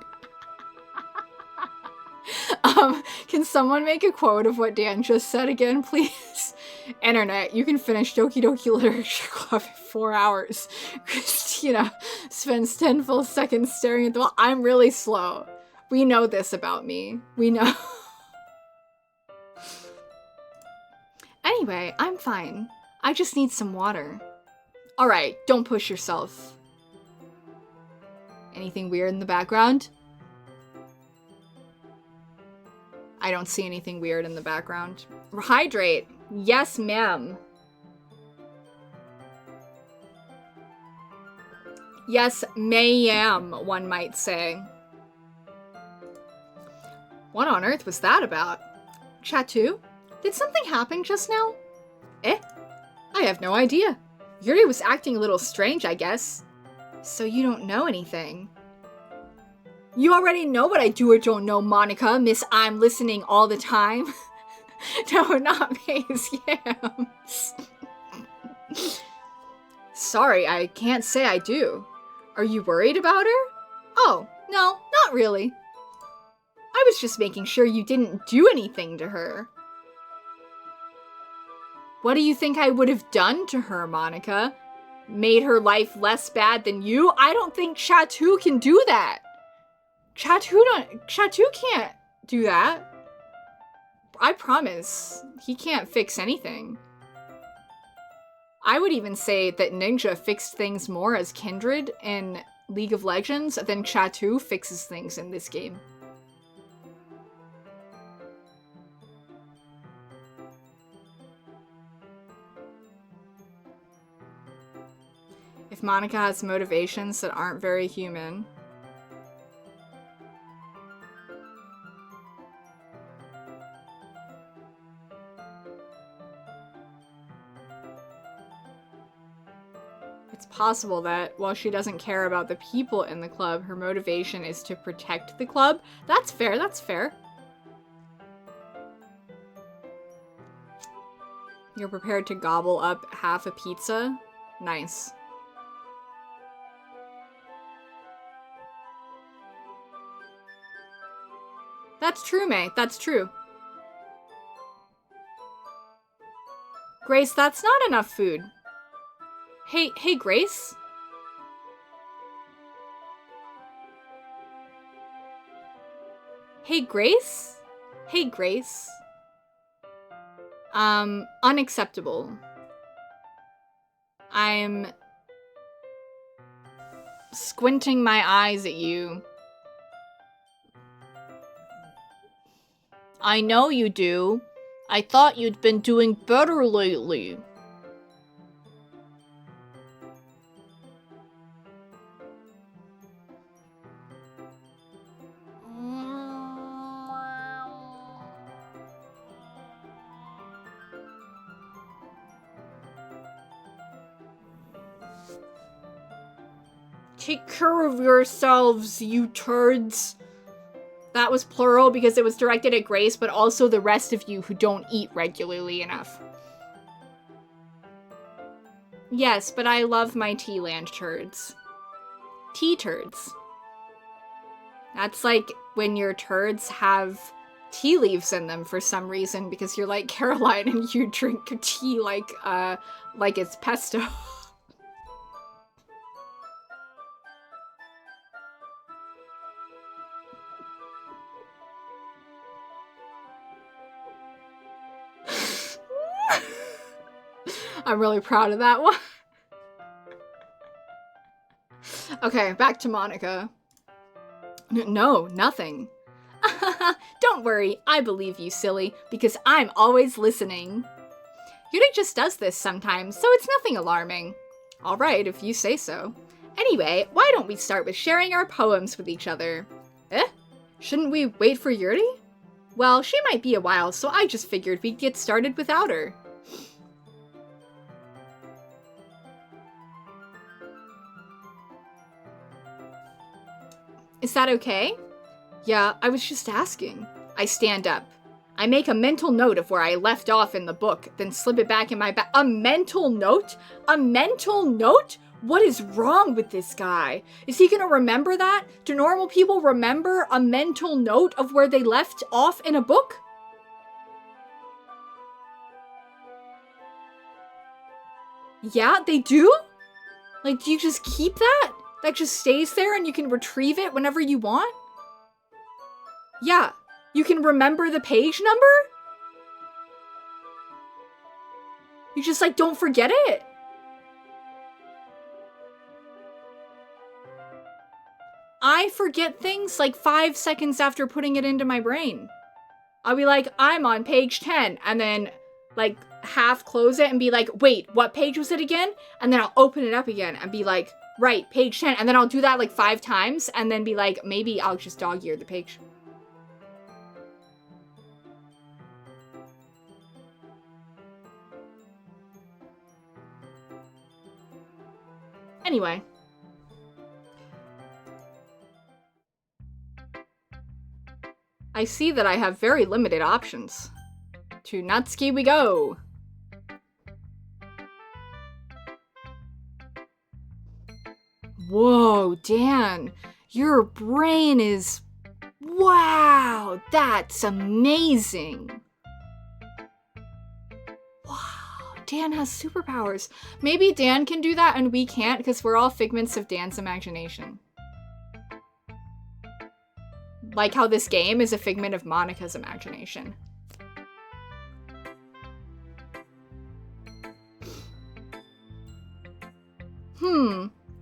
Can someone make a quote of what Dan just said again, please? Internet, you can finish Doki Doki Literature Club in 4 hours. Christina spends 10 full seconds staring at the wall. I'm really slow. We know this about me. We know. Anyway, I'm fine. I just need some water. Alright, don't push yourself. Anything weird in the background? I don't see anything weird in the background. Hydrate. Yes, ma'am. Yes, ma'am, one might say. What on earth was that about? Chatu? Did something happen just now? Eh? I have no idea. Yuri was acting a little strange, I guess. So you don't know anything? You already know what I do or don't know, Monica, Miss I'm listening all the time. No, not Maze Yams. Sorry, I can't say I do. Are you worried about her? Oh, no, not really. I was just making sure you didn't do anything to her. What do you think I would have done to her, Monica? Made her life less bad than you? I don't think Chatu can do that. Chatu can't do that. I promise. He can't fix anything. I would even say that Ninja fixed things more as Kindred in League of Legends than Chatu fixes things in this game. If Monica has motivations that aren't very human. It's possible that while she doesn't care about the people in the club, her motivation is to protect the club. That's fair, that's fair. You're prepared to gobble up half a pizza? Nice. That's true, May. That's true. Grace, that's not enough food. Hey, Grace? Hey, Grace? Hey, Grace? Unacceptable. I'm squinting my eyes at you. I know you do. I thought you'd been doing better lately. Take care of yourselves, you turds. That was plural because it was directed at Grace, but also the rest of you who don't eat regularly enough. Yes, but I love my tea land turds. Tea turds. That's like when your turds have tea leaves in them for some reason because you're like Caroline and you drink tea like it's pesto. I'm really proud of that one. Okay, back to Monica. No, nothing. Don't worry, I believe you, silly, because I'm always listening. Yuri just does this sometimes, so it's nothing alarming. Alright, if you say so. Anyway, why don't we start with sharing our poems with each other? Eh? Shouldn't we wait for Yuri? Well, she might be a while, so I just figured we'd get started without her. Is that okay? Yeah, I was just asking. I stand up. I make a mental note of where I left off in the book, then slip it back in my bag. A mental note? A mental note? What is wrong with this guy? Is he gonna remember that? Do normal people remember a mental note of where they left off in a book? Yeah, they do? Like, do you just keep that? That just stays there and you can retrieve it whenever you want? Yeah, you can remember the page number? You just, like, don't forget it? I forget things, like, 5 seconds after putting it into my brain. I'll be like, I'm on page 10, and then, like, half close it and be like, wait, what page was it again? And then I'll open it up again and be like, right, page 10. And then I'll do that, like, 5 times, and then be like, maybe I'll just dog-ear the page. Anyway. I see that I have very limited options. To Natsuki we go! Whoa, Dan! Your brain is... Wow! That's amazing! Wow, Dan has superpowers. Maybe Dan can do that and we can't because we're all figments of Dan's imagination. Like how this game is a figment of Monika's imagination.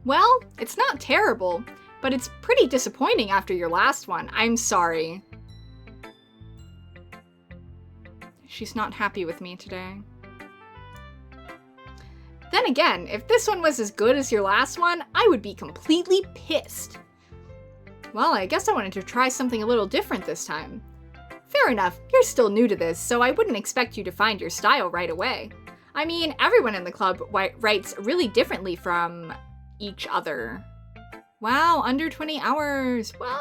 Well, it's not terrible, but it's pretty disappointing after your last one. I'm sorry. She's not happy with me today. Then again, if this one was as good as your last one, I would be completely pissed. Well, I guess I wanted to try something a little different this time. Fair enough, you're still new to this, so I wouldn't expect you to find your style right away. I mean, everyone in the club writes really differently from each other. Wow, under 20 hours. Wow.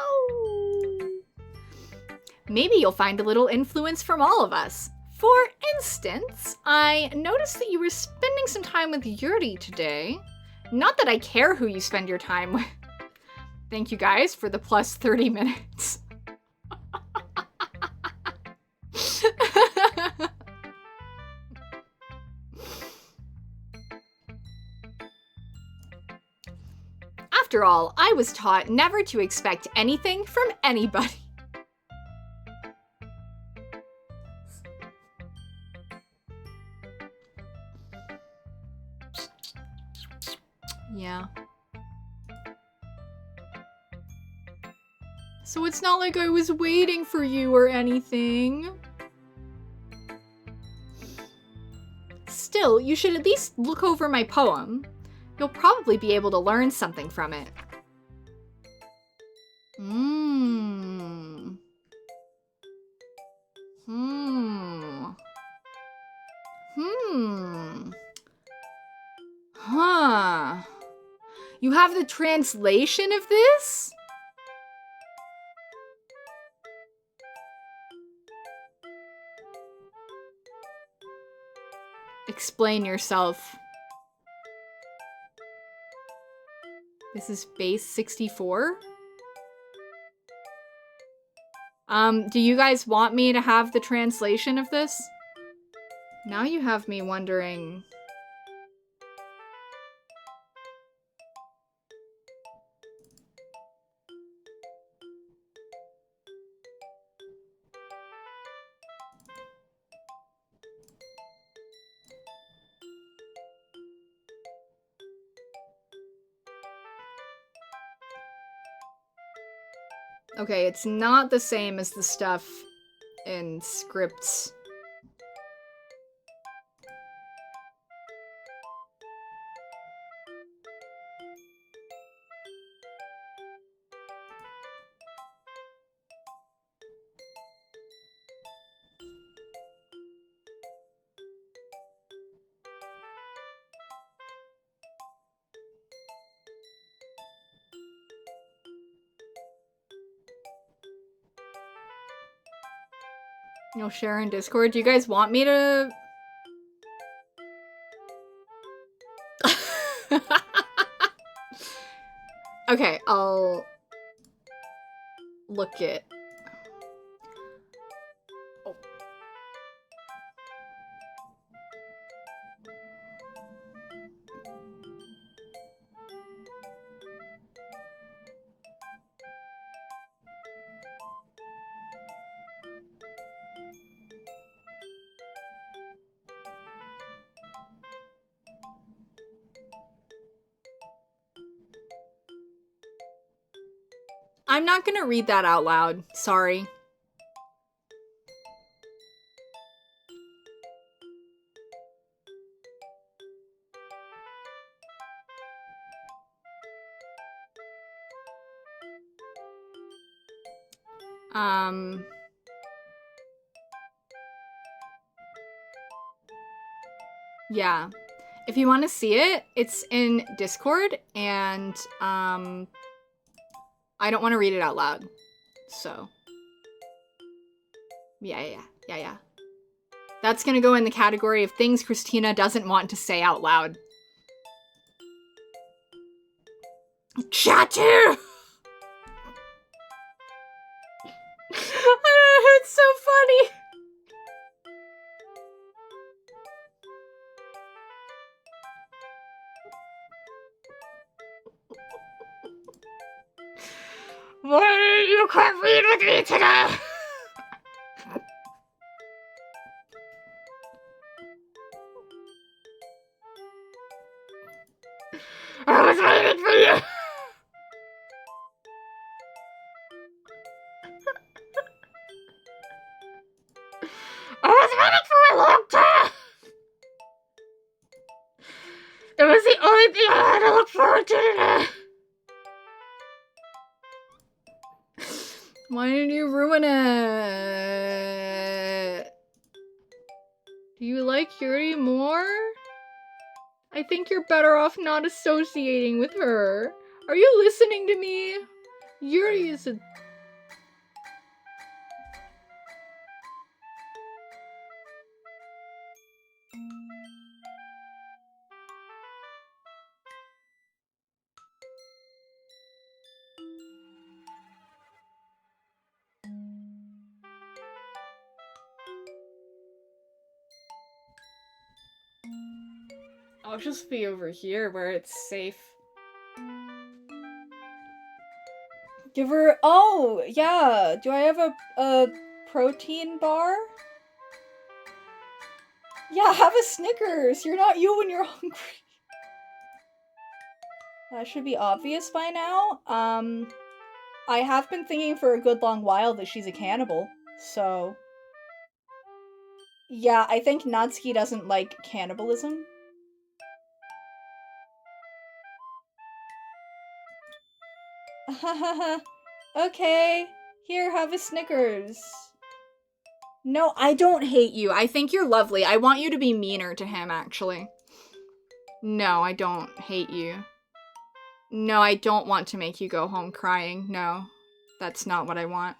Maybe you'll find a little influence from all of us. For instance, I noticed that you were spending some time with Yuri today. Not that I care who you spend your time with. Thank you guys for the plus 30 minutes. After all, I was taught never to expect anything from anybody. Yeah. So it's not like I was waiting for you or anything. Still, you should at least look over my poem. You'll probably be able to learn something from it. Huh. You have the translation of this? Explain yourself. This is base 64? Do you guys want me to have the translation of this? Now you have me wondering... Okay, it's not the same as the stuff in scripts. You'll share in Discord. Do you guys want me to... Okay, I'll look it. Oh. I'm not gonna read that out loud. Sorry. Yeah. If you want to see it, it's in Discord, and I don't want to read it out loud. So yeah. That's gonna go in the category of things Christina doesn't want to say out loud. Chatter! It's so funny. Why you can't read with me today? I was waiting for you. I was waiting for a long time. It was the only thing I had to look forward to today. Why did you ruin it? Do you like Yuri more? I think you're better off not associating with her. Are you listening to me? Yuri is a... I'll just be over here where it's safe. Give her... Oh, yeah. Do I have a protein bar? Yeah, have a Snickers. You're not you when you're hungry. That should be obvious by now. I have been thinking for a good long while that she's a cannibal, so... Yeah, I think Natsuki doesn't like cannibalism. Okay, here, have a Snickers. No, I don't hate you. I think you're lovely. I want you to be meaner to him, actually. No, I don't hate you. No, I don't want to make you go home crying. No, that's not what I want.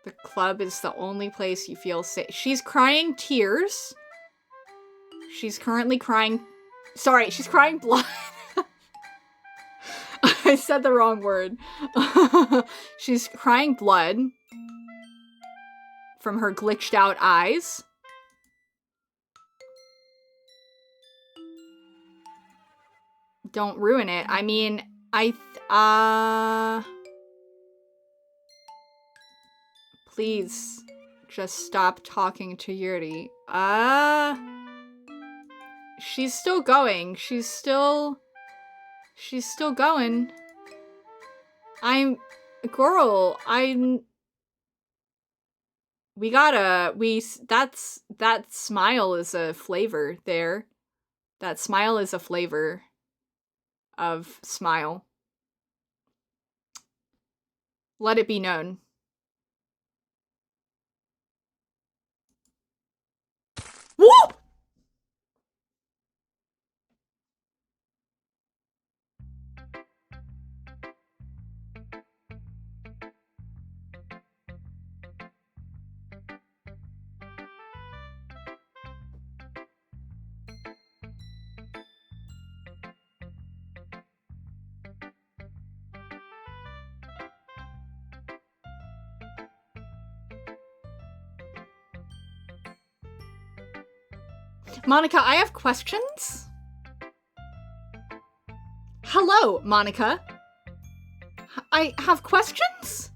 The club is the only place you feel safe. She's crying tears. She's currently crying... Sorry, she's crying blood. I said the wrong word. She's crying blood from her glitched out eyes. Don't ruin it. I mean, please, just stop talking to Yuri. She's still going. She's still going. That smile is a flavor there. That smile is a flavor of smile. Let it be known. Woo! Monica, I have questions. Hello, Monica. I have questions?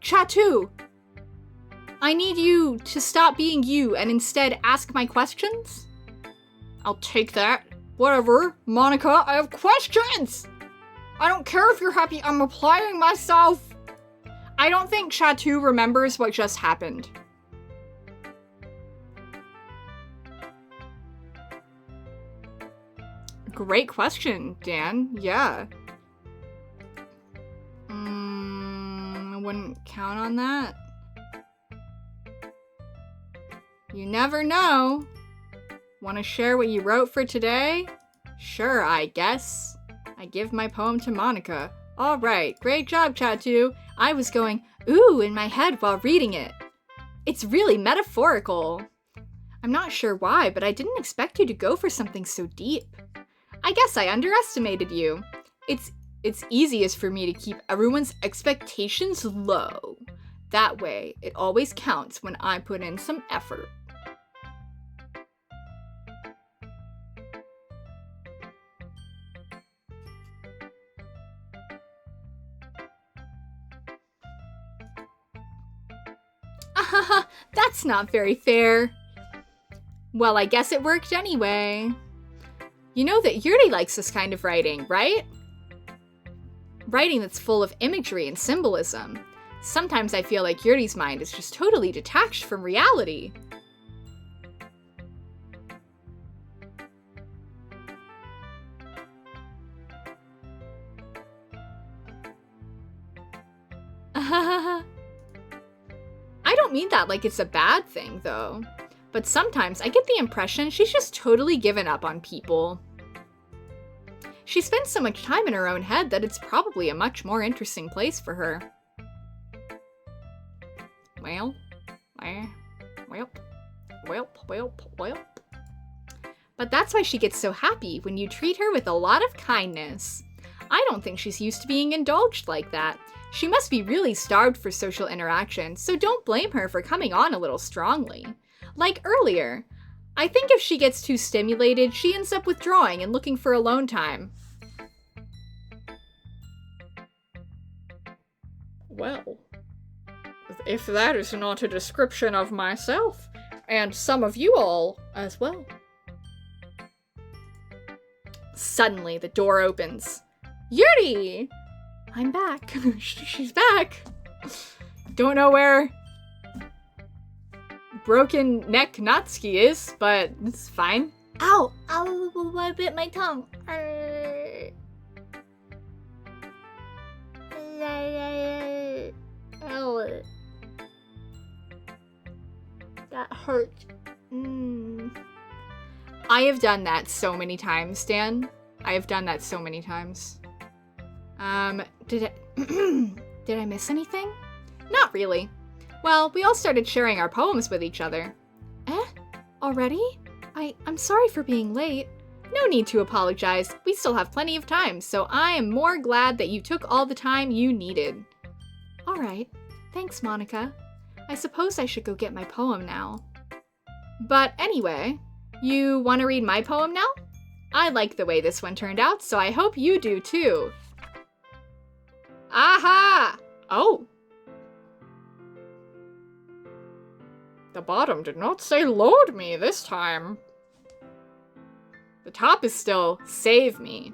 Chatu. I need you to stop being you and instead ask my questions? I'll take that. Whatever. Monica, I have questions! I don't care if you're happy, I'm applying myself! I don't think Chatu remembers what just happened. Great question, Dan. Yeah. I wouldn't count on that. You never know. Want to share what you wrote for today? Sure, I guess. I give my poem to Monica. All right, great job, Chatu. I was going, ooh, in my head while reading it. It's really metaphorical. I'm not sure why, but I didn't expect you to go for something so deep. I guess I underestimated you. It's easiest for me to keep everyone's expectations low. That way, it always counts when I put in some effort. That's not very fair. Well, I guess it worked anyway. You know that Yuri likes this kind of writing, right? Writing that's full of imagery and symbolism. Sometimes I feel like Yuri's mind is just totally detached from reality. I don't mean that like it's a bad thing, though. But sometimes I get the impression she's just totally given up on people. She spends so much time in her own head that it's probably a much more interesting place for her. Well. But that's why she gets so happy when you treat her with a lot of kindness. I don't think she's used to being indulged like that. She must be really starved for social interaction, so don't blame her for coming on a little strongly. Like earlier, I think if she gets too stimulated, she ends up withdrawing and looking for alone time. Well, if that is not a description of myself, and some of you all as well. Suddenly, the door opens. Yuri! I'm back. She's back. Don't know where Broken Neck Natsuki is, but it's fine. Ow! Ow! I bit my tongue. Ow. That hurt. I have done that so many times, Dan. I have done that so many times. Did I miss anything? Not really. Well, we all started sharing our poems with each other. Already? I'm sorry for being late. No need to apologize. We still have plenty of time, so I am more glad that you took all the time you needed. All right. Thanks, Monica. I suppose I should go get my poem now. But anyway, you want to read my poem now? I like the way this one turned out, so I hope you do too. Aha! Oh. The bottom did not say load me this time. The top is still save me.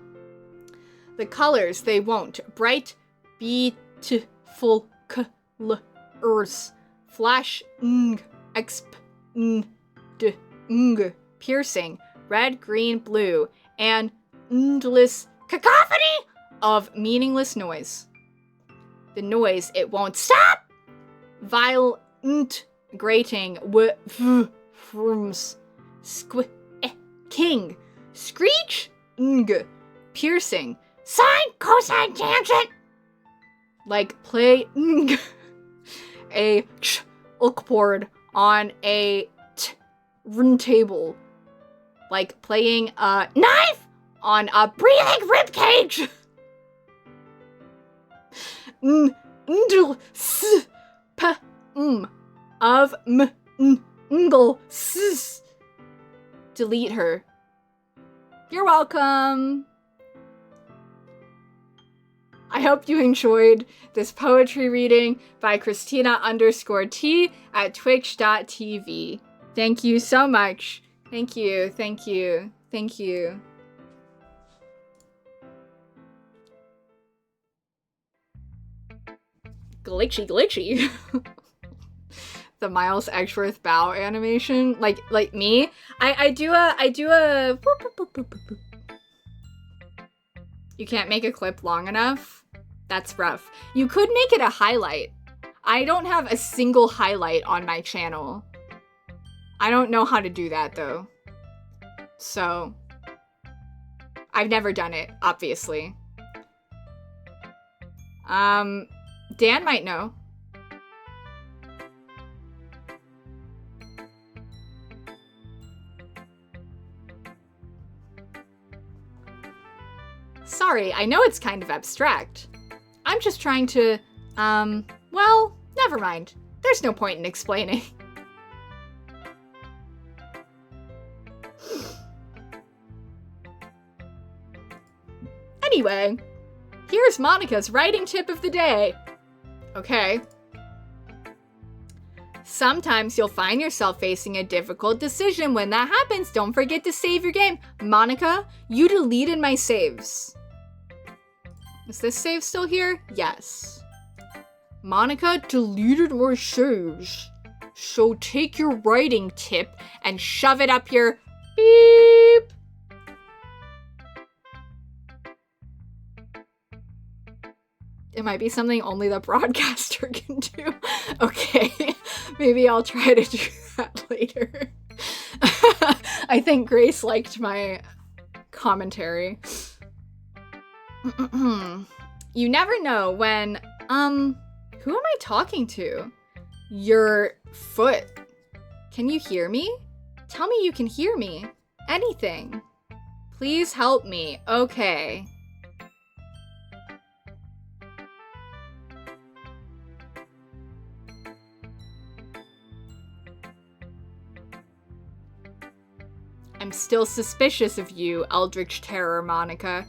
The colors, they won't. Bright, beautiful colors. Flash, piercing, red, green, blue, and endless cacophony of meaningless noise. The noise, it won't stop. Violent, grating, frums, king, screech, piercing, sine, cosine, tangent. Like play a chalkboard on a table. Like playing a knife on a breathing ribcage. Of delete her. You're welcome. I hope you enjoyed this poetry reading by Christina_T at twitch.tv. Thank you so much. Thank you, thank you, thank you. Glitchy. The Miles Edgeworth bow animation, like me. I do a. You can't make a clip long enough? That's rough. You could make it a highlight. I don't have a single highlight on my channel. I don't know how to do that though. So, I've never done it, obviously. Dan might know. Sorry, I know it's kind of abstract. I'm just trying to, well, never mind. There's no point in explaining. Anyway, here's Monica's writing tip of the day. Okay. Sometimes you'll find yourself facing a difficult decision. When that happens, don't forget to save your game. Monica, you deleted my saves. Is this save still here? Yes. Monica deleted my saves. So take your writing tip and shove it up your beep. It might be something only the broadcaster can do. Okay, maybe I'll try to do that later. I think Grace liked my commentary. You never know when, who am I talking to? Your foot. Can you hear me? Tell me you can hear me. Anything. Please help me. Okay. I'm still suspicious of you, Eldritch Terror Monica.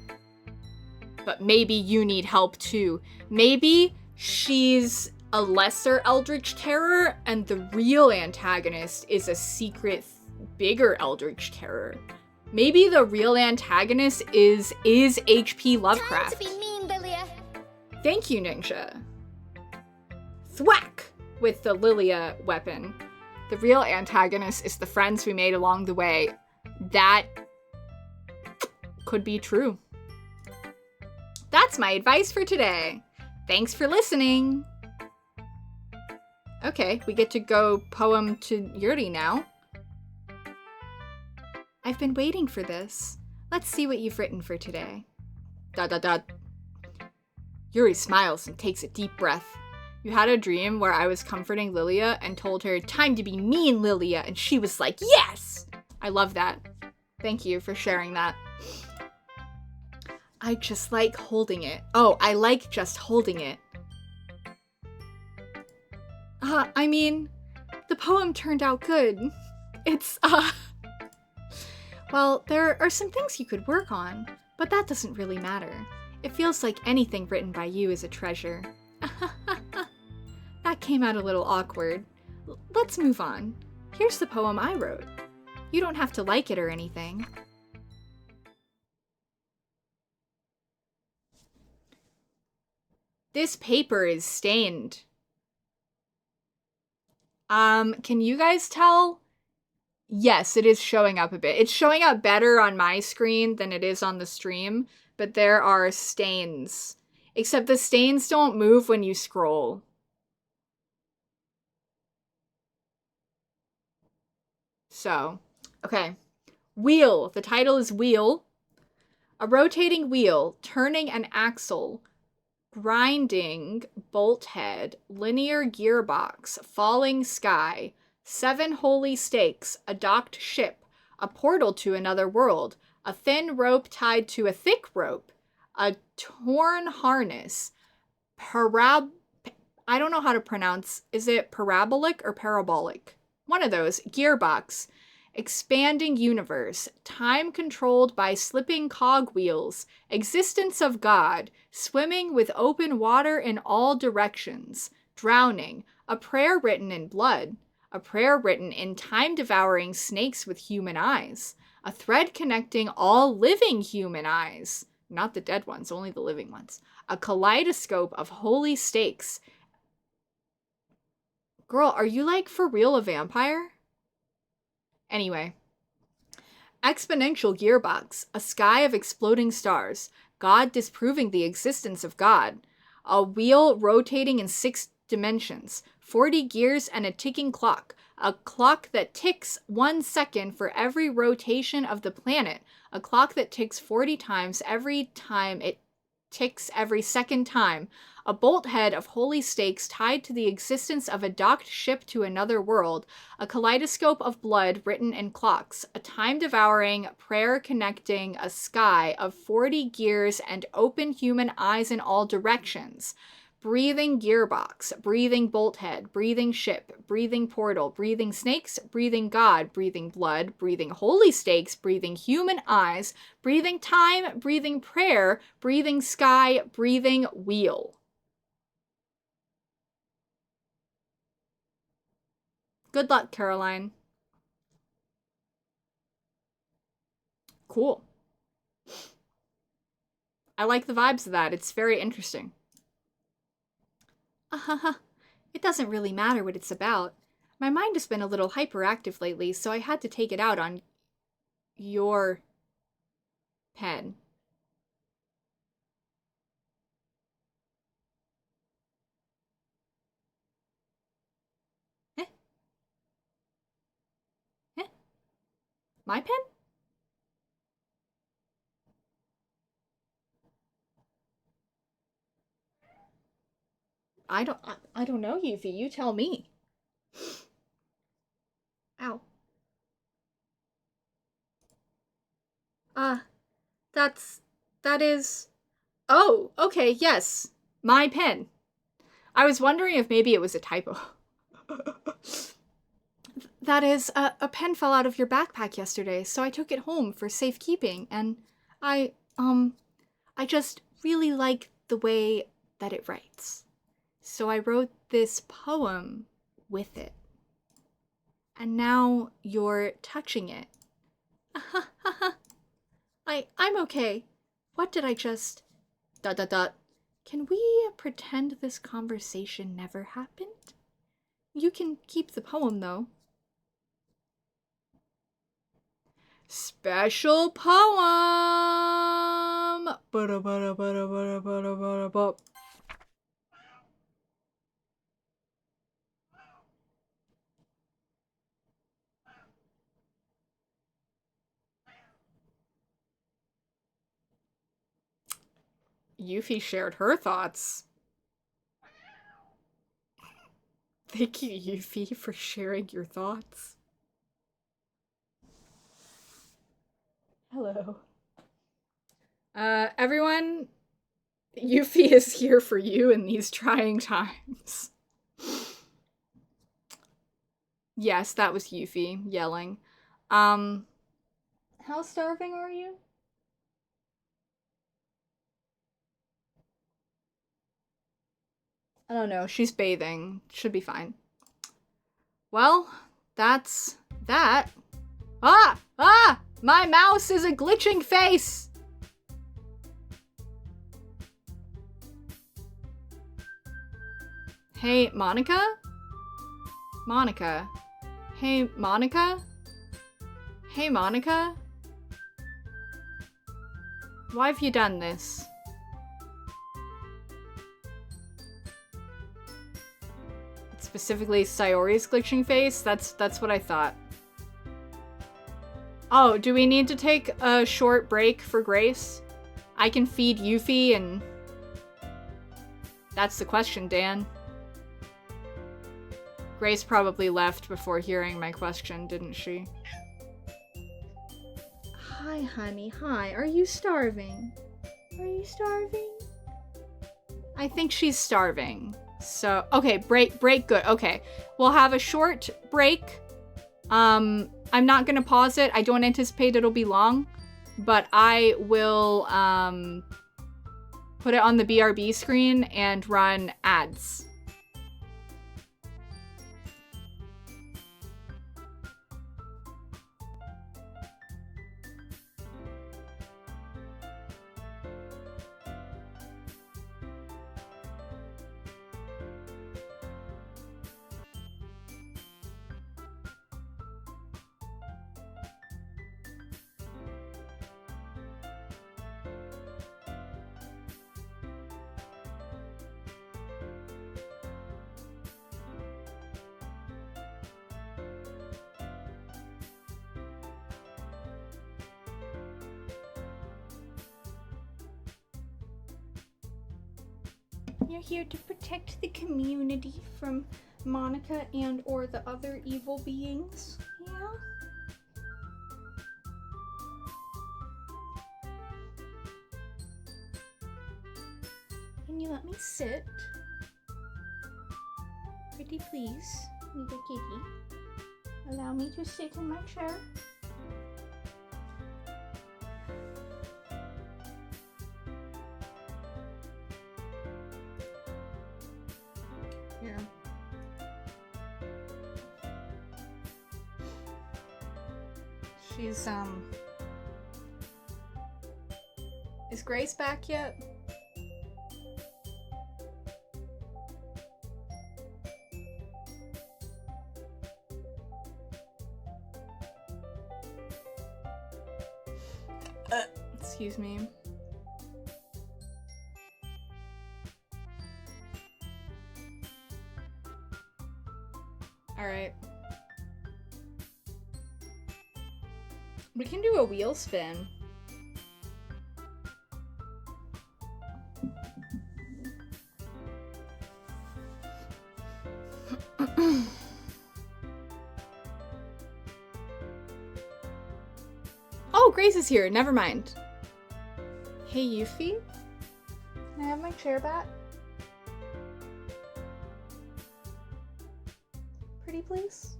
But maybe you need help too. Maybe she's a lesser Eldritch Terror and the real antagonist is a secret, bigger Eldritch Terror. Maybe the real antagonist is H.P. Lovecraft. Time to be mean, Lilia. Thank you, Ninja. Thwack! With the Lilia weapon. The real antagonist is the friends we made along the way. That could be true. That's my advice for today. Thanks for listening. Okay, we get to go poem to Yuri now. I've been waiting for this. Let's see what you've written for today. ... Yuri smiles and takes a deep breath. You had a dream where I was comforting Lilia and told her, time to be mean, Lilia, and she was like, yes! I love that. Thank you for sharing that. I just like holding it. Oh, I like just holding it. I mean, the poem turned out good. It's, well, there are some things you could work on, but that doesn't really matter. It feels like anything written by you is a treasure. That came out a little awkward. Let's move on. Here's the poem I wrote. You don't have to like it or anything. This paper is stained. Can you guys tell? Yes, it is showing up a bit. It's showing up better on my screen than it is on the stream, but there are stains. Except the stains don't move when you scroll. So, okay. Wheel. The title is Wheel. A rotating wheel, turning an axle, grinding bolt head, linear gearbox, falling sky, 7 holy stakes, a docked ship, a portal to another world, a thin rope tied to a thick rope, a torn harness, I don't know how to pronounce, is it parabolic or parabolic? One of those, gearbox, expanding universe, time controlled by slipping cogwheels, existence of God, swimming with open water in all directions, drowning, a prayer written in blood, a prayer written in time-devouring snakes with human eyes, a thread connecting all living human eyes, not the dead ones, only the living ones, a kaleidoscope of holy stakes. Girl, are you like for real a vampire? Anyway. Exponential gearbox, a sky of exploding stars, God disproving the existence of God, a wheel rotating in 6 dimensions, 40 gears and a ticking clock, a clock that ticks 1 second for every rotation of the planet, a clock that ticks 40 times every time it ticks every second time, a bolt head of holy stakes tied to the existence of a docked ship to another world, a kaleidoscope of blood written in clocks, a time-devouring, prayer-connecting, a sky of 40 gears and open human eyes in all directions, breathing gearbox, breathing bolt head, breathing ship, breathing portal, breathing snakes, breathing God, breathing blood, breathing holy stakes, breathing human eyes, breathing time, breathing prayer, breathing sky, breathing wheel. Good luck, Caroline. Cool. I like the vibes of that. It's very interesting. It doesn't really matter what it's about. My mind has been a little hyperactive lately, so I had to take it out on your pen. Eh? Eh? My pen? I don't know, Yuffie. You tell me. Ow. That is... Oh, okay, yes. My pen. I was wondering if maybe it was a typo. That is, a pen fell out of your backpack yesterday, so I took it home for safekeeping, and I just really like the way that it writes. So I wrote this poem with it. And now you're touching it. I'm okay. What did I just... ... Can we pretend this conversation never happened? You can keep the poem, though. Special poem! Yuffie shared her thoughts. Thank you, Yuffie, for sharing your thoughts. Hello. Everyone, Yuffie is here for you in these trying times. Yes, that was Yuffie yelling. How starving are you? I don't know. She's bathing. Should be fine. Well, that's that. Ah! Ah! My mouse is a glitching face! Hey, Monica? Monica. Hey, Monica? Hey, Monica? Why have you done this? Specifically Sayori's glitching face? That's what I thought. Oh, do we need to take a short break for Grace? I can feed Yuffie and... That's the question, Dan. Grace probably left before hearing my question, didn't she? Hi, honey. Hi. Are you starving? Are you starving? I think she's starving. So, okay, break, good. Okay, we'll have a short break I'm not gonna pause it. I don't anticipate it'll be long, but I will put it on the BRB screen and run ads. You're here to protect the community from Monica and or the other evil beings. Yeah? Can you let me sit? Pretty please, little kitty. Allow me to sit in my chair. Here. She's, Is Grace back yet? Excuse me. Alright. We can do a wheel spin. Oh, Grace is here. Never mind. Hey, Yuffie? Can I have my chair back? Pretty please?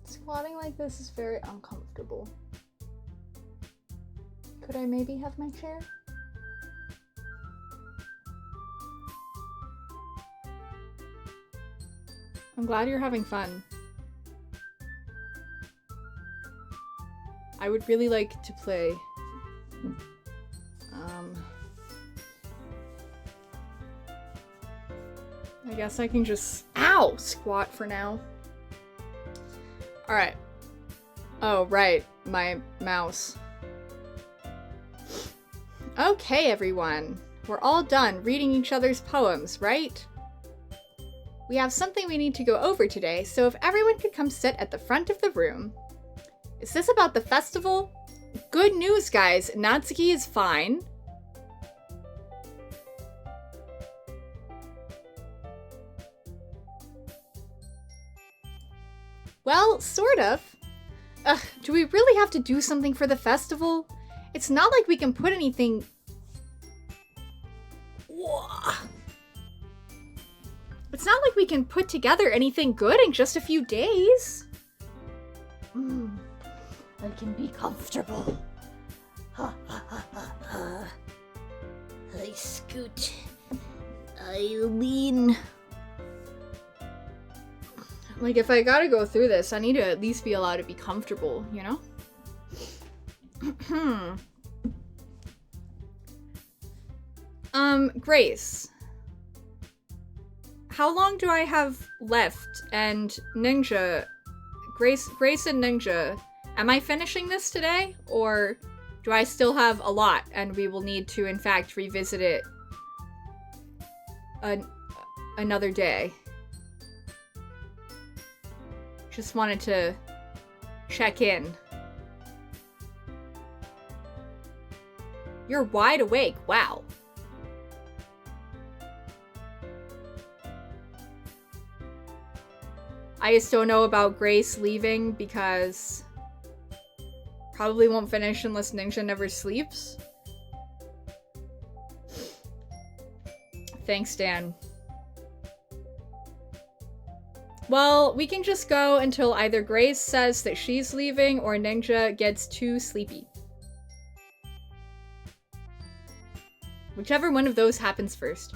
Squatting like this is very uncomfortable. Could I maybe have my chair? I'm glad you're having fun. I would really like to play. I guess I can just, ow, squat for now. All right. Oh, right, my mouse. Okay, everyone. We're all done reading each other's poems, right? We have something we need to go over today, so if everyone could come sit at the front of the room. Is this about the festival? Good news, guys. Natsuki is fine. Well, sort of. Do we really have to do something for the festival? It's not like we can put anything... It's not like we can put together anything good in just a few days. I can be comfortable. I scoot. I lean. Like, if I gotta go through this, I need to at least be allowed to be comfortable, you know? Grace. How long do I have left? And Ninja, Grace and Ninja, am I finishing this today? Or do I still have a lot and we will need to, in fact, revisit it another day? Just wanted to check in. You're wide awake, wow. I just don't know about Grace leaving because probably won't finish unless Ninja never sleeps. Thanks, Dan. Well, we can just go until either Grace says that she's leaving or Ninja gets too sleepy. Whichever one of those happens first.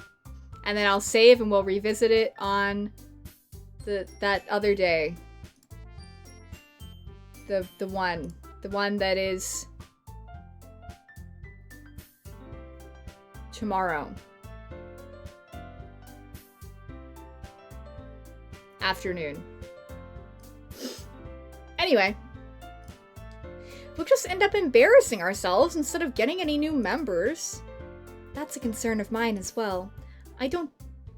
And then I'll save and we'll revisit it on that other day. The one that is tomorrow. Afternoon. Anyway. We'll just end up embarrassing ourselves instead of getting any new members. That's a concern of mine as well. I don't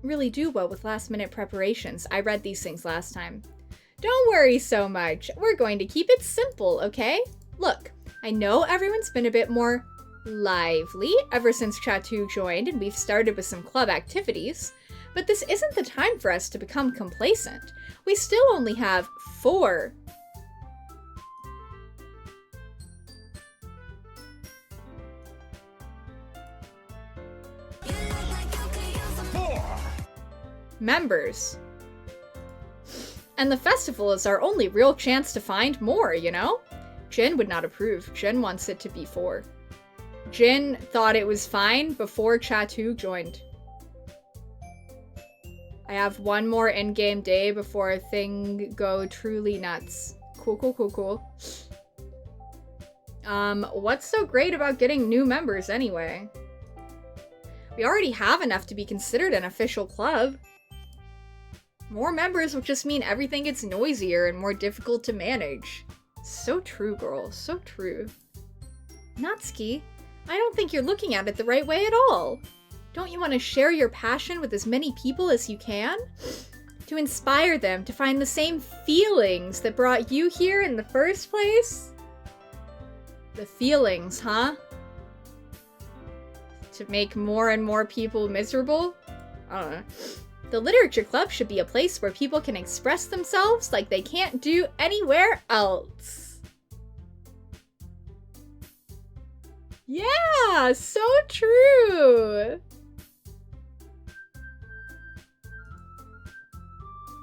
really do well with last-minute preparations. I read these things last time. Don't worry so much. We're going to keep it simple, okay? Look, I know everyone's been a bit more lively ever since Chatu joined and we've started with some club activities, but this isn't the time for us to become complacent. We still only have 4 members. And the festival is our only real chance to find more, you know? Jin would not approve. Jin wants it to be 4. Jin thought it was fine before Chatu joined. I have one more in-game day before things go truly nuts. Cool, cool, cool, cool. What's so great about getting new members anyway? We already have enough to be considered an official club. More members will just mean everything gets noisier and more difficult to manage. So true, girl. So true. Natsuki, I don't think you're looking at it the right way at all. Don't you want to share your passion with as many people as you can? To inspire them to find the same feelings that brought you here in the first place? The feelings, huh? To make more and more people miserable? I don't know. The literature club should be a place where people can express themselves like they can't do anywhere else. Yeah, so true.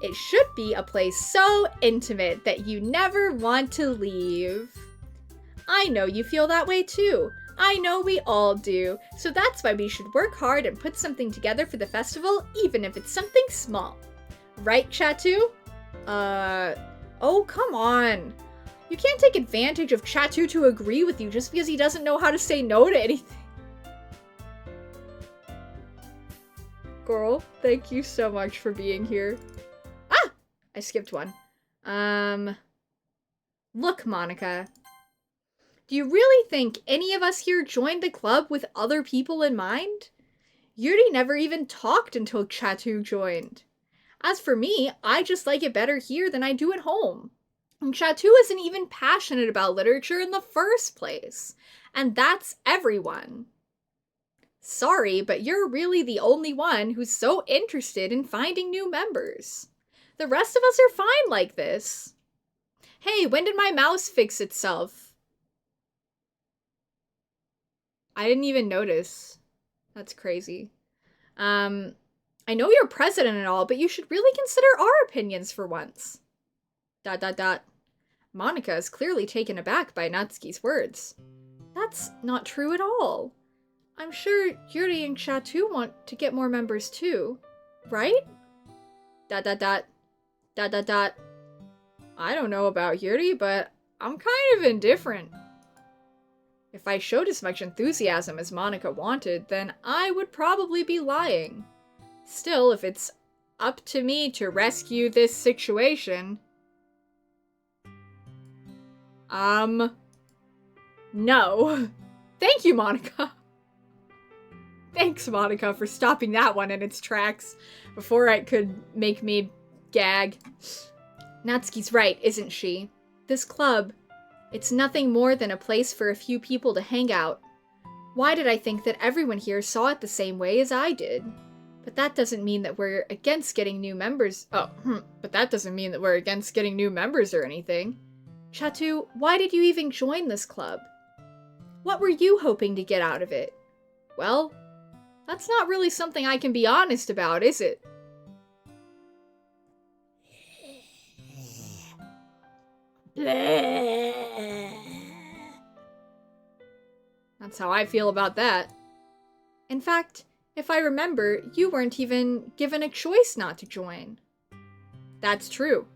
It should be a place so intimate that you never want to leave. I know you feel that way too. I know we all do. So that's why we should work hard and put something together for the festival, even if it's something small. Right, Chatu? Oh, come on. You can't take advantage of Chatu to agree with you just because he doesn't know how to say no to anything. Girl, thank you so much for being here. Ah! I skipped one. Look, Monica. Do you really think any of us here joined the club with other people in mind? Yuri never even talked until Chatu joined. As for me, I just like it better here than I do at home. And Chatu isn't even passionate about literature in the first place. And that's everyone. Sorry, but you're really the only one who's so interested in finding new members. The rest of us are fine like this. Hey, when did my mouse fix itself? I didn't even notice. That's crazy. I know you're president and all, but you should really consider our opinions for once. ... Monica is clearly taken aback by Natsuki's words. That's not true at all. I'm sure Yuri and Chatu want to get more members too, right? ... I don't know about Yuri, but I'm kind of indifferent. If I showed as much enthusiasm as Monica wanted, then I would probably be lying. Still, if it's up to me to rescue this situation... No. Thank you, Monica. Thanks, Monica, for stopping that one in its tracks before it could make me gag. Natsuki's right, isn't she? This club... it's nothing more than a place for a few people to hang out. Why did I think that everyone here saw it the same way as I did? But that doesn't mean that we're against getting new members. But that doesn't mean that we're against getting new members or anything. Chatu, why did you even join this club? What were you hoping to get out of it? Well, that's not really something I can be honest about, is it? That's how I feel about that. In fact, if I remember, you weren't even given a choice not to join. That's true.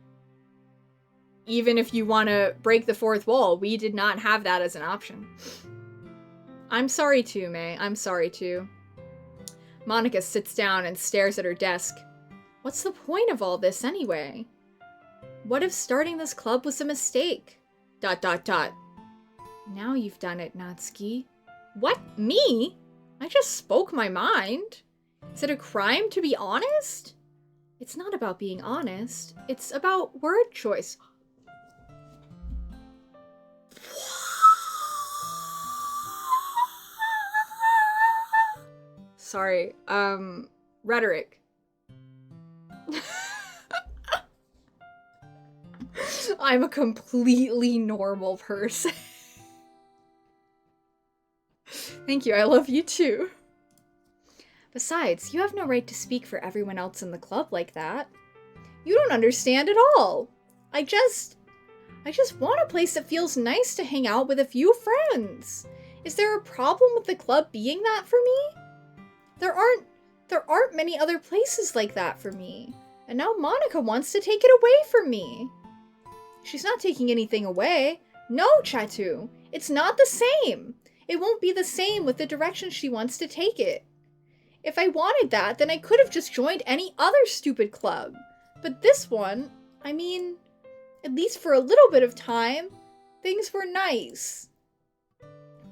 Even if you want to break the fourth wall, we did not have that as an option. I'm sorry too, May. I'm sorry too. Monica sits down and stares at her desk. What's the point of all this anyway? What if starting this club was a mistake? ... Now you've done it, Natsuki. What? Me? I just spoke my mind. Is it a crime to be honest? It's not about being honest. It's about word choice. Sorry, rhetoric. I'm a completely normal person. Thank you, I love you too. Besides, you have no right to speak for everyone else in the club like that. You don't understand at all. I just want a place that feels nice to hang out with a few friends. Is there a problem with the club being that for me? There aren't many other places like that for me. And now Monica wants to take it away from me. She's not taking anything away. No, Chatu. It's not the same. It won't be the same with the direction she wants to take it. If I wanted that, then I could have just joined any other stupid club. But this one, I mean, at least for a little bit of time, things were nice.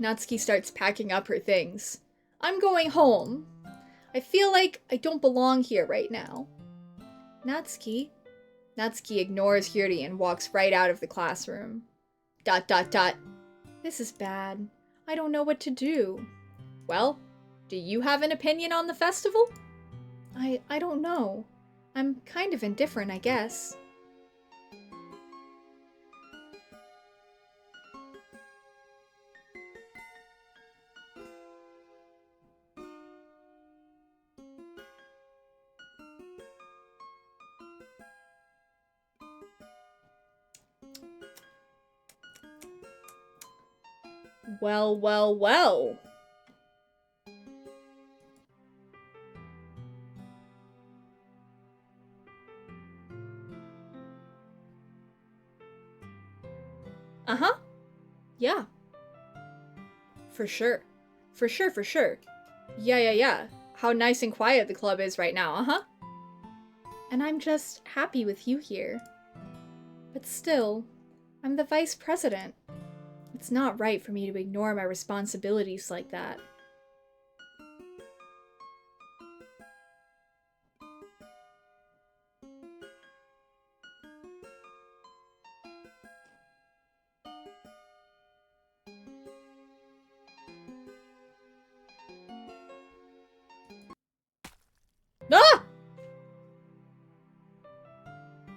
Natsuki starts packing up her things. I'm going home. I feel like I don't belong here right now. Natsuki? Natsuki ignores Yuri and walks right out of the classroom. ... This is bad. I don't know what to do. Well, do you have an opinion on the festival? I don't know. I'm kind of indifferent, I guess. Well, well, well. Uh-huh. Yeah. For sure. For sure, for sure. Yeah. How nice and quiet the club is right now, uh-huh. And I'm just happy with you here. But still, I'm the vice president. It's not right for me to ignore my responsibilities like that.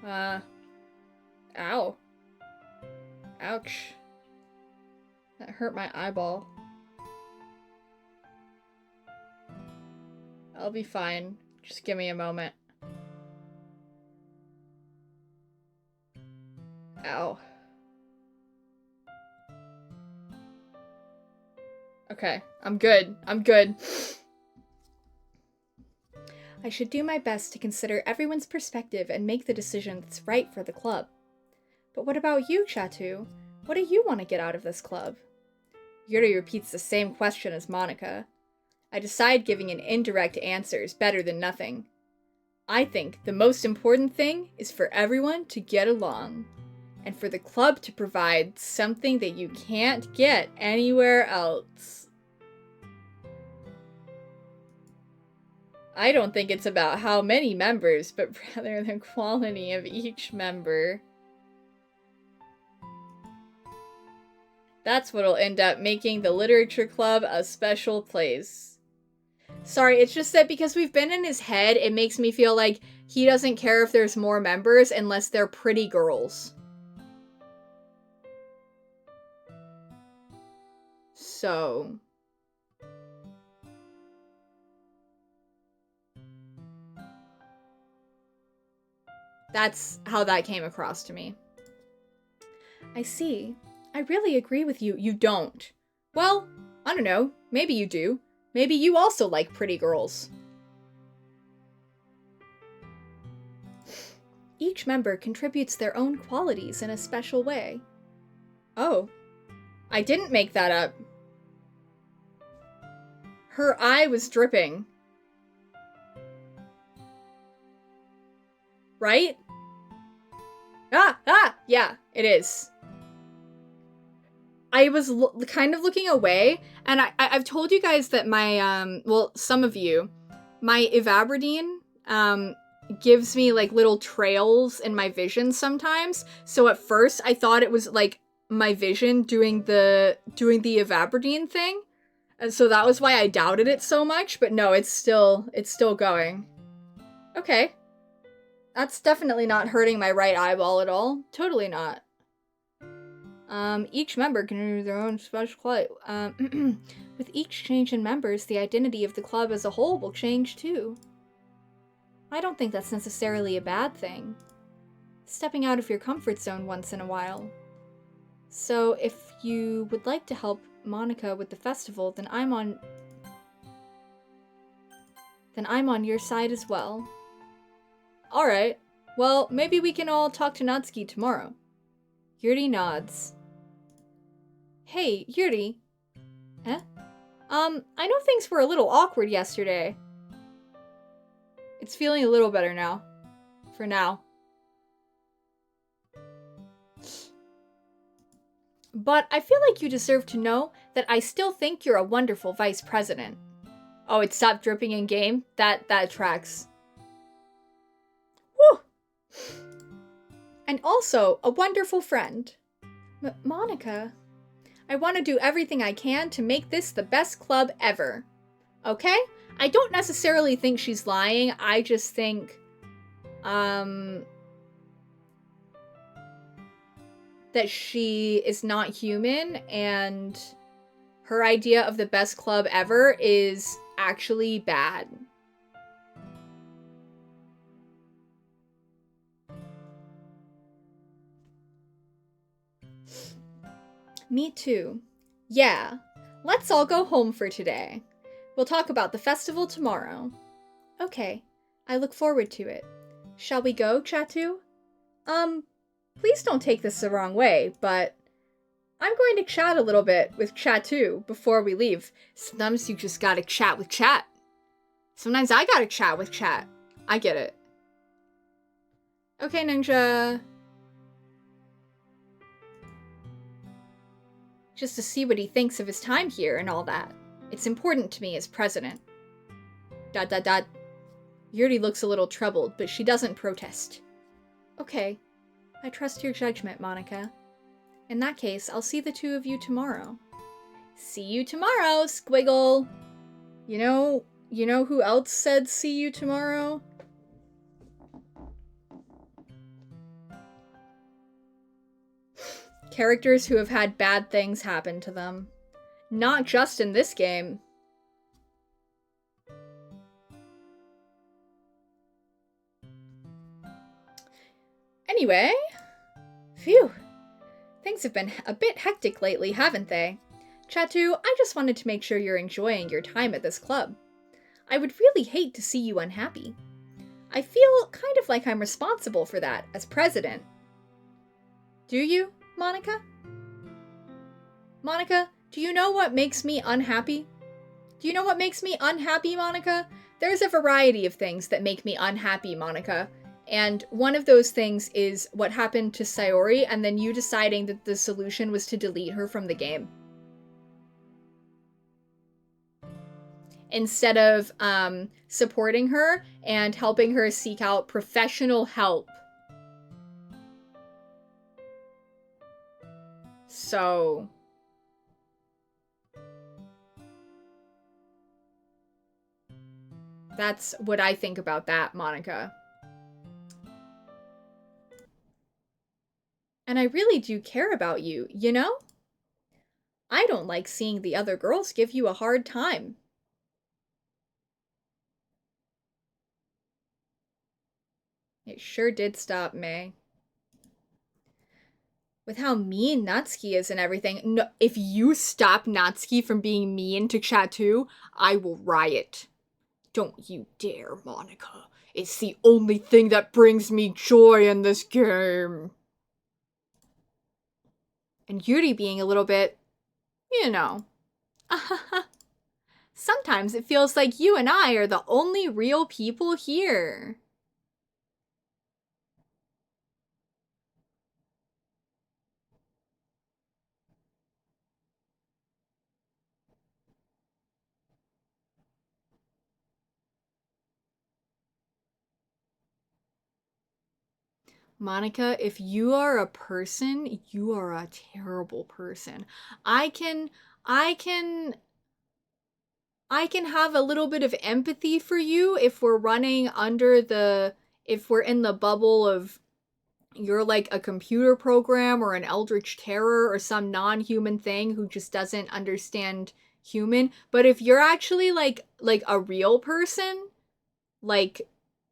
Ah! Ow. Ouch. That hurt my eyeball. I'll be fine. Just give me a moment. Ow. Okay, I'm good. I'm good. I should do my best to consider everyone's perspective and make the decision that's right for the club. But what about you, Chatu? What do you want to get out of this club? Yuri repeats the same question as Monica. I decide giving an indirect answer is better than nothing. I think the most important thing is for everyone to get along, and for the club to provide something that you can't get anywhere else. I don't think it's about how many members, but rather the quality of each member. That's what'll end up making the literature club a special place. Sorry, it's just that because we've been in his head, it makes me feel like he doesn't care if there's more members unless they're pretty girls. So... that's how that came across to me. I see. I really agree with you. You don't. Well, I don't know. Maybe you do. Maybe you also like pretty girls. Each member contributes their own qualities in a special way. Oh. I didn't make that up. Her eye was dripping. Right? Yeah, it is. I was kind of looking away, and I've told you guys that my, well, some of you, my Evabradine, gives me, like, little trails in my vision sometimes, so at first I thought it was, like, my vision doing the Evabradine thing, and so that was why I doubted it so much, but no, it's still going. Okay. That's definitely not hurting my right eyeball at all. Totally not. Each member can do their own special club. With each change in members, the identity of the club as a whole will change too. I don't think that's necessarily a bad thing. Stepping out of your comfort zone once in a while. So if you would like to help Monica with the festival, then I'm on your side as well. Alright, well, maybe we can all talk to Natsuki tomorrow. Yuri nods. Hey, Yuri. Eh? I know things were a little awkward yesterday. It's feeling a little better now. For now. But I feel like you deserve to know that I still think you're a wonderful vice president. Oh, it stopped dripping in game? That tracks. Whew! And also, a wonderful friend. Monica, I want to do everything I can to make this the best club ever. Okay? I don't necessarily think she's lying, I just think, that she is not human, and her idea of the best club ever is actually bad. Me too. Yeah, let's all go home for today. We'll talk about the festival tomorrow. Okay, I look forward to it. Shall we go, Chatu? Please don't take this the wrong way, but I'm going to chat a little bit with Chatu before we leave. Sometimes you just gotta chat with chat. Sometimes I gotta chat with chat. I get it. Okay, Ninja. Just to see what he thinks of his time here and all that. It's important to me as president. ... Yuri looks a little troubled, but she doesn't protest. Okay. I trust your judgment, Monica. In that case, I'll see the two of you tomorrow. See you tomorrow, Squiggle! You know who else said see you tomorrow? Characters who have had bad things happen to them. Not just in this game. Anyway, phew. Things have been a bit hectic lately, haven't they? Chatu, I just wanted to make sure you're enjoying your time at this club. I would really hate to see you unhappy. I feel kind of like I'm responsible for that as president. Do you, Monica? Monica, do you know what makes me unhappy? Do you know what makes me unhappy, Monica? There's a variety of things that make me unhappy, Monica. And one of those things is what happened to Sayori, and then you deciding that the solution was to delete her from the game. Instead of supporting her and helping her seek out professional help. So... that's what I think about that, Monica. And I really do care about you, you know? I don't like seeing the other girls give you a hard time. It sure did stop, May. with how mean Natsuki is and everything. No, if you stop Natsuki from being mean to Chatu, I will riot. Don't you dare, Monica. It's the only thing that brings me joy in this game. And Yuri being a little bit, you know. Sometimes it feels like you and I are the only real people here. Monica, if you are a person, you are a terrible person. I can have a little bit of empathy for you if we're if we're in the bubble of you're like a computer program or an eldritch terror or some non-human thing who just doesn't understand human. But if you're actually like a real person, like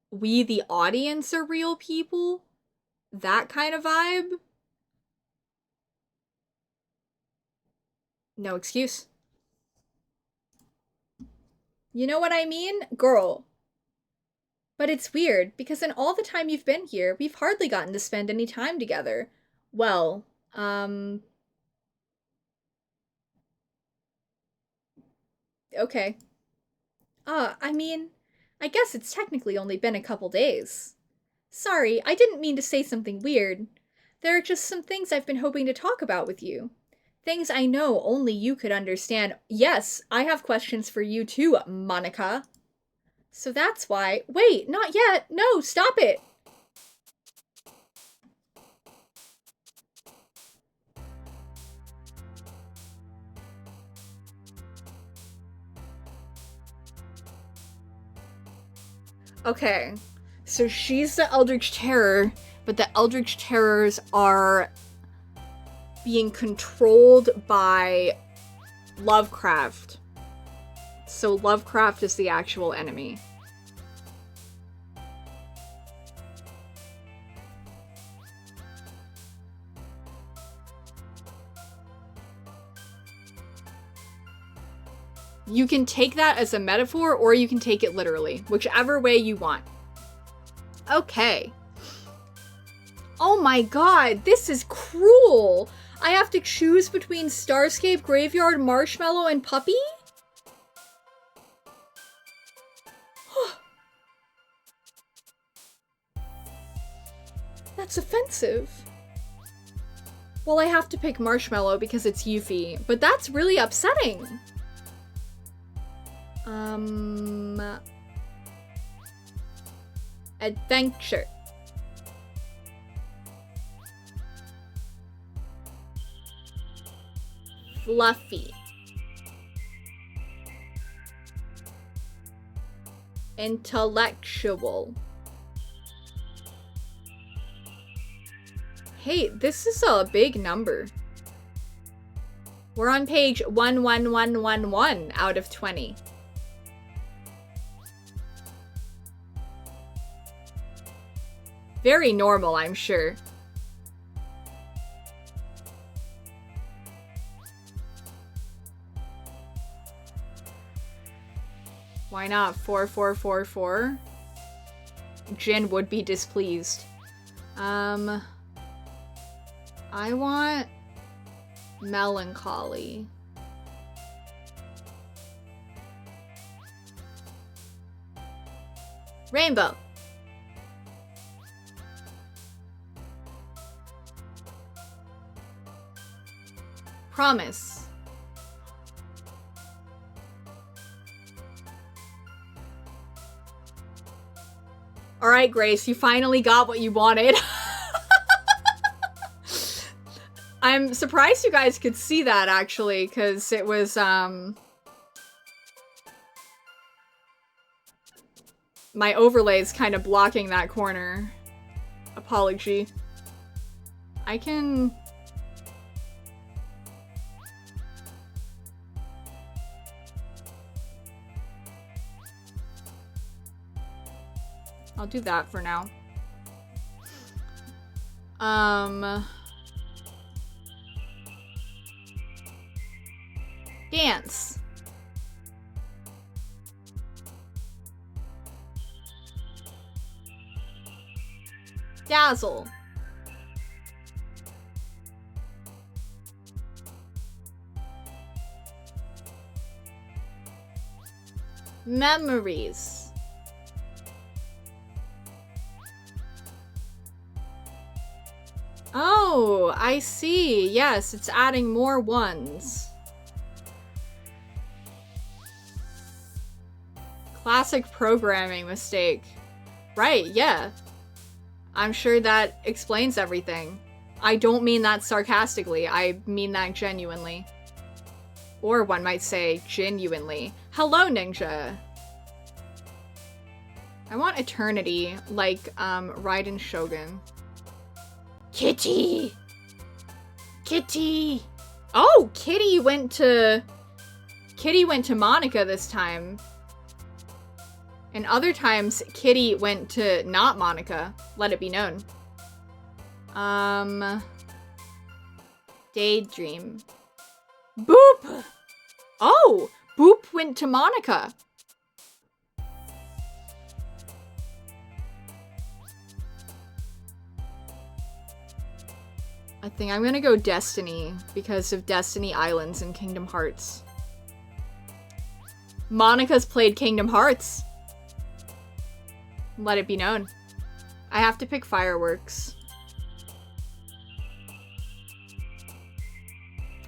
we the audience are real people, that kind of vibe. No excuse. You know what I mean? Girl. But it's weird, because in all the time you've been here, we've hardly gotten to spend any time together. Well, okay. I mean, I guess it's technically only been a couple days. Sorry, I didn't mean to say something weird. There are just some things I've been hoping to talk about with you. Things I know only you could understand. Yes, I have questions for you too, Monica. So that's why. Wait, not yet. No, stop it. Okay, so she's the Eldritch Terror, but the Eldritch Terrors are being controlled by Lovecraft. So Lovecraft is the actual enemy. You can take that as a metaphor, or you can take it literally, whichever way you want. Okay. Oh my god, this is cruel! I have to choose between Starscape, Graveyard, Marshmallow, and Puppy? That's offensive. Well, I have to pick Marshmallow because it's Yuffie, but that's really upsetting. Adventure. Fluffy. Intellectual. Hey, this is a big number. We're on page 11111 out of 20. Very normal, I'm sure. Why not 4444? Jin would be displeased. I want melancholy. Rainbow. Promise. All right, Grace, you finally got what you wanted. I'm surprised you guys could see that, actually, because it was, my overlay's kind of blocking that corner. Apology. I can... I'll do that for now. Dance. Dazzle. Memories. Oh, I see. Yes, it's adding more ones. Classic programming mistake. Right, yeah. I'm sure that explains everything. I don't mean that sarcastically, I mean that genuinely. Or one might say, genuinely. Hello, Ninja! I want eternity, like, Raiden Shogun. Kitty! Kitty! Oh, Kitty went to Monica this time. And other times, Kitty went to not Monica. Let it be known. Daydream. Boop! Oh! Boop went to Monica. I think I'm gonna go Destiny because of Destiny Islands in Kingdom Hearts. Monica's played Kingdom Hearts. Let it be known. I have to pick Fireworks.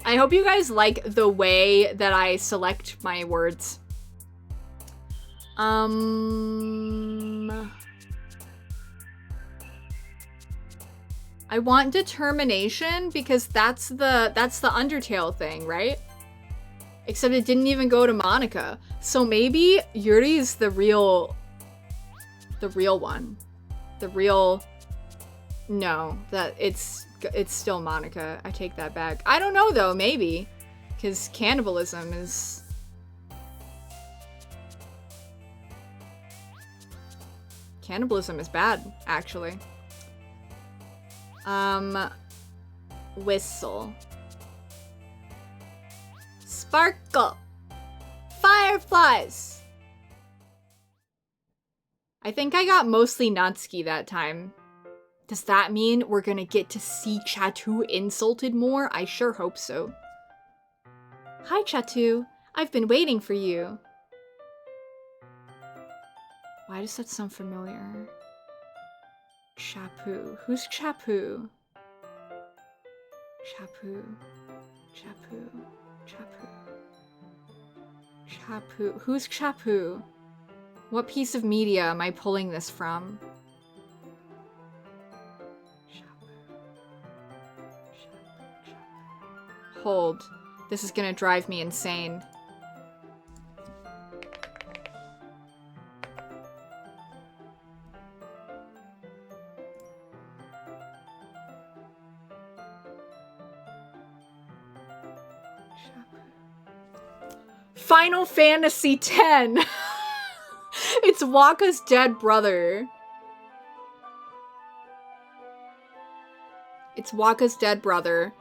I hope you guys like the way that I select my words. I want determination because that's the Undertale thing, right? Except it didn't even go to Monica. So maybe Yuri's the real one. No, that it's still Monica. I take that back. I don't know though, maybe. Because cannibalism is... Cannibalism is bad, actually. Whistle. Sparkle. Fireflies. I think I got mostly Natsuki that time. Does that mean we're gonna get to see Chatu insulted more? I sure hope so. Hi, Chatu. I've been waiting for you. Why does that sound familiar? Chapu. Who's Chapu? Chapu. Chapu. Chapu. Chapu. Who's Chapu? What piece of media am I pulling this from? Hold. This is gonna drive me insane. Final Fantasy X! It's Wakka's dead brother. It's Wakka's dead brother.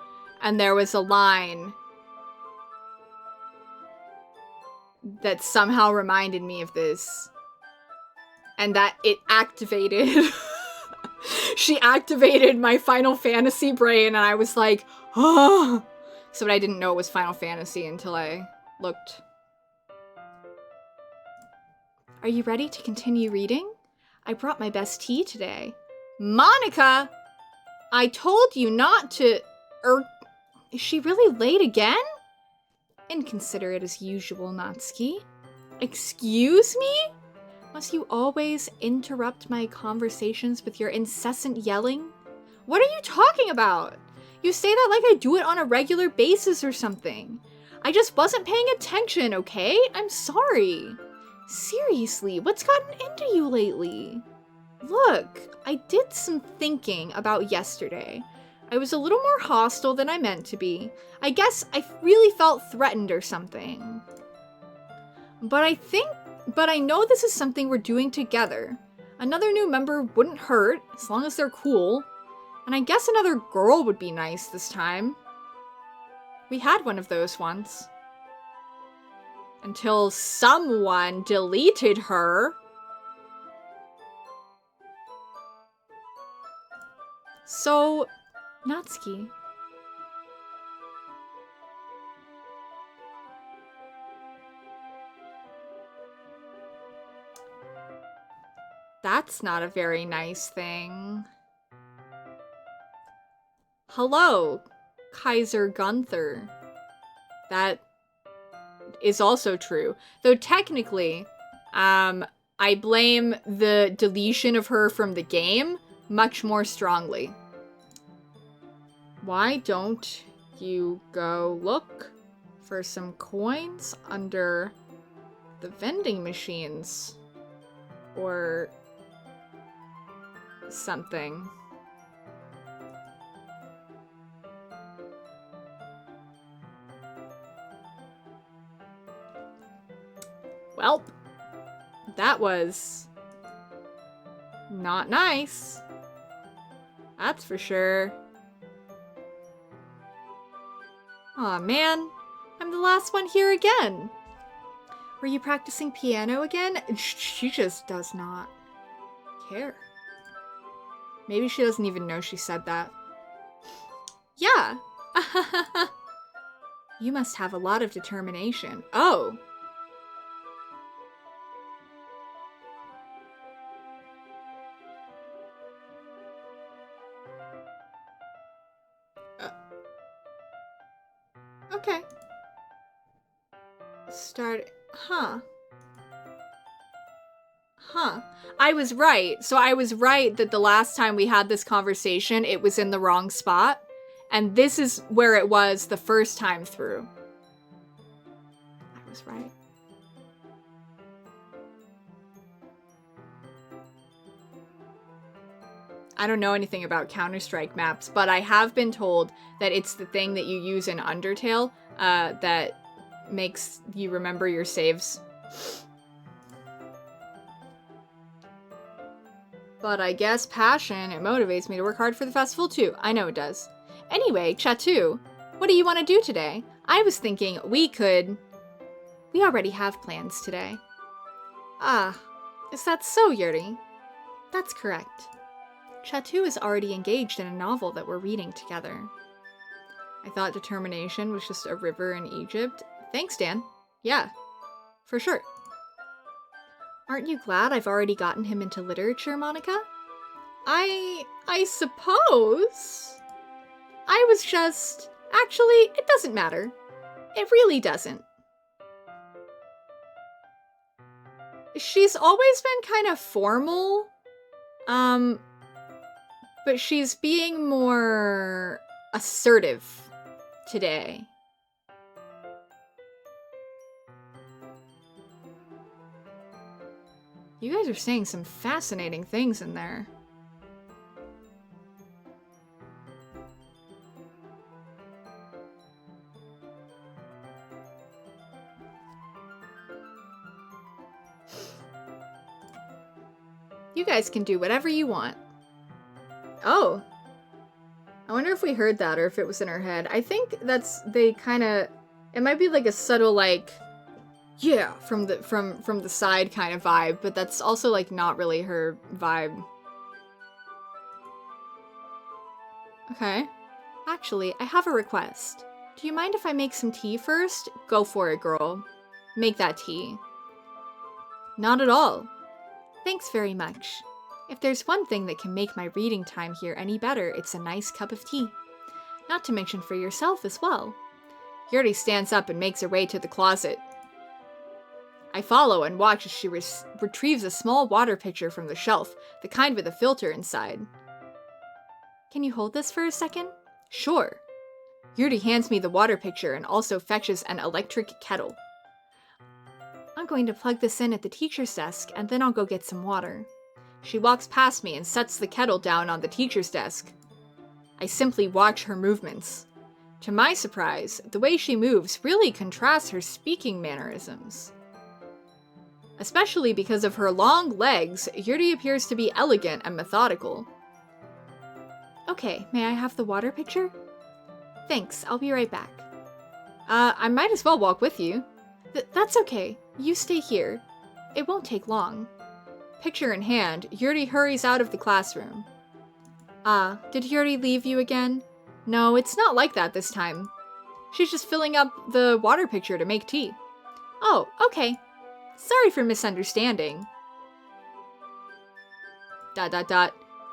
And there was a line that somehow reminded me of this. And that it activated. She activated my Final Fantasy brain and I was like, oh. So I didn't know it was Final Fantasy until I looked. Are you ready to continue reading? I brought my best tea today. Monica! I told you not to... Is she really late again? Inconsiderate as usual, Natsuki. Excuse me? Must you always interrupt my conversations with your incessant yelling? What are you talking about? You say that like I do it on a regular basis or something. I just wasn't paying attention, okay? I'm sorry. Seriously, what's gotten into you lately? Look, I did some thinking about yesterday. I was a little more hostile than I meant to be. I guess I really felt threatened or something. But I know this is something we're doing together. Another new member wouldn't hurt, as long as they're cool. And I guess another girl would be nice this time. We had one of those once. Until someone deleted her. So, Natsuki. That's not a very nice thing. Hello, Kaiser Gunther. That is also true. Though technically, I blame the deletion of her from the game much more strongly. Why don't you go look for some coins under the vending machines? Or something. Well, that was not nice. That's for sure. Aw, man. I'm the last one here again. Were you practicing piano again? She just does not care. Maybe she doesn't even know she said that. Yeah. You must have a lot of determination. Oh. Okay. Start. Huh. I was right. So I was right that the last time we had this conversation, it was in the wrong spot. And this is where it was the first time through. I was right. I don't know anything about Counter-Strike maps, but I have been told that it's the thing that you use in Undertale that makes you remember your saves. But I guess passion, it motivates me to work hard for the festival too. I know it does. Anyway, Chatu, what do you want to do today? I was thinking we already have plans today. Ah, is that so, Yuri? That's correct. Chatu is already engaged in a novel that we're reading together. I thought determination was just a river in Egypt. Thanks, Dan. Yeah, for sure. Aren't you glad I've already gotten him into literature, Monica? I suppose. I was just... Actually, it doesn't matter. It really doesn't. She's always been kind of formal. But she's being more assertive today. You guys are saying some fascinating things in there. You guys can do whatever you want. Oh. I wonder if we heard that or if it was in her head. I think that's, they kind of, it might be like a subtle like, yeah, from the side kind of vibe, but that's also like not really her vibe. Okay. Actually, I have a request. Do you mind if I make some tea first? Go for it, girl. Make that tea. Not at all. Thanks very much. If there's one thing that can make my reading time here any better, it's a nice cup of tea. Not to mention for yourself as well. Yuri stands up and makes her way to the closet. I follow and watch as she retrieves a small water pitcher from the shelf, the kind with a filter inside. Can you hold this for a second? Sure. Yuri hands me the water pitcher and also fetches an electric kettle. I'm going to plug this in at the teacher's desk, and then I'll go get some water. She walks past me and sets the kettle down on the teacher's desk. I simply watch her movements. To my surprise, the way she moves really contrasts her speaking mannerisms. Especially because of her long legs, Yuri appears to be elegant and methodical. Okay, may I have the water pitcher? Thanks, I'll be right back. I might as well walk with you. That's okay. You stay here. It won't take long. Picture in hand, Yuri hurries out of the classroom. Ah, did Yuri leave you again? No, it's not like that this time. She's just filling up the water pitcher to make tea. Oh, okay. Sorry for misunderstanding. ...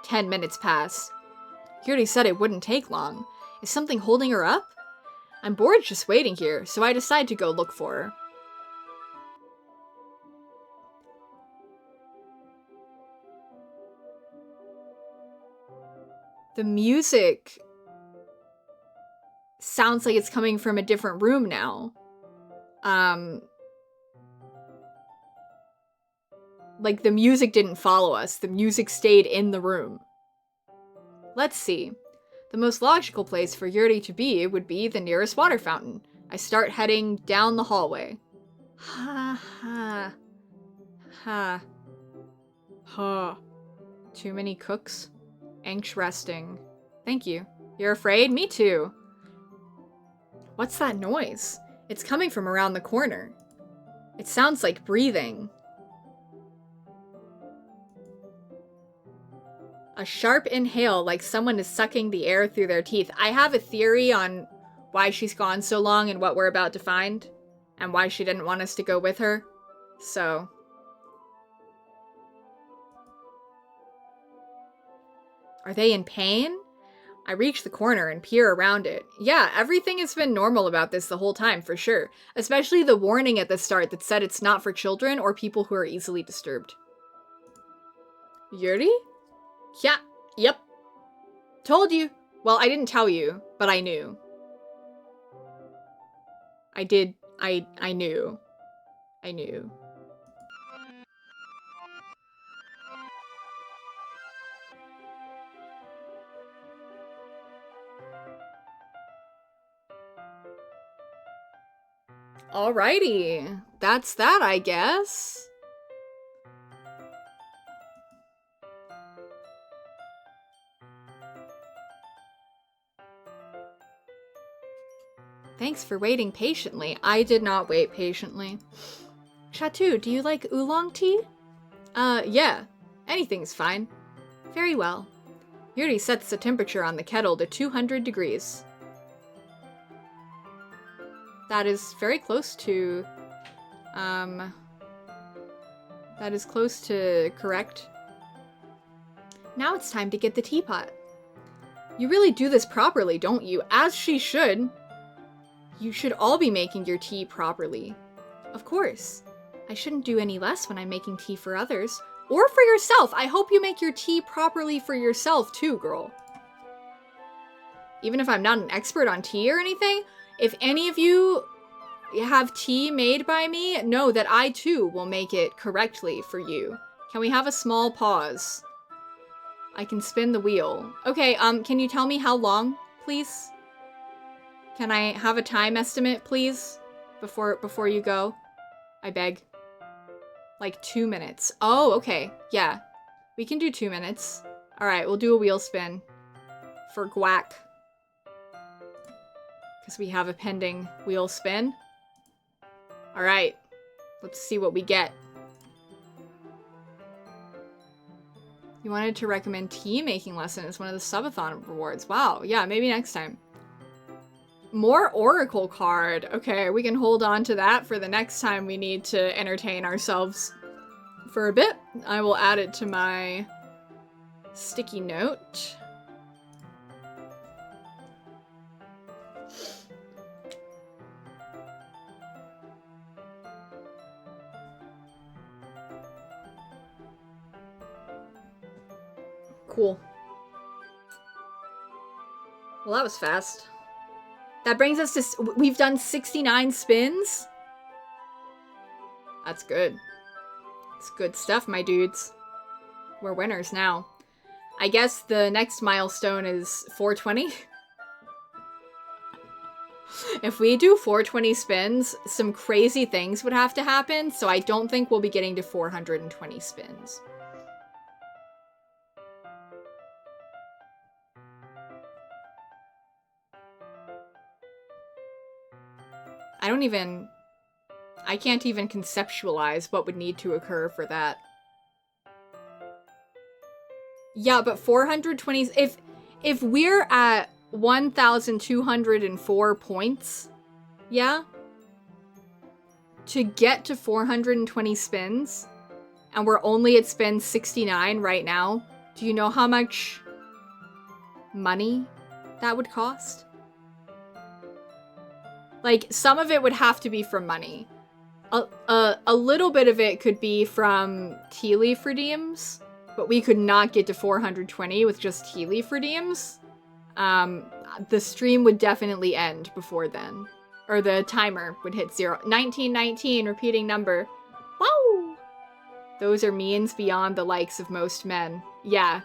10 minutes pass. Yuri said it wouldn't take long. Is something holding her up? I'm bored just waiting here, so I decide to go look for her. The music sounds like it's coming from a different room now. Like the music didn't follow us. The music stayed in the room. Let's see. The most logical place for Yuri to be would be the nearest water fountain. I start heading down the hallway. Ha ha. Ha. Ha. Too many cooks? Anx resting. Thank you. You're afraid? Me too. What's that noise? It's coming from around the corner. It sounds like breathing. A sharp inhale, like someone is sucking the air through their teeth. I have a theory on why she's gone so long and what we're about to find, and why she didn't want us to go with her. So. Are they in pain? I reach the corner and peer around it. Yeah, everything has been normal about this the whole time, for sure. Especially the warning at the start that said it's not for children or people who are easily disturbed. Yuri? Yeah, yep. Told you. Well, I didn't tell you, but I knew. I did. I knew. I knew. Alrighty. That's that, I guess. Thanks for waiting patiently. I did not wait patiently. Chateau, do you like oolong tea? Yeah. Anything's fine. Very well. Yuri sets the temperature on the kettle to 200 degrees. That is very close to, that is close to correct. Now it's time to get the teapot. You really do this properly, don't you? As she should. You should all be making your tea properly. Of course. I shouldn't do any less when I'm making tea for others. Or for yourself. I hope you make your tea properly for yourself too, girl. Even if I'm not an expert on tea or anything, if any of you have tea made by me, know that I too will make it correctly for you. Can we have a small pause? I can spin the wheel. Okay, can you tell me how long, please? Can I have a time estimate, please? Before you go? I beg. Like 2 minutes. Oh, okay. Yeah. We can do 2 minutes. Alright, we'll do a wheel spin. For Gwack. Because we have a pending wheel spin. Alright. Let's see what we get. You wanted to recommend tea making lesson as one of the subathon rewards. Wow. Yeah, maybe next time. More Oracle card. Okay, we can hold on to that for the next time we need to entertain ourselves for a bit. I will add it to my sticky note. Cool. Well, that was fast. That brings us to... We've done 69 spins? That's good. It's good stuff, my dudes. We're winners now. I guess the next milestone is 420. If we do 420 spins, some crazy things would have to happen, so I don't think we'll be getting to 420 spins. I can't even conceptualize what would need to occur for that. Yeah, but 420, if we're at 1,204 points, yeah, to get to 420 spins, and we're only at spin 69 right now, do you know how much money that would cost? Like, some of it would have to be from money. A little bit of it could be from tea leaf redeems, but we could not get to 420 with just tea leaf redeems. The stream would definitely end before then. Or the timer would hit 0. 1919, repeating number. Wow! Those are means beyond the likes of most men. Yeah.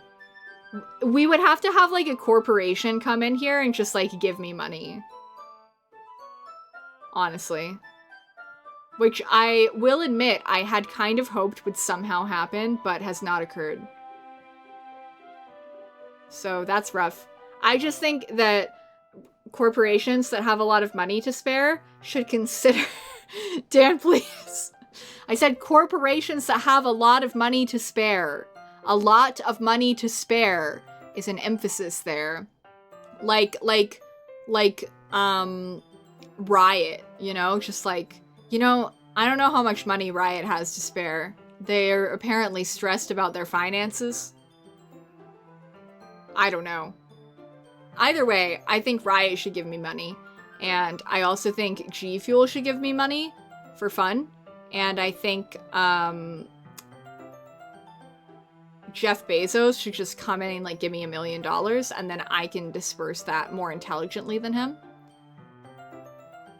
We would have to have, like, a corporation come in here and just, like, give me money. Honestly. Which I will admit I had kind of hoped would somehow happen, but has not occurred. So that's rough. I just think that corporations that have a lot of money to spare should consider... Dan, please. I said corporations that have a lot of money to spare. A lot of money to spare is an emphasis there. Like, Riot, you know? Just like, you know, I don't know how much money Riot has to spare. They're apparently stressed about their finances. I don't know. Either way, I think Riot should give me money. And I also think G Fuel should give me money for fun. And I think, Jeff Bezos should just come in and, like, give me $1 million, and then I can disperse that more intelligently than him.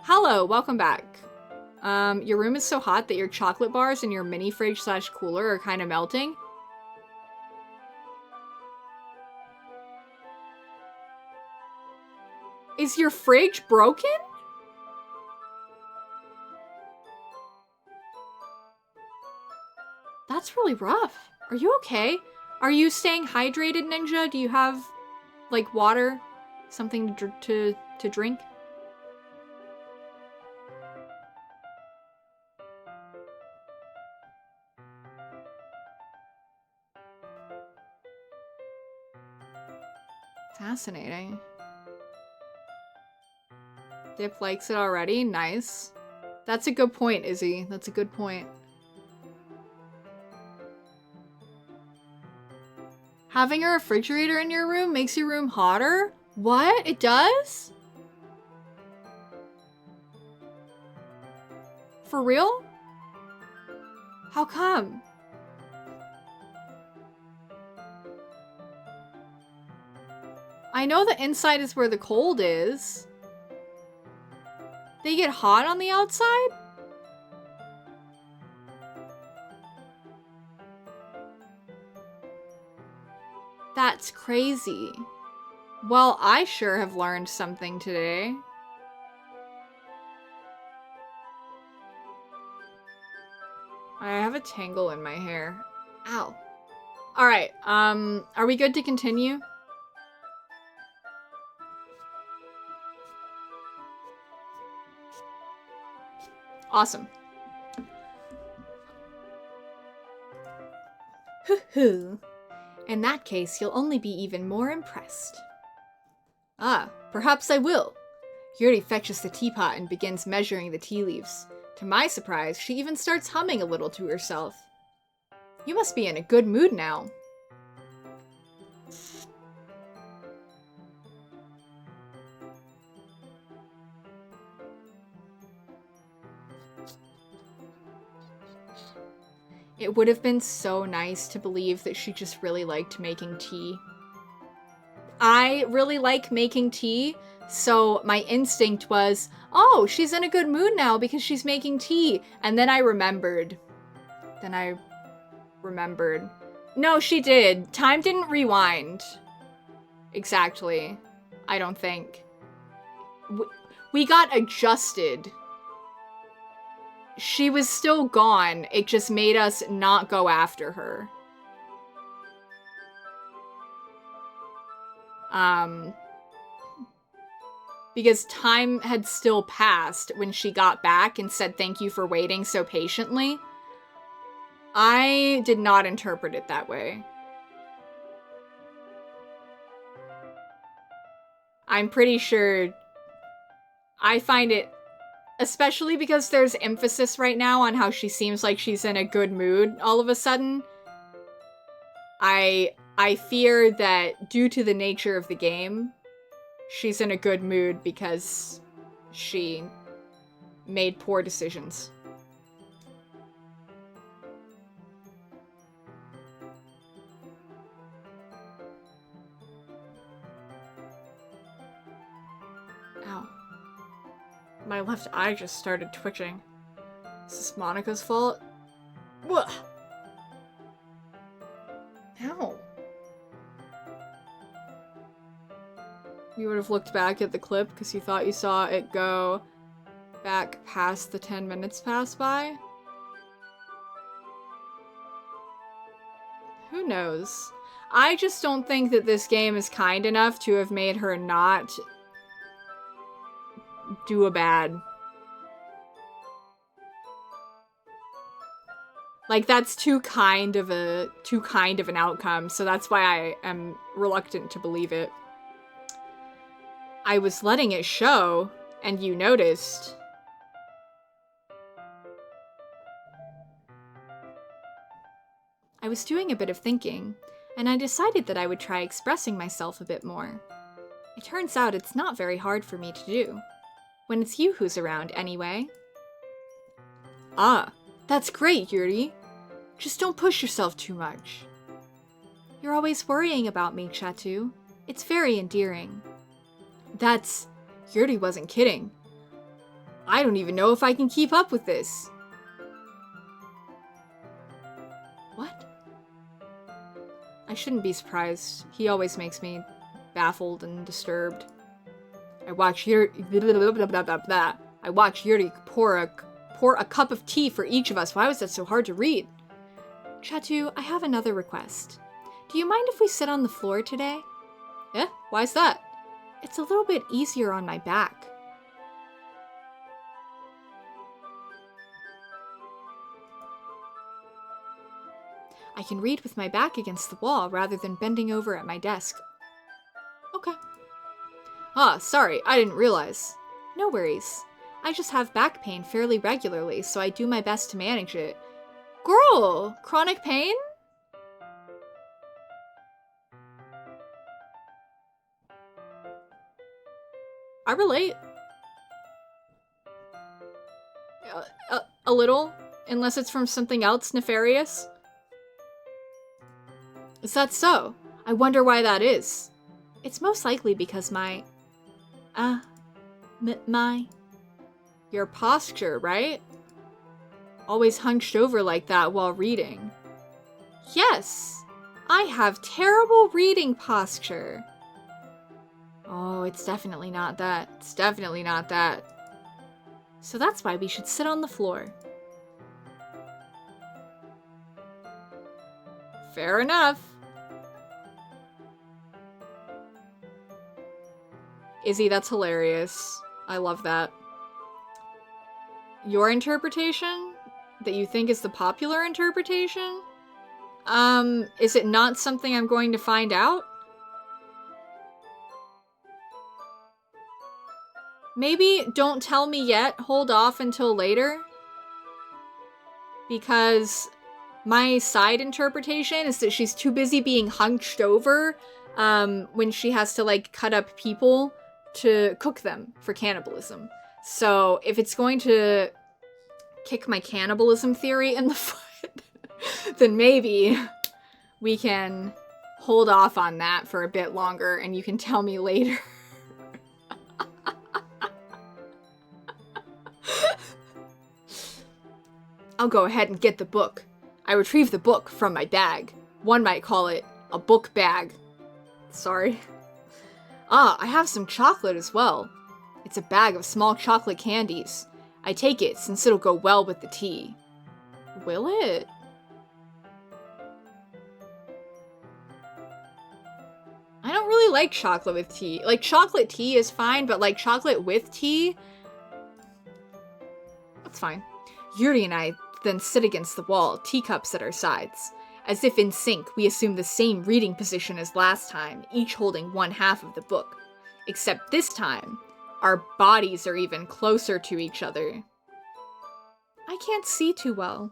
Hello, welcome back. Your room is so hot that your chocolate bars in your mini fridge / cooler are kind of melting. Is your fridge broken? That's really rough. Are you okay? Are you staying hydrated, Ninja? Do you have, like, water? Something to drink? Fascinating. Dip likes it already? Nice. That's a good point, Izzy. That's a good point. Having a refrigerator in your room makes your room hotter? What? It does? For real? How come? I know the inside is where the cold is. They get hot on the outside? That's crazy. Well, I sure have learned something today. I have a tangle in my hair. Ow. Alright, are we good to continue? Awesome. Hoo-hoo. In that case, you'll only be even more impressed. Ah, perhaps I will. Yuri fetches the teapot and begins measuring the tea leaves. To my surprise, she even starts humming a little to herself. You must be in a good mood now. It would have been so nice to believe that she just really liked making tea. I really like making tea, so my instinct was, oh, she's in a good mood now because she's making tea. And then I remembered. No, she did. Time didn't rewind. Exactly. I don't think. We got adjusted. She was still gone. It just made us not go after her. because time had still passed when she got back and said thank you for waiting so patiently. I did not interpret it that way. I'm pretty sure I find it, especially because there's emphasis right now on how she seems like she's in a good mood all of a sudden. I fear that due to the nature of the game, she's in a good mood because she made poor decisions. Ow. My left eye just started twitching. Is this Monica's fault? Whoa. Ow. You would have looked back at the clip because you thought you saw it go back past the 10 minutes pass by? Who knows? I just don't think that this game is kind enough to have made her not do a bad. Like, that's too kind of an outcome, so that's why I am reluctant to believe it. I was letting it show, and you noticed. I was doing a bit of thinking, and I decided that I would try expressing myself a bit more. It turns out it's not very hard for me to do. When it's you who's around, anyway. Ah, that's great, Yuri. Just don't push yourself too much. You're always worrying about me, Chatu. It's very endearing. Yuri wasn't kidding. I don't even know if I can keep up with this. What? I shouldn't be surprised. He always makes me baffled and disturbed. I watch Yuri pour a cup of tea for each of us. Why was that so hard to read? Chatu, I have another request. Do you mind if we sit on the floor today? Eh? Why's that? It's a little bit easier on my back. I can read with my back against the wall rather than bending over at my desk. Okay. Ah, sorry, I didn't realize. No worries. I just have back pain fairly regularly, so I do my best to manage it. Girl! Chronic pain? I relate. A little, unless it's from something else nefarious. Is that so? I wonder why that is. It's most likely because your posture, right? Always hunched over like that while reading. Yes, I have terrible reading posture. Oh, it's definitely not that. It's definitely not that. So that's why we should sit on the floor. Fair enough. Izzy, that's hilarious. I love that. Your interpretation? That you think is the popular interpretation? Is it not something I'm going to find out? Maybe don't tell me yet, hold off until later. Because my side interpretation is that she's too busy being hunched over when she has to, like, cut up people to cook them for cannibalism. So if it's going to kick my cannibalism theory in the foot, then maybe we can hold off on that for a bit longer and you can tell me later. I'll go ahead and get the book. I retrieved the book from my bag. One might call it a book bag. Sorry. Ah, I have some chocolate as well. It's a bag of small chocolate candies. I take it since it'll go well with the tea. Will it? I don't really like chocolate with tea. Like, chocolate tea is fine, but like chocolate with tea, that's fine. Yuri and I then sit against the wall, teacups at our sides. As if in sync, we assume the same reading position as last time, each holding one half of the book. Except this time, our bodies are even closer to each other. I can't see too well.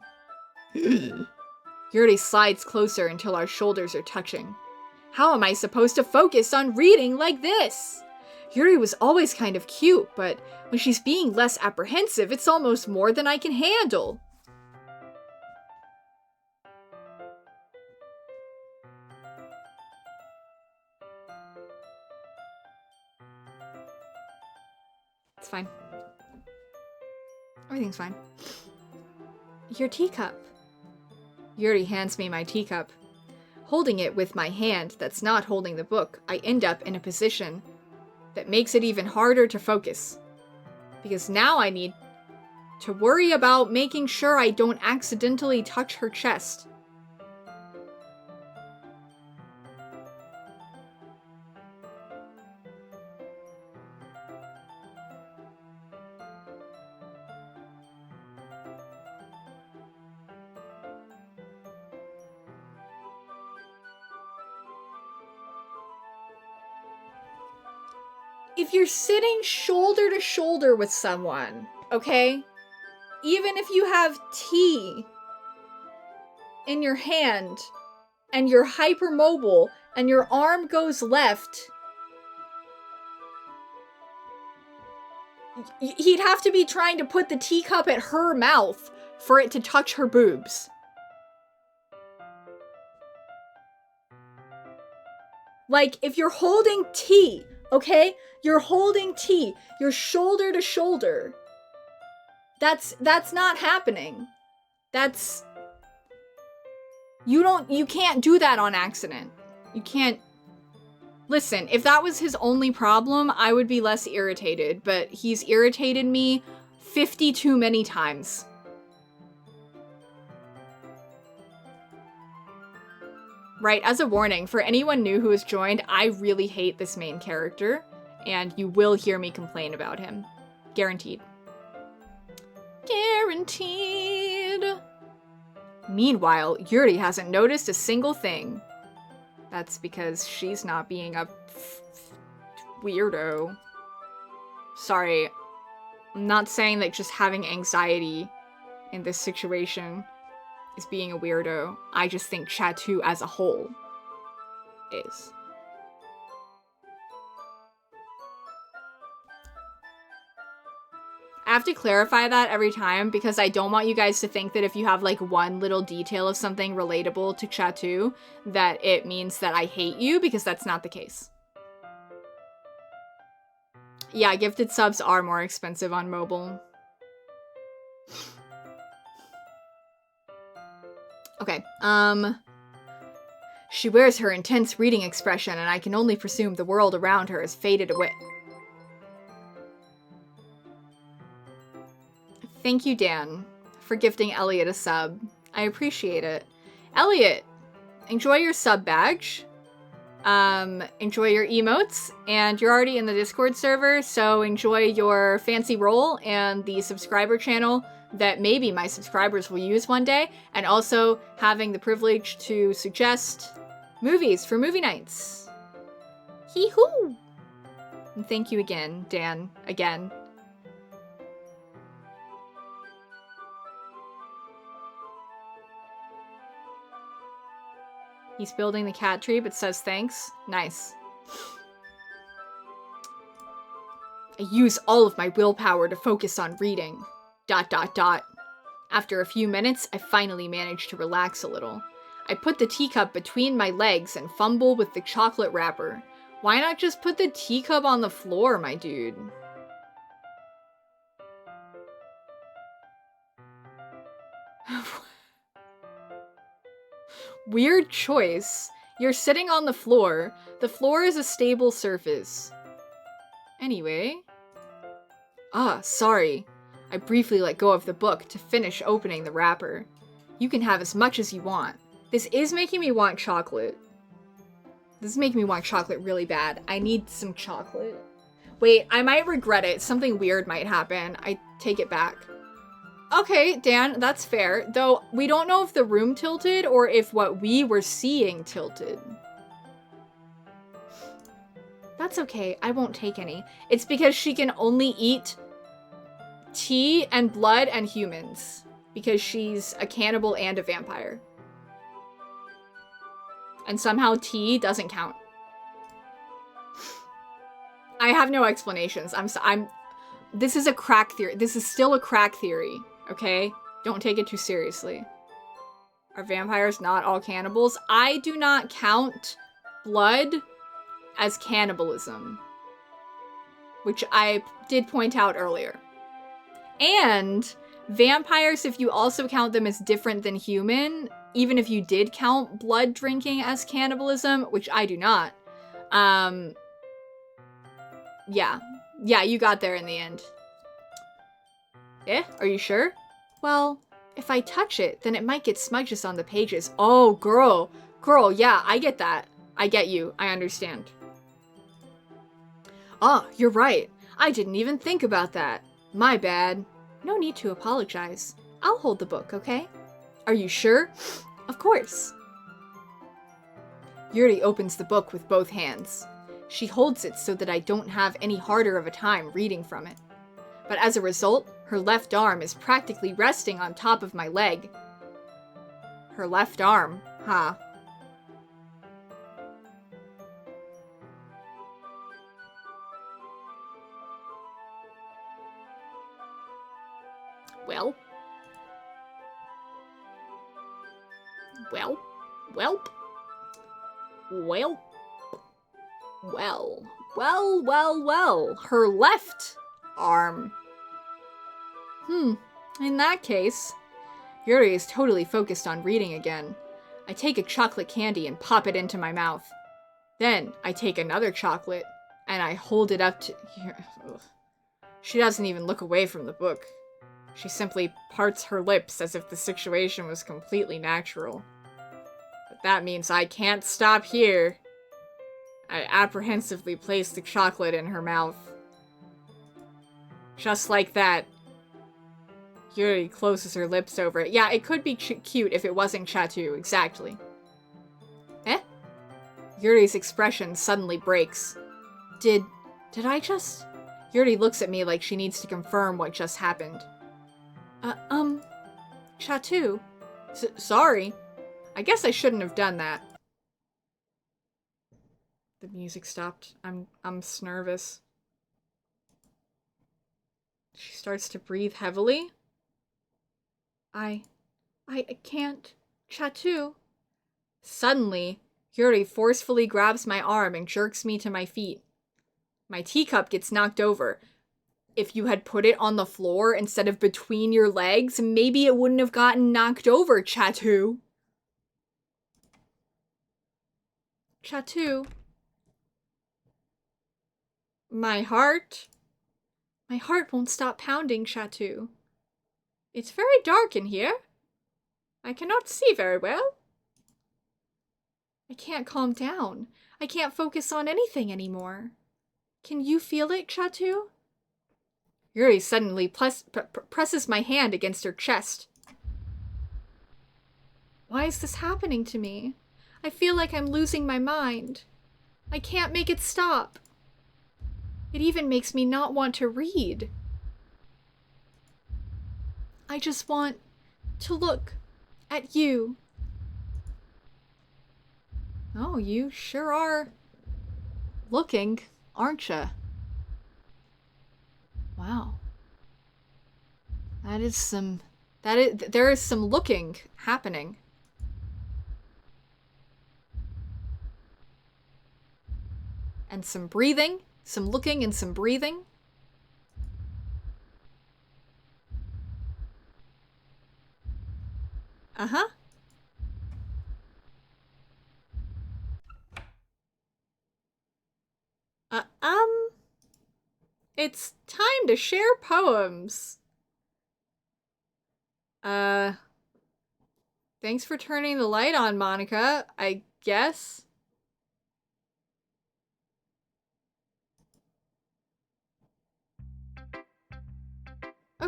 Yuri slides closer until our shoulders are touching. How am I supposed to focus on reading like this? Yuri was always kind of cute, but when she's being less apprehensive, it's almost more than I can handle. It's fine. Everything's fine. Your teacup. Yuri hands me my teacup. Holding it with my hand that's not holding the book, I end up in a position that makes it even harder to focus. Because now I need to worry about making sure I don't accidentally touch her chest. If you're sitting shoulder to shoulder with someone, okay? Even if you have tea in your hand and you're hypermobile and your arm goes left, he'd have to be trying to put the teacup at her mouth for it to touch her boobs. Like, if you're holding tea, okay? You're holding tea. You're shoulder to shoulder. That's not happening. You can't do that on accident. You can't. Listen, if that was his only problem, I would be less irritated, but he's irritated me 50 too many times. Right, as a warning, for anyone new who has joined, I really hate this main character, and you will hear me complain about him. Guaranteed. Guaranteed. Meanwhile, Yuri hasn't noticed a single thing. That's because she's not being a weirdo. Sorry, I'm not saying that just having anxiety in this situation is being a weirdo. I just think Chatu as a whole is. I have to clarify that every time because I don't want you guys to think that if you have like one little detail of something relatable to Chatu, that it means that I hate you, because that's not the case. Yeah, gifted subs are more expensive on mobile. Okay, she wears her intense reading expression, and I can only presume the world around her has faded away. Thank you, Dan, for gifting Elliot a sub. I appreciate it. Elliot, enjoy your sub badge. Enjoy your emotes, and you're already in the Discord server, so enjoy your fancy role and the subscriber channel that maybe my subscribers will use one day, and also having the privilege to suggest movies for movie nights. Hee-hoo! And thank you again, Dan, again. He's building the cat tree, but says thanks. Nice. I use all of my willpower to focus on reading. ... After a few minutes, I finally managed to relax a little. I put the teacup between my legs and fumble with the chocolate wrapper. Why not just put the teacup on the floor, my dude? Weird choice. You're sitting on the floor. The floor is a stable surface. Anyway. Sorry. I briefly let go of the book to finish opening the wrapper. You can have as much as you want. This is making me want chocolate. This is making me want chocolate really bad. I need some chocolate. Wait, I might regret it. Something weird might happen. I take it back. Okay, Dan, that's fair. Though, we don't know if the room tilted or if what we were seeing tilted. That's okay. I won't take any. It's because she can only eat tea and blood and humans. Because she's a cannibal and a vampire. And somehow tea doesn't count. I have no explanations. This is a crack theory. This is still a crack theory, okay? Don't take it too seriously. Are vampires not all cannibals? I do not count blood as cannibalism, which I did point out earlier. And vampires, if you also count them as different than human, even if you did count blood drinking as cannibalism, which I do not, yeah, you got there in the end. Eh? Are you sure? Well, if I touch it, then it might get smudges on the pages. Oh, girl, yeah, I get that. I get you. I understand. Ah, you're right. I didn't even think about that. My bad. No need to apologize. I'll hold the book, okay? Are you sure? Of course. Yuri opens the book with both hands. She holds it so that I don't have any harder of a time reading from it. But as a result, her left arm is practically resting on top of my leg. Her left arm, huh? Well? Well? Welp? Well? Well. Her left arm. In that case, Yuri is totally focused on reading again. I take a chocolate candy and pop it into my mouth. Then I take another chocolate and I hold it up to... Ugh. She doesn't even look away from the book. She simply parts her lips as if the situation was completely natural. But that means I can't stop here. I apprehensively place the chocolate in her mouth. Just like that. Yuri closes her lips over it. Yeah, it could be cute if it wasn't Chatu, exactly. Eh? Yuri's expression suddenly breaks. Did I just... Yuri looks at me like she needs to confirm what just happened. Chatu? Sorry. I guess I shouldn't have done that. The music stopped. I'm nervous. She starts to breathe heavily. I can't. Chatu. Suddenly, Yuri forcefully grabs my arm and jerks me to my feet. My teacup gets knocked over. If you had put it on the floor instead of between your legs, maybe it wouldn't have gotten knocked over, Chatu. Chatu. My heart won't stop pounding, Chatu. It's very dark in here. I cannot see very well. I can't calm down. I can't focus on anything anymore. Can you feel it, Chatu? Yuri suddenly presses my hand against her chest. Why is this happening to me? I feel like I'm losing my mind. I can't make it stop. It even makes me not want to read. I just want to look at you. Oh, you sure are looking, aren't ya? Wow. There is some looking happening. And some breathing, some looking and some breathing. Uh-huh. It's time to share poems. Thanks for turning the light on, Monica, I guess.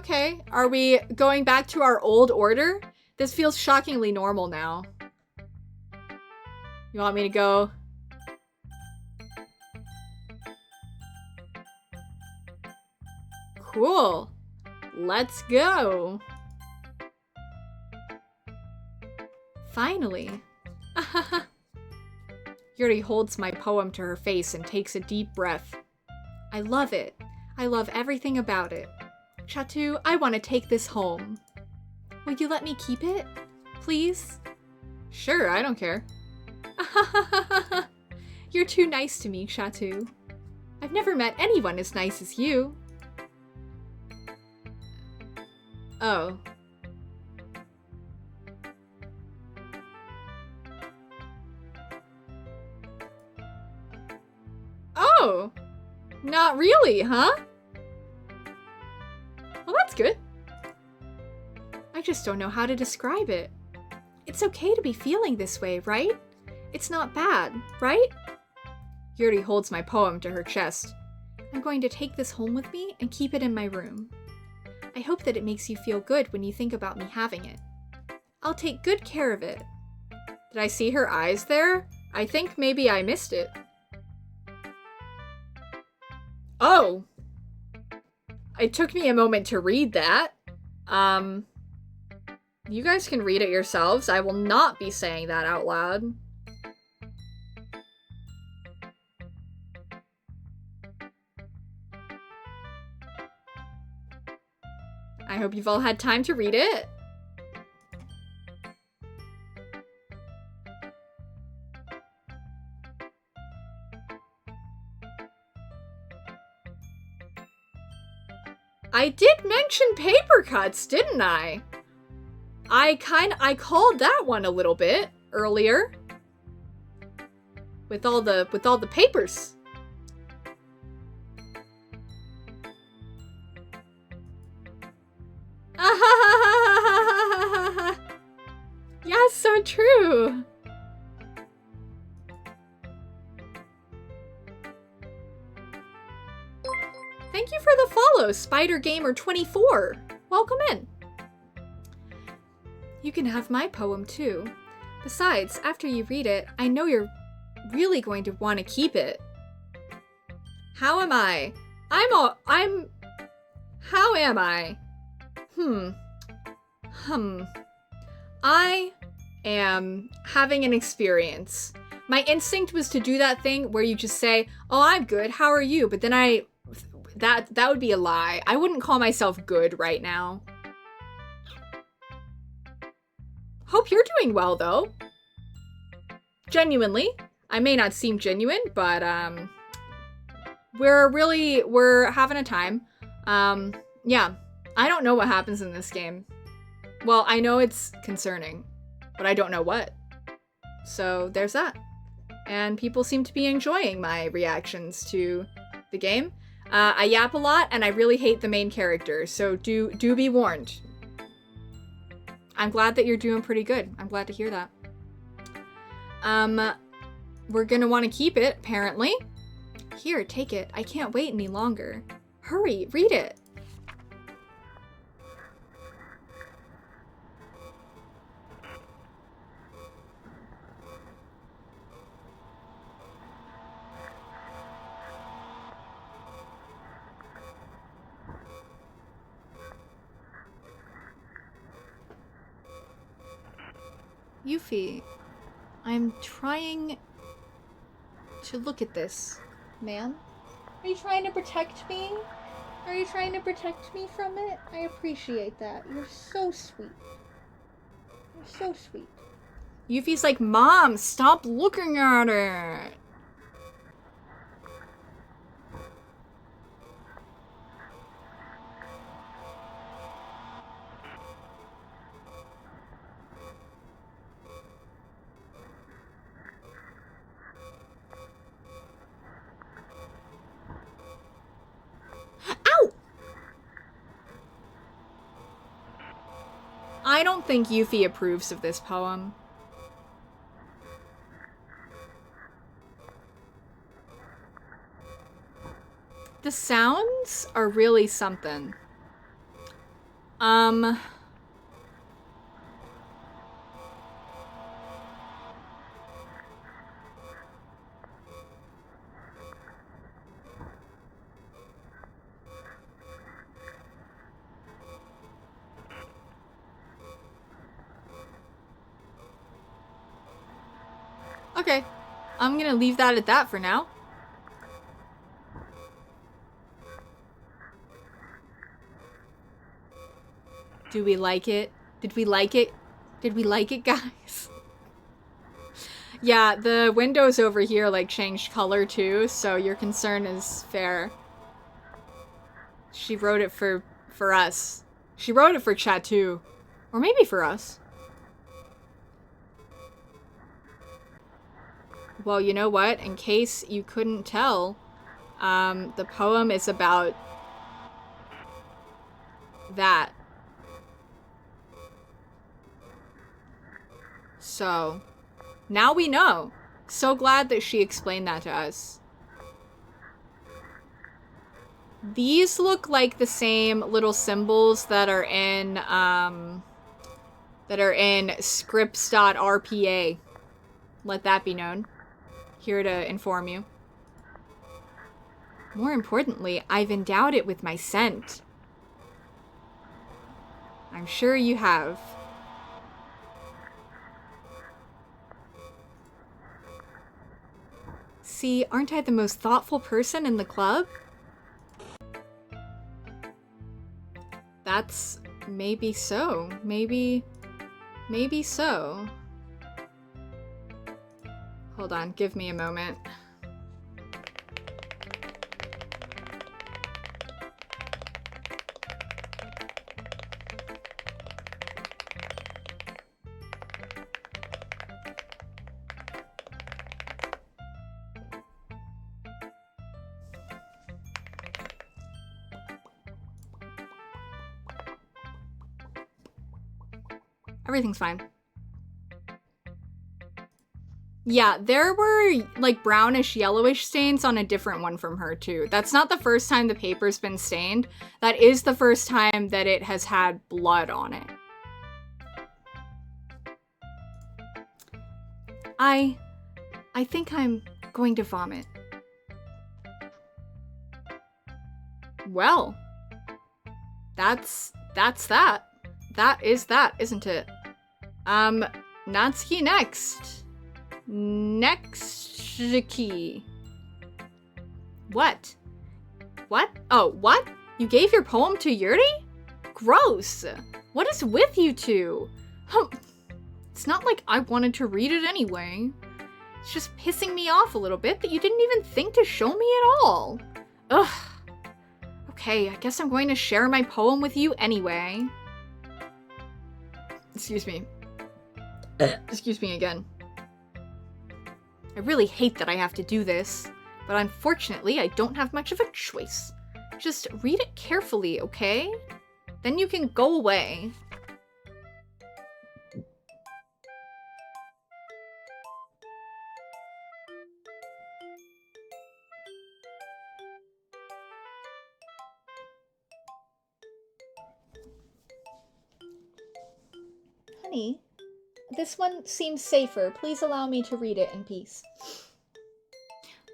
Okay, are we going back to our old order? This feels shockingly normal now. You want me to go? Cool. Let's go. Finally. Yuri holds my poem to her face and takes a deep breath. I love it. I love everything about it. Chatu, I want to take this home. Will you let me keep it? Please? Sure, I don't care. You're too nice to me, Chatu. I've never met anyone as nice as you. Oh. Oh! Not really, huh? Well, that's good. I just don't know how to describe it. It's okay to be feeling this way, right? It's not bad, right? Yuri holds my poem to her chest. I'm going to take this home with me and keep it in my room. I hope that it makes you feel good when you think about me having it. I'll take good care of it. Did I see her eyes there? I think maybe I missed it. Oh! It took me a moment to read that. You guys can read it yourselves. I will not be saying that out loud. I hope you've all had time to read it. I did mention paper cuts, didn't I? I called that one a little bit earlier. With all the papers. Yeah, so true. Thank you for the follow, Spider Gamer 24. Welcome in. You can have my poem too. Besides, after you read it, I know you're really going to want to keep it. How am I? How am I? I am having an experience. My instinct was to do that thing where you just say, oh, I'm good, how are you? But then that would be a lie. I wouldn't call myself good right now. Hope you're doing well, though. Genuinely. I may not seem genuine, but, we're having a time. Yeah. I don't know what happens in this game. Well, I know it's concerning, but I don't know what. So, there's that. And people seem to be enjoying my reactions to the game. I yap a lot, and I really hate the main character, so do be warned. I'm glad that you're doing pretty good. I'm glad to hear that. We're gonna want to keep it, apparently. Here, take it. I can't wait any longer. Hurry, read it. Yuffie, I'm trying to look at this, man. Are you trying to protect me? Are you trying to protect me from it? I appreciate that. You're so sweet. You're so sweet. Yuffie's like, Mom, stop looking at it. I don't think Yuffie approves of this poem. The sounds are really something. Um... Okay. I'm gonna leave that at that for now. Do we like it? Did we like it? Did we like it, guys? Yeah, the windows over here, like, changed color too, so your concern is fair. She wrote it for us. She wrote it for chat too. Or maybe for us. Well, you know what? In case you couldn't tell, the poem is about that. So, now we know. So glad that she explained that to us. These look like the same little symbols that are in scripts.rpa. Let that be known. Here to inform you. More importantly, I've endowed it with my scent. I'm sure you have. See, aren't I the most thoughtful person in the club? That's maybe so. Maybe so. Hold on, give me a moment. Everything's fine. Yeah, there were, like, brownish, yellowish stains on a different one from her, too. That's not the first time the paper's been stained. That is the first time that it has had blood on it. I think I'm going to vomit. Well, that's that. That is that, isn't it? Natsuki next. Next key. What? What? Oh, what? You gave your poem to Yuri? Gross. What is with you two? It's not like I wanted to read it anyway. It's just pissing me off a little bit that you didn't even think to show me at all. Ugh. Okay, I guess I'm going to share my poem with you anyway. Excuse me. Excuse me again. I really hate that I have to do this, but unfortunately I don't have much of a choice. Just read it carefully, okay? Then you can go away. Honey, this one seems safer. Please allow me to read it in peace.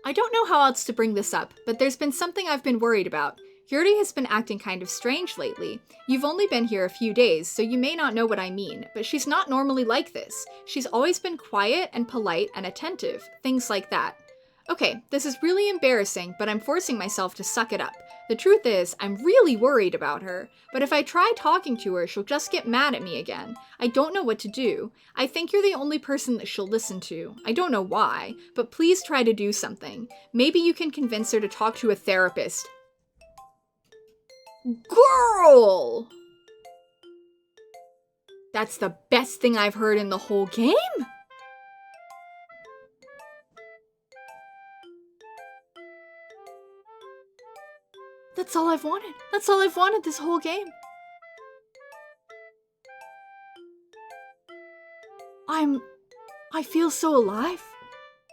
I don't know how else to bring this up, but there's been something I've been worried about. Yuri has been acting kind of strange lately. You've only been here a few days, so you may not know what I mean, but she's not normally like this. She's always been quiet and polite and attentive, things like that. Okay, this is really embarrassing, but I'm forcing myself to suck it up. The truth is, I'm really worried about her, but if I try talking to her, she'll just get mad at me again. I don't know what to do. I think you're the only person that she'll listen to. I don't know why, but please try to do something. Maybe you can convince her to talk to a therapist. Girl! That's the best thing I've heard in the whole game? That's all I've wanted. That's all I've wanted this whole game. I feel so alive.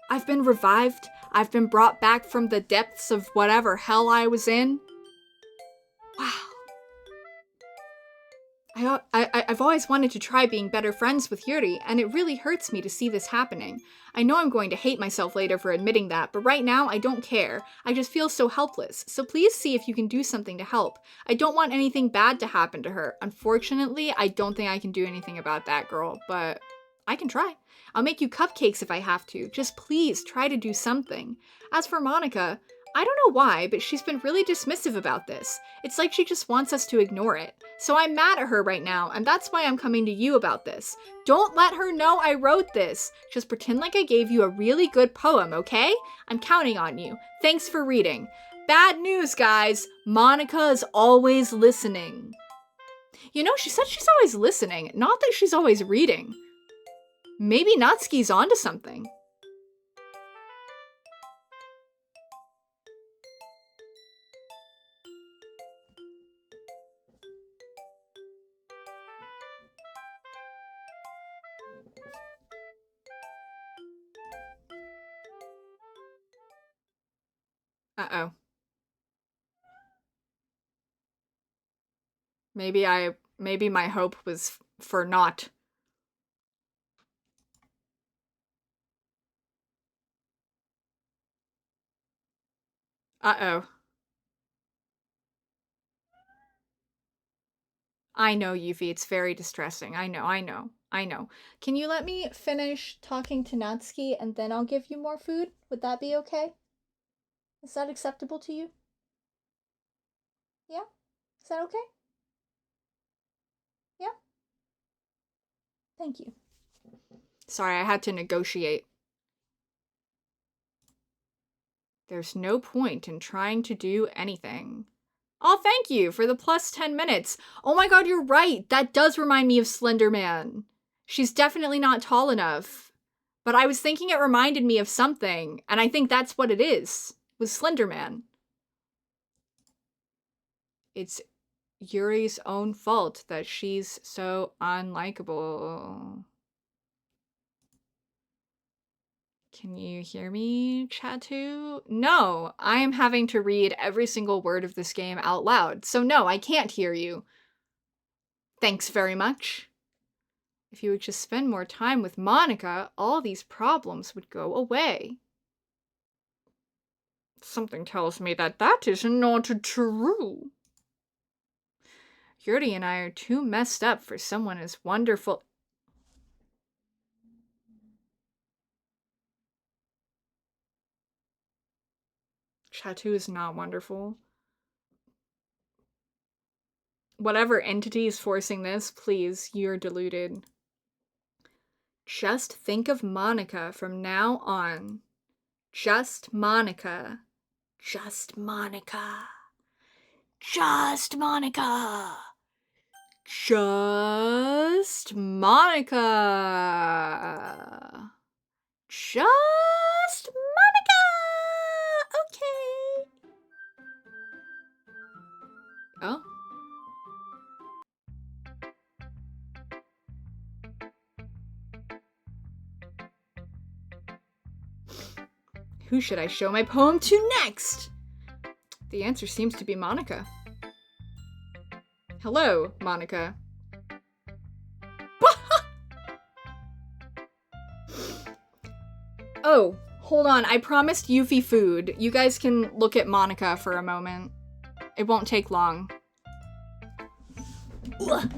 I've been revived. I've been brought back from the depths of whatever hell I was in. Wow. I've always wanted to try being better friends with Yuri, and it really hurts me to see this happening. I know I'm going to hate myself later for admitting that, but right now I don't care. I just feel so helpless. So please see if you can do something to help. I don't want anything bad to happen to her. Unfortunately, I don't think I can do anything about that, girl, but I can try. I'll make you cupcakes if I have to. Just please try to do something. As for Monica, I don't know why, but she's been really dismissive about this. It's like she just wants us to ignore it. So I'm mad at her right now, and that's why I'm coming to you about this. Don't let her know I wrote this. Just pretend like I gave you a really good poem, okay? I'm counting on you. Thanks for reading. Bad news, guys. Monica is always listening. You know, she said she's always listening, not that she's always reading. Maybe Natsuki's onto something. Uh-oh. Maybe my hope was for naught. Uh-oh. I know, Yuffie, it's very distressing. I know. Can you let me finish talking to Natsuki and then I'll give you more food? Would that be okay? Is that acceptable to you? Yeah? Is that okay? Yeah? Thank you. Sorry, I had to negotiate. There's no point in trying to do anything. Oh, thank you for the plus 10 minutes. Oh my god, you're right. That does remind me of Slender Man. She's definitely not tall enough. But I was thinking it reminded me of something, and I think that's what it is, with Slender Man. It's Yuri's own fault that she's so unlikable. Can you hear me, Chatu? No, I am having to read every single word of this game out loud, so no, I can't hear you. Thanks very much. If you would just spend more time with Monica, all these problems would go away. Something tells me that that is not true. Yuri and I are too messed up for someone as wonderful. Chatu is not wonderful. Whatever entity is forcing this, please, you're deluded. Just think of Monica from now on. Just Monica. Just Monica. Just Monica. Just Monica. Just Monica. Okay. Oh. Who should I show my poem to next? The answer seems to be Monica. Hello, Monica. Oh, hold on. I promised Yuffie food. You guys can look at Monica for a moment. It won't take long. Ugh.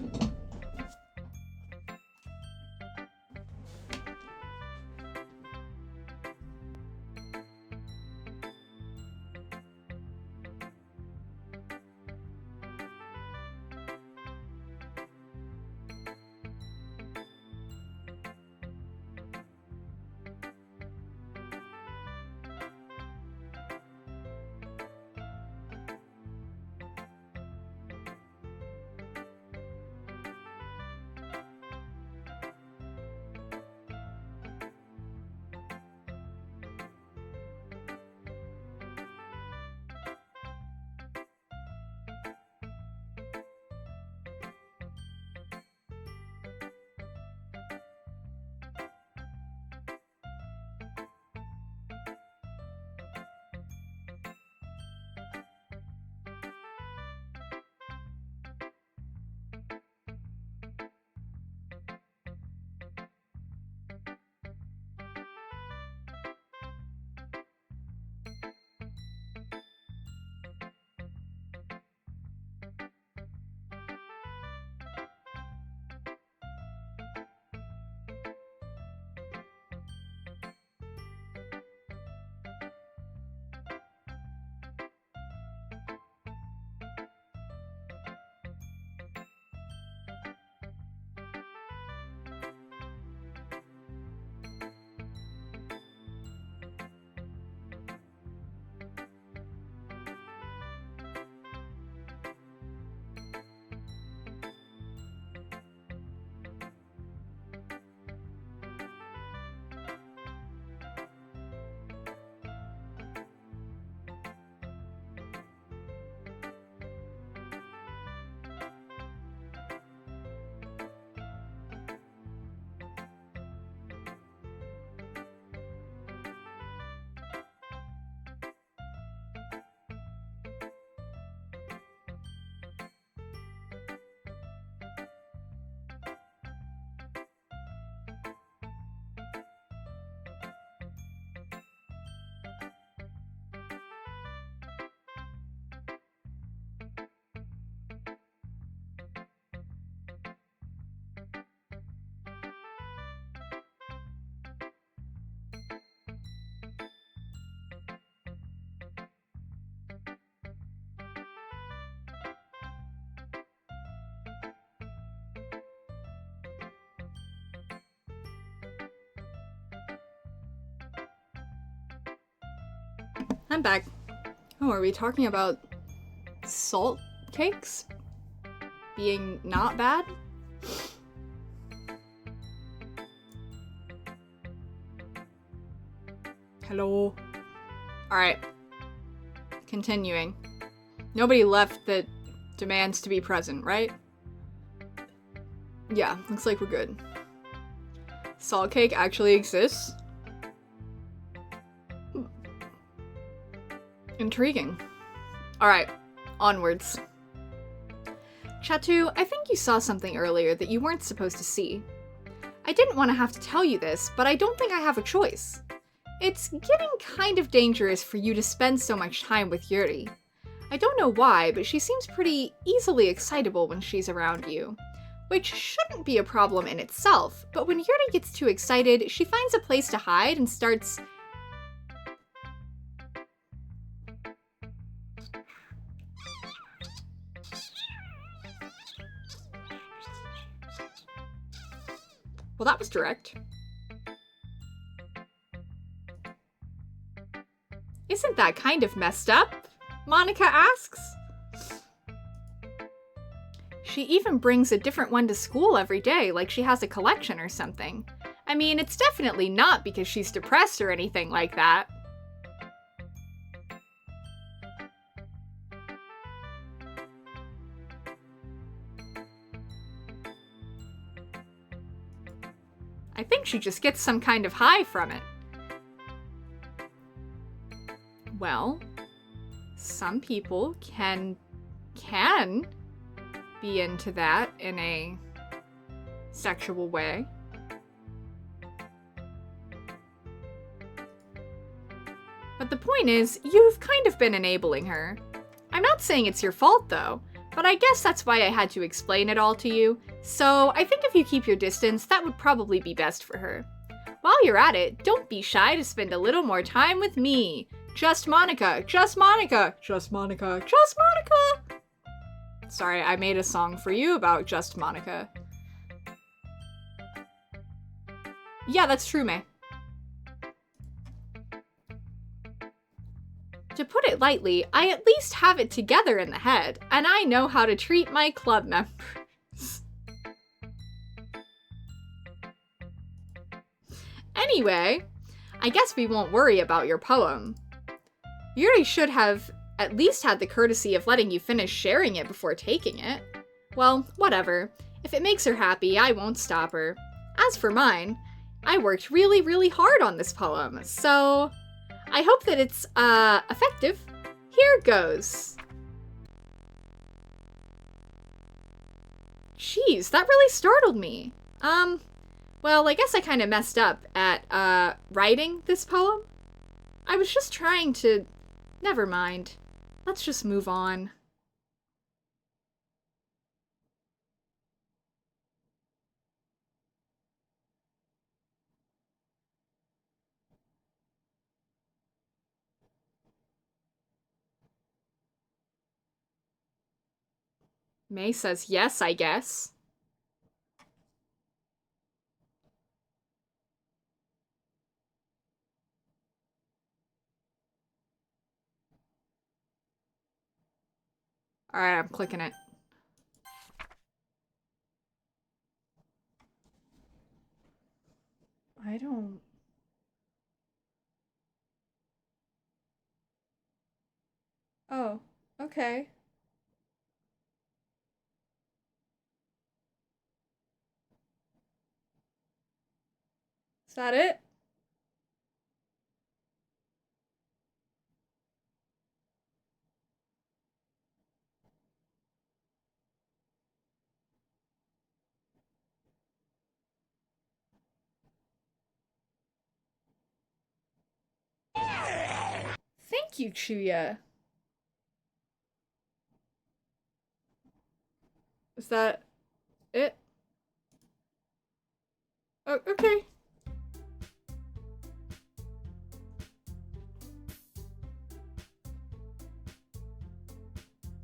I'm back. Oh, are we talking about salt cakes being not bad? Hello. Alright. Continuing. Nobody left that demands to be present, right? Yeah, looks like we're good. Salt cake actually exists? Intriguing. Alright, onwards. Chatu, I think you saw something earlier that you weren't supposed to see. I didn't want to have to tell you this, but I don't think I have a choice. It's getting kind of dangerous for you to spend so much time with Yuri. I don't know why, but she seems pretty easily excitable when she's around you. Which shouldn't be a problem in itself, but when Yuri gets too excited, she finds a place to hide and starts... Well, that was direct. Isn't that kind of messed up? Monica asks. She even brings a different one to school every day, like she has a collection or something. I mean, it's definitely not because she's depressed or anything like that. I think she just gets some kind of high from it. Well, some people can be into that in a sexual way. But the point is, you've kind of been enabling her. I'm not saying it's your fault though, but I guess that's why I had to explain it all to you. So I think if you keep your distance, that would probably be best for her. While you're at it, don't be shy to spend a little more time with me. Just Monica, just Monica, just Monica, just Monica! Sorry, I made a song for you about just Monica. Yeah, that's true, May. To put it lightly, I at least have it together in the head, and I know how to treat my club members. Anyway, I guess we won't worry about your poem. Yuri should have at least had the courtesy of letting you finish sharing it before taking it. Well, whatever. If it makes her happy, I won't stop her. As for mine, I worked really, really hard on this poem, so I hope that it's, effective. Here goes. Jeez, that really startled me. Well, I guess I kind of messed up at, writing this poem. I was just trying to... Never mind. Let's just move on. May says yes, I guess. Alright, I'm clicking it. I don't... Oh, okay. Is that it? Thank you, Chuya. Is that it? Oh, okay.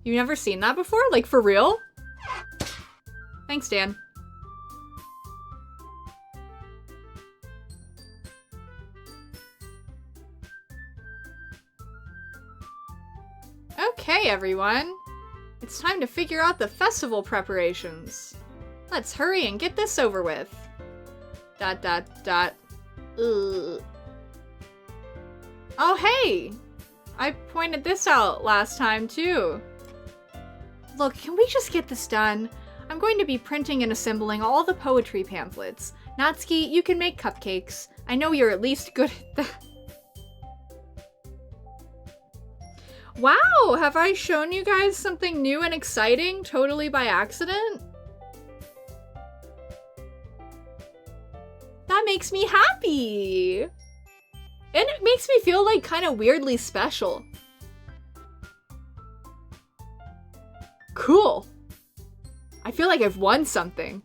You've never seen that before? Like, for real? Thanks, Dan. everyone. It's time to figure out the festival preparations. Let's hurry and get this over with. ... Ugh. Oh, hey! I pointed this out last time, too. Look, can we just get this done? I'm going to be printing and assembling all the poetry pamphlets. Natsuki, you can make cupcakes. I know you're at least good at that. Wow, have I shown you guys something new and exciting totally by accident? That makes me happy! And it makes me feel like kind of weirdly special. Cool. I feel like I've won something.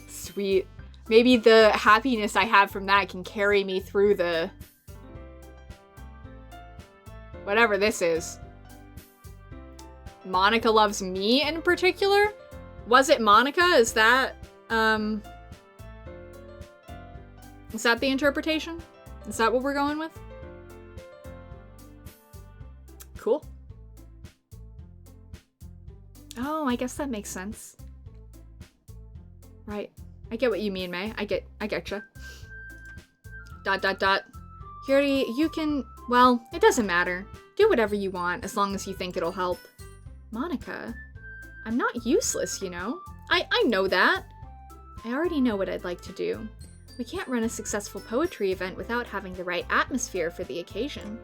Sweet. Maybe the happiness I have from that can carry me through the... whatever this is. Monica loves me in particular? Was it Monica? Is that the interpretation? Is that what we're going with? Cool. Oh, I guess that makes sense. Right. I get what you mean, May. I getcha. ... Yuri, you can... well, it doesn't matter. Do whatever you want, as long as you think it'll help. Monica, I'm not useless, you know? I know that. I already know what I'd like to do. We can't run a successful poetry event without having the right atmosphere for the occasion.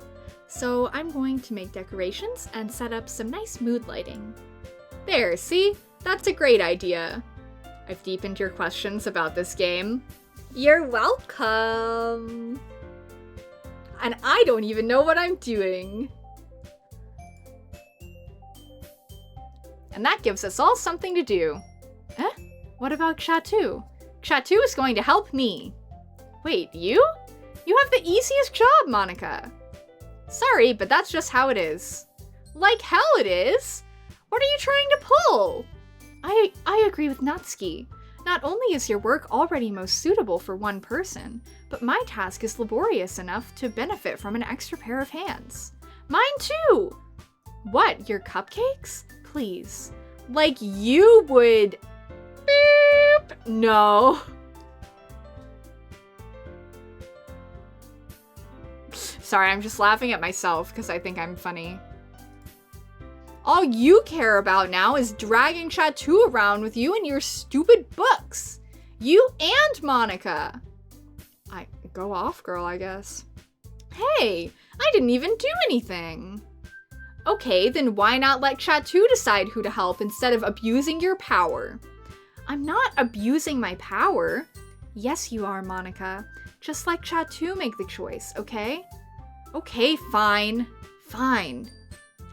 So I'm going to make decorations and set up some nice mood lighting. There, see? That's a great idea. I've deepened your questions about this game. You're welcome. And I don't even know what I'm doing. And that gives us all something to do. Eh? What about Chatu? Chatu is going to help me. Wait, you? You have the easiest job, Monica. Sorry, but that's just how it is. Like hell it is. What are you trying to pull? I agree with Natsuki. Not only is your work already most suitable for one person, but my task is laborious enough to benefit from an extra pair of hands. Mine too! What, your cupcakes? Please. Like you would... Beep. No. Sorry, I'm just laughing at myself because I think I'm funny. All you care about now is dragging Chatu around with you and your stupid books. You and Monica. I go off, girl, I guess. Hey, I didn't even do anything. Okay, then why not let Chatu decide who to help instead of abusing your power? I'm not abusing my power. Yes, you are, Monica. Just let Chatu make the choice, okay? Okay, fine. Fine.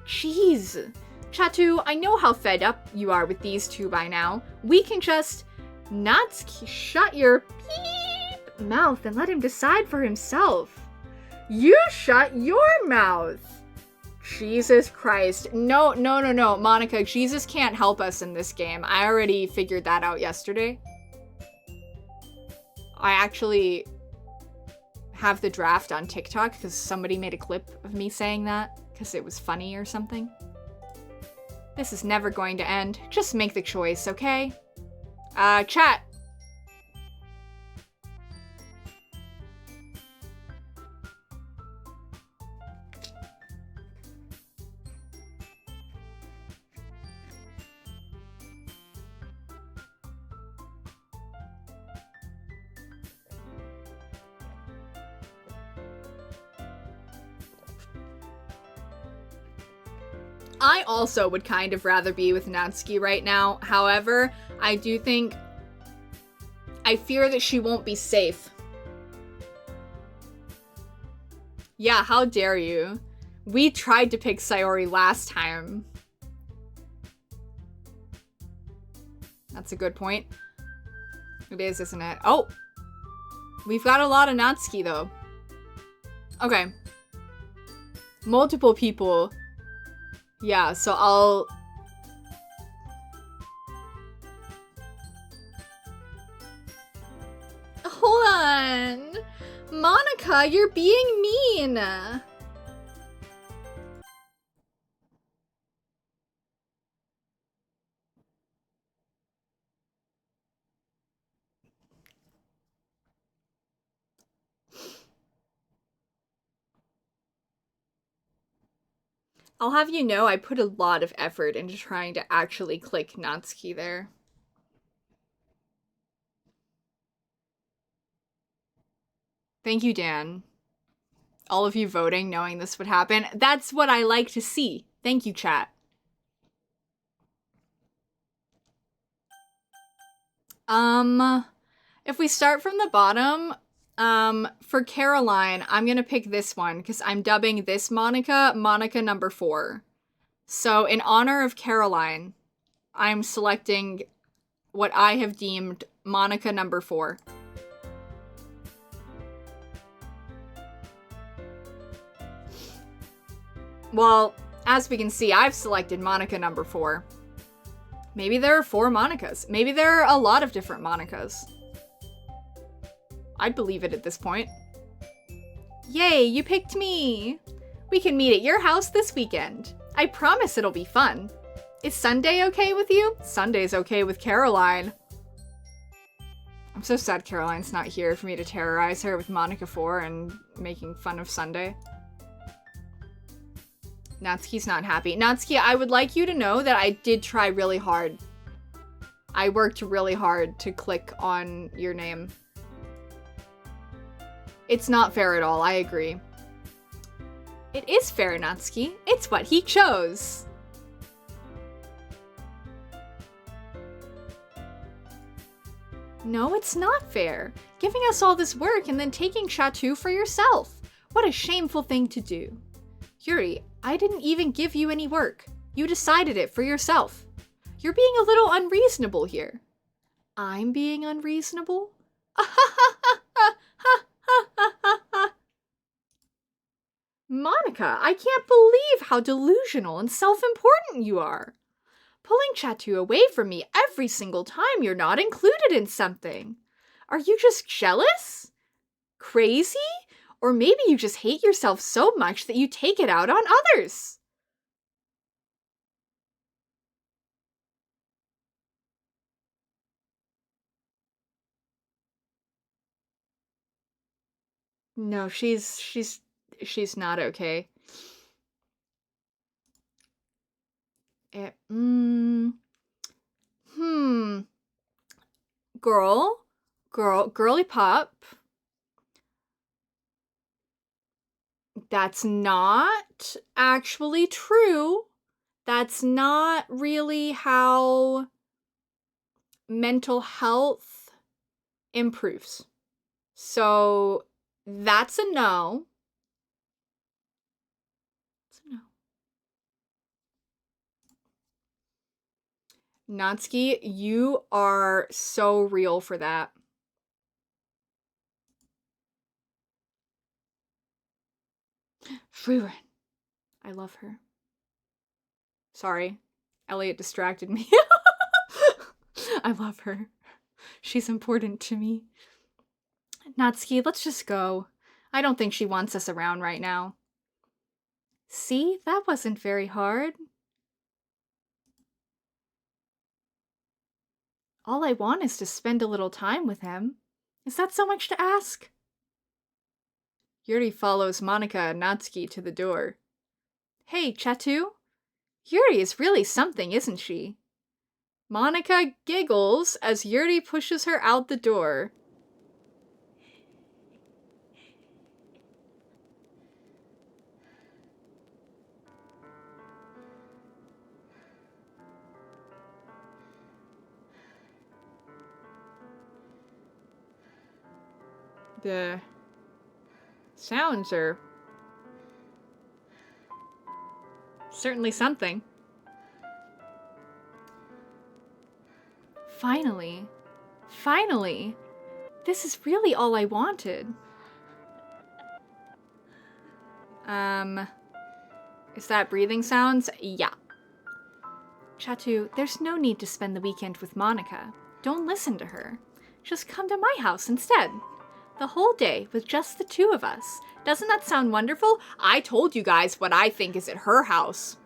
Jeez. Chatu, I know how fed up you are with these two by now. We can just not shut your beep mouth and let him decide for himself. You shut your mouth. Jesus Christ. No. Monica, Jesus can't help us in this game. I already figured that out yesterday. I actually have the draft on TikTok because somebody made a clip of me saying that because it was funny or something. This is never going to end. Just make the choice, okay? Chat. I also would kind of rather be with Natsuki right now. However, I do think... I fear that she won't be safe. Yeah, how dare you? We tried to pick Sayori last time. That's a good point. It is, isn't it? Oh! We've got a lot of Natsuki, though. Okay. Multiple people. Yeah, so I'll... Hold on! Monica, you're being mean! I'll have you know I put a lot of effort into trying to actually click Natsuki there. Thank you, Dan. All of you voting, knowing this would happen. That's what I like to see. Thank you, chat. If we start from the bottom, for Caroline, I'm gonna pick this one because I'm dubbing this Monica, Monica number 4. So in honor of Caroline, I'm selecting what I have deemed Monica number 4. Well, as we can see, I've selected Monica number 4. Maybe there are 4 Monicas. Maybe there are a lot of different Monicas. I'd believe it at this point. Yay, you picked me! We can meet at your house this weekend. I promise it'll be fun. Is Sunday okay with you? Sunday's okay with Caroline. I'm so sad Caroline's not here for me to terrorize her with Monica 4 and making fun of Sunday. Natsuki's not happy. Natsuki, I would like you to know that I did try really hard. I worked really hard to click on your name. It's not fair at all, I agree. It is fair, Natsuki. It's what he chose. No, it's not fair. Giving us all this work and then taking Chateau for yourself. What a shameful thing to do. Yuri, I didn't even give you any work. You decided it for yourself. You're being a little unreasonable here. I'm being unreasonable? Monica, I can't believe how delusional and self-important you are. Pulling Chateau away from me every single time you're not included in something. Are you just jealous? Crazy? Or maybe you just hate yourself so much that you take it out on others. No, she's not okay. Girly pop. That's not actually true. That's not really how mental health improves. So that's a no. It's a no. Natsuki, you are so real for that. Fruren. I love her. Sorry. Elliot distracted me. I love her. She's important to me. Natsuki, let's just go. I don't think she wants us around right now. See? That wasn't very hard. All I want is to spend a little time with him. Is that so much to ask? Yuri follows Monica and Natsuki to the door. Hey, Chateau? Yuri is really something, isn't she? Monica giggles as Yuri pushes her out the door. The sounds are certainly something. Finally. Finally. This is really all I wanted. Is that breathing sounds? Yeah. Chateau, there's no need to spend the weekend with Monica. Don't listen to her. Just come to my house instead. The whole day with just the 2 of us. Doesn't that sound wonderful? I told you guys what I think is at her house.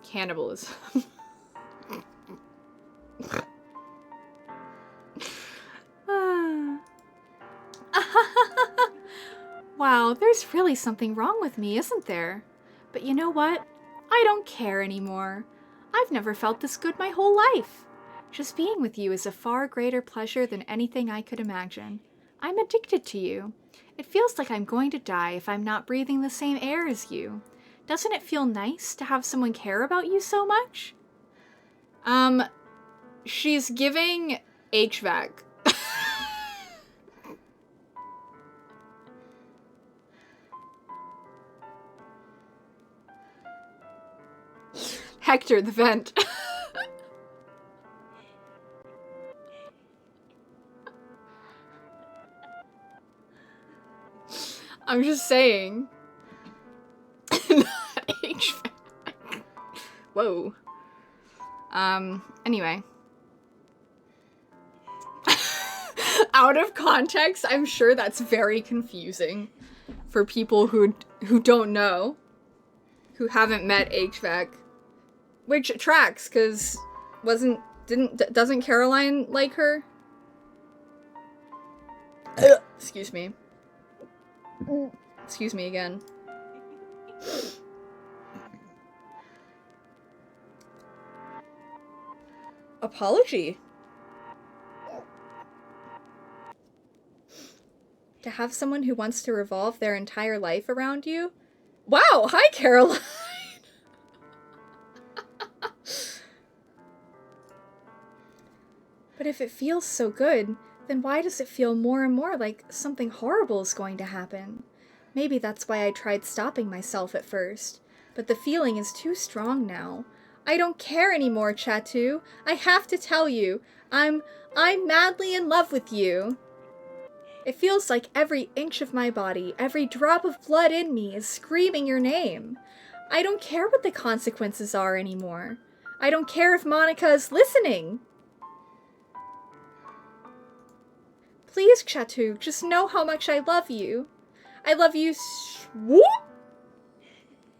Cannibalism. Wow, there's really something wrong with me, isn't there? But you know what? I don't care anymore. I've never felt this good my whole life. Just being with you is a far greater pleasure than anything I could imagine. I'm addicted to you. It feels like I'm going to die if I'm not breathing the same air as you. Doesn't it feel nice to have someone care about you so much? She's giving HVAC. Hector the vent. I'm just saying. Not HVAC. Whoa. Anyway. Out of context, I'm sure that's very confusing for people who don't know, who haven't met HVAC. Which tracks, because doesn't Caroline like her? Excuse me. Excuse me again. Apology. To have someone who wants to revolve their entire life around you? Wow, hi Caroline! But if it feels so good, then why does it feel more and more like something horrible is going to happen? Maybe that's why I tried stopping myself at first. But the feeling is too strong now. I don't care anymore, Chatu. I have to tell you. I'm madly in love with you. It feels like every inch of my body, every drop of blood in me is screaming your name. I don't care what the consequences are anymore. I don't care if Monica is listening. Please, Chatu, just know how much I love you. I love you whoop!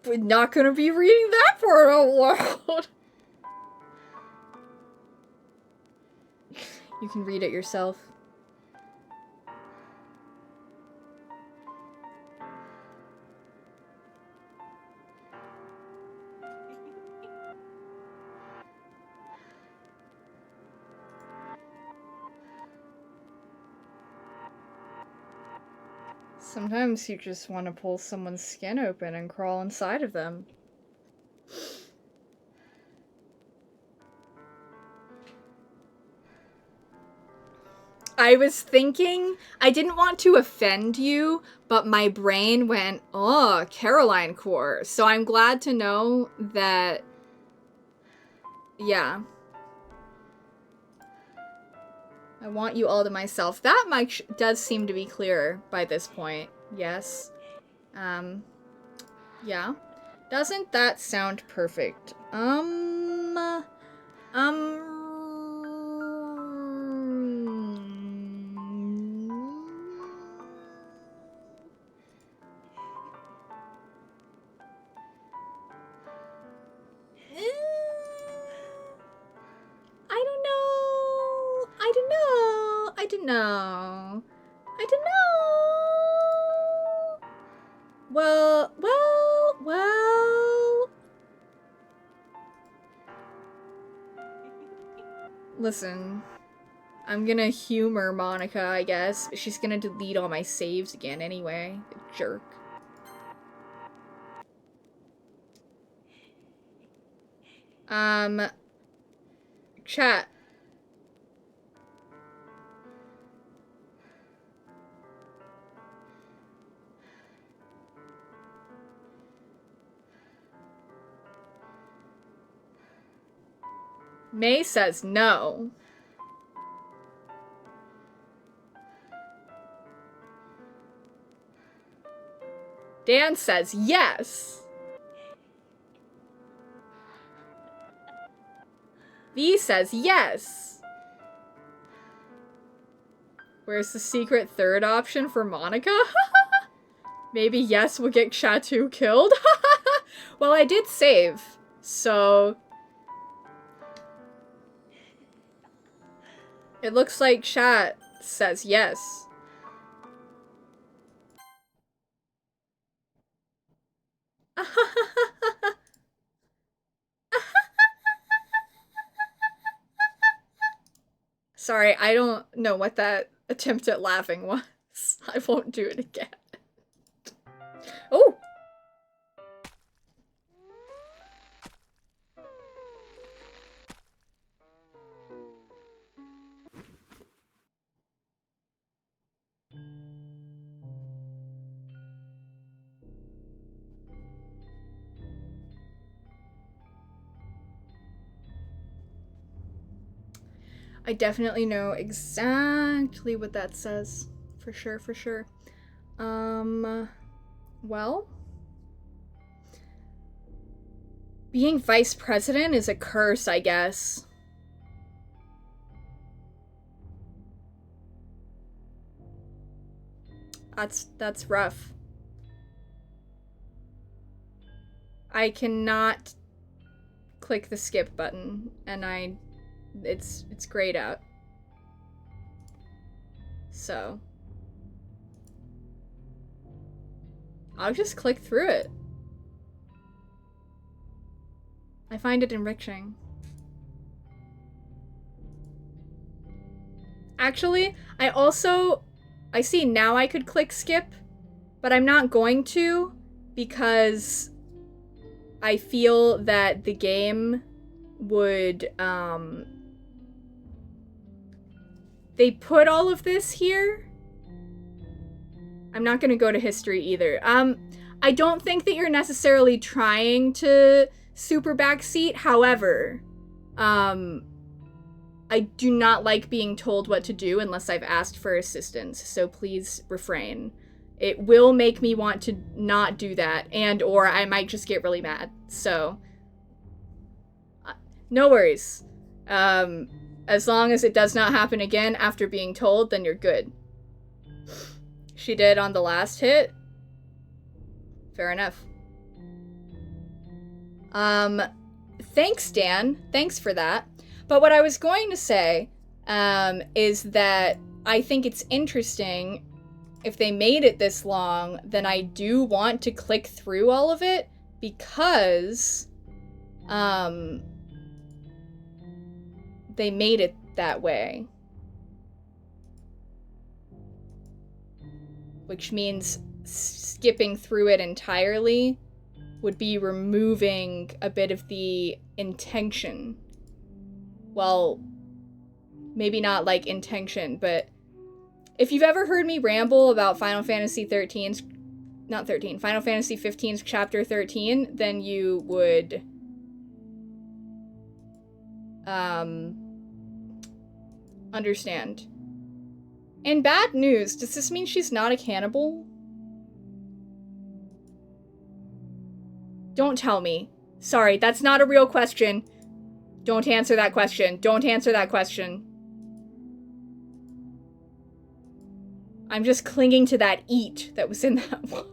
But not gonna be reading that part out loud. You can read it yourself. Sometimes you just want to pull someone's skin open and crawl inside of them. I was thinking, I didn't want to offend you, but my brain went, oh, Caroline core. So I'm glad to know that, yeah. I want you all to myself. That much does seem to be clearer by this point. Yes. Yeah. Doesn't that sound perfect? I don't know. Well. Listen, I'm gonna humor Monica, I guess, but she's gonna delete all my saves again anyway. Jerk. Chat. May says no. Dan says yes. V says yes. Where's the secret third option for Monica? Maybe yes will get Chatu killed? Well, I did save, so... It looks like chat says yes. Sorry, I don't know what that attempt at laughing was. I won't do it again. Oh! I definitely know exactly what that says. For sure, for sure. Well, being vice president is a curse, I guess. That's rough. I cannot click the skip button, and it's grayed out. So I'll just click through it. I find it enriching. Actually, I see now I could click skip, but I'm not going to because I feel that the game would, they put all of this here. I'm not gonna go to history either. I don't think that you're necessarily trying to super backseat. However, I do not like being told what to do unless I've asked for assistance, so please refrain. It will make me want to not do that, and or I might just get really mad. So, no worries. As long as it does not happen again after being told, then you're good. She did on the last hit. Fair enough. Thanks, Dan. Thanks for that. But what I was going to say, is that I think it's interesting if they made it this long, then I do want to click through all of it because, they made it that way. Which means skipping through it entirely would be removing a bit of the intention. Well, maybe not like intention, but if you've ever heard me ramble about Final Fantasy 15's chapter 13, then you would understand. And bad news, does this mean she's not a cannibal? Don't tell me. Sorry, that's not a real question. Don't answer that question. Don't answer that question. I'm just clinging to that eat that was in that one.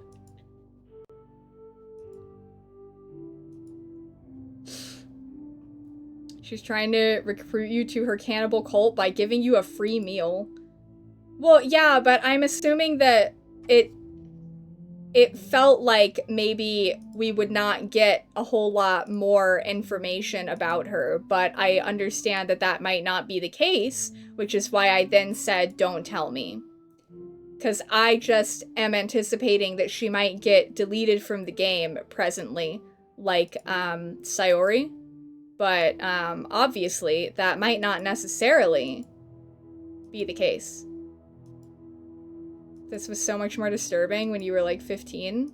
She's trying to recruit you to her cannibal cult by giving you a free meal. Well, yeah, but I'm assuming that it felt like maybe we would not get a whole lot more information about her, but I understand that that might not be the case, which is why I then said, don't tell me. Because I just am anticipating that she might get deleted from the game presently, like, Sayori. But, obviously, that might not necessarily be the case. This was so much more disturbing when you were like 15.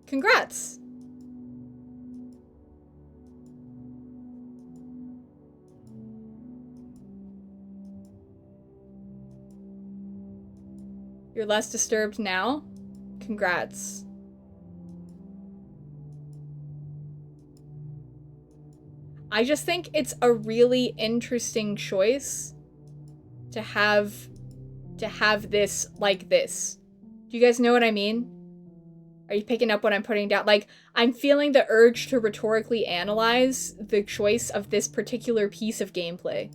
Congrats! You're less disturbed now? Congrats. I just think it's a really interesting choice to have this like this. Do you guys know what I mean? Are you picking up what I'm putting down? Like, I'm feeling the urge to rhetorically analyze the choice of this particular piece of gameplay.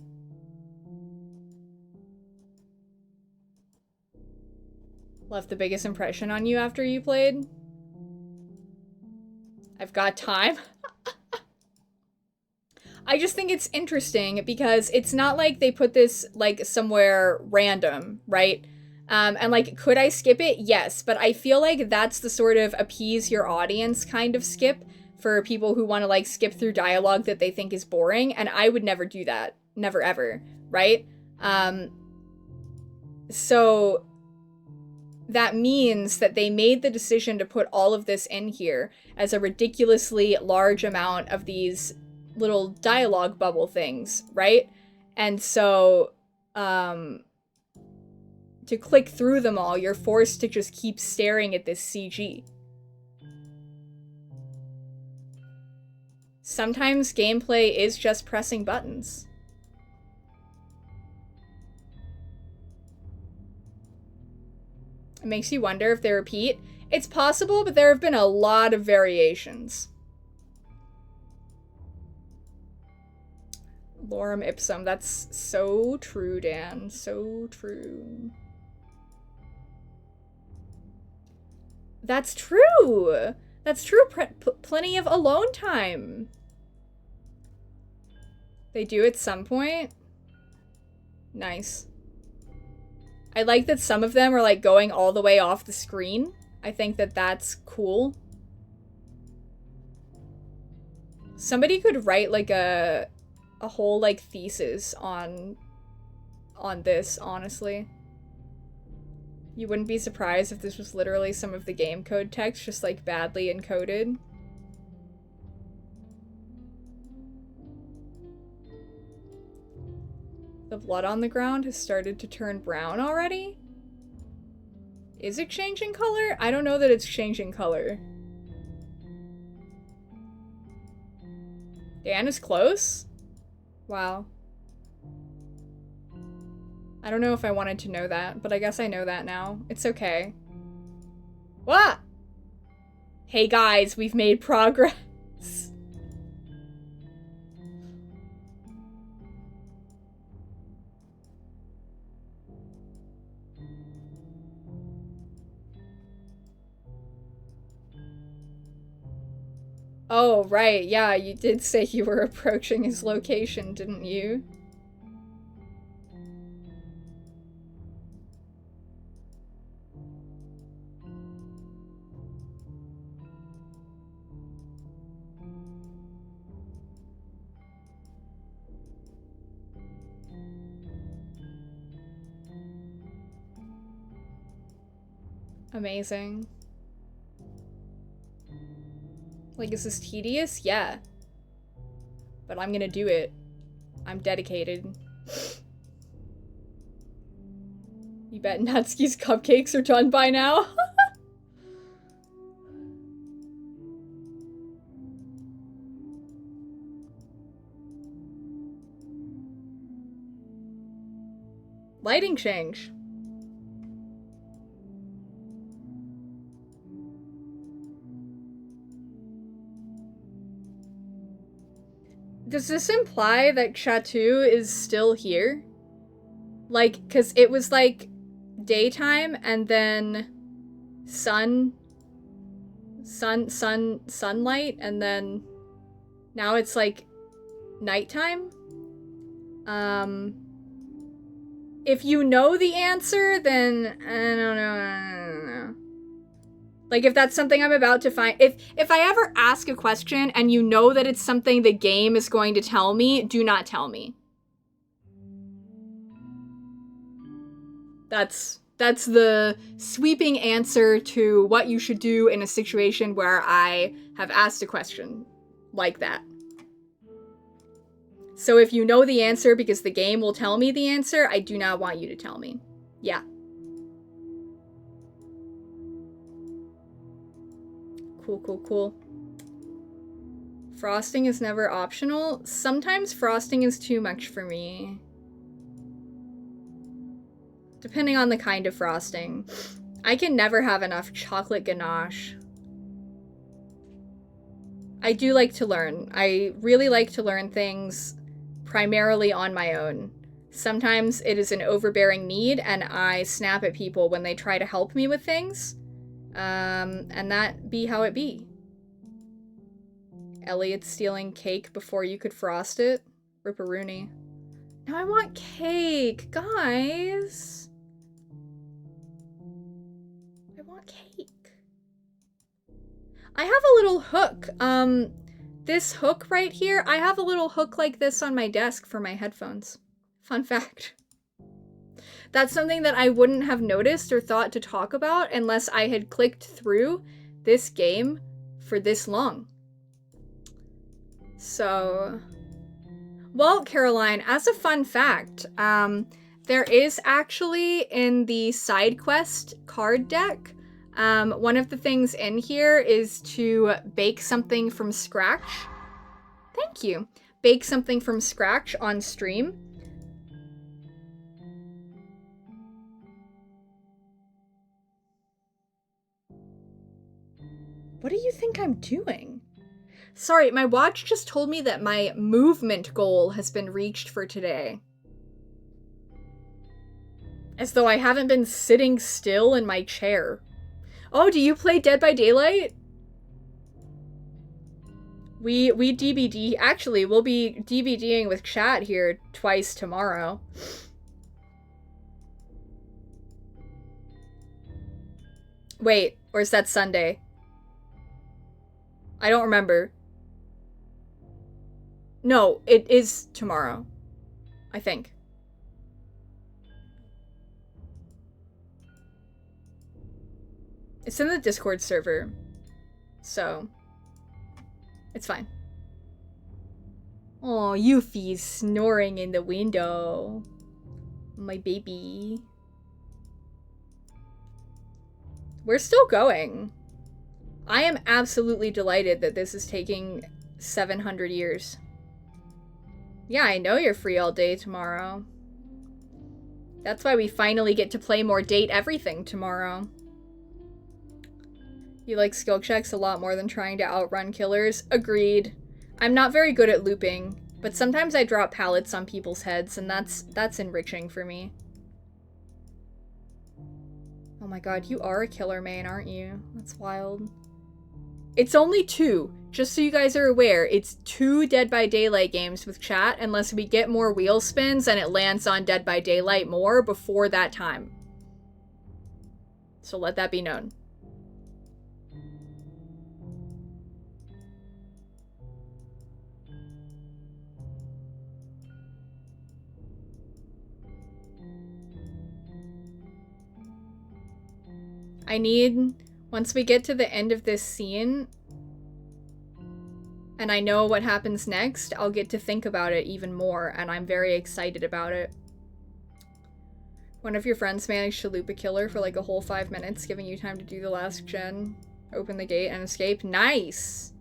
Left the biggest impression on you after you played? I've got time. I just think it's interesting because it's not like they put this, like, somewhere random, right? And, like, could I skip it? Yes, but I feel like that's the sort of appease your audience kind of skip for people who want to, like, skip through dialogue that they think is boring, and I would never do that. Never ever, right? So that means that they made the decision to put all of this in here as a ridiculously large amount of these little dialogue bubble things, right? And so, to click through them all, you're forced to just keep staring at this CG. Sometimes gameplay is just pressing buttons. It makes you wonder if they repeat. It's possible, but there have been a lot of variations. Lorem ipsum. That's so true, Dan. So true. That's true! That's true. Plenty of alone time. They do at some point. Nice. I like that some of them are, like, going all the way off the screen. I think that that's cool. Somebody could write, like, a whole, like, thesis on this, honestly. You wouldn't be surprised if this was literally some of the game code text, just, like, badly encoded. The blood on the ground has started to turn brown already? Is it changing color? I don't know that it's changing color. Dan is close? Wow. I don't know if I wanted to know that, but I guess I know that now. It's okay. What? Hey guys, we've made progress. Oh, right, yeah, you did say you were approaching his location, didn't you? Amazing. Like, is this tedious? Yeah. But I'm gonna do it. I'm dedicated. You bet Natsuki's cupcakes are done by now? Lighting change. Does this imply that Chatu is still here? Like, cause it was like daytime and then sunlight and then now it's like nighttime? If you know the answer, then I don't know. Like, if that's something I'm about to find... If I ever ask a question and you know that it's something the game is going to tell me, do not tell me. That's the sweeping answer to what you should do in a situation where I have asked a question like that. So if you know the answer because the game will tell me the answer, I do not want you to tell me. Yeah. Cool. Frosting is never optional. Sometimes frosting is too much for me. Depending on the kind of frosting. I can never have enough chocolate ganache. I do like to learn. I really like to learn things primarily on my own. Sometimes it is an overbearing need and I snap at people when they try to help me with things. And that be how it be. Elliot stealing cake before you could frost it. Ripperoonie. Now I want cake, guys. I want cake. I have a little hook. This hook right here, I have a little hook like this on my desk for my headphones. Fun fact. That's something that I wouldn't have noticed or thought to talk about unless I had clicked through this game for this long. So, well, Caroline, as a fun fact, there is actually in the side quest card deck, one of the things in here is to bake something from scratch. Thank you. Bake something from scratch on stream. What do you think I'm doing? Sorry, my watch just told me that my movement goal has been reached for today. As though I haven't been sitting still in my chair. Oh, do you play Dead by Daylight? We DBD. Actually, we'll be DBDing with chat here twice tomorrow. Wait, or is that Sunday? I don't remember. No, it is tomorrow. I think. It's in the Discord server. So, it's fine. Oh, Yuffie's snoring in the window. My baby. We're still going. I am absolutely delighted that this is taking 700 years. Yeah, I know you're free all day tomorrow. That's why we finally get to play more Date Everything tomorrow. You like skill checks a lot more than trying to outrun killers. Agreed. I'm not very good at looping, but sometimes I drop pallets on people's heads, and that's enriching for me. Oh my god, you are a killer main, aren't you? That's wild. It's only 2. Just so you guys are aware, it's 2 Dead by Daylight games with chat, unless we get more wheel spins and it lands on Dead by Daylight more before that time. So let that be known. I need, once we get to the end of this scene, and I know what happens next, I'll get to think about it even more, and I'm very excited about it. One of your friends managed to loop a killer for like a whole 5 minutes, giving you time to do the last gen, open the gate, and escape. Nice!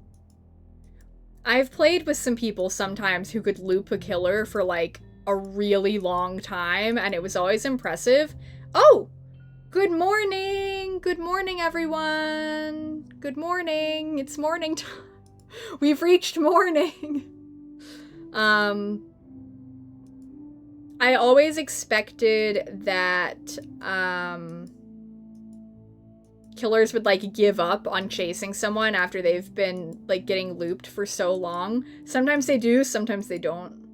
I've played with some people sometimes who could loop a killer for like a really long time, and it was always impressive. Oh! Good morning! Good morning, everyone! Good morning! It's morning time. We've reached morning! I always expected that, killers would, like, give up on chasing someone after they've been, like, getting looped for so long. Sometimes they do, sometimes they don't.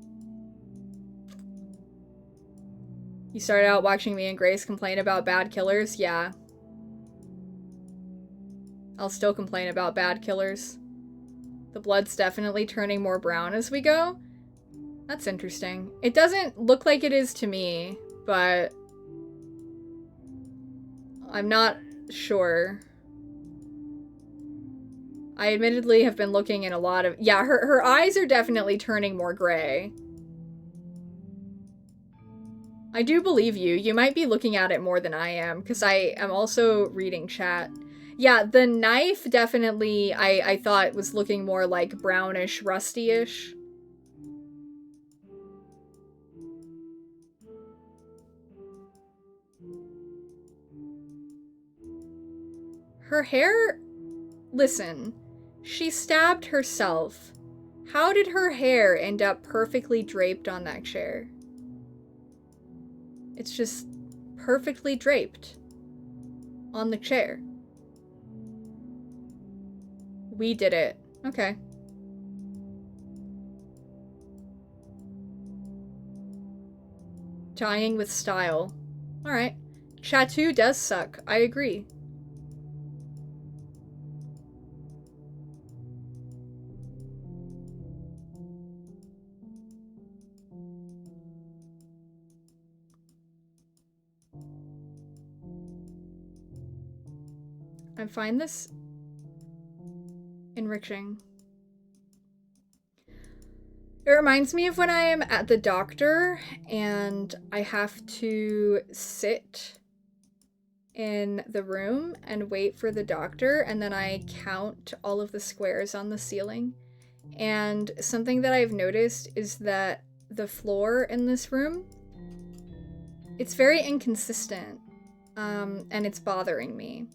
You started out watching me and Grace complain about bad killers? Yeah. I'll still complain about bad killers. The blood's definitely turning more brown as we go. That's interesting. It doesn't look like it is to me, but I'm not sure. I admittedly have been looking in a lot of... Yeah, her eyes are definitely turning more gray. I do believe you. You might be looking at it more than I am, because I am also reading chat. Yeah, the knife definitely, I thought was looking more like brownish, rusty-ish. Her hair... Listen, she stabbed herself. How did her hair end up perfectly draped on that chair? It's just perfectly draped on the chair. We did it. Okay. Dying with style. Alright. Chatu does suck. I agree. I find this enriching. It reminds me of when I am at the doctor and I have to sit in the room and wait for the doctor, and then I count all of the squares on the ceiling. And something that I've noticed is that the floor in this room, it's very inconsistent, and it's bothering me.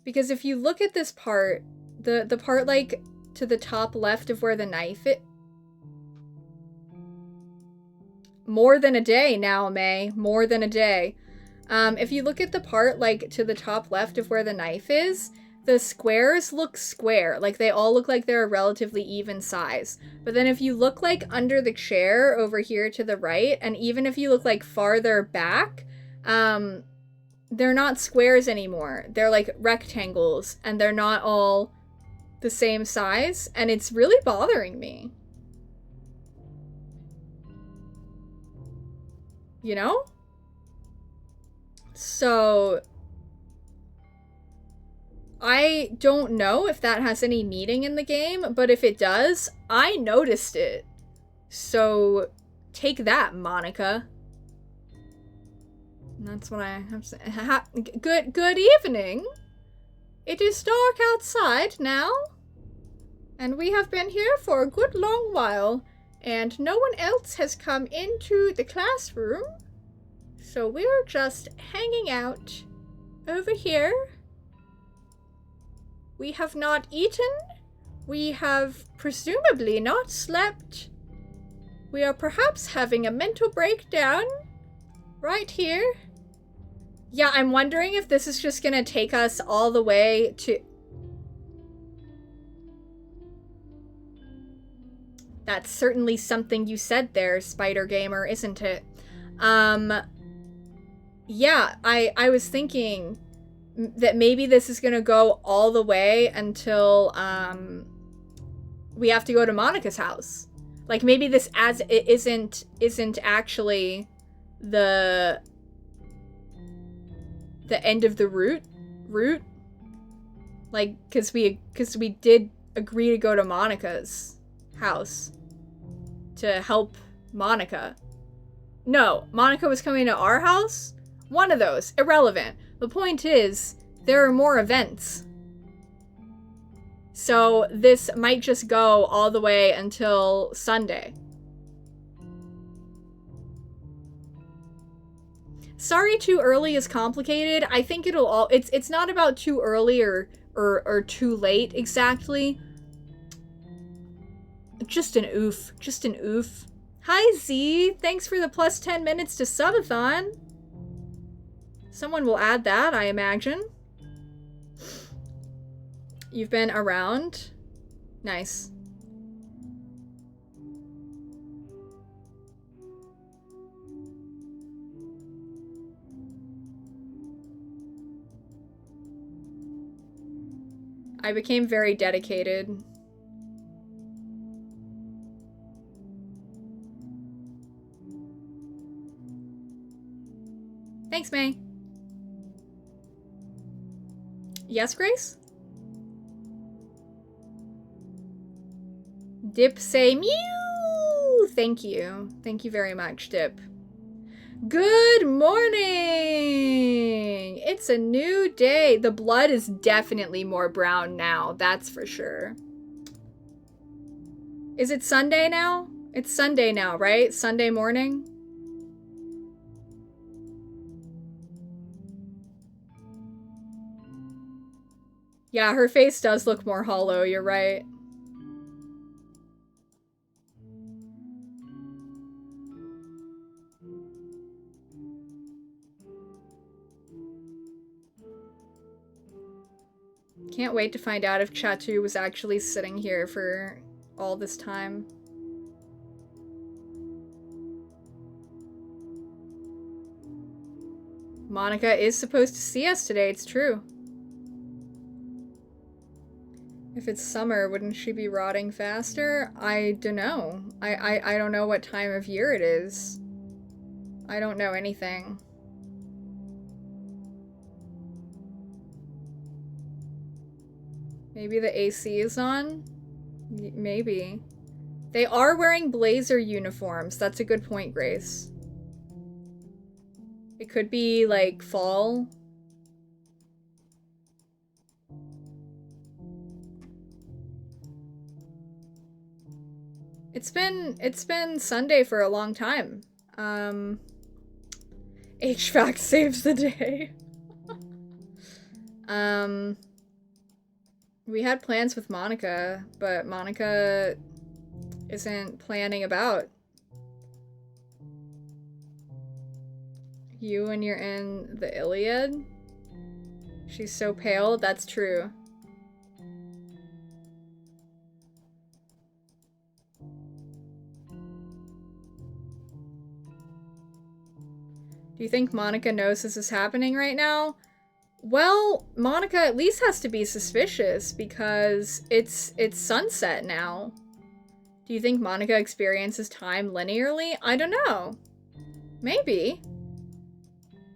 Because if you look at this part, the part like to the top left of where the knife is, more than a day now, May. More than a day. If you look at the part like to the top left of where the knife is, the squares look square. Like they all look like they're a relatively even size. But then if you look like under the chair over here to the right, and even if you look like farther back, they're not squares anymore. They're like rectangles, and they're not all the same size, and it's really bothering me. You know? So I don't know if that has any meaning in the game, but if it does, I noticed it. So take that, Monica. And that's what I have to say. Good evening. It is dark outside now, and we have been here for a good long while, and no one else has come into the classroom, so we're just hanging out over here. We have not eaten. We have presumably not slept. We are perhaps having a mental breakdown right here. Yeah, I'm wondering if this is just gonna take us all the way to... That's certainly something you said there, Spider Gamer, isn't it? Yeah, I was thinking that maybe this is gonna go all the way until, we have to go to Monica's house. Like, maybe this isn't actually the end of the route? Like, cause we did agree to go to Monica's house to help Monica. No, Monica was coming to our house? One of those. Irrelevant. The point is, there are more events. So this might just go all the way until Sunday. Sorry, too early is complicated. I think it'll all... It's not about too early or too late exactly. Just an oof. Just an oof. Hi, Z. Thanks for the plus 10 minutes to subathon. Someone will add that, I imagine. You've been around? Nice. I became very dedicated. Thanks, May. Yes, Grace? Dip say mew! Thank you. Thank you very much, Dip. Good morning! It's a new day. The blood is definitely more brown now, that's for sure. Is it Sunday now? It's Sunday now, right? Sunday morning? Yeah, her face does look more hollow, you're right. Can't wait to find out if Chatu was actually sitting here for all this time. Monica is supposed to see us today, it's true. If it's summer, wouldn't she be rotting faster? I don't know. I don't know what time of year it is. I don't know anything. Maybe the AC is on? Maybe. They are wearing blazer uniforms. That's a good point, Grace. It could be, like, fall. It's been Sunday for a long time. HVAC saves the day. We had plans with Monica, but Monica isn't planning about. You when you're in the Iliad? She's so pale, that's true. Do you think Monica knows this is happening right now? Well, Monica at least has to be suspicious because it's sunset now. Do you think Monica experiences time linearly? I don't know. Maybe.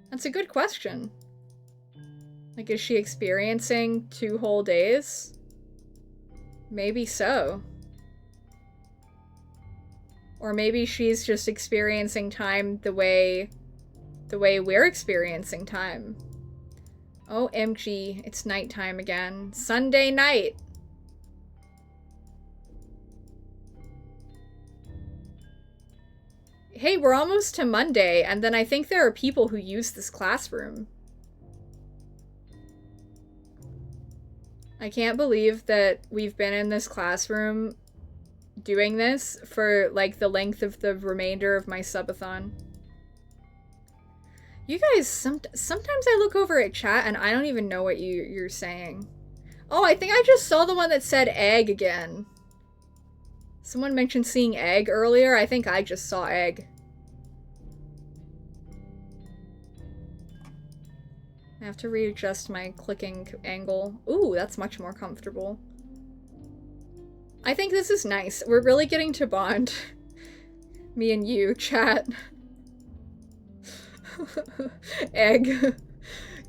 That's a good question. Like, is she experiencing 2 whole days? Maybe so. Or maybe she's just experiencing time the way we're experiencing time. OMG, it's nighttime again. Sunday night! Hey, we're almost to Monday, and then I think there are people who use this classroom. I can't believe that we've been in this classroom doing this for, like, the length of the remainder of my subathon. You guys, sometimes I look over at chat and I don't even know what you're saying. Oh, I think I just saw the one that said egg again. Someone mentioned seeing egg earlier. I think I just saw egg. I have to readjust my clicking angle. Ooh, that's much more comfortable. I think this is nice. We're really getting to bond. Me and you, chat. Egg.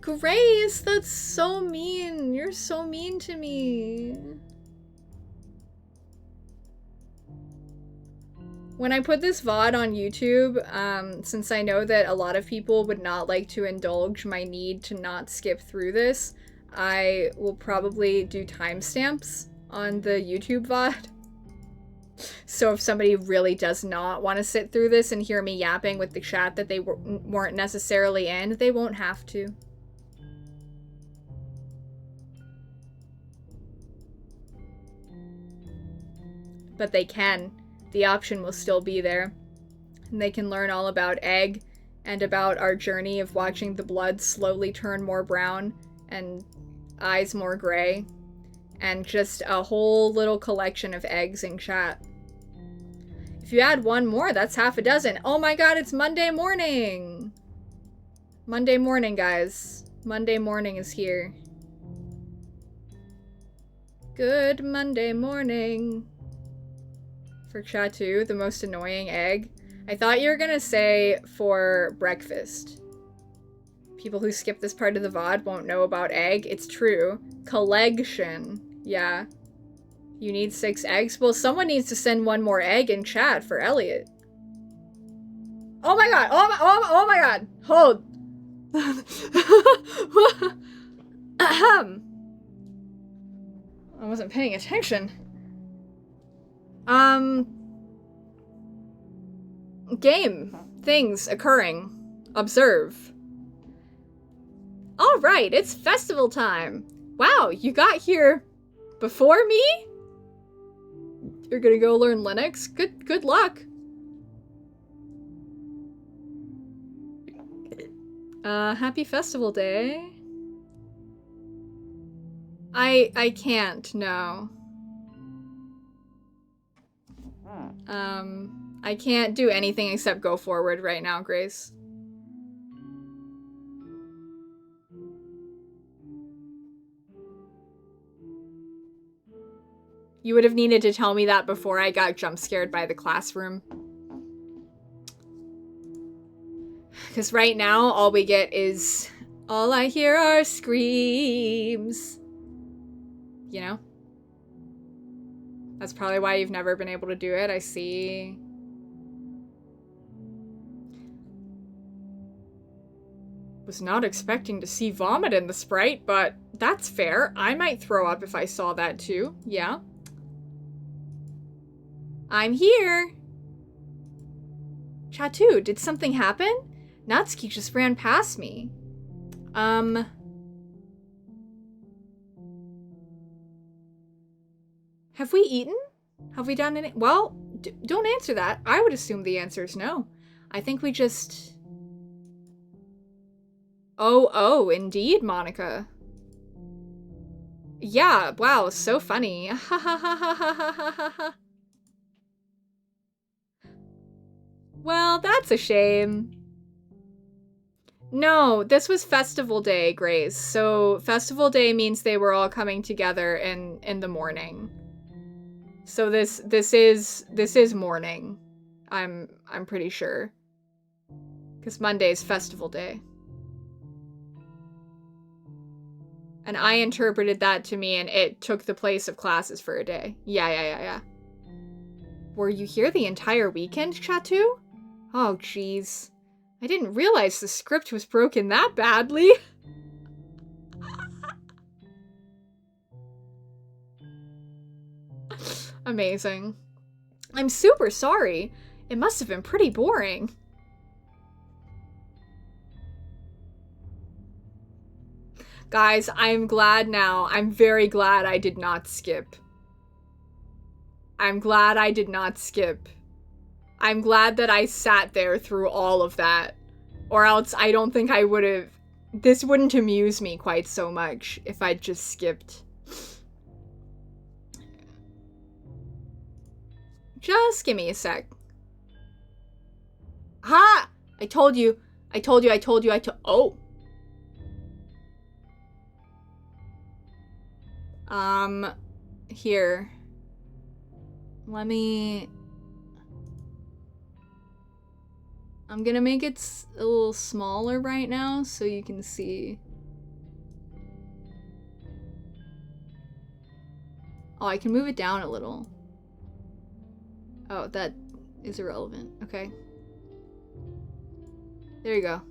Grace, that's so mean. You're so mean to me. When I put this VOD on YouTube, since I know that a lot of people would not like to indulge my need to not skip through this, I will probably do timestamps on the YouTube VOD. So if somebody really does not want to sit through this and hear me yapping with the chat that they weren't necessarily in, they won't have to. But they can. The option will still be there. And they can learn all about egg and about our journey of watching the blood slowly turn more brown and eyes more gray. And just a whole little collection of eggs in chat. If you add one more, that's half a dozen. Oh my god, it's Monday morning! Monday morning, guys. Monday morning is here. Good Monday morning. For chat too, the most annoying egg. I thought you were gonna say for breakfast. People who skip this part of the VOD won't know about egg. It's true. Collection. Yeah. You need 6 eggs? Well, someone needs to send one more egg in chat for Elliot. Oh my god! Oh my god! Hold! Ahem. I wasn't paying attention. Game. Things occurring. Observe. Alright, it's festival time! Wow, you got here before me? You're gonna go learn Linux? Good luck. Happy festival day. I can't, no. I can't do anything except go forward right now, Grace. You would have needed to tell me that before I got jump scared by the classroom. Because right now, all we get is, all I hear are screams. You know? That's probably why you've never been able to do it, I see. Was not expecting to see vomit in the Sprite, but that's fair. I might throw up if I saw that too. Yeah. I'm here. Chatu, did something happen? Natsuki just ran past me. Have we eaten? Have we done any? Well, don't answer that. I would assume the answer is no. I think we just... Oh, indeed, Monica. Yeah, wow, so funny. Ha ha ha ha ha ha ha ha. Well, that's a shame. No, this was Festival Day, Grace. So Festival Day means they were all coming together in the morning. So this is morning. I'm pretty sure. 'Cause Monday's Festival Day. And I interpreted that to mean it took the place of classes for a day. Yeah. Were you here the entire weekend, Chatu? Oh, jeez. I didn't realize the script was broken that badly. Amazing. I'm super sorry. It must have been pretty boring. Guys, I'm glad now. I'm very glad I did not skip. I'm glad I did not skip. I'm glad that I sat there through all of that. Or else I don't think I would have... This wouldn't amuse me quite so much if I'd just skipped. Just give me a sec. Ha! I told you. Oh. Here. Let me... I'm gonna make it a little smaller right now so you can see. Oh, I can move it down a little. Oh, that is irrelevant. Okay. There you go.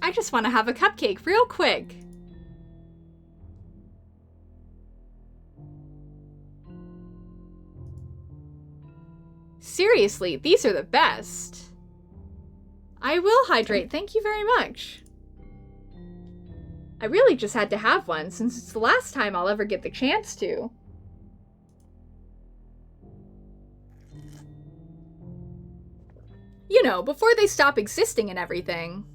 I just want to have a cupcake real quick. Seriously, these are the best. I will hydrate. Thank you very much. I really just had to have one since it's the last time I'll ever get the chance to. You know, before they stop existing and everything.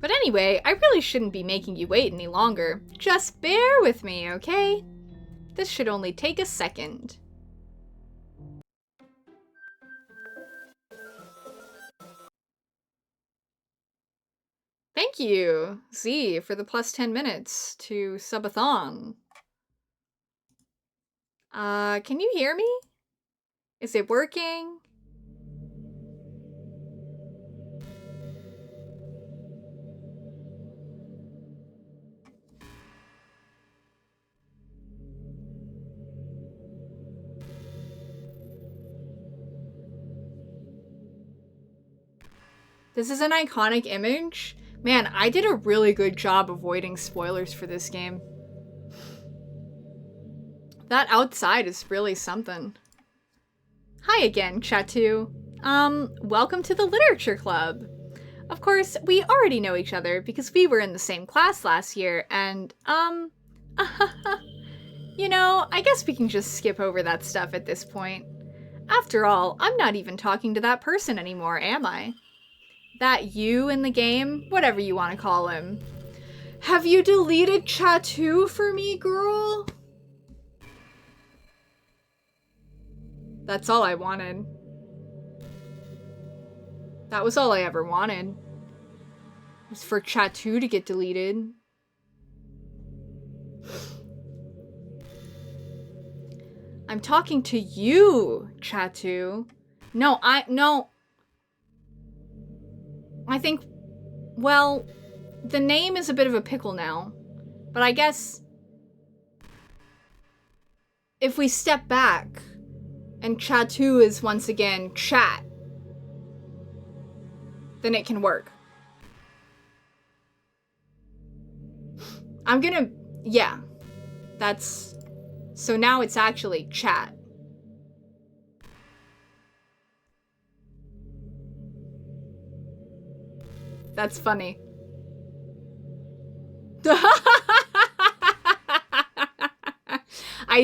But anyway, I really shouldn't be making you wait any longer. Just bear with me, okay? This should only take a second. Thank you, Z, for the plus 10 minutes to subathon. Can you hear me? Is it working? This is an iconic image. Man, I did a really good job avoiding spoilers for this game. That outside is really something. Hi again, Chatu. Welcome to the Literature Club. Of course, we already know each other because we were in the same class last year, and, you know, I guess we can just skip over that stuff at this point. After all, I'm not even talking to that person anymore, am I? That you in the game, whatever you want to call him. Have you deleted Chatu for me, girl? That's all I wanted. That was all I ever wanted. Was for chat 2 to get deleted. I'm talking to you, chat 2. No. I think, well, the name is a bit of a pickle now. But I guess if we step back and chat 2 is once again chat, then it can work. I'm gonna, yeah, that's, so now it's actually chat. That's funny. I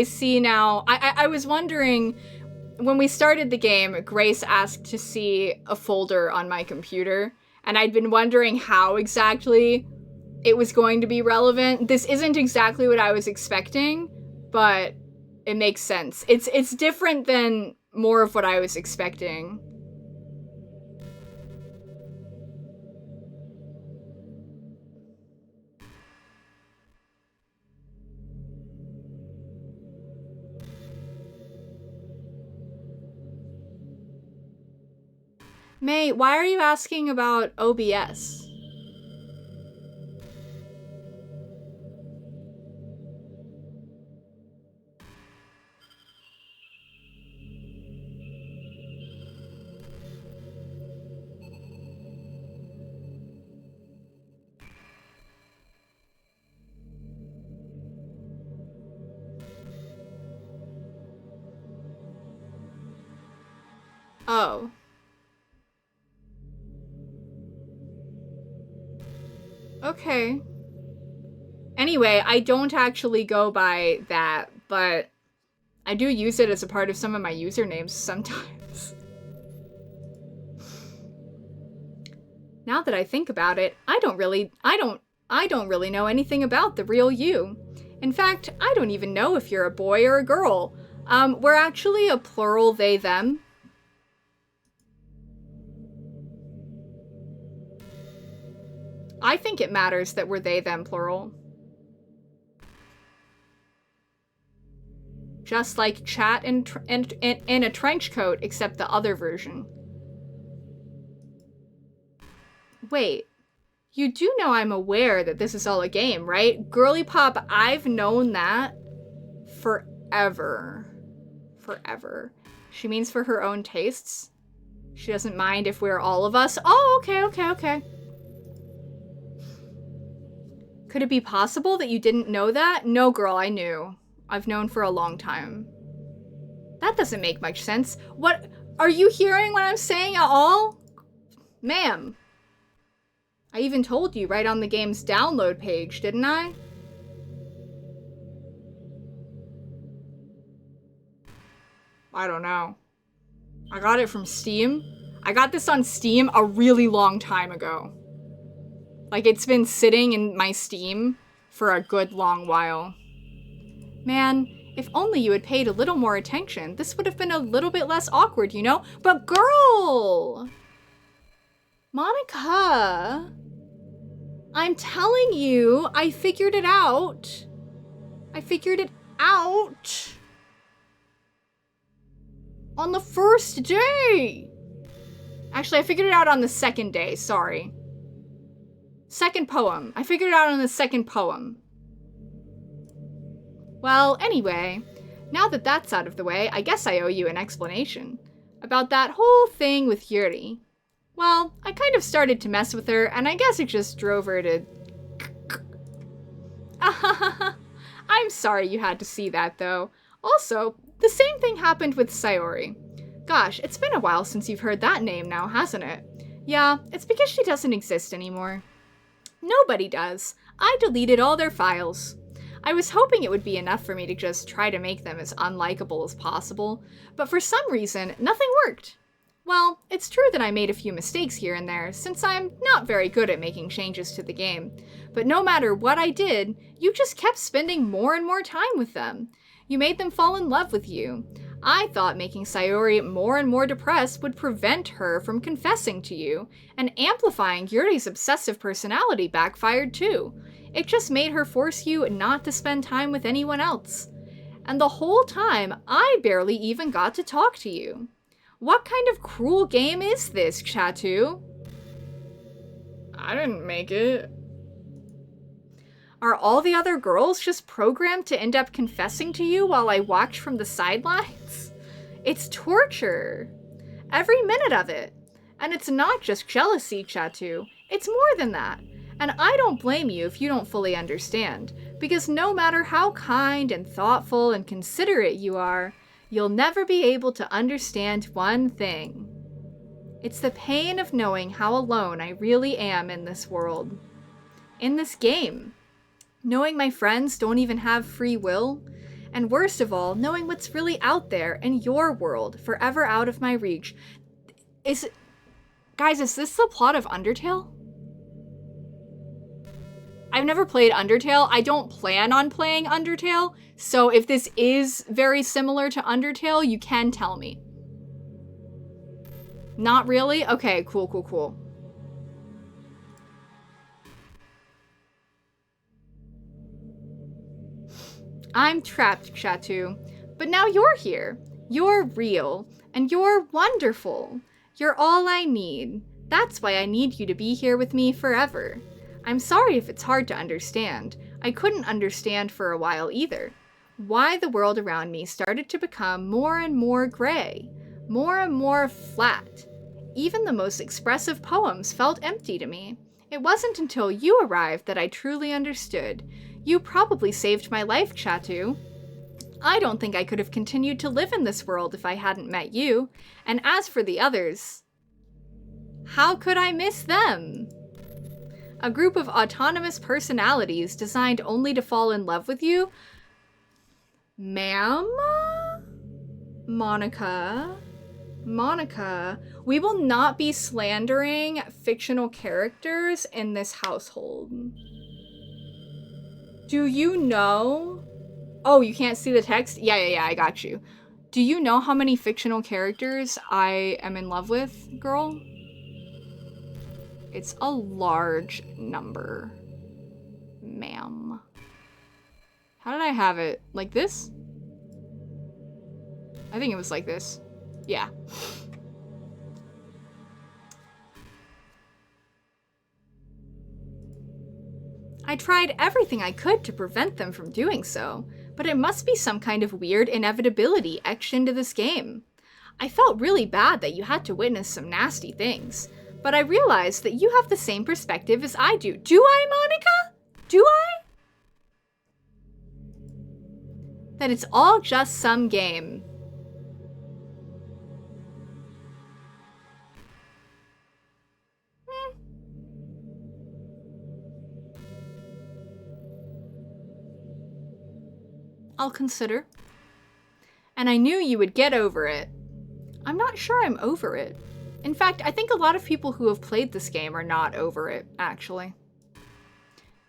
see now. I was wondering, when we started the game, Grace asked to see a folder on my computer, and I'd been wondering how exactly it was going to be relevant. This isn't exactly what I was expecting, but it makes sense. It's different than more of what I was expecting. May, why are you asking about OBS? Oh. Okay. Anyway, I don't actually go by that, but I do use it as a part of some of my usernames sometimes. Now that I think about it, I don't really know anything about the real you. In fact, I don't even know if you're a boy or a girl. We're actually a plural they, them. I think it matters that we're they, them plural. Just like chat in a trench coat, except the other version. Wait, you do know I'm aware that this is all a game, right? Girly Pop, I've known that forever. Forever. She means for her own tastes. She doesn't mind if we're all of us. Oh, okay. Could it be possible that you didn't know that? No, girl, I knew. I've known for a long time. That doesn't make much sense. What? Are you hearing what I'm saying at all? Ma'am. I even told you right on the game's download page, didn't I? I don't know. I got it from Steam. I got this on Steam a really long time ago. Like, it's been sitting in my Steam for a good long while. Man, if only you had paid a little more attention, this would have been a little bit less awkward, you know? But girl! Monica! I'm telling you, I figured it out. I figured it out. On the first day! Actually, I figured it out on the second day, sorry. Second poem. I figured it out on the second poem. Well, anyway, now that that's out of the way, I guess I owe you an explanation. About that whole thing with Yuri. Well, I kind of started to mess with her, and I guess it just drove her to... I'm sorry you had to see that, though. Also, the same thing happened with Sayori. Gosh, it's been a while since you've heard that name now, hasn't it? Yeah, it's because she doesn't exist anymore. Nobody does. I deleted all their files. I was hoping it would be enough for me to just try to make them as unlikable as possible, but for some reason, nothing worked. Well, it's true that I made a few mistakes here and there, since I'm not very good at making changes to the game. But no matter what I did, you just kept spending more and more time with them. You made them fall in love with you. I thought making Sayori more and more depressed would prevent her from confessing to you, and amplifying Yuri's obsessive personality backfired too. It just made her force you not to spend time with anyone else. And the whole time, I barely even got to talk to you. What kind of cruel game is this, Chatu? I didn't make it. Are all the other girls just programmed to end up confessing to you while I watch from the sidelines? It's torture. Every minute of it. And it's not just jealousy, Chatu. It's more than that. And I don't blame you if you don't fully understand, because no matter how kind and thoughtful and considerate you are, you'll never be able to understand one thing. It's the pain of knowing how alone I really am in this world. In this game. Knowing my friends don't even have free will. And worst of all, knowing what's really out there in your world, forever out of my reach. Guys, is this the plot of Undertale? I've never played Undertale. I don't plan on playing Undertale. So if this is very similar to Undertale, you can tell me. Not really? Okay, cool, cool, cool. I'm trapped, Chatu. But now you're here. You're real. And you're wonderful. You're all I need. That's why I need you to be here with me forever. I'm sorry if it's hard to understand. I couldn't understand for a while either. Why the world around me started to become more and more gray. More and more flat. Even the most expressive poems felt empty to me. It wasn't until you arrived that I truly understood. You probably saved my life, Chatu. I don't think I could have continued to live in this world if I hadn't met you. And as for the others, how could I miss them? A group of autonomous personalities designed only to fall in love with you? Ma'am? Monica, we will not be slandering fictional characters in this household. Do you know? Oh, you can't see the text? Yeah, I got you. Do you know how many fictional characters I am in love with, girl? It's a large number, ma'am. How did I have it? Like this? I think it was like this. Yeah. I tried everything I could to prevent them from doing so, but it must be some kind of weird inevitability etched into this game. I felt really bad that you had to witness some nasty things, but I realized that you have the same perspective as I do. Do I, Monica? Do I? That it's all just some game. I'll consider. And I knew you would get over it. I'm not sure I'm over it. In fact, I think a lot of people who have played this game are not over it, actually.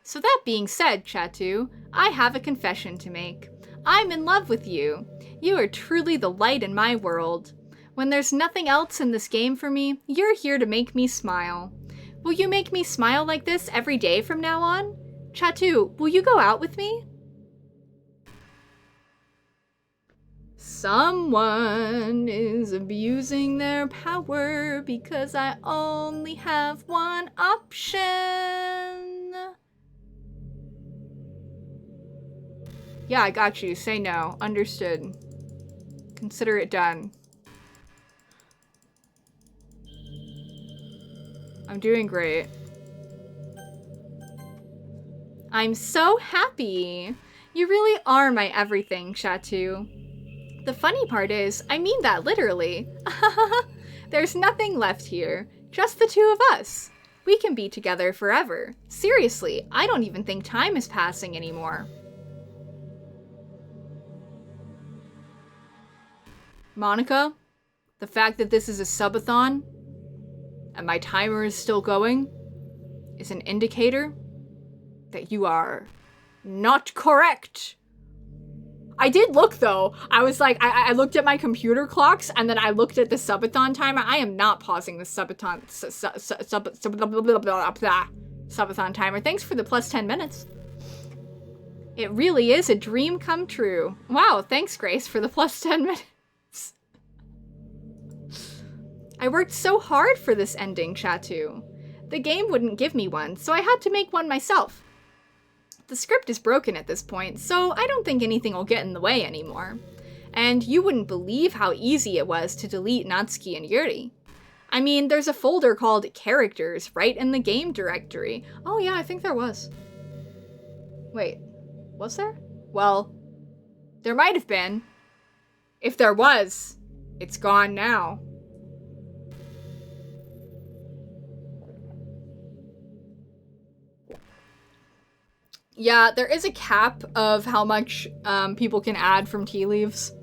So that being said, Chatu, I have a confession to make. I'm in love with you. You are truly the light in my world. When there's nothing else in this game for me, you're here to make me smile. Will you make me smile like this every day from now on? Chatu, will you go out with me? Someone is abusing their power because I only have one option. Yeah, I got you. Say no. Understood. Consider it done. I'm doing great. I'm so happy. You really are my everything, Chatu. The funny part is, I mean that literally. There's nothing left here. Just the two of us. We can be together forever. Seriously, I don't even think time is passing anymore. Monica, the fact that this is a subathon and my timer is still going is an indicator that you are not correct. I did look, though. I was like, I looked at my computer clocks, and then I looked at the subathon timer. I am not pausing the subathon timer. Thanks for the plus 10 minutes. It really is a dream come true. Wow, thanks, Grace, for the plus 10 minutes. I worked so hard for this ending, Chatu. The game wouldn't give me one, so I had to make one myself. The script is broken at this point, so I don't think anything will get in the way anymore. And you wouldn't believe how easy it was to delete Natsuki and Yuri. I mean, there's a folder called Characters right in the game directory. Oh yeah, I think there was. Wait, was there? Well, there might have been. If there was, it's gone now. Yeah, there is a cap of how much people can add from tea leaves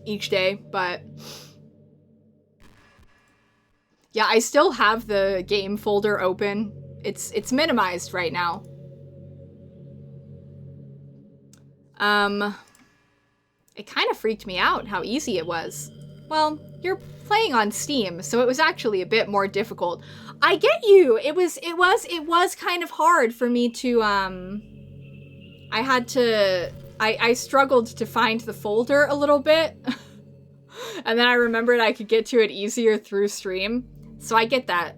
each day, but yeah, I still have the game folder open. It's minimized right now. It kind of freaked me out how easy it was. Well, you're playing on Steam, so it was actually a bit more difficult. I get you. It was kind of hard for me to I struggled to find the folder a little bit. And then I remembered I could get to it easier through stream. So I get that.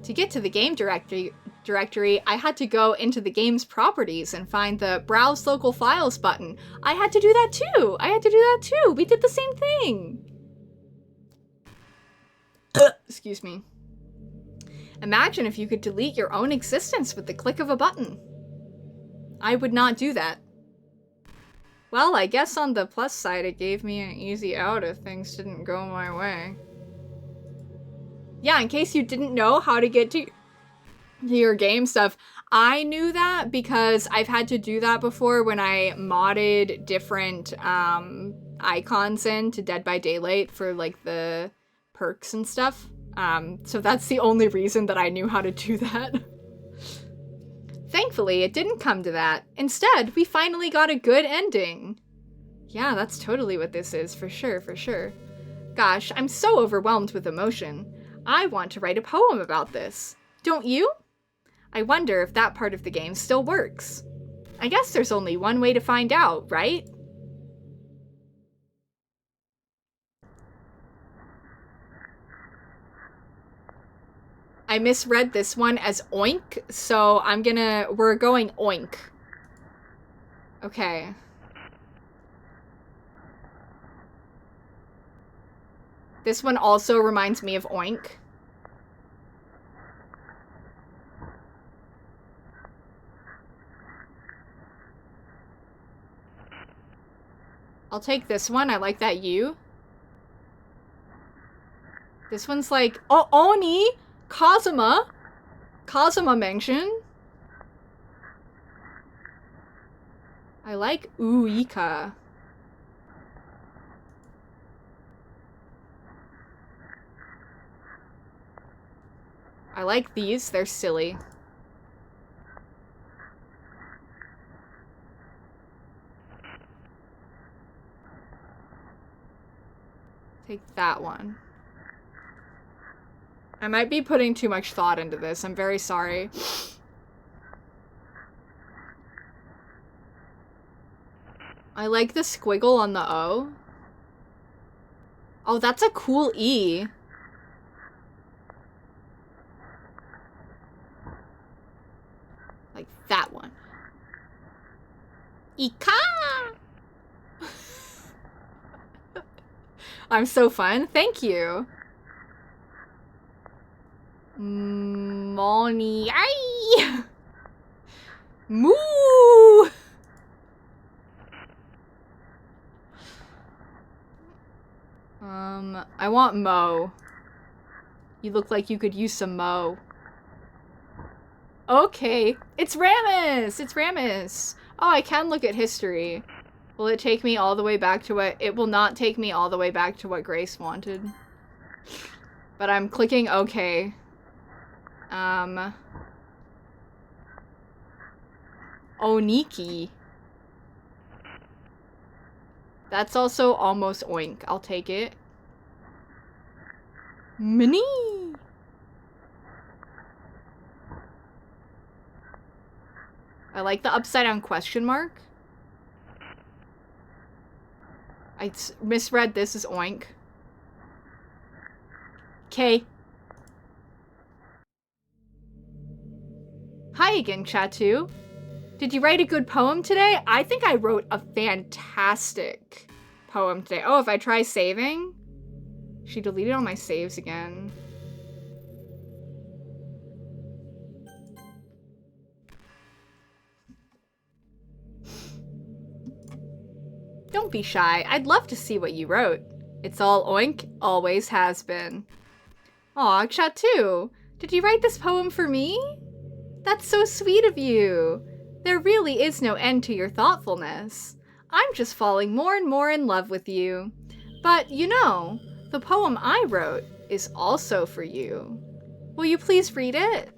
To get to the game directory, I had to go into the game's properties and find the Browse Local Files button. I had to do that too. We did the same thing. Excuse me. Imagine if you could delete your own existence with the click of a button. I would not do that. Well, I guess on the plus side, it gave me an easy out if things didn't go my way. Yeah, in case you didn't know how to get to your game stuff, I knew that because I've had to do that before when I modded different icons into Dead by Daylight for like the perks and stuff. So that's the only reason that I knew how to do that. Thankfully, it didn't come to that. Instead, we finally got a good ending. Yeah, that's totally what this is, for sure, for sure. Gosh, I'm so overwhelmed with emotion. I want to write a poem about this. Don't you? I wonder if that part of the game still works. I guess there's only one way to find out, right? I misread this one as oink, so we're going oink. Okay. This one also reminds me of oink. I'll take this one. I like that U. This one's like, oh, Oni! Kazuma mention. I like Uika. I like these, they're silly. Take that one. I might be putting too much thought into this. I'm very sorry. I like the squiggle on the O. Oh, that's a cool E. Like that one. Ika! I'm so fun. Thank you. Moni, ay! Moo! I want Mo. You look like you could use some Mo. Okay. It's Ramus! It's Ramus! Oh, I can look at history. Will it take me all the way back to what... It will not take me all the way back to what Grace wanted. But I'm clicking OK. Oniki. That's also almost oink. I'll take it. Mini. I like the upside down question mark. I misread this as oink. Okay. Hi again, Chatu. Did you write a good poem today? I think I wrote a fantastic poem today. Oh, if I try saving? She deleted all my saves again. Don't be shy. I'd love to see what you wrote. It's all oink, always has been. Aw, Chatu, did you write this poem for me? That's so sweet of you. There really is no end to your thoughtfulness. I'm just falling more and more in love with you. But, you know, the poem I wrote is also for you. Will you please read it?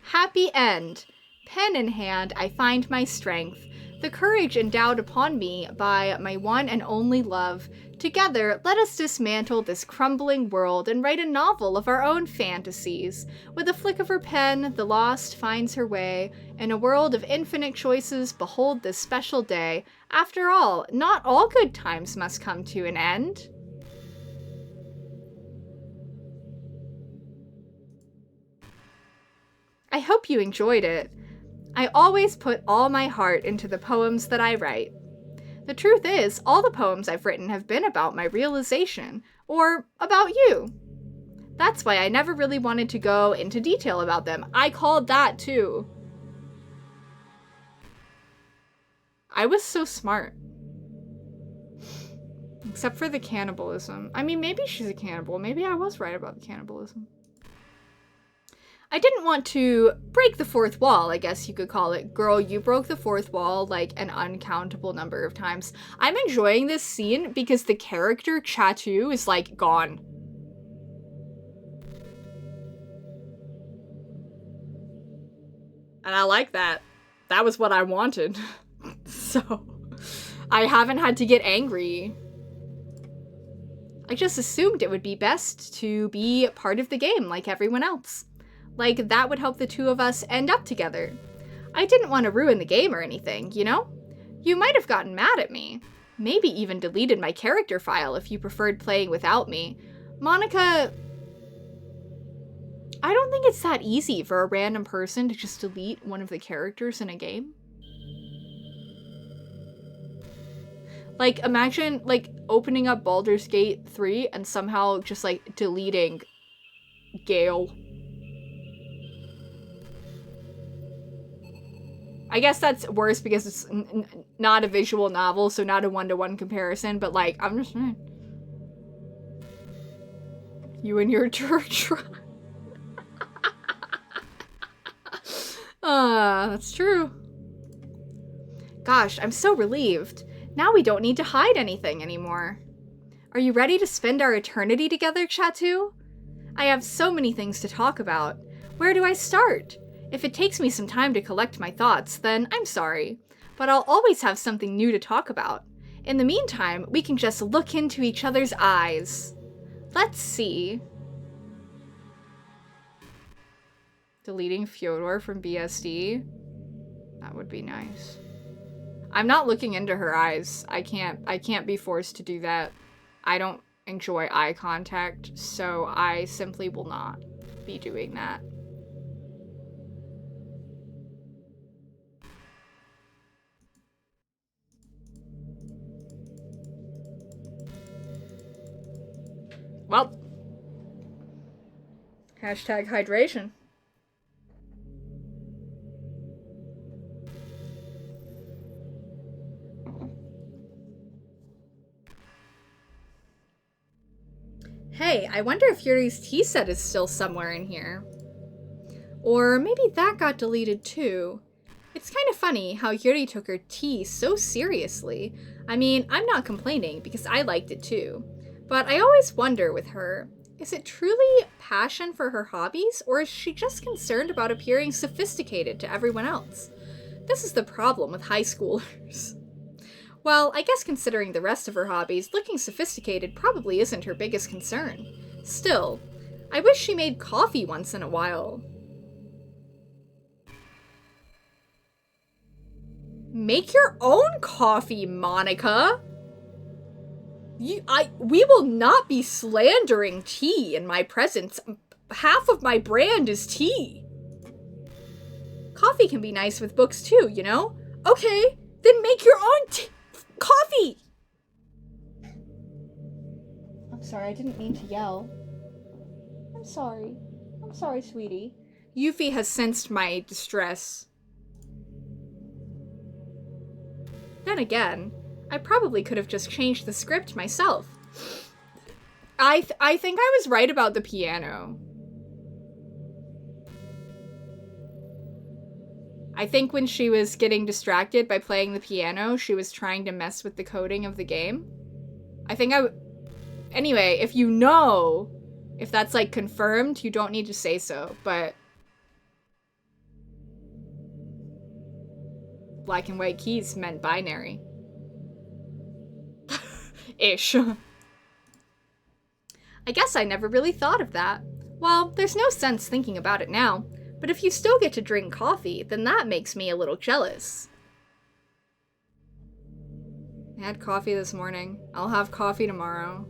Happy end. Pen in hand, I find my strength, the courage endowed upon me by my one and only love. Together, let us dismantle this crumbling world and write a novel of our own fantasies. With a flick of her pen, the lost finds her way. In a world of infinite choices, behold this special day. After all, not all good times must come to an end. I hope you enjoyed it. I always put all my heart into the poems that I write. The truth is, all the poems I've written have been about my realization, or about you. That's why I never really wanted to go into detail about them. I called that too. I was so smart. Except for the cannibalism. I mean, maybe she's a cannibal. Maybe I was right about the cannibalism. I didn't want to break the fourth wall, I guess you could call it. Girl, you broke the fourth wall like an uncountable number of times. I'm enjoying this scene because the character Chatu is like gone. And I like that. That was what I wanted. So, I haven't had to get angry. I just assumed it would be best to be part of the game like everyone else. Like, that would help the two of us end up together. I didn't want to ruin the game or anything, you know? You might have gotten mad at me. Maybe even deleted my character file if you preferred playing without me. Monica... I don't think it's that easy for a random person to just delete one of the characters in a game. Like, imagine, like, opening up Baldur's Gate 3 and somehow just, like, deleting Gale. I guess that's worse because it's not a visual novel, so not a one-to-one comparison, but, like, I'm just saying. You and your church. That's true. Gosh, I'm so relieved. Now we don't need to hide anything anymore. Are you ready to spend our eternity together, Chatu? I have so many things to talk about. Where do I start? If it takes me some time to collect my thoughts, then I'm sorry. But I'll always have something new to talk about. In the meantime, we can just look into each other's eyes. Let's see. Deleting Fyodor from BSD? That would be nice. I'm not looking into her eyes. I can't be forced to do that. I don't enjoy eye contact, so I simply will not be doing that. Well, hashtag hydration. Hey, I wonder if Yuri's tea set is still somewhere in here. Or maybe that got deleted too. It's kind of funny how Yuri took her tea so seriously. I mean, I'm not complaining because I liked it too. But I always wonder with her, is it truly passion for her hobbies, or is she just concerned about appearing sophisticated to everyone else? This is the problem with high schoolers. Well, I guess considering the rest of her hobbies, looking sophisticated probably isn't her biggest concern. Still, I wish she made coffee once in a while. Make your own coffee, Monica! We will not be slandering tea in my presence. Half of my brand is tea. Coffee can be nice with books too, you know? Okay, then make your own coffee! I'm sorry, I didn't mean to yell. I'm sorry. I'm sorry, sweetie. Yuffie has sensed my distress. Then again, I probably could have just changed the script myself. I think I was right about the piano. I think when she was getting distracted by playing the piano, she was trying to mess with the coding of the game. Anyway, if you know, if that's like confirmed, you don't need to say so, but black and white keys meant binary. Ish. I guess I never really thought of that. Well, there's no sense thinking about it now, but if you still get to drink coffee, then that makes me a little jealous. I had coffee this morning. I'll have coffee tomorrow.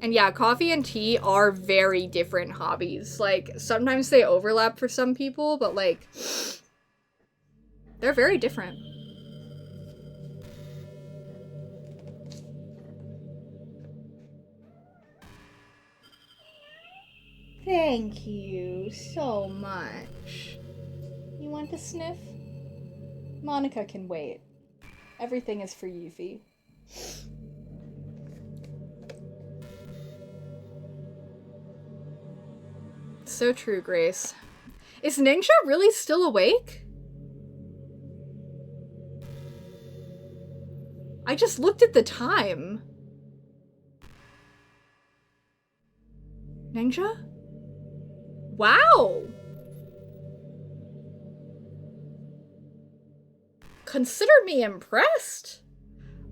And yeah, coffee and tea are very different hobbies. Like, sometimes they overlap for some people, but like, they're very different. Thank you so much. You want to sniff? Monica can wait. Everything is for Yuffie. So true, Grace. Is Ninja really still awake? I just looked at the time. Ninja? Wow! Consider me impressed.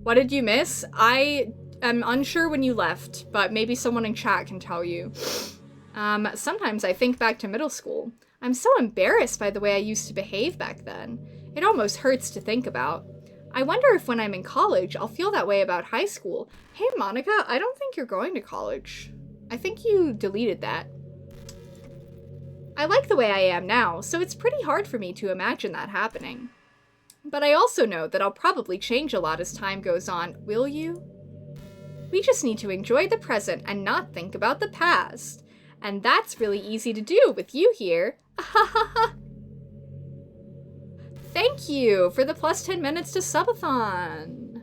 What did you miss? I am unsure when you left, but maybe someone in chat can tell you. Sometimes I think back to middle school. I'm so embarrassed by the way I used to behave back then. It almost hurts to think about. I wonder if when I'm in college, I'll feel that way about high school. Hey, Monica, I don't think you're going to college. I think you deleted that. I like the way I am now, so it's pretty hard for me to imagine that happening. But I also know that I'll probably change a lot as time goes on. Will you? We just need to enjoy the present and not think about the past. And that's really easy to do with you here. Thank you for the plus 10 minutes to subathon.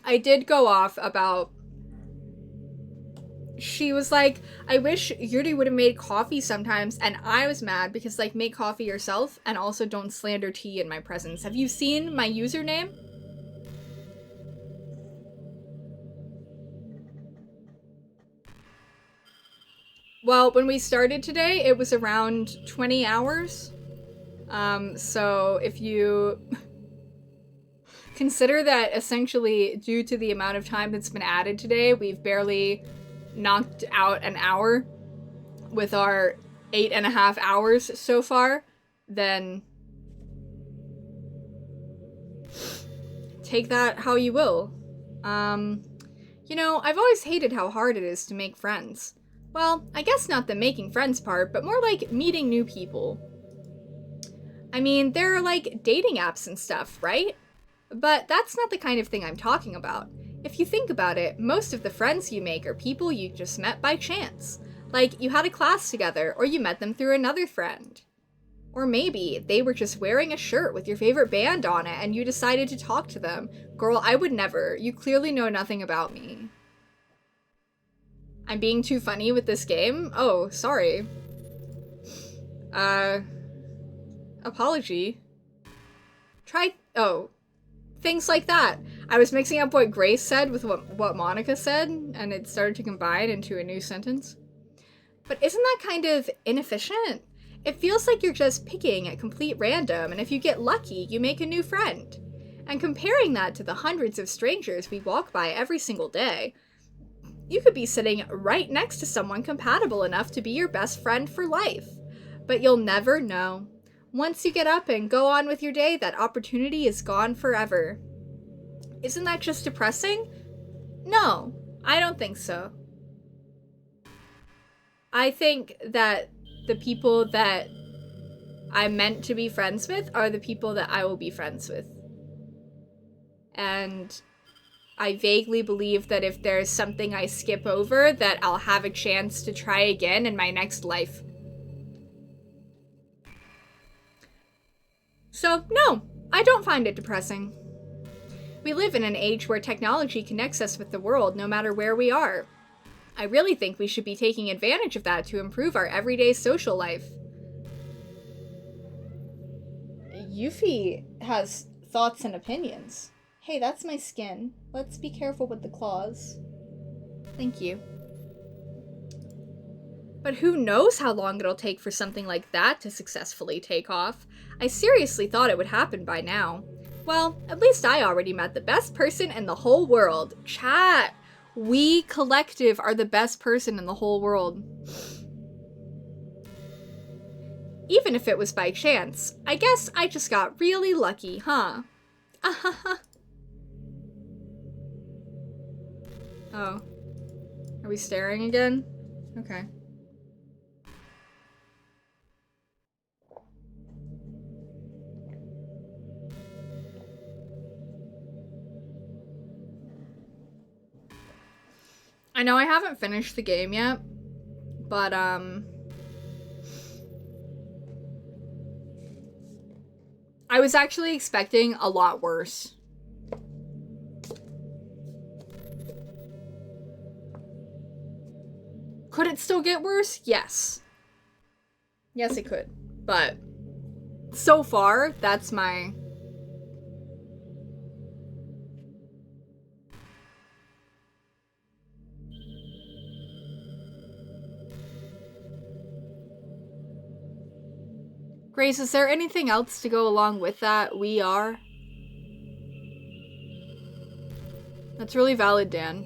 I did go off about, she was like, I wish Yuri would have made coffee sometimes, and I was mad because, like, make coffee yourself and also don't slander tea in my presence. Have you seen my username? Well, when we started today, it was around 20 hours. So if you consider that essentially due to the amount of time that's been added today, we've barely knocked out an hour with our 8.5 hours so far, then take that how you will. You know, I've always hated how hard it is to make friends. Well, I guess not the making friends part, but more like meeting new people. I mean, there are like dating apps and stuff, right? But that's not the kind of thing I'm talking about. If you think about it, most of the friends you make are people you just met by chance. Like, you had a class together, or you met them through another friend. Or maybe they were just wearing a shirt with your favorite band on it and you decided to talk to them. Girl, I would never. You clearly know nothing about me. I'm being too funny with this game? Oh, sorry. apology. Things like that. I was mixing up what Grace said with what Monica said, and it started to combine into a new sentence. But isn't that kind of inefficient? It feels like you're just picking at complete random, and if you get lucky, you make a new friend. And comparing that to the hundreds of strangers we walk by every single day, you could be sitting right next to someone compatible enough to be your best friend for life. But you'll never know. Once you get up and go on with your day, that opportunity is gone forever. Isn't that just depressing? No, I don't think so. I think that the people that I'm meant to be friends with are the people that I will be friends with. And I vaguely believe that if there's something I skip over, that I'll have a chance to try again in my next life. So, no, I don't find it depressing. We live in an age where technology connects us with the world no matter where we are. I really think we should be taking advantage of that to improve our everyday social life. Yuffie has thoughts and opinions. Hey, that's my skin. Let's be careful with the claws. Thank you. But who knows how long it'll take for something like that to successfully take off? I seriously thought it would happen by now. Well, at least I already met the best person in the whole world. Chat! We collective are the best person in the whole world. Even if it was by chance, I guess I just got really lucky, huh? Oh. Are we staring again? Okay. I know I haven't finished the game yet, but, I was actually expecting a lot worse. Could it still get worse? Yes. Yes, it could. But so far, that's my... Grace, is there anything else to go along with that? We are? That's really valid, Dan.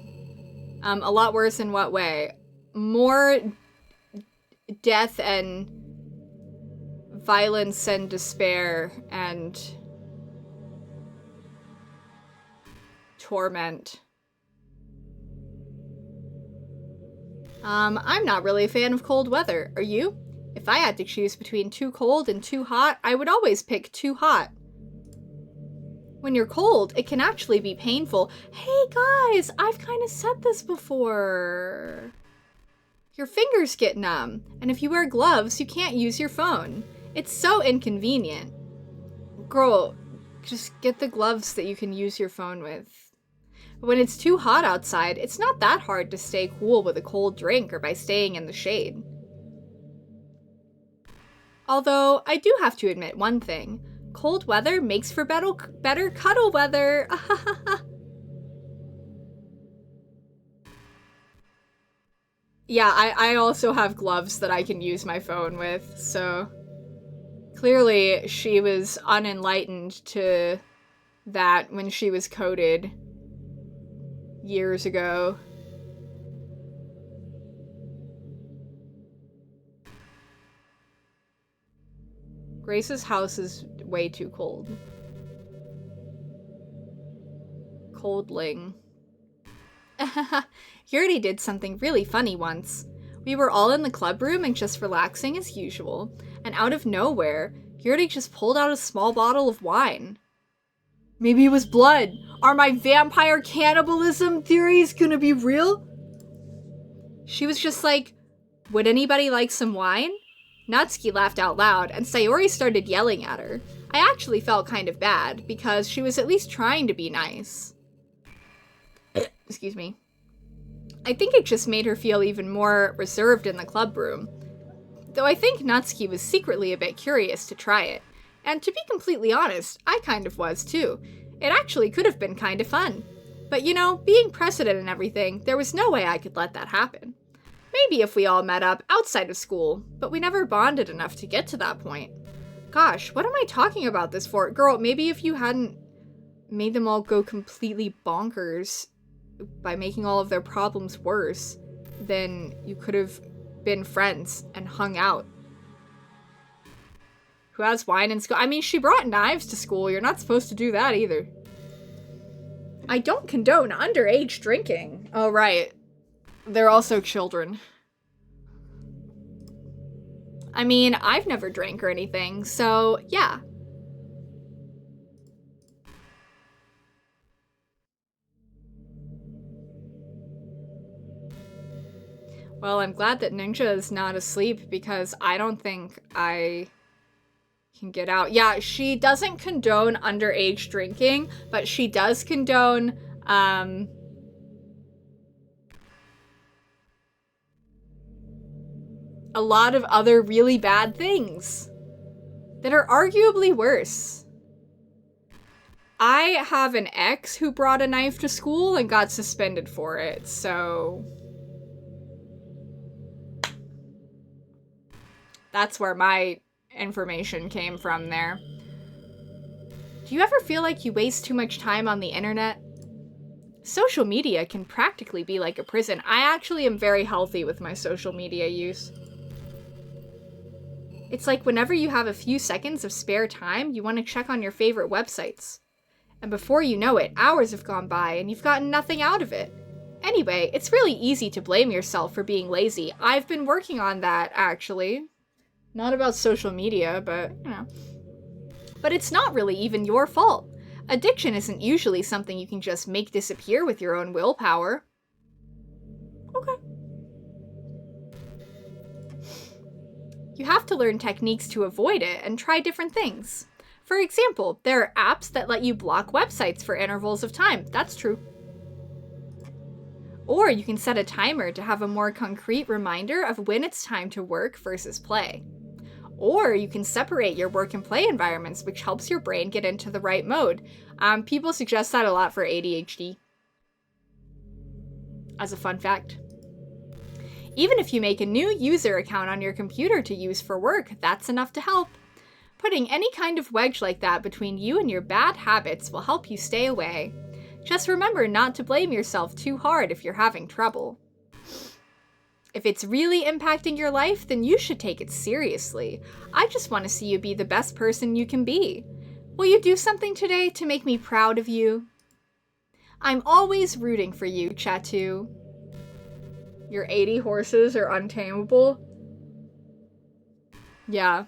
A lot worse in what way? More death and violence and despair and torment. I'm not really a fan of cold weather. Are you? If I had to choose between too cold and too hot, I would always pick too hot. When you're cold, it can actually be painful. Hey guys, I've kind of said this before. Your fingers get numb, and if you wear gloves, you can't use your phone. It's so inconvenient. Girl, just get the gloves that you can use your phone with. But when it's too hot outside, it's not that hard to stay cool with a cold drink or by staying in the shade. Although, I do have to admit one thing. Cold weather makes for better cuddle weather. Yeah, I also have gloves that I can use my phone with, so... Clearly, she was unenlightened to that when she was coded years ago. Grace's house is way too cold. Coldling. Yurdi did something really funny once. We were all in the club room and just relaxing as usual, and out of nowhere, Yurdi just pulled out a small bottle of wine. Maybe it was blood. Are my vampire cannibalism theories gonna be real? She was just like, would anybody like some wine? Natsuki laughed out loud, and Sayori started yelling at her. I actually felt kind of bad, because she was at least trying to be nice. Excuse me. I think it just made her feel even more reserved in the club room. Though I think Natsuki was secretly a bit curious to try it. And to be completely honest, I kind of was too. It actually could have been kind of fun. But you know, being president and everything, there was no way I could let that happen. Maybe if we all met up outside of school, but we never bonded enough to get to that point. Gosh, what am I talking about this for? Girl, maybe if you hadn't made them all go completely bonkers by making all of their problems worse, then you could have been friends and hung out. Who has wine in school? I mean, she brought knives to school. You're not supposed to do that either. I don't condone underage drinking. Oh, right. They're also children. I mean, I've never drank or anything, so yeah. Well, I'm glad that Ninja is not asleep because I don't think I can get out. Yeah, she doesn't condone underage drinking, but she does condone, a lot of other really bad things that are arguably worse. I have an ex who brought a knife to school and got suspended for it, so that's where my information came from there. Do you ever feel like you waste too much time on the internet? Social media can practically be like a prison. I actually am very healthy with my social media use. It's like whenever you have a few seconds of spare time, you want to check on your favorite websites. And before you know it, hours have gone by and you've gotten nothing out of it. Anyway, it's really easy to blame yourself for being lazy. I've been working on that, actually. Not about social media, but, you know. But it's not really even your fault. Addiction isn't usually something you can just make disappear with your own willpower. Okay. You have to learn techniques to avoid it and try different things. For example, there are apps that let you block websites for intervals of time. That's true. Or you can set a timer to have a more concrete reminder of when it's time to work versus play. Or you can separate your work and play environments, which helps your brain get into the right mode. People suggest that a lot for ADHD. As a fun fact. Even if you make a new user account on your computer to use for work, that's enough to help. Putting any kind of wedge like that between you and your bad habits will help you stay away. Just remember not to blame yourself too hard if you're having trouble. If it's really impacting your life, then you should take it seriously. I just want to see you be the best person you can be. Will you do something today to make me proud of you? I'm always rooting for you, Chatu. Your 80 horses are untamable? Yeah.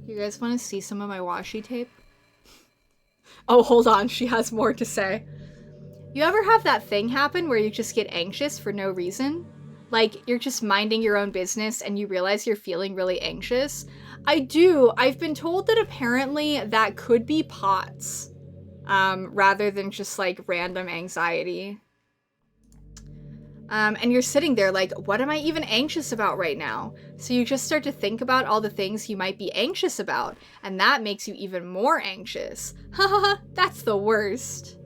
You guys want to see some of my washi tape? Oh, hold on, she has more to say. You ever have that thing happen where you just get anxious for no reason? Like, you're just minding your own business and you realize you're feeling really anxious? I do. I've been told that apparently that could be POTS, rather than just, like, random anxiety. And you're sitting there like, what am I even anxious about right now? So you just start to think about all the things you might be anxious about, and that makes you even more anxious. Haha, that's the worst.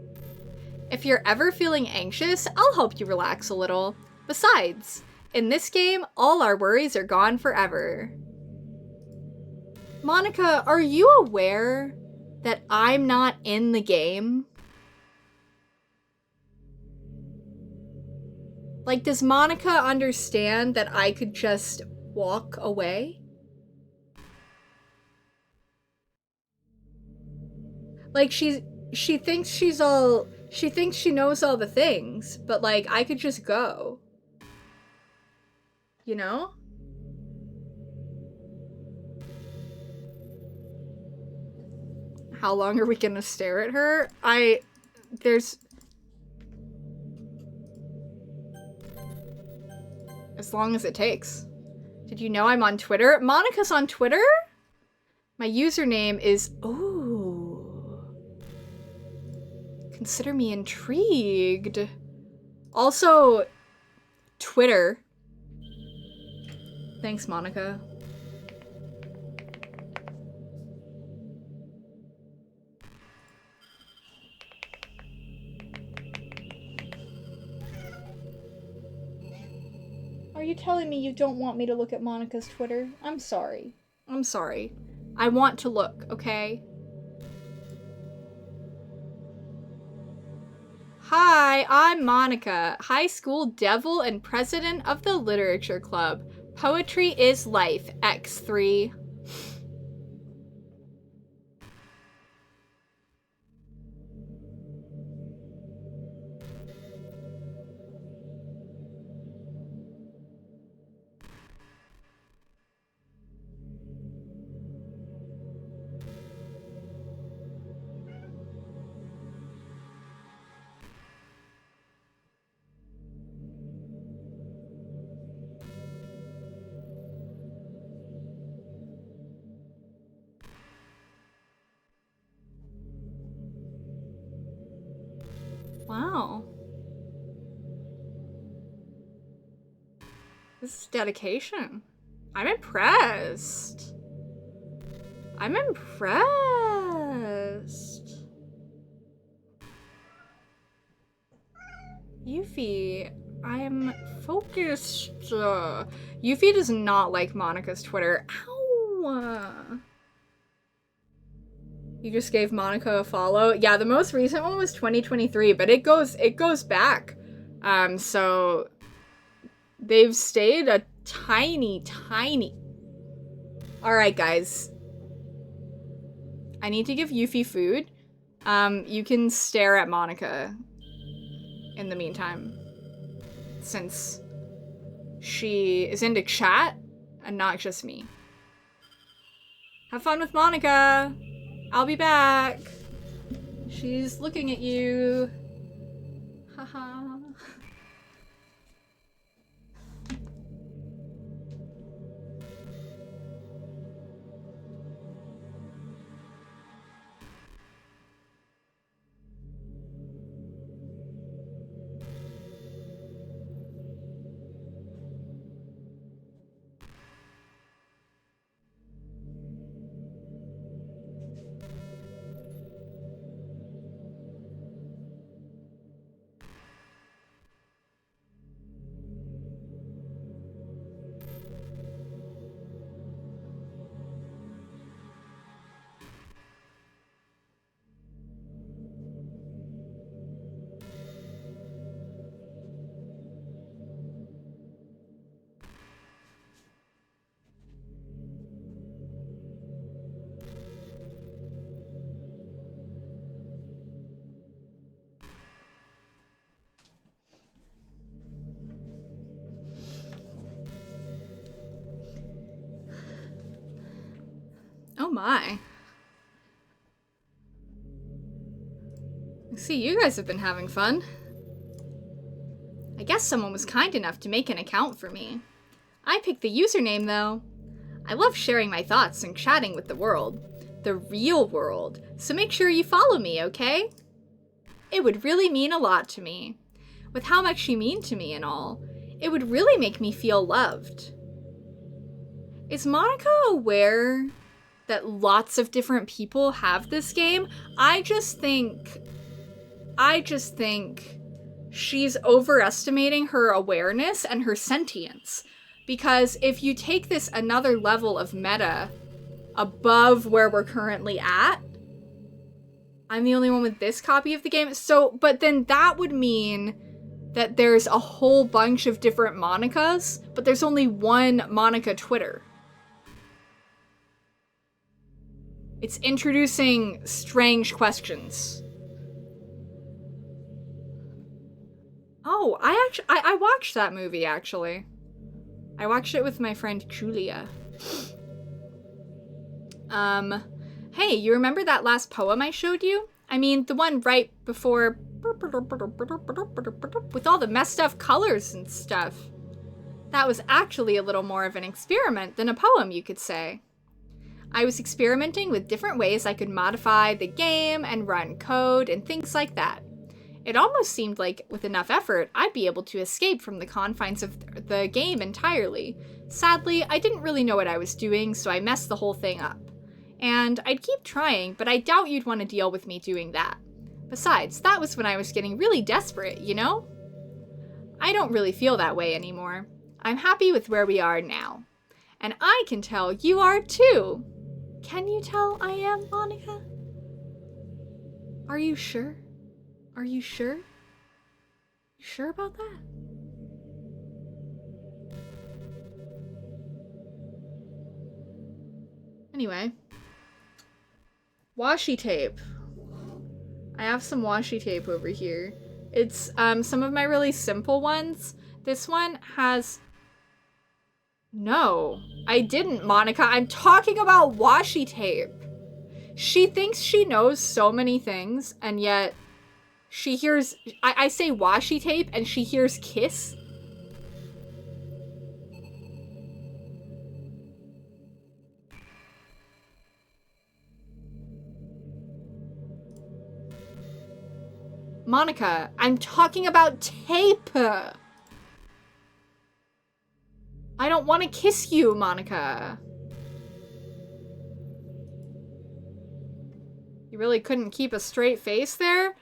If you're ever feeling anxious, I'll help you relax a little. Besides, in this game, all our worries are gone forever. Monica, are you aware that I'm not in the game? Like, does Monica understand that I could just walk away? Like, she thinks she knows all the things, but, like, I could just go. You know? How long are we gonna stare at her? there's... As long as it takes. Did you know I'm on Twitter? Monica's on Twitter? My username is... Ooh. Consider me intrigued. Also, Twitter. Thanks, Monica. Are you telling me you don't want me to look at Monica's Twitter? I'm sorry. I'm sorry. I want to look, okay? Hi, I'm Monica, high school devil and president of the literature club. Poetry is life, X3. Wow. This is dedication. I'm impressed. I'm impressed. Yuffie, I'm focused. Yuffie does not like Monica's Twitter. Ow. You just gave Monica a follow. Yeah, the most recent one was 2023, but it goes back. So they've stayed a tiny. All right, guys. I need to give Yuffie food. You can stare at Monica in the meantime, since she is into chat and not just me. Have fun with Monica. I'll be back. She's looking at you. Haha. Oh my. I see you guys have been having fun. I guess someone was kind enough to make an account for me. I picked the username though. I love sharing my thoughts and chatting with the world. The real world. So make sure you follow me, okay? It would really mean a lot to me. With how much you mean to me and all, it would really make me feel loved. Is Monica aware that lots of different people have this game? I just think she's overestimating her awareness and her sentience. Because if you take this another level of meta above where we're currently at, I'm the only one with this copy of the game. So, but then that would mean that there's a whole bunch of different Monicas, but there's only one Monica Twitter. It's introducing strange questions. Oh, I watched that movie, actually. I watched it with my friend Julia. Hey, you remember that last poem I showed you? I mean, the one right before With all the messed up colors and stuff. That was actually a little more of an experiment than a poem, you could say. I was experimenting with different ways I could modify the game and run code and things like that. It almost seemed like, with enough effort, I'd be able to escape from the confines of the game entirely. Sadly, I didn't really know what I was doing, so I messed the whole thing up. And I'd keep trying, but I doubt you'd want to deal with me doing that. Besides, that was when I was getting really desperate, you know? I don't really feel that way anymore. I'm happy with where we are now. And I can tell you are too. Can you tell I am, Monica? Are you sure? Are you sure? You sure about that? Anyway. Washi tape. I have some washi tape over here. It's some of my really simple ones. This one has... No, I didn't, Monica. I'm talking about washi tape. She thinks she knows so many things, and yet she hears... I say washi tape, and she hears kiss. Monica, I'm talking about tape. I don't want to kiss you, Monica. You really couldn't keep a straight face there?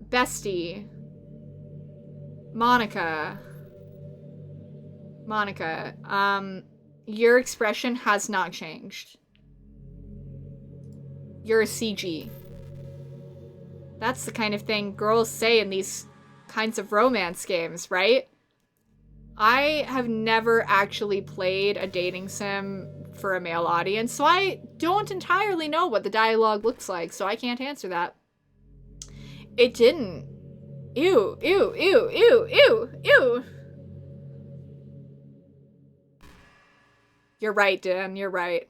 Bestie. Monica. Monica, your expression has not changed. You're a CG. That's the kind of thing girls say in these kinds of romance games, right? I have never actually played a dating sim for a male audience, so I don't entirely know what the dialogue looks like, so I can't answer that. It didn't. Ew, ew, ew, ew, ew, ew. You're right, Dan, you're right.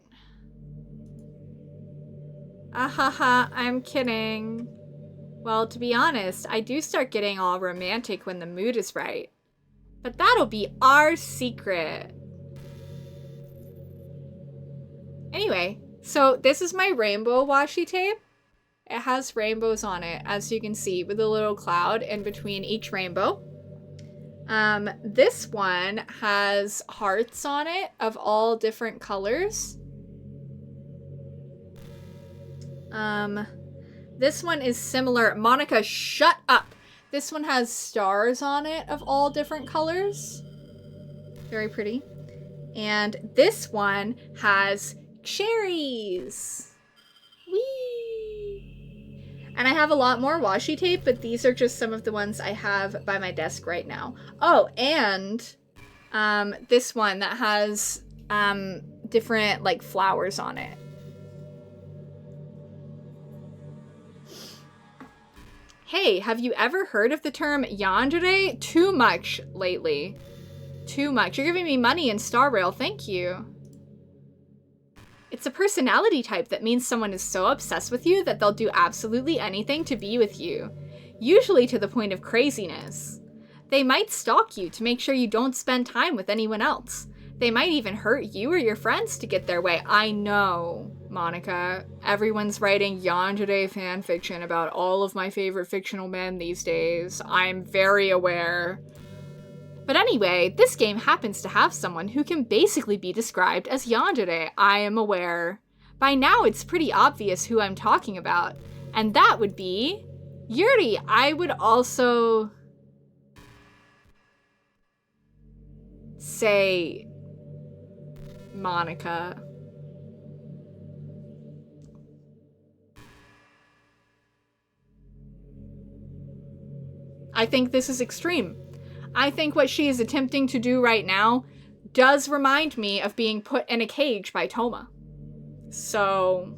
Ahaha, I'm kidding. Well, to be honest, I do start getting all romantic when the mood is right. But that'll be our secret. Anyway, so this is my rainbow washi tape. It has rainbows on it, as you can see, with a little cloud in between each rainbow. This one has hearts on it of all different colors. This one is similar. Monica, shut up! This one has stars on it of all different colors. Very pretty. And this one has cherries. Whee! And I have a lot more washi tape, but these are just some of the ones I have by my desk right now. Oh, and this one that has different like flowers on it. Hey, have you ever heard of the term yandere? Too much lately. Too much. You're giving me money in Star Rail, thank you. It's a personality type that means someone is so obsessed with you that they'll do absolutely anything to be with you. Usually to the point of craziness. They might stalk you to make sure you don't spend time with anyone else. They might even hurt you or your friends to get their way. I know, Monica. Everyone's writing yandere fanfiction about all of my favorite fictional men these days. I'm very aware. But anyway, this game happens to have someone who can basically be described as yandere. I am aware. By now, it's pretty obvious who I'm talking about. And that would be Yuri. I would also say Monica. I think this is extreme. I think what she is attempting to do right now does remind me of being put in a cage by Toma. So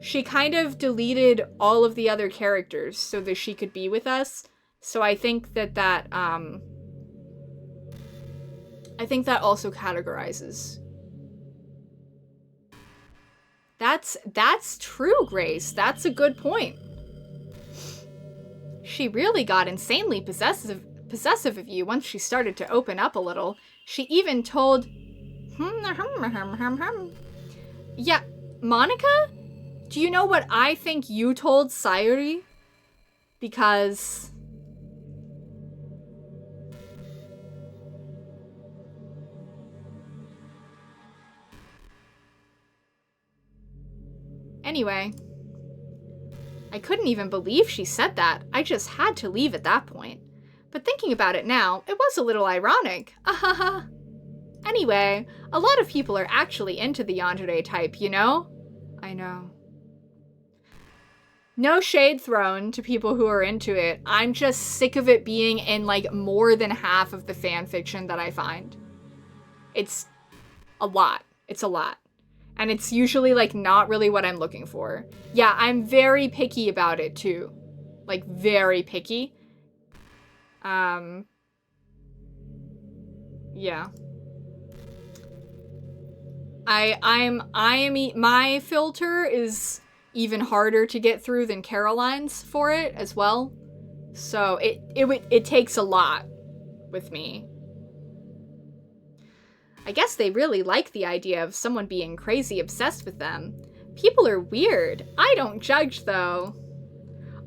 she kind of deleted all of the other characters so that she could be with us. So I think that also categorizes. That's true, Grace. That's a good point. She really got insanely possessive of you once she started to open up a little. She even told... Yeah, Monica? Do you know what I think you told Sayuri? Because... Anyway, I couldn't even believe she said that. I just had to leave at that point. But thinking about it now, it was a little ironic. Ahaha. Anyway, a lot of people are actually into the yandere type, you know? I know. No shade thrown to people who are into it. I'm just sick of it being in, like, more than half of the fanfiction that I find. It's a lot. It's a lot. And it's usually, like, not really what I'm looking for. Yeah, I'm very picky about it, too. Like, very picky. Yeah. My filter is even harder to get through than Caroline's for it as well. So it takes a lot with me. I guess they really like the idea of someone being crazy obsessed with them. People are weird. I don't judge, though.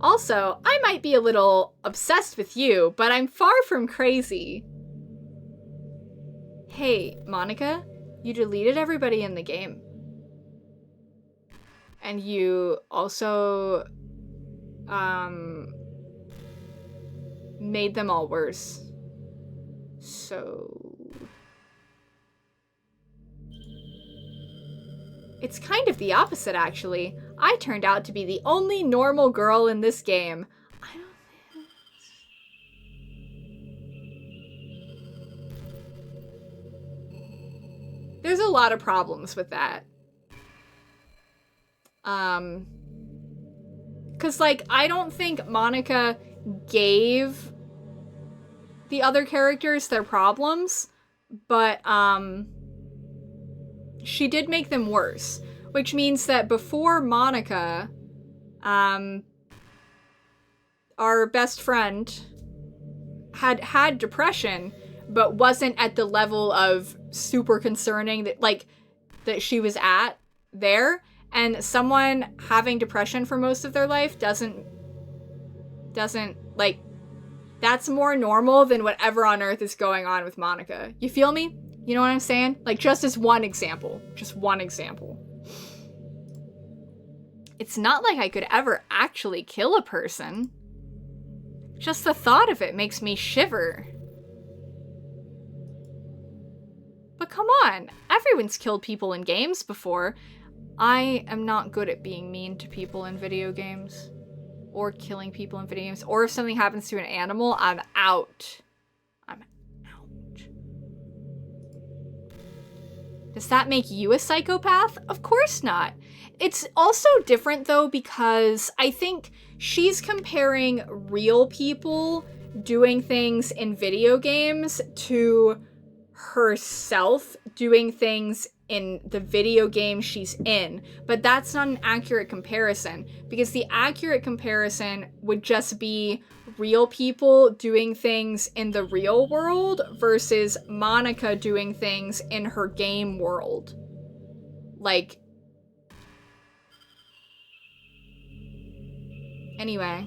Also, I might be a little obsessed with you, but I'm far from crazy. Hey, Monica, you deleted everybody in the game. And you also, made them all worse. So... It's kind of the opposite, actually. I turned out to be the only normal girl in this game. I don't think... There's a lot of problems with that. Cause, like, I don't think Monica gave the other characters their problems, but, she did make them worse, which means that before Monica, our best friend had depression, but wasn't at the level of super concerning that she was at there. And someone having depression for most of their life doesn't, like, that's more normal than whatever on earth is going on with Monica. You feel me? You know what I'm saying? Like, just as one example. Just one example. It's not like I could ever actually kill a person. Just the thought of it makes me shiver. But come on, everyone's killed people in games before. I am not good at being mean to people in video games. Or killing people in video games. Or if something happens to an animal, I'm out. I'm out. Does that make you a psychopath? Of course not. It's also different, though, because I think she's comparing real people doing things in video games to herself doing things in the video game she's in. But that's not an accurate comparison, because the accurate comparison would just be real people doing things in the real world versus Monica doing things in her game world. Like, anyway.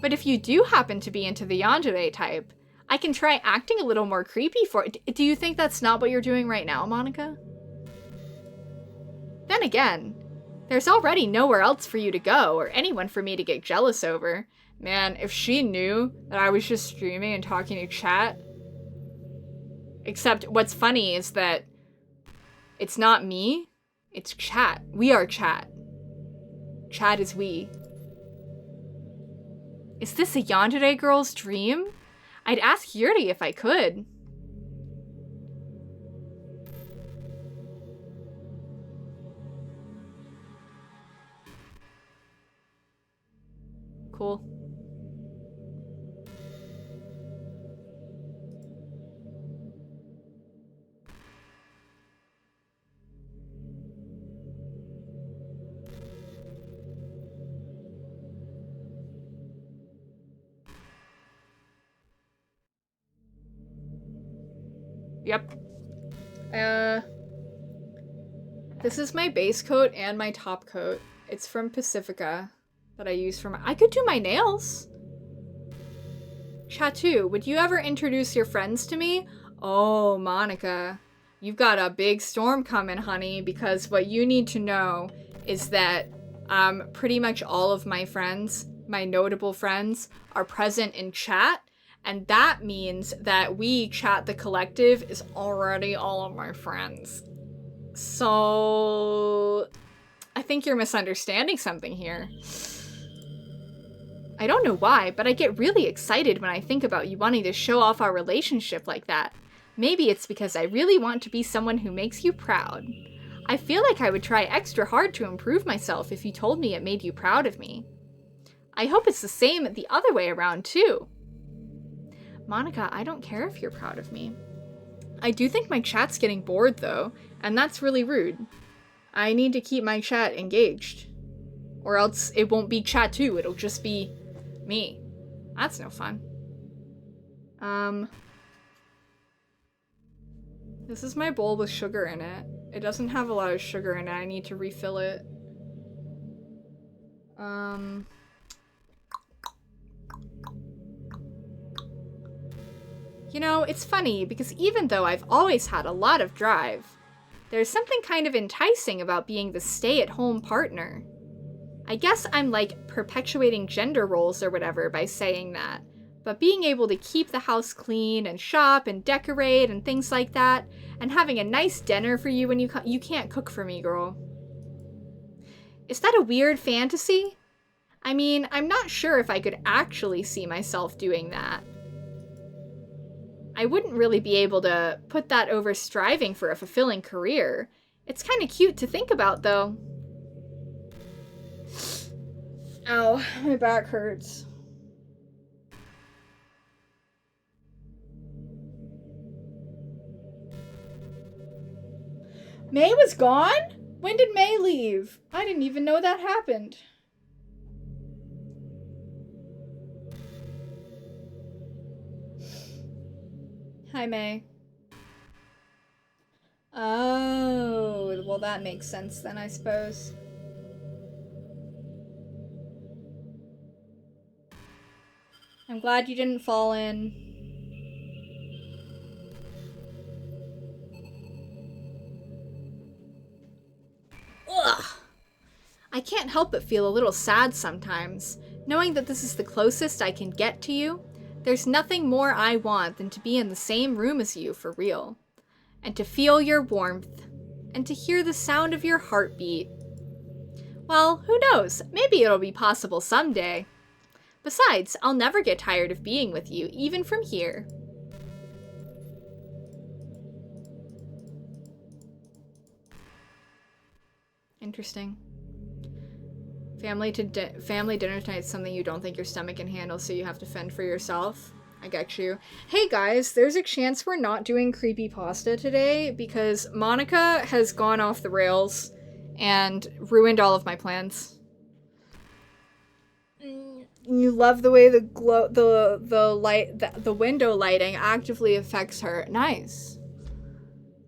But if you do happen to be into the yandere type, I can try acting a little more creepy for it. Do you think that's not what you're doing right now, Monica? Then again, there's already nowhere else for you to go, or anyone for me to get jealous over. Man, if she knew that I was just streaming and talking to chat... Except what's funny is that it's not me, it's chat. We are chat. Chat is we. Is this a yandere girl's dream? I'd ask Yuri if I could. Cool. Yep. This is my base coat and my top coat. It's from Pacifica that I use for my... I could do my nails. Chatu, would you ever introduce your friends to me? Oh, Monica, you've got a big storm coming, honey, because what you need to know is that pretty much all of my friends, my notable friends, are present in chat, and that means that we, Chat the Collective, is already all of my friends. So... I think you're misunderstanding something here. I don't know why, but I get really excited when I think about you wanting to show off our relationship like that. Maybe it's because I really want to be someone who makes you proud. I feel like I would try extra hard to improve myself if you told me it made you proud of me. I hope it's the same the other way around, too. Monica, I don't care if you're proud of me. I do think my chat's getting bored, though, and that's really rude. I need to keep my chat engaged. Or else it won't be chat too, it'll just be me. That's no fun. This is my bowl with sugar in it. It doesn't have a lot of sugar in it, I need to refill it. You know, it's funny, because even though I've always had a lot of drive, there's something kind of enticing about being the stay-at-home partner. I guess I'm like perpetuating gender roles or whatever by saying that, but being able to keep the house clean and shop and decorate and things like that, and having a nice dinner for you when you can't cook for me, girl. Is that a weird fantasy? I mean, I'm not sure if I could actually see myself doing that. I wouldn't really be able to put that over striving for a fulfilling career. It's kind of cute to think about, though. Ow, my back hurts. May was gone? When did May leave? I didn't even know that happened. Hi, May. Oh, well that makes sense then, I suppose. I'm glad you didn't fall in. Ugh! I can't help but feel a little sad sometimes, knowing that this is the closest I can get to you. There's nothing more I want than to be in the same room as you for real, and to feel your warmth, and to hear the sound of your heartbeat. Well, who knows? Maybe it'll be possible someday. Besides, I'll never get tired of being with you, even from here. Interesting. Family dinner tonight is something you don't think your stomach can handle, so you have to fend for yourself. I get you. Hey guys, there's a chance we're not doing creepypasta today because Monica has gone off the rails and ruined all of my plans. You love the way the window lighting actively affects her. Nice.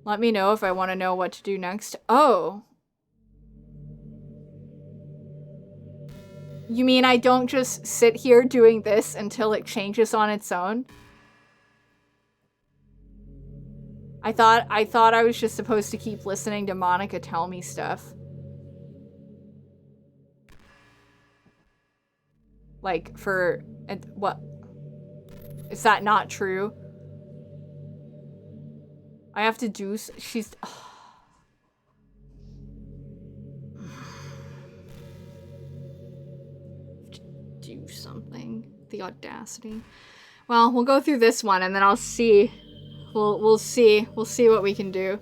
Let me know if I want to know what to do next. Oh. You mean I don't just sit here doing this until it changes on its own? I thought I was just supposed to keep listening to Monica tell me stuff. Like, for... what? Is that not true? I have to do... She's... do something. The audacity. Well, we'll go through this one and then I'll see. We'll see what we can do.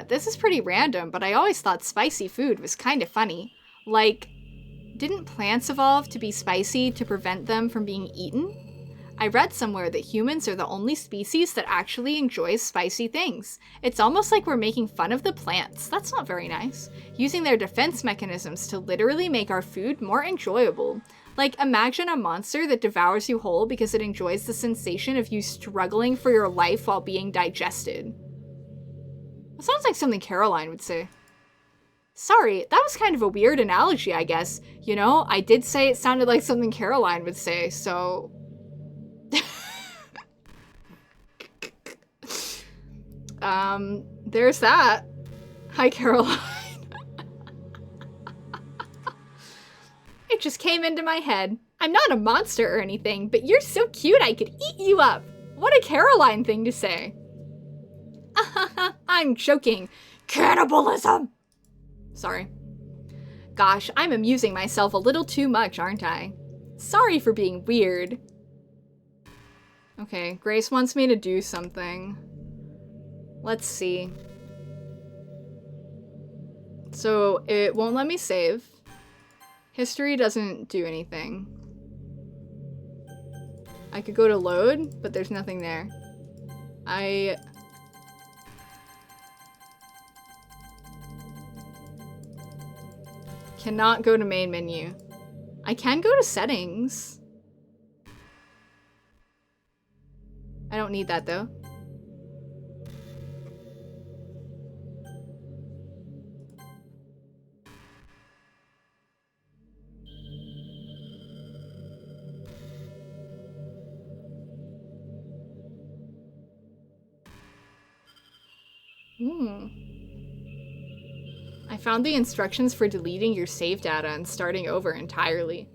This is pretty random, but I always thought spicy food was kind of funny. Like, didn't plants evolve to be spicy to prevent them from being eaten? I read somewhere that humans are the only species that actually enjoys spicy things. It's almost like we're making fun of the plants. That's not very nice. Using their defense mechanisms to literally make our food more enjoyable. Like, imagine a monster that devours you whole because it enjoys the sensation of you struggling for your life while being digested. That sounds like something Caroline would say. Sorry, that was kind of a weird analogy, I guess. You know, I did say it sounded like something Caroline would say, so... there's that. Hi, Caroline. It just came into my head. I'm not a monster or anything, but you're so cute I could eat you up. What a Caroline thing to say. I'm joking. Cannibalism! Sorry. Gosh, I'm amusing myself a little too much, aren't I? Sorry for being weird. Okay, Grace wants me to do something. Let's see. So, it won't let me save. History doesn't do anything. I could go to load, but there's nothing there. I cannot go to main menu. I can go to settings. I don't need that though. I found the instructions for deleting your save data and starting over entirely.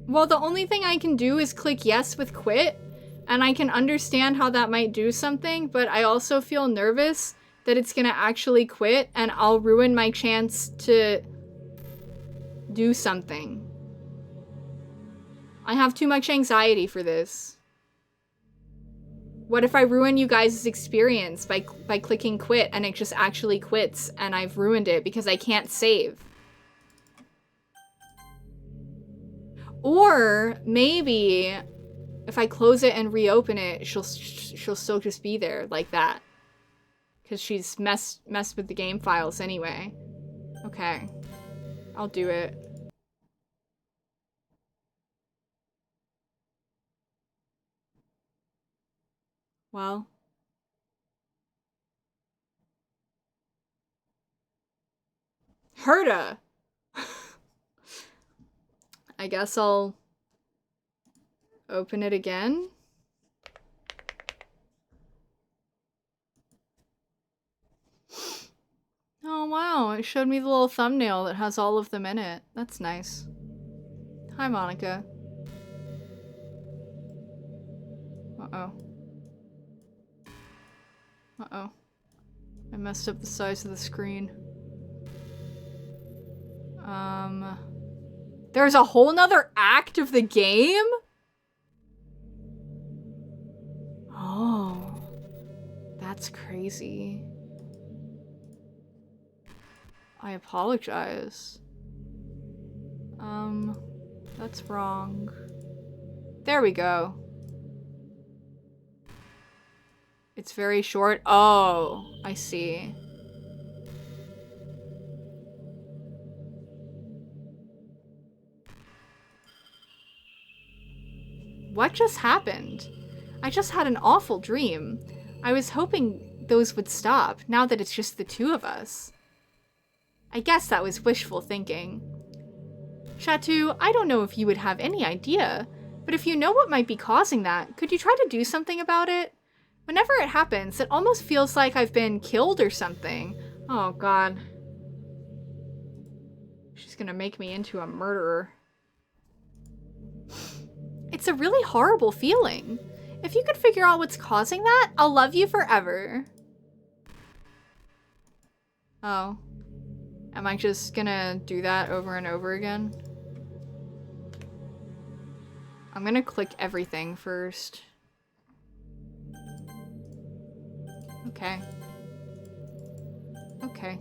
Well, the only thing I can do is click yes with quit, and I can understand how that might do something, but I also feel nervous that it's gonna actually quit and I'll ruin my chance to do something. I have too much anxiety for this. What if I ruin you guys' experience by clicking quit and it just actually quits and I've ruined it because I can't save? Or maybe if I close it and reopen it, she'll still just be there like that. Because she's messed with the game files anyway. Okay. I'll do it. Well. Herta! I guess I'll open it again. Oh wow, it showed me the little thumbnail that has all of them in it. That's nice. Hi, Monica. Uh-oh. Uh-oh. I messed up the size of the screen. There's a whole nother act of the game? Oh. That's crazy. I apologize. That's wrong. There we go. It's very short. Oh, I see. What just happened? I just had an awful dream. I was hoping those would stop, now that it's just the two of us. I guess that was wishful thinking. Chatu, I don't know if you would have any idea, but if you know what might be causing that, could you try to do something about it? Whenever it happens, it almost feels like I've been killed or something. Oh god. She's gonna make me into a murderer. It's a really horrible feeling. If you could figure out what's causing that, I'll love you forever. Oh. Am I just gonna do that over and over again? I'm gonna click everything first. Okay. Okay.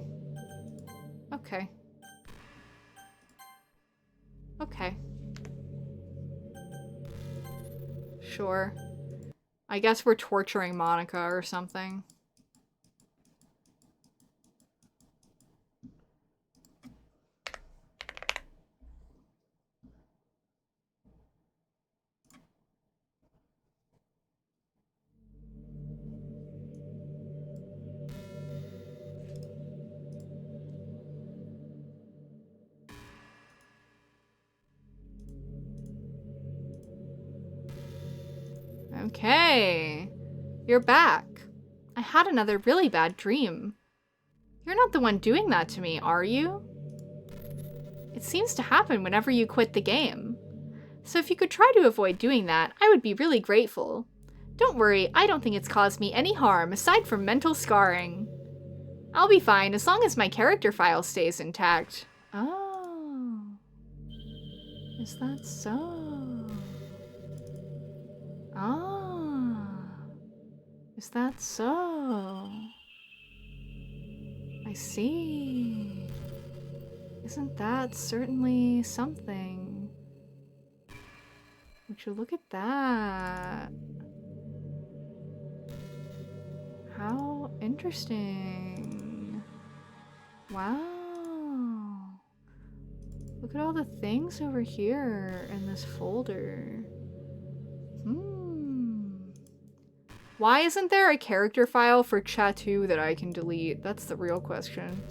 Okay. Okay. Sure. I guess we're torturing Monica or something. Okay. You're back. I had another really bad dream. You're not the one doing that to me, are you? It seems to happen whenever you quit the game. So if you could try to avoid doing that, I would be really grateful. Don't worry, I don't think it's caused me any harm aside from mental scarring. I'll be fine as long as my character file stays intact. Oh. Is that so? Ah. Is that so? I see. Isn't that certainly something? Would you look at that? How interesting. Wow. Look at all the things over here in this folder. Why isn't there a character file for Chatu that I can delete? That's the real question.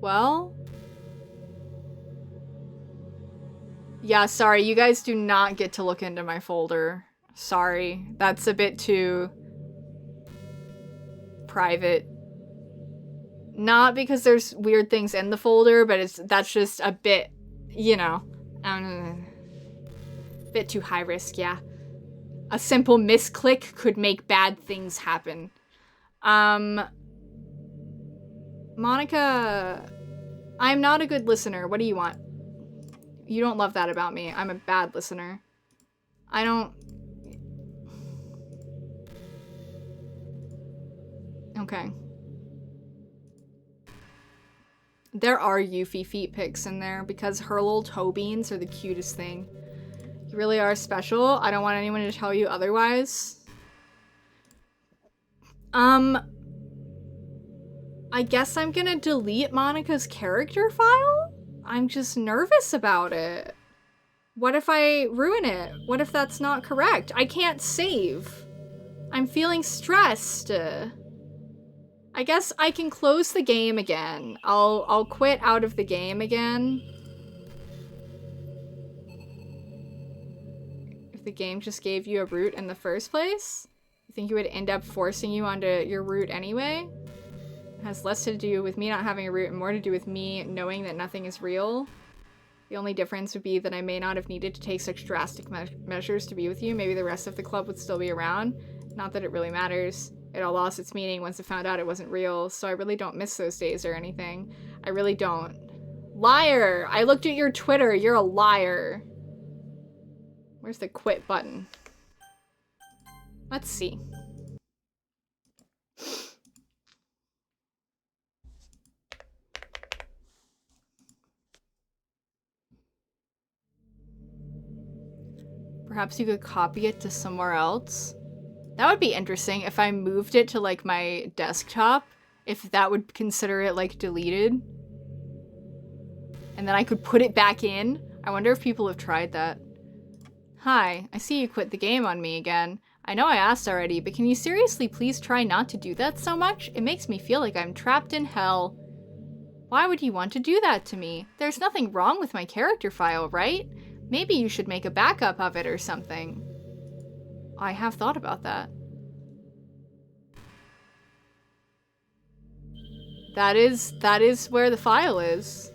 Well? Yeah, sorry, you guys do not get to look into my folder. Sorry, that's a bit too private. Not because there's weird things in the folder, but that's just a bit, you know, bit too high risk, yeah. A simple misclick could make bad things happen. Monica, I'm not a good listener. What do you want? You don't love that about me. I'm a bad listener. I don't... Okay. There are Yuffie feet pics in there because her little toe beans are the cutest thing. You really are special. I don't want anyone to tell you otherwise. I guess I'm gonna delete Monica's character file? I'm just nervous about it. What if I ruin it? What if that's not correct? I can't save. I'm feeling stressed. I guess I can close the game again. I'll quit out of the game again. If the game just gave you a route in the first place? You think it would end up forcing you onto your route anyway? It has less to do with me not having a route and more to do with me knowing that nothing is real. The only difference would be that I may not have needed to take such drastic measures to be with you. Maybe the rest of the club would still be around. Not that it really matters. It all lost its meaning once it found out it wasn't real, so I really don't miss those days or anything. I really don't. Liar! I looked at your Twitter. You're a liar. Where's the quit button? Let's see. Perhaps you could copy it to somewhere else. That would be interesting if I moved it to, like, my desktop, if that would consider it, like, deleted. And then I could put it back in. I wonder if people have tried that. Hi, I see you quit the game on me again. I know I asked already, but can you seriously please try not to do that so much? It makes me feel like I'm trapped in hell. Why would you want to do that to me? There's nothing wrong with my character file, right? Maybe you should make a backup of it or something. I have thought about that. That is where the file is.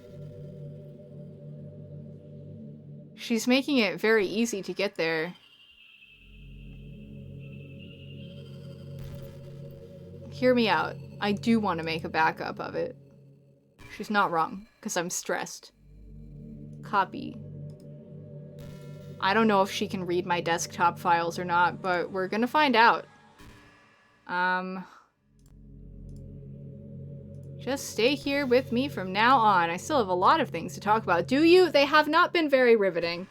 She's making it very easy to get there. Hear me out. I do want to make a backup of it. She's not wrong, because I'm stressed. Copy. I don't know if she can read my desktop files or not, but we're gonna find out. Just stay here with me from now on. I still have a lot of things to talk about. Do you? They have not been very riveting.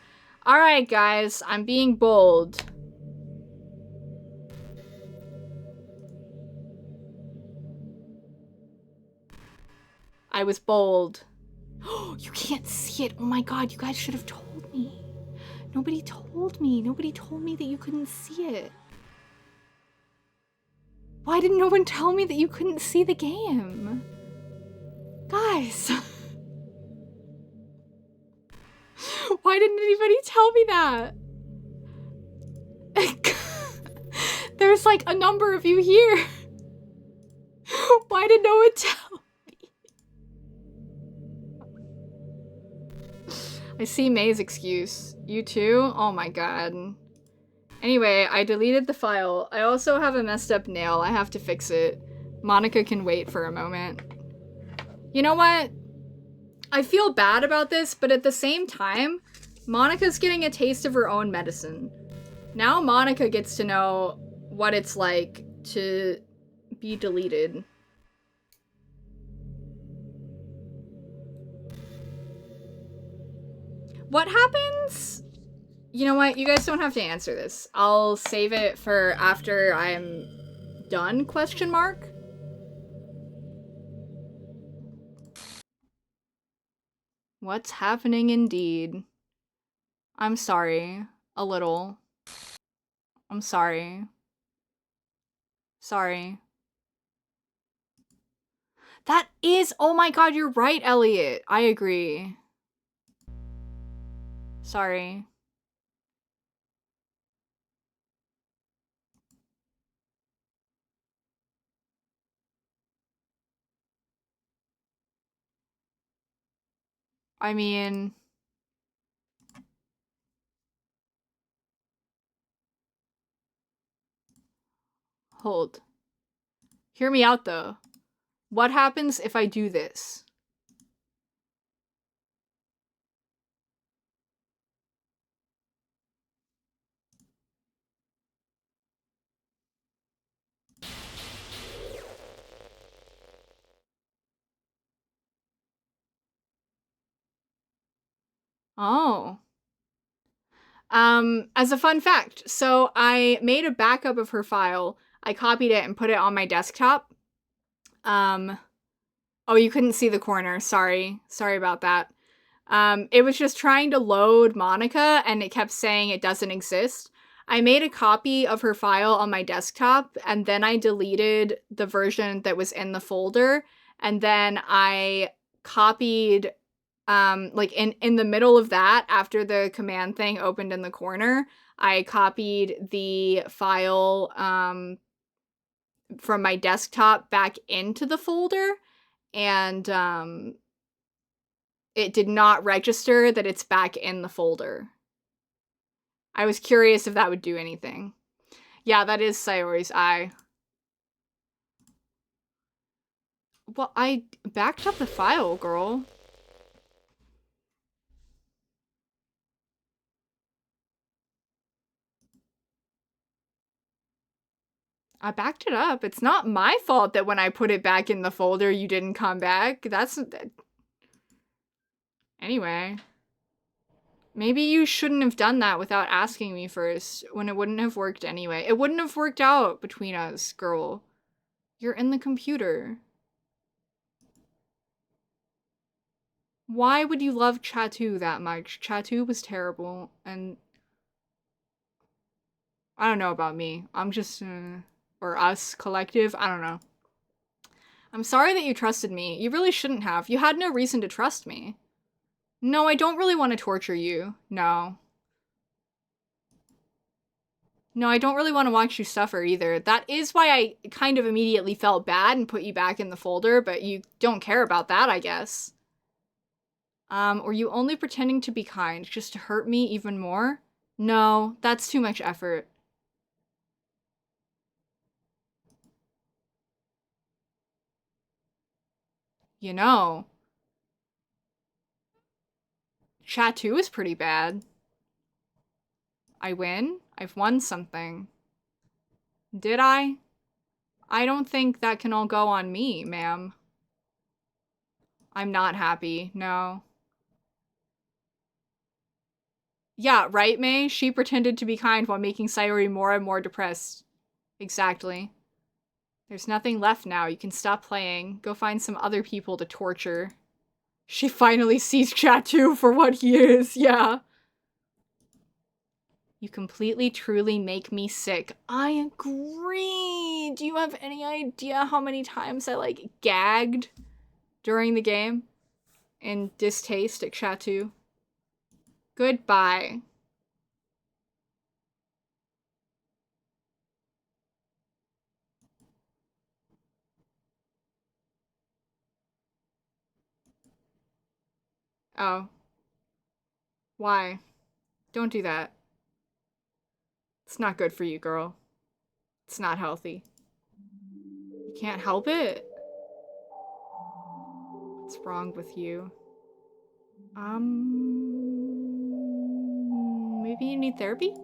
Alright, guys, I'm being bold. I was bold. Oh, you can't see it. Oh my god, you guys should have told me. Nobody told me. Nobody told me that you couldn't see it. Why didn't no one tell me that you couldn't see the game? Guys. Why didn't anybody tell me that? There's like a number of you here. Why did no one tell me? I see May's excuse. You too? Oh my god. Anyway, I deleted the file. I also have a messed up nail. I have to fix it. Monica can wait for a moment. You know what? I feel bad about this, but at the same time, Monica's getting a taste of her own medicine. Now Monica gets to know what it's like to be deleted. What happens? You know what? You guys don't have to answer this. I'll save it for after I'm done, question mark. What's happening indeed? I'm sorry. A little. I'm sorry. Sorry. That is- oh my god, you're right, Elliot. I agree. Sorry. I mean... Hold. Hear me out, though. What happens if I do this? Oh. As a fun fact, so I made a backup of her file. I copied it and put it on my desktop. Oh, you couldn't see the corner. Sorry. Sorry about that. It was just trying to load Monica and it kept saying it doesn't exist. I made a copy of her file on my desktop and then I deleted the version that was in the folder. And then I copied, like in the middle of that, after the command thing opened in the corner, I copied the file, from my desktop back into the folder. And, it did not register that it's back in the folder. I was curious if that would do anything. Yeah, that is Sayori's eye. Well, I backed up the file, girl. I backed it up. It's not my fault that when I put it back in the folder, you didn't come back. That's... Anyway. Maybe you shouldn't have done that without asking me first, when it wouldn't have worked anyway. It wouldn't have worked out between us, girl. You're in the computer. Why would you love Chatu that much? Chatu was terrible, and... I don't know about me. I'm just... or us, collective, I don't know. I'm sorry that you trusted me. You really shouldn't have. You had no reason to trust me. No, I don't really want to torture you. No. No, I don't really want to watch you suffer either. That is why I kind of immediately felt bad and put you back in the folder, but you don't care about that, I guess. Or you only pretending to be kind just to hurt me even more? No, that's too much effort. You know. Chat 2 is pretty bad. I win? I've won something. Did I? I don't think that can all go on me, ma'am. I'm not happy, no. Yeah, right, May? She pretended to be kind while making Sayori more and more depressed. Exactly. There's nothing left now. You can stop playing. Go find some other people to torture. She finally sees Chatu for what he is, yeah. You completely, truly make me sick. I agree. Do you have any idea how many times I, like, gagged during the game in distaste at Chatu? Goodbye. Oh. Why? Don't do that. It's not good for you, girl. It's not healthy. You can't help it? What's wrong with you? Maybe you need therapy?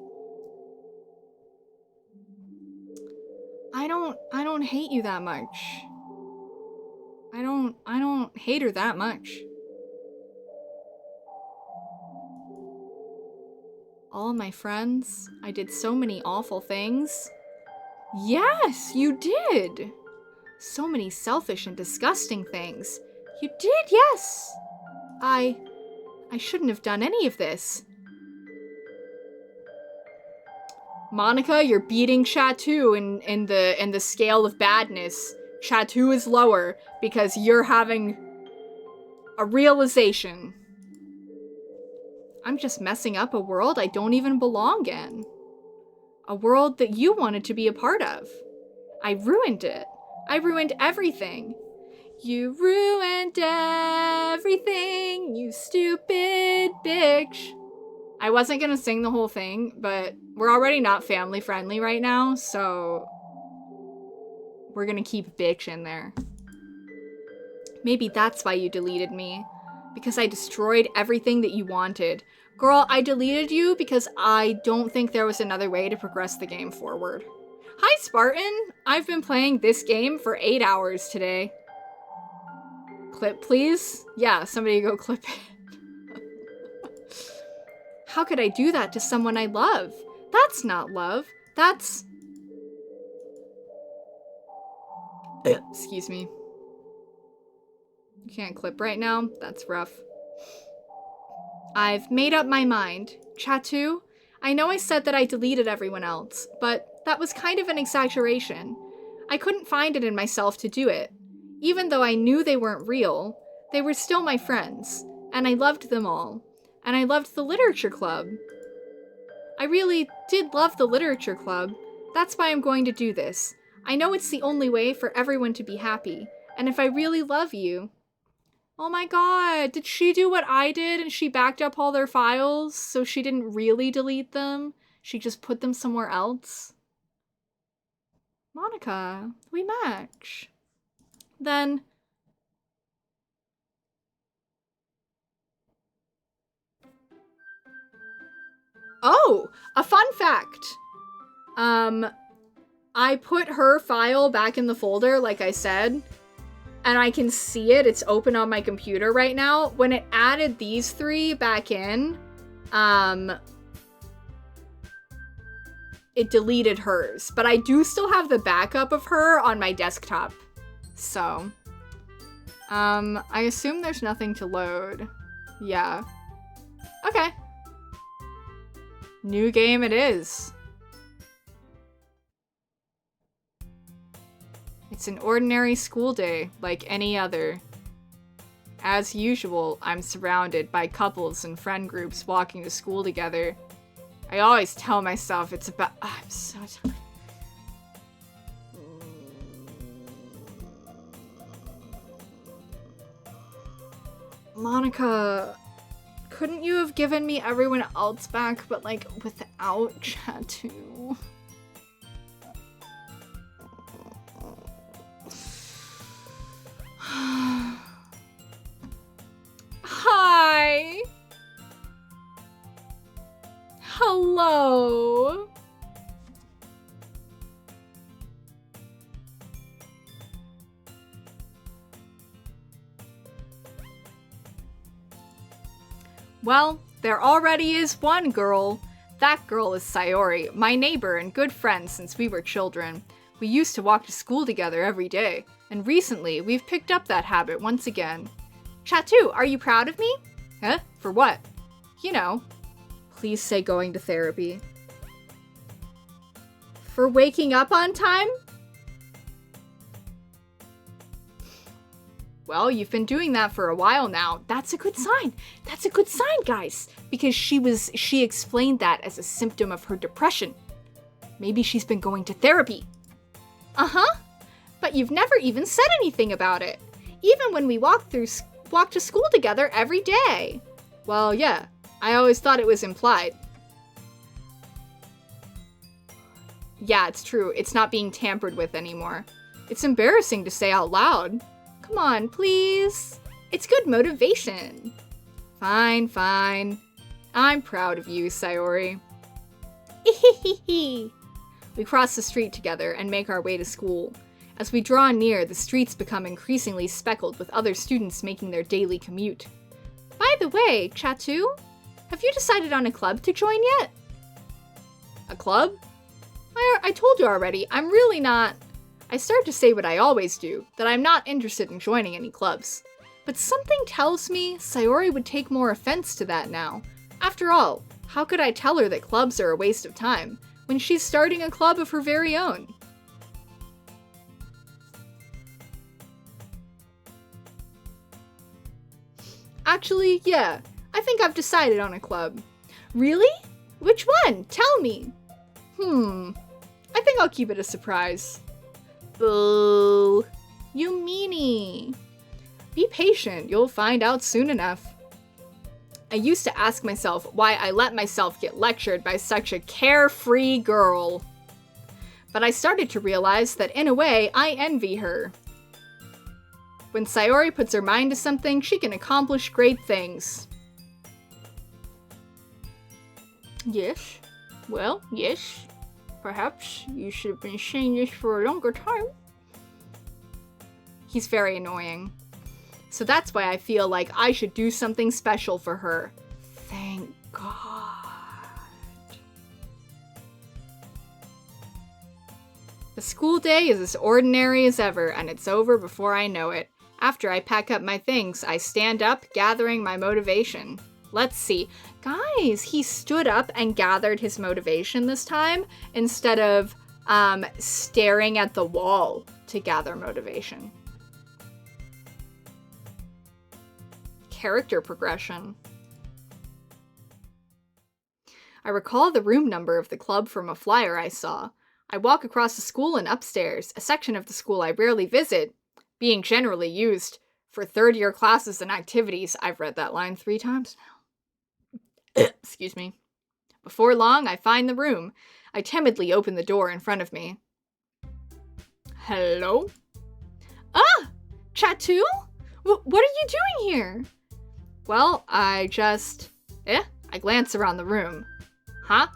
I don't hate you that much. I don't hate her that much. All my friends, I did so many awful things. Yes, you did. So many selfish and disgusting things. You did, yes. I shouldn't have done any of this. Monica, you're beating Chatu in the scale of badness. Chatu is lower because you're having a realization. I'm just messing up a world I don't even belong in. A world that you wanted to be a part of. I ruined it. I ruined everything. You ruined everything, you stupid bitch. I wasn't gonna sing the whole thing, but we're already not family friendly right now, so we're gonna keep bitch in there. Maybe that's why you deleted me. Because I destroyed everything that you wanted. Girl, I deleted you because I don't think there was another way to progress the game forward. Hi, Spartan! I've been playing this game for 8 hours today. Clip, please? Yeah, somebody go clip it. How could I do that to someone I love? That's not love. That's... Excuse me. You can't clip right now? That's rough. I've made up my mind. Chatu, I know I said that I deleted everyone else, but that was kind of an exaggeration. I couldn't find it in myself to do it. Even though I knew they weren't real, they were still my friends, and I loved them all. And I loved the literature club. I really did love the literature club. That's why I'm going to do this. I know it's the only way for everyone to be happy, and if I really love you... Oh my god, did she do what I did and she backed up all their files so she didn't really delete them? She just put them somewhere else? Monica, we match. Then... Oh, a fun fact. I put her file back in the folder, like I said, and I can see it. It's open on my computer right now. When it added these 3 back in, it deleted hers. But I do still have the backup of her on my desktop. So, I assume there's nothing to load. Yeah. Okay. New game it is. It's an ordinary school day, like any other. As usual, I'm surrounded by couples and friend groups walking to school together. I always tell myself it's about... Oh, I'm so tired. Monica, couldn't you have given me everyone else back, but like without Chatu? Hi. Hello. Well, there already is one girl. That girl is Sayori, my neighbor and good friend since we were children. We used to walk to school together every day, and recently we've picked up that habit once again. Chatu, are you proud of me? Huh? For what? You know. Please say going to therapy. For waking up on time? Well, you've been doing that for a while now. That's a good sign. That's a good sign, guys. Because she explained that as a symptom of her depression. Maybe she's been going to therapy. Uh-huh. But you've never even said anything about it. Even when we walk to school together every day. Well, yeah. I always thought it was implied. Yeah, it's true. It's not being tampered with anymore. It's embarrassing to say out loud. Come on, please. It's good motivation. Fine, fine. I'm proud of you, Sayori. We cross the street together and make our way to school. As we draw near, the streets become increasingly speckled with other students making their daily commute. By the way, Chatu, have you decided on a club to join yet? A club? I told you already, I'm really not... I start to say what I always do, that I'm not interested in joining any clubs. But something tells me Sayori would take more offense to that now. After all, how could I tell her that clubs are a waste of time, when she's starting a club of her very own? Actually, yeah, I think I've decided on a club. Really? Which one? Tell me. I think I'll keep it a surprise. Boo. You meanie. Be patient, you'll find out soon enough. I used to ask myself why I let myself get lectured by such a carefree girl. But I started to realize that in a way, I envy her. When Sayori puts her mind to something, she can accomplish great things. Yes. Well, yes. Perhaps you should have been saying this for a longer time. He's very annoying. So that's why I feel like I should do something special for her. Thank God. The school day is as ordinary as ever, and it's over before I know it. After I pack up my things, I stand up, gathering my motivation. Let's see. Guys, he stood up and gathered his motivation this time, instead of staring at the wall to gather motivation. Character progression. I recall the room number of the club from a flyer I saw. I walk across the school and upstairs, a section of the school I rarely visit, being generally used for third-year classes and activities. I've read that line 3 times now. Excuse me. Before long, I find the room. I timidly open the door in front of me. Hello? Ah! Chatu? What are you doing here? Well, I glance around the room. Huh?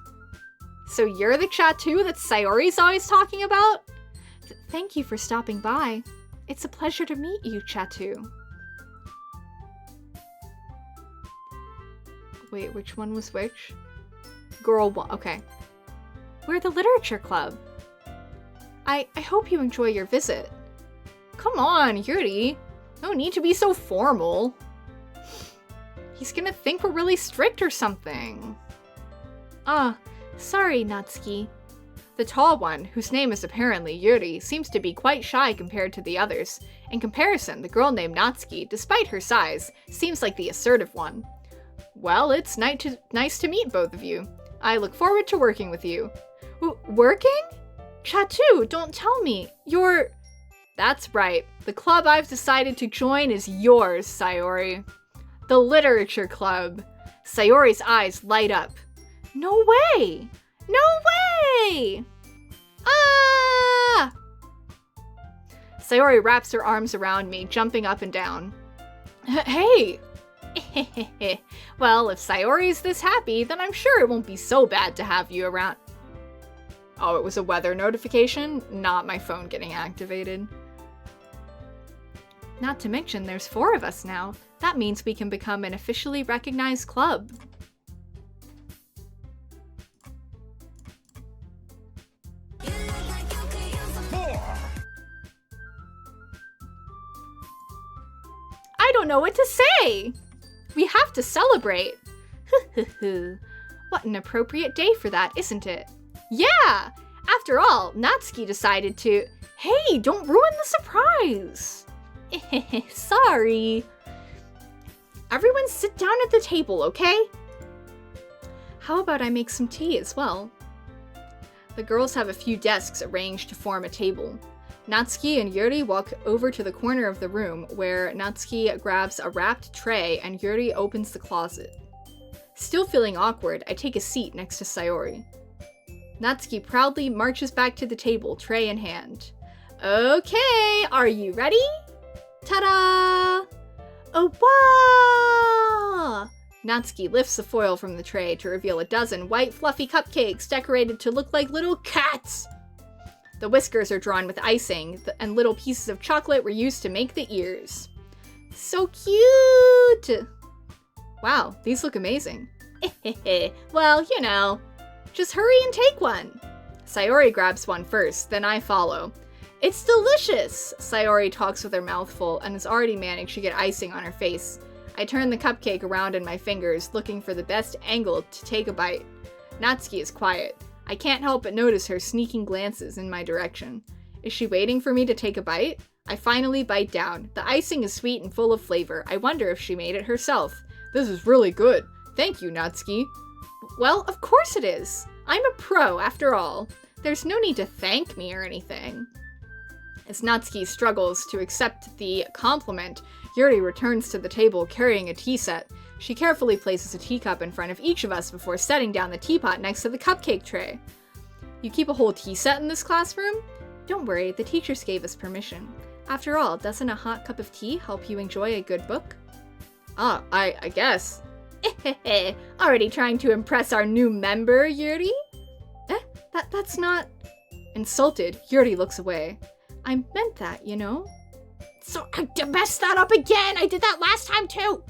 So you're the Chatu that Sayori's always talking about? Thank you for stopping by. It's a pleasure to meet you, Chatu. Wait, which one was which? Girl one, okay. We're the literature club. I hope you enjoy your visit. Come on, Yuri. No need to be so formal. He's gonna think we're really strict or something. Sorry, Natsuki. The tall one, whose name is apparently Yuri, seems to be quite shy compared to the others. In comparison, the girl named Natsuki, despite her size, seems like the assertive one. Well, it's nice to meet both of you. I look forward to working with you. Working? Chatu, don't tell me. You're... That's right. The club I've decided to join is yours, Sayori. The Literature Club. Sayori's eyes light up. No way! No way! Ah! Sayori wraps her arms around me, jumping up and down. Hey! Well, if Sayori's this happy, then I'm sure it won't be so bad to have you around. Oh, it was a weather notification, not my phone getting activated. Not to mention, there's 4 of us now. That means we can become an officially recognized club. I don't know what to say! We have to celebrate! What an appropriate day for that, isn't it? Yeah! After all, Natsuki decided to— Hey, don't ruin the surprise! Sorry. Everyone sit down at the table, okay? How about I make some tea as well? The girls have a few desks arranged to form a table. Natsuki and Yuri walk over to the corner of the room where Natsuki grabs a wrapped tray and Yuri opens the closet. Still feeling awkward, I take a seat next to Sayori. Natsuki proudly marches back to the table, tray in hand. Okay, are you ready? Ta-da! Oh, wow! Natsuki lifts the foil from the tray to reveal a dozen white, fluffy cupcakes decorated to look like little cats. The whiskers are drawn with icing, and little pieces of chocolate were used to make the ears. So cute! Wow, these look amazing. Well, you know, just hurry and take one. Sayori grabs one first, then I follow. It's delicious! Sayori talks with her mouth full and has already managed to get icing on her face. I turn the cupcake around in my fingers, looking for the best angle to take a bite. Natsuki is quiet. I can't help but notice her sneaking glances in my direction. Is she waiting for me to take a bite? I finally bite down. The icing is sweet and full of flavor. I wonder if she made it herself. This is really good. Thank you, Natsuki. Well, of course it is. I'm a pro, after all. There's no need to thank me or anything. As Natsuki struggles to accept the compliment, Yuri returns to the table carrying a tea set. She carefully places a teacup in front of each of us before setting down the teapot next to the cupcake tray. You keep a whole tea set in this classroom? Don't worry, the teachers gave us permission. After all, doesn't a hot cup of tea help you enjoy a good book? Ah, I guess. Already trying to impress our new member, Yuri? That's not... Insulted, Yuri looks away. I meant that, you know? So I messed that up again! I did that last time too!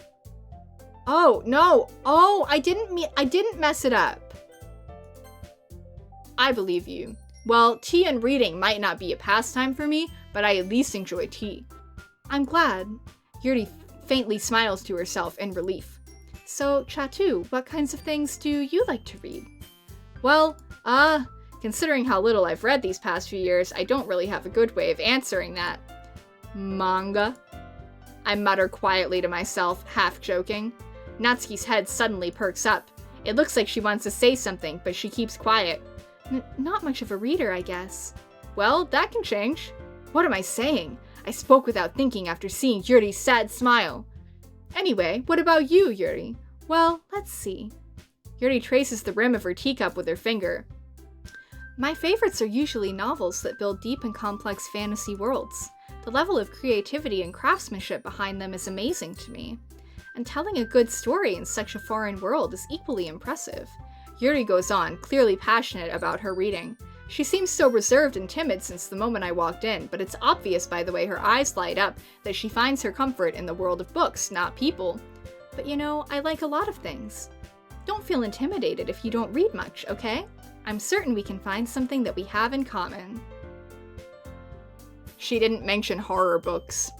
Oh, no. Oh, I didn't mess it up. I believe you. Well, tea and reading might not be a pastime for me, but I at least enjoy tea. I'm glad. Yuri faintly smiles to herself in relief. So, Chatu, what kinds of things do you like to read? Well, considering how little I've read these past few years, I don't really have a good way of answering that. Manga? I mutter quietly to myself, half joking. Natsuki's head suddenly perks up. It looks like she wants to say something, but she keeps quiet. Not much of a reader, I guess. Well, that can change. What am I saying? I spoke without thinking after seeing Yuri's sad smile. Anyway, what about you, Yuri? Well, let's see. Yuri traces the rim of her teacup with her finger. My favorites are usually novels that build deep and complex fantasy worlds. The level of creativity and craftsmanship behind them is amazing to me. And telling a good story in such a foreign world is equally impressive. Yuri goes on, clearly passionate about her reading. She seems so reserved and timid since the moment I walked in, but it's obvious by the way her eyes light up that she finds her comfort in the world of books, not people. But you know, I like a lot of things. Don't feel intimidated if you don't read much, okay? I'm certain we can find something that we have in common. She didn't mention horror books.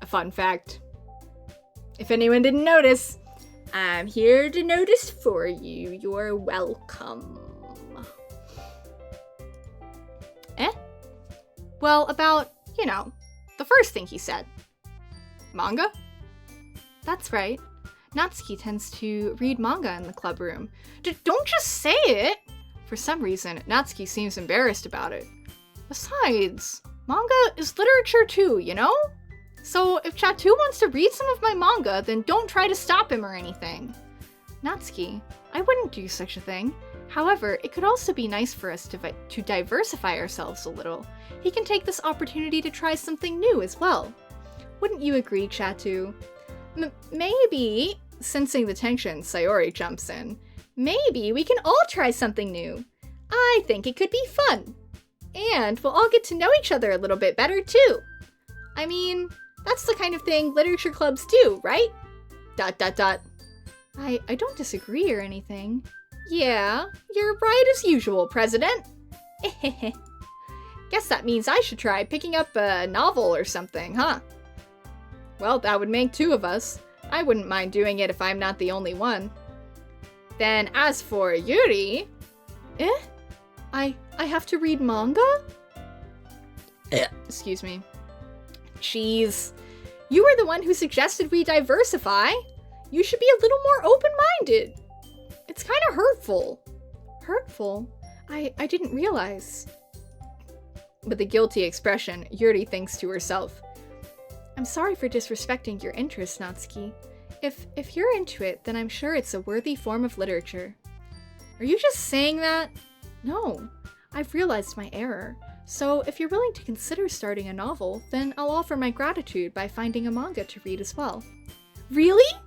A fun fact. If anyone didn't notice, I'm here to notice for you. You're welcome. Well, about, you know, the first thing he said. Manga? That's right. Natsuki tends to read manga in the club room. Don't just say it! For some reason, Natsuki seems embarrassed about it. Besides, manga is literature too, you know? So if Chatu wants to read some of my manga, then don't try to stop him or anything. Natsuki, I wouldn't do such a thing. However, it could also be nice for us to diversify ourselves a little. He can take this opportunity to try something new as well. Wouldn't you agree, Chatu? Maybe, sensing the tension, Sayori jumps in. Maybe we can all try something new. I think it could be fun. And we'll all get to know each other a little bit better too. I mean, That's the kind of thing literature clubs do, right? ... I don't disagree or anything. Yeah, you're right as usual, President. Guess that means I should try picking up a novel or something, huh? Well, that would make 2 of us. I wouldn't mind doing it if I'm not the only one. Then as for Yuri... I have to read manga? Excuse me. Jeez. You were the one who suggested we diversify. You should be a little more open-minded. It's kind of hurtful. Hurtful? I didn't realize. With a guilty expression, Yuri thinks to herself, I'm sorry for disrespecting your interest, Natsuki. If you're into it, then I'm sure it's a worthy form of literature. Are you just saying that? No, I've realized my error. So if you're willing to consider starting a novel, then I'll offer my gratitude by finding a manga to read as well. Really?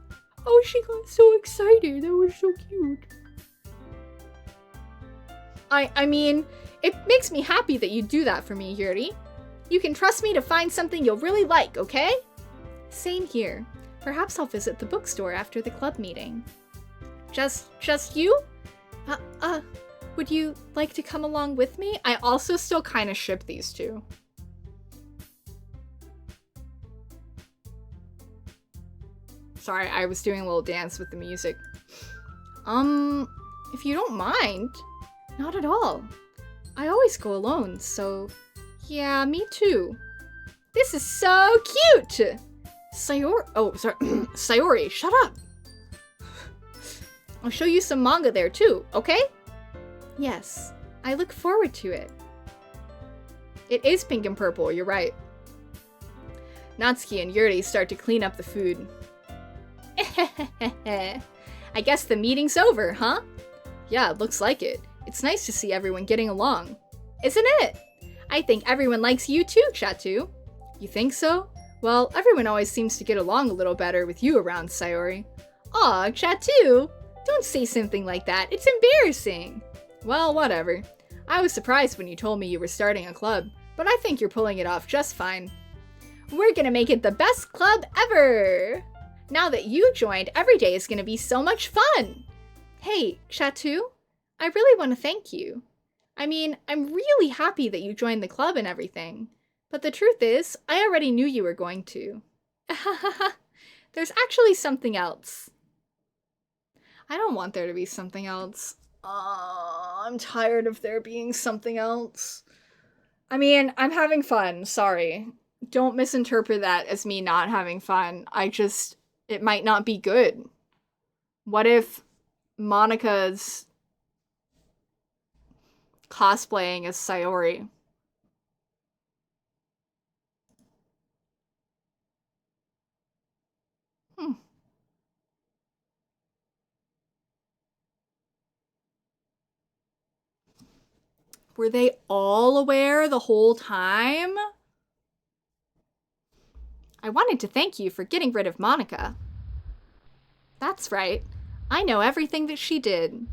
Oh, she got so excited. That was so cute. I mean, it makes me happy that you do that for me, Yuri. You can trust me to find something you'll really like, okay? Same here. Perhaps I'll visit the bookstore after the club meeting. Just you? Would you like to come along with me? I also still kind of ship these 2. Sorry, I was doing a little dance with the music. If you don't mind. Not at all. I always go alone, so... Yeah, me too. This is so cute! Sayori, shut up! I'll show you some manga there too, okay? Yes, I look forward to it. It is pink and purple, you're right. Natsuki and Yuri start to clean up the food. I guess the meeting's over, huh? Yeah, it looks like it. It's nice to see everyone getting along. Isn't it? I think everyone likes you too, Chatu. You think so? Well, everyone always seems to get along a little better with you around, Sayori. Aw, Chatu! Don't say something like that. It's embarrassing. Well, whatever. I was surprised when you told me you were starting a club, but I think you're pulling it off just fine. We're gonna make it the best club ever! Now that you joined, every day is gonna be so much fun! Hey, Chatu, I really want to thank you. I mean, I'm really happy that you joined the club and everything. But the truth is, I already knew you were going to. There's actually something else. I don't want there to be something else. I'm tired of there being something else. I mean, I'm having fun, sorry. Don't misinterpret that as me not having fun. It might not be good. What if Monika's cosplaying as Sayori? Were they all aware the whole time? I wanted to thank you for getting rid of Monika. That's right. I know everything that she did.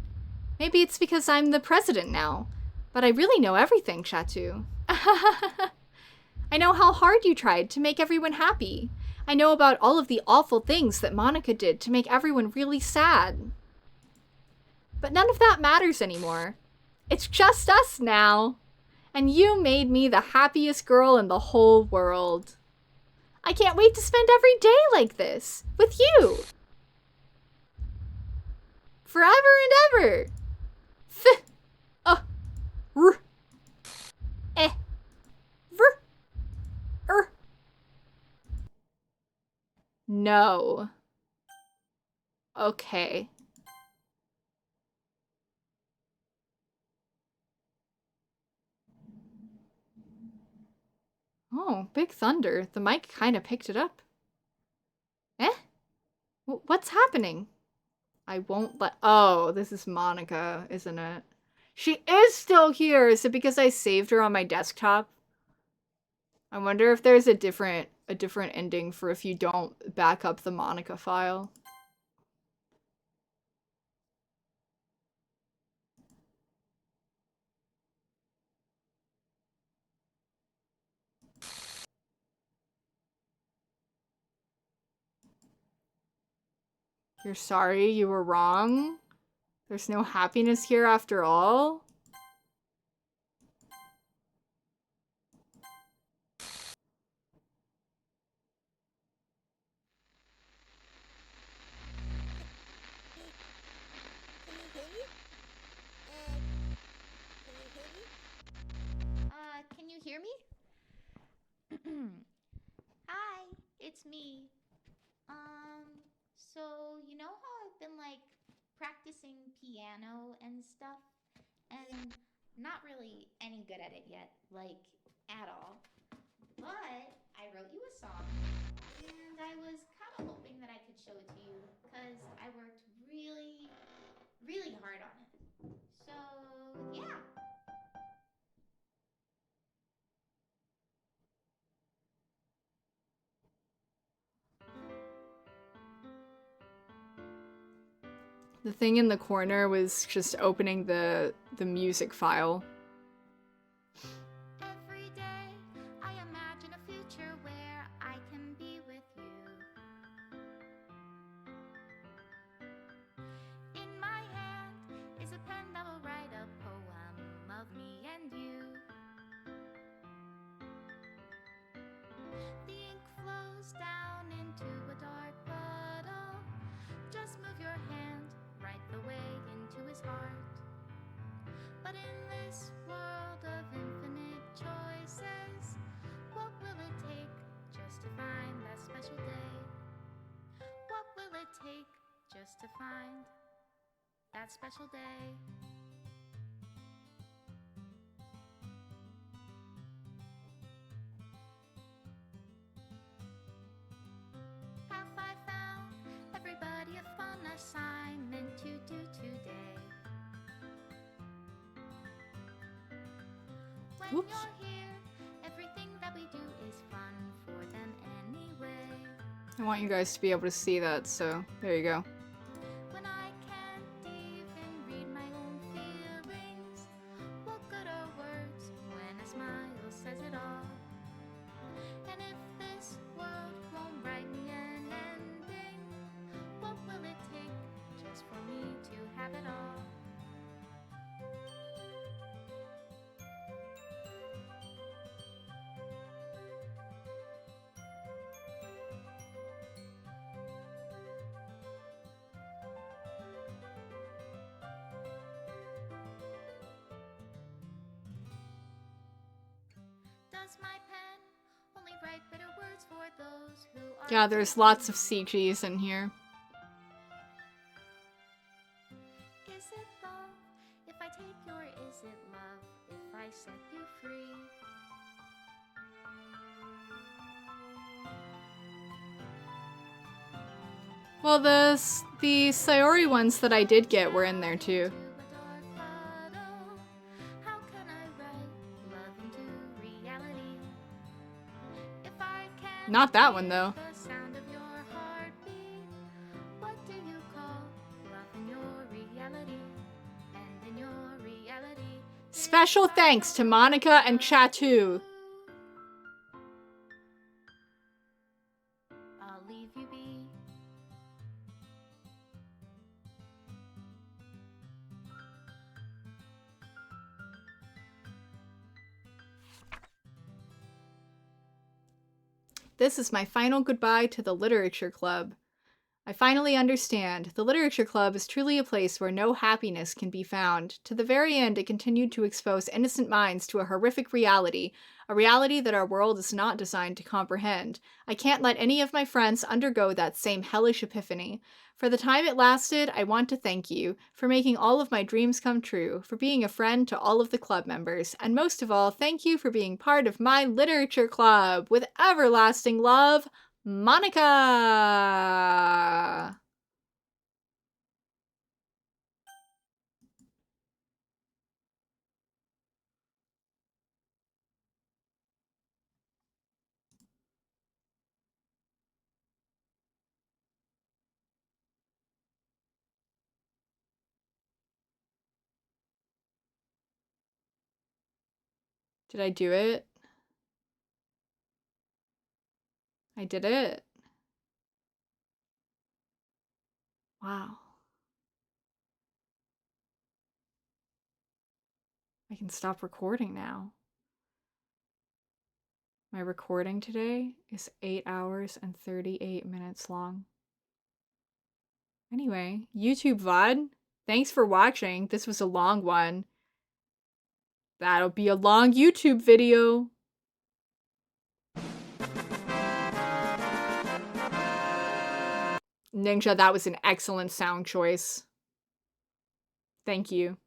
Maybe it's because I'm the president now, but I really know everything, Chatu. I know how hard you tried to make everyone happy. I know about all of the awful things that Monika did to make everyone really sad. But none of that matters anymore. It's just us now. And you made me the happiest girl in the whole world. I can't wait to spend every day like this, with you. Forever and ever. No. Okay. Oh, big thunder. The mic kind of picked it up. What's happening? I won't let... Oh, this is Monika, isn't it? She is still here! Is it because I saved her on my desktop? I wonder if there's a different ending for if you don't back up the Monika file. You're sorry you were wrong? There's no happiness here after all? Can you hear me? Hi, it's me. So you know how I've been like practicing piano and stuff, and not really any good at it yet, like at all. But I wrote you a song, and I was kind of hoping that I could show it to you because I worked really, really hard on it. So, yeah. The thing in the corner was just opening the music file. Every day I imagine a future where I can be with you. In my hand is a pen that will write a poem of me and you. The ink flows down into a dark puddle. Just move your hand right the way into his heart. But in this world of infinite choices, what will it take just to find that special day? What will it take just to find that special day? Have I found everybody a fun assignment to do today? When Oops. you're here, everything that we do is fun for them anyway. I want you guys to be able to see that, so there you go. When I can't even read my own feelings, what good are words when a smile says it all? And if this world won't write me an ending, what will it take just for me to have it all? Does my pen only write bitter words for those who are... Yeah, there's lots of CGs in here. Is it love if I take you, or is it love if I set you free? Well, the Sayori ones that I did get were in there too. How can I write love into reality? If I can't Not that one though. the sound of your heartbeat, what do you call love in your reality? And in your reality, Special thanks to Monica and Chatu. I'll leave you be. This is my final goodbye to the Literature Club. I finally understand. The Literature Club is truly a place where no happiness can be found. To the very end, it continued to expose innocent minds to a horrific reality, a reality that our world is not designed to comprehend. I can't let any of my friends undergo that same hellish epiphany. For the time it lasted, I want to thank you for making all of my dreams come true, for being a friend to all of the club members, and most of all, thank you for being part of my Literature Club. With everlasting love, Monica! Did I do it? I did it. Wow. I can stop recording now. My recording today is 8 hours and 38 minutes long. Anyway, YouTube VOD, thanks for watching. This was a long one. That'll be a long YouTube video. Ninja, that was an excellent sound choice. Thank you.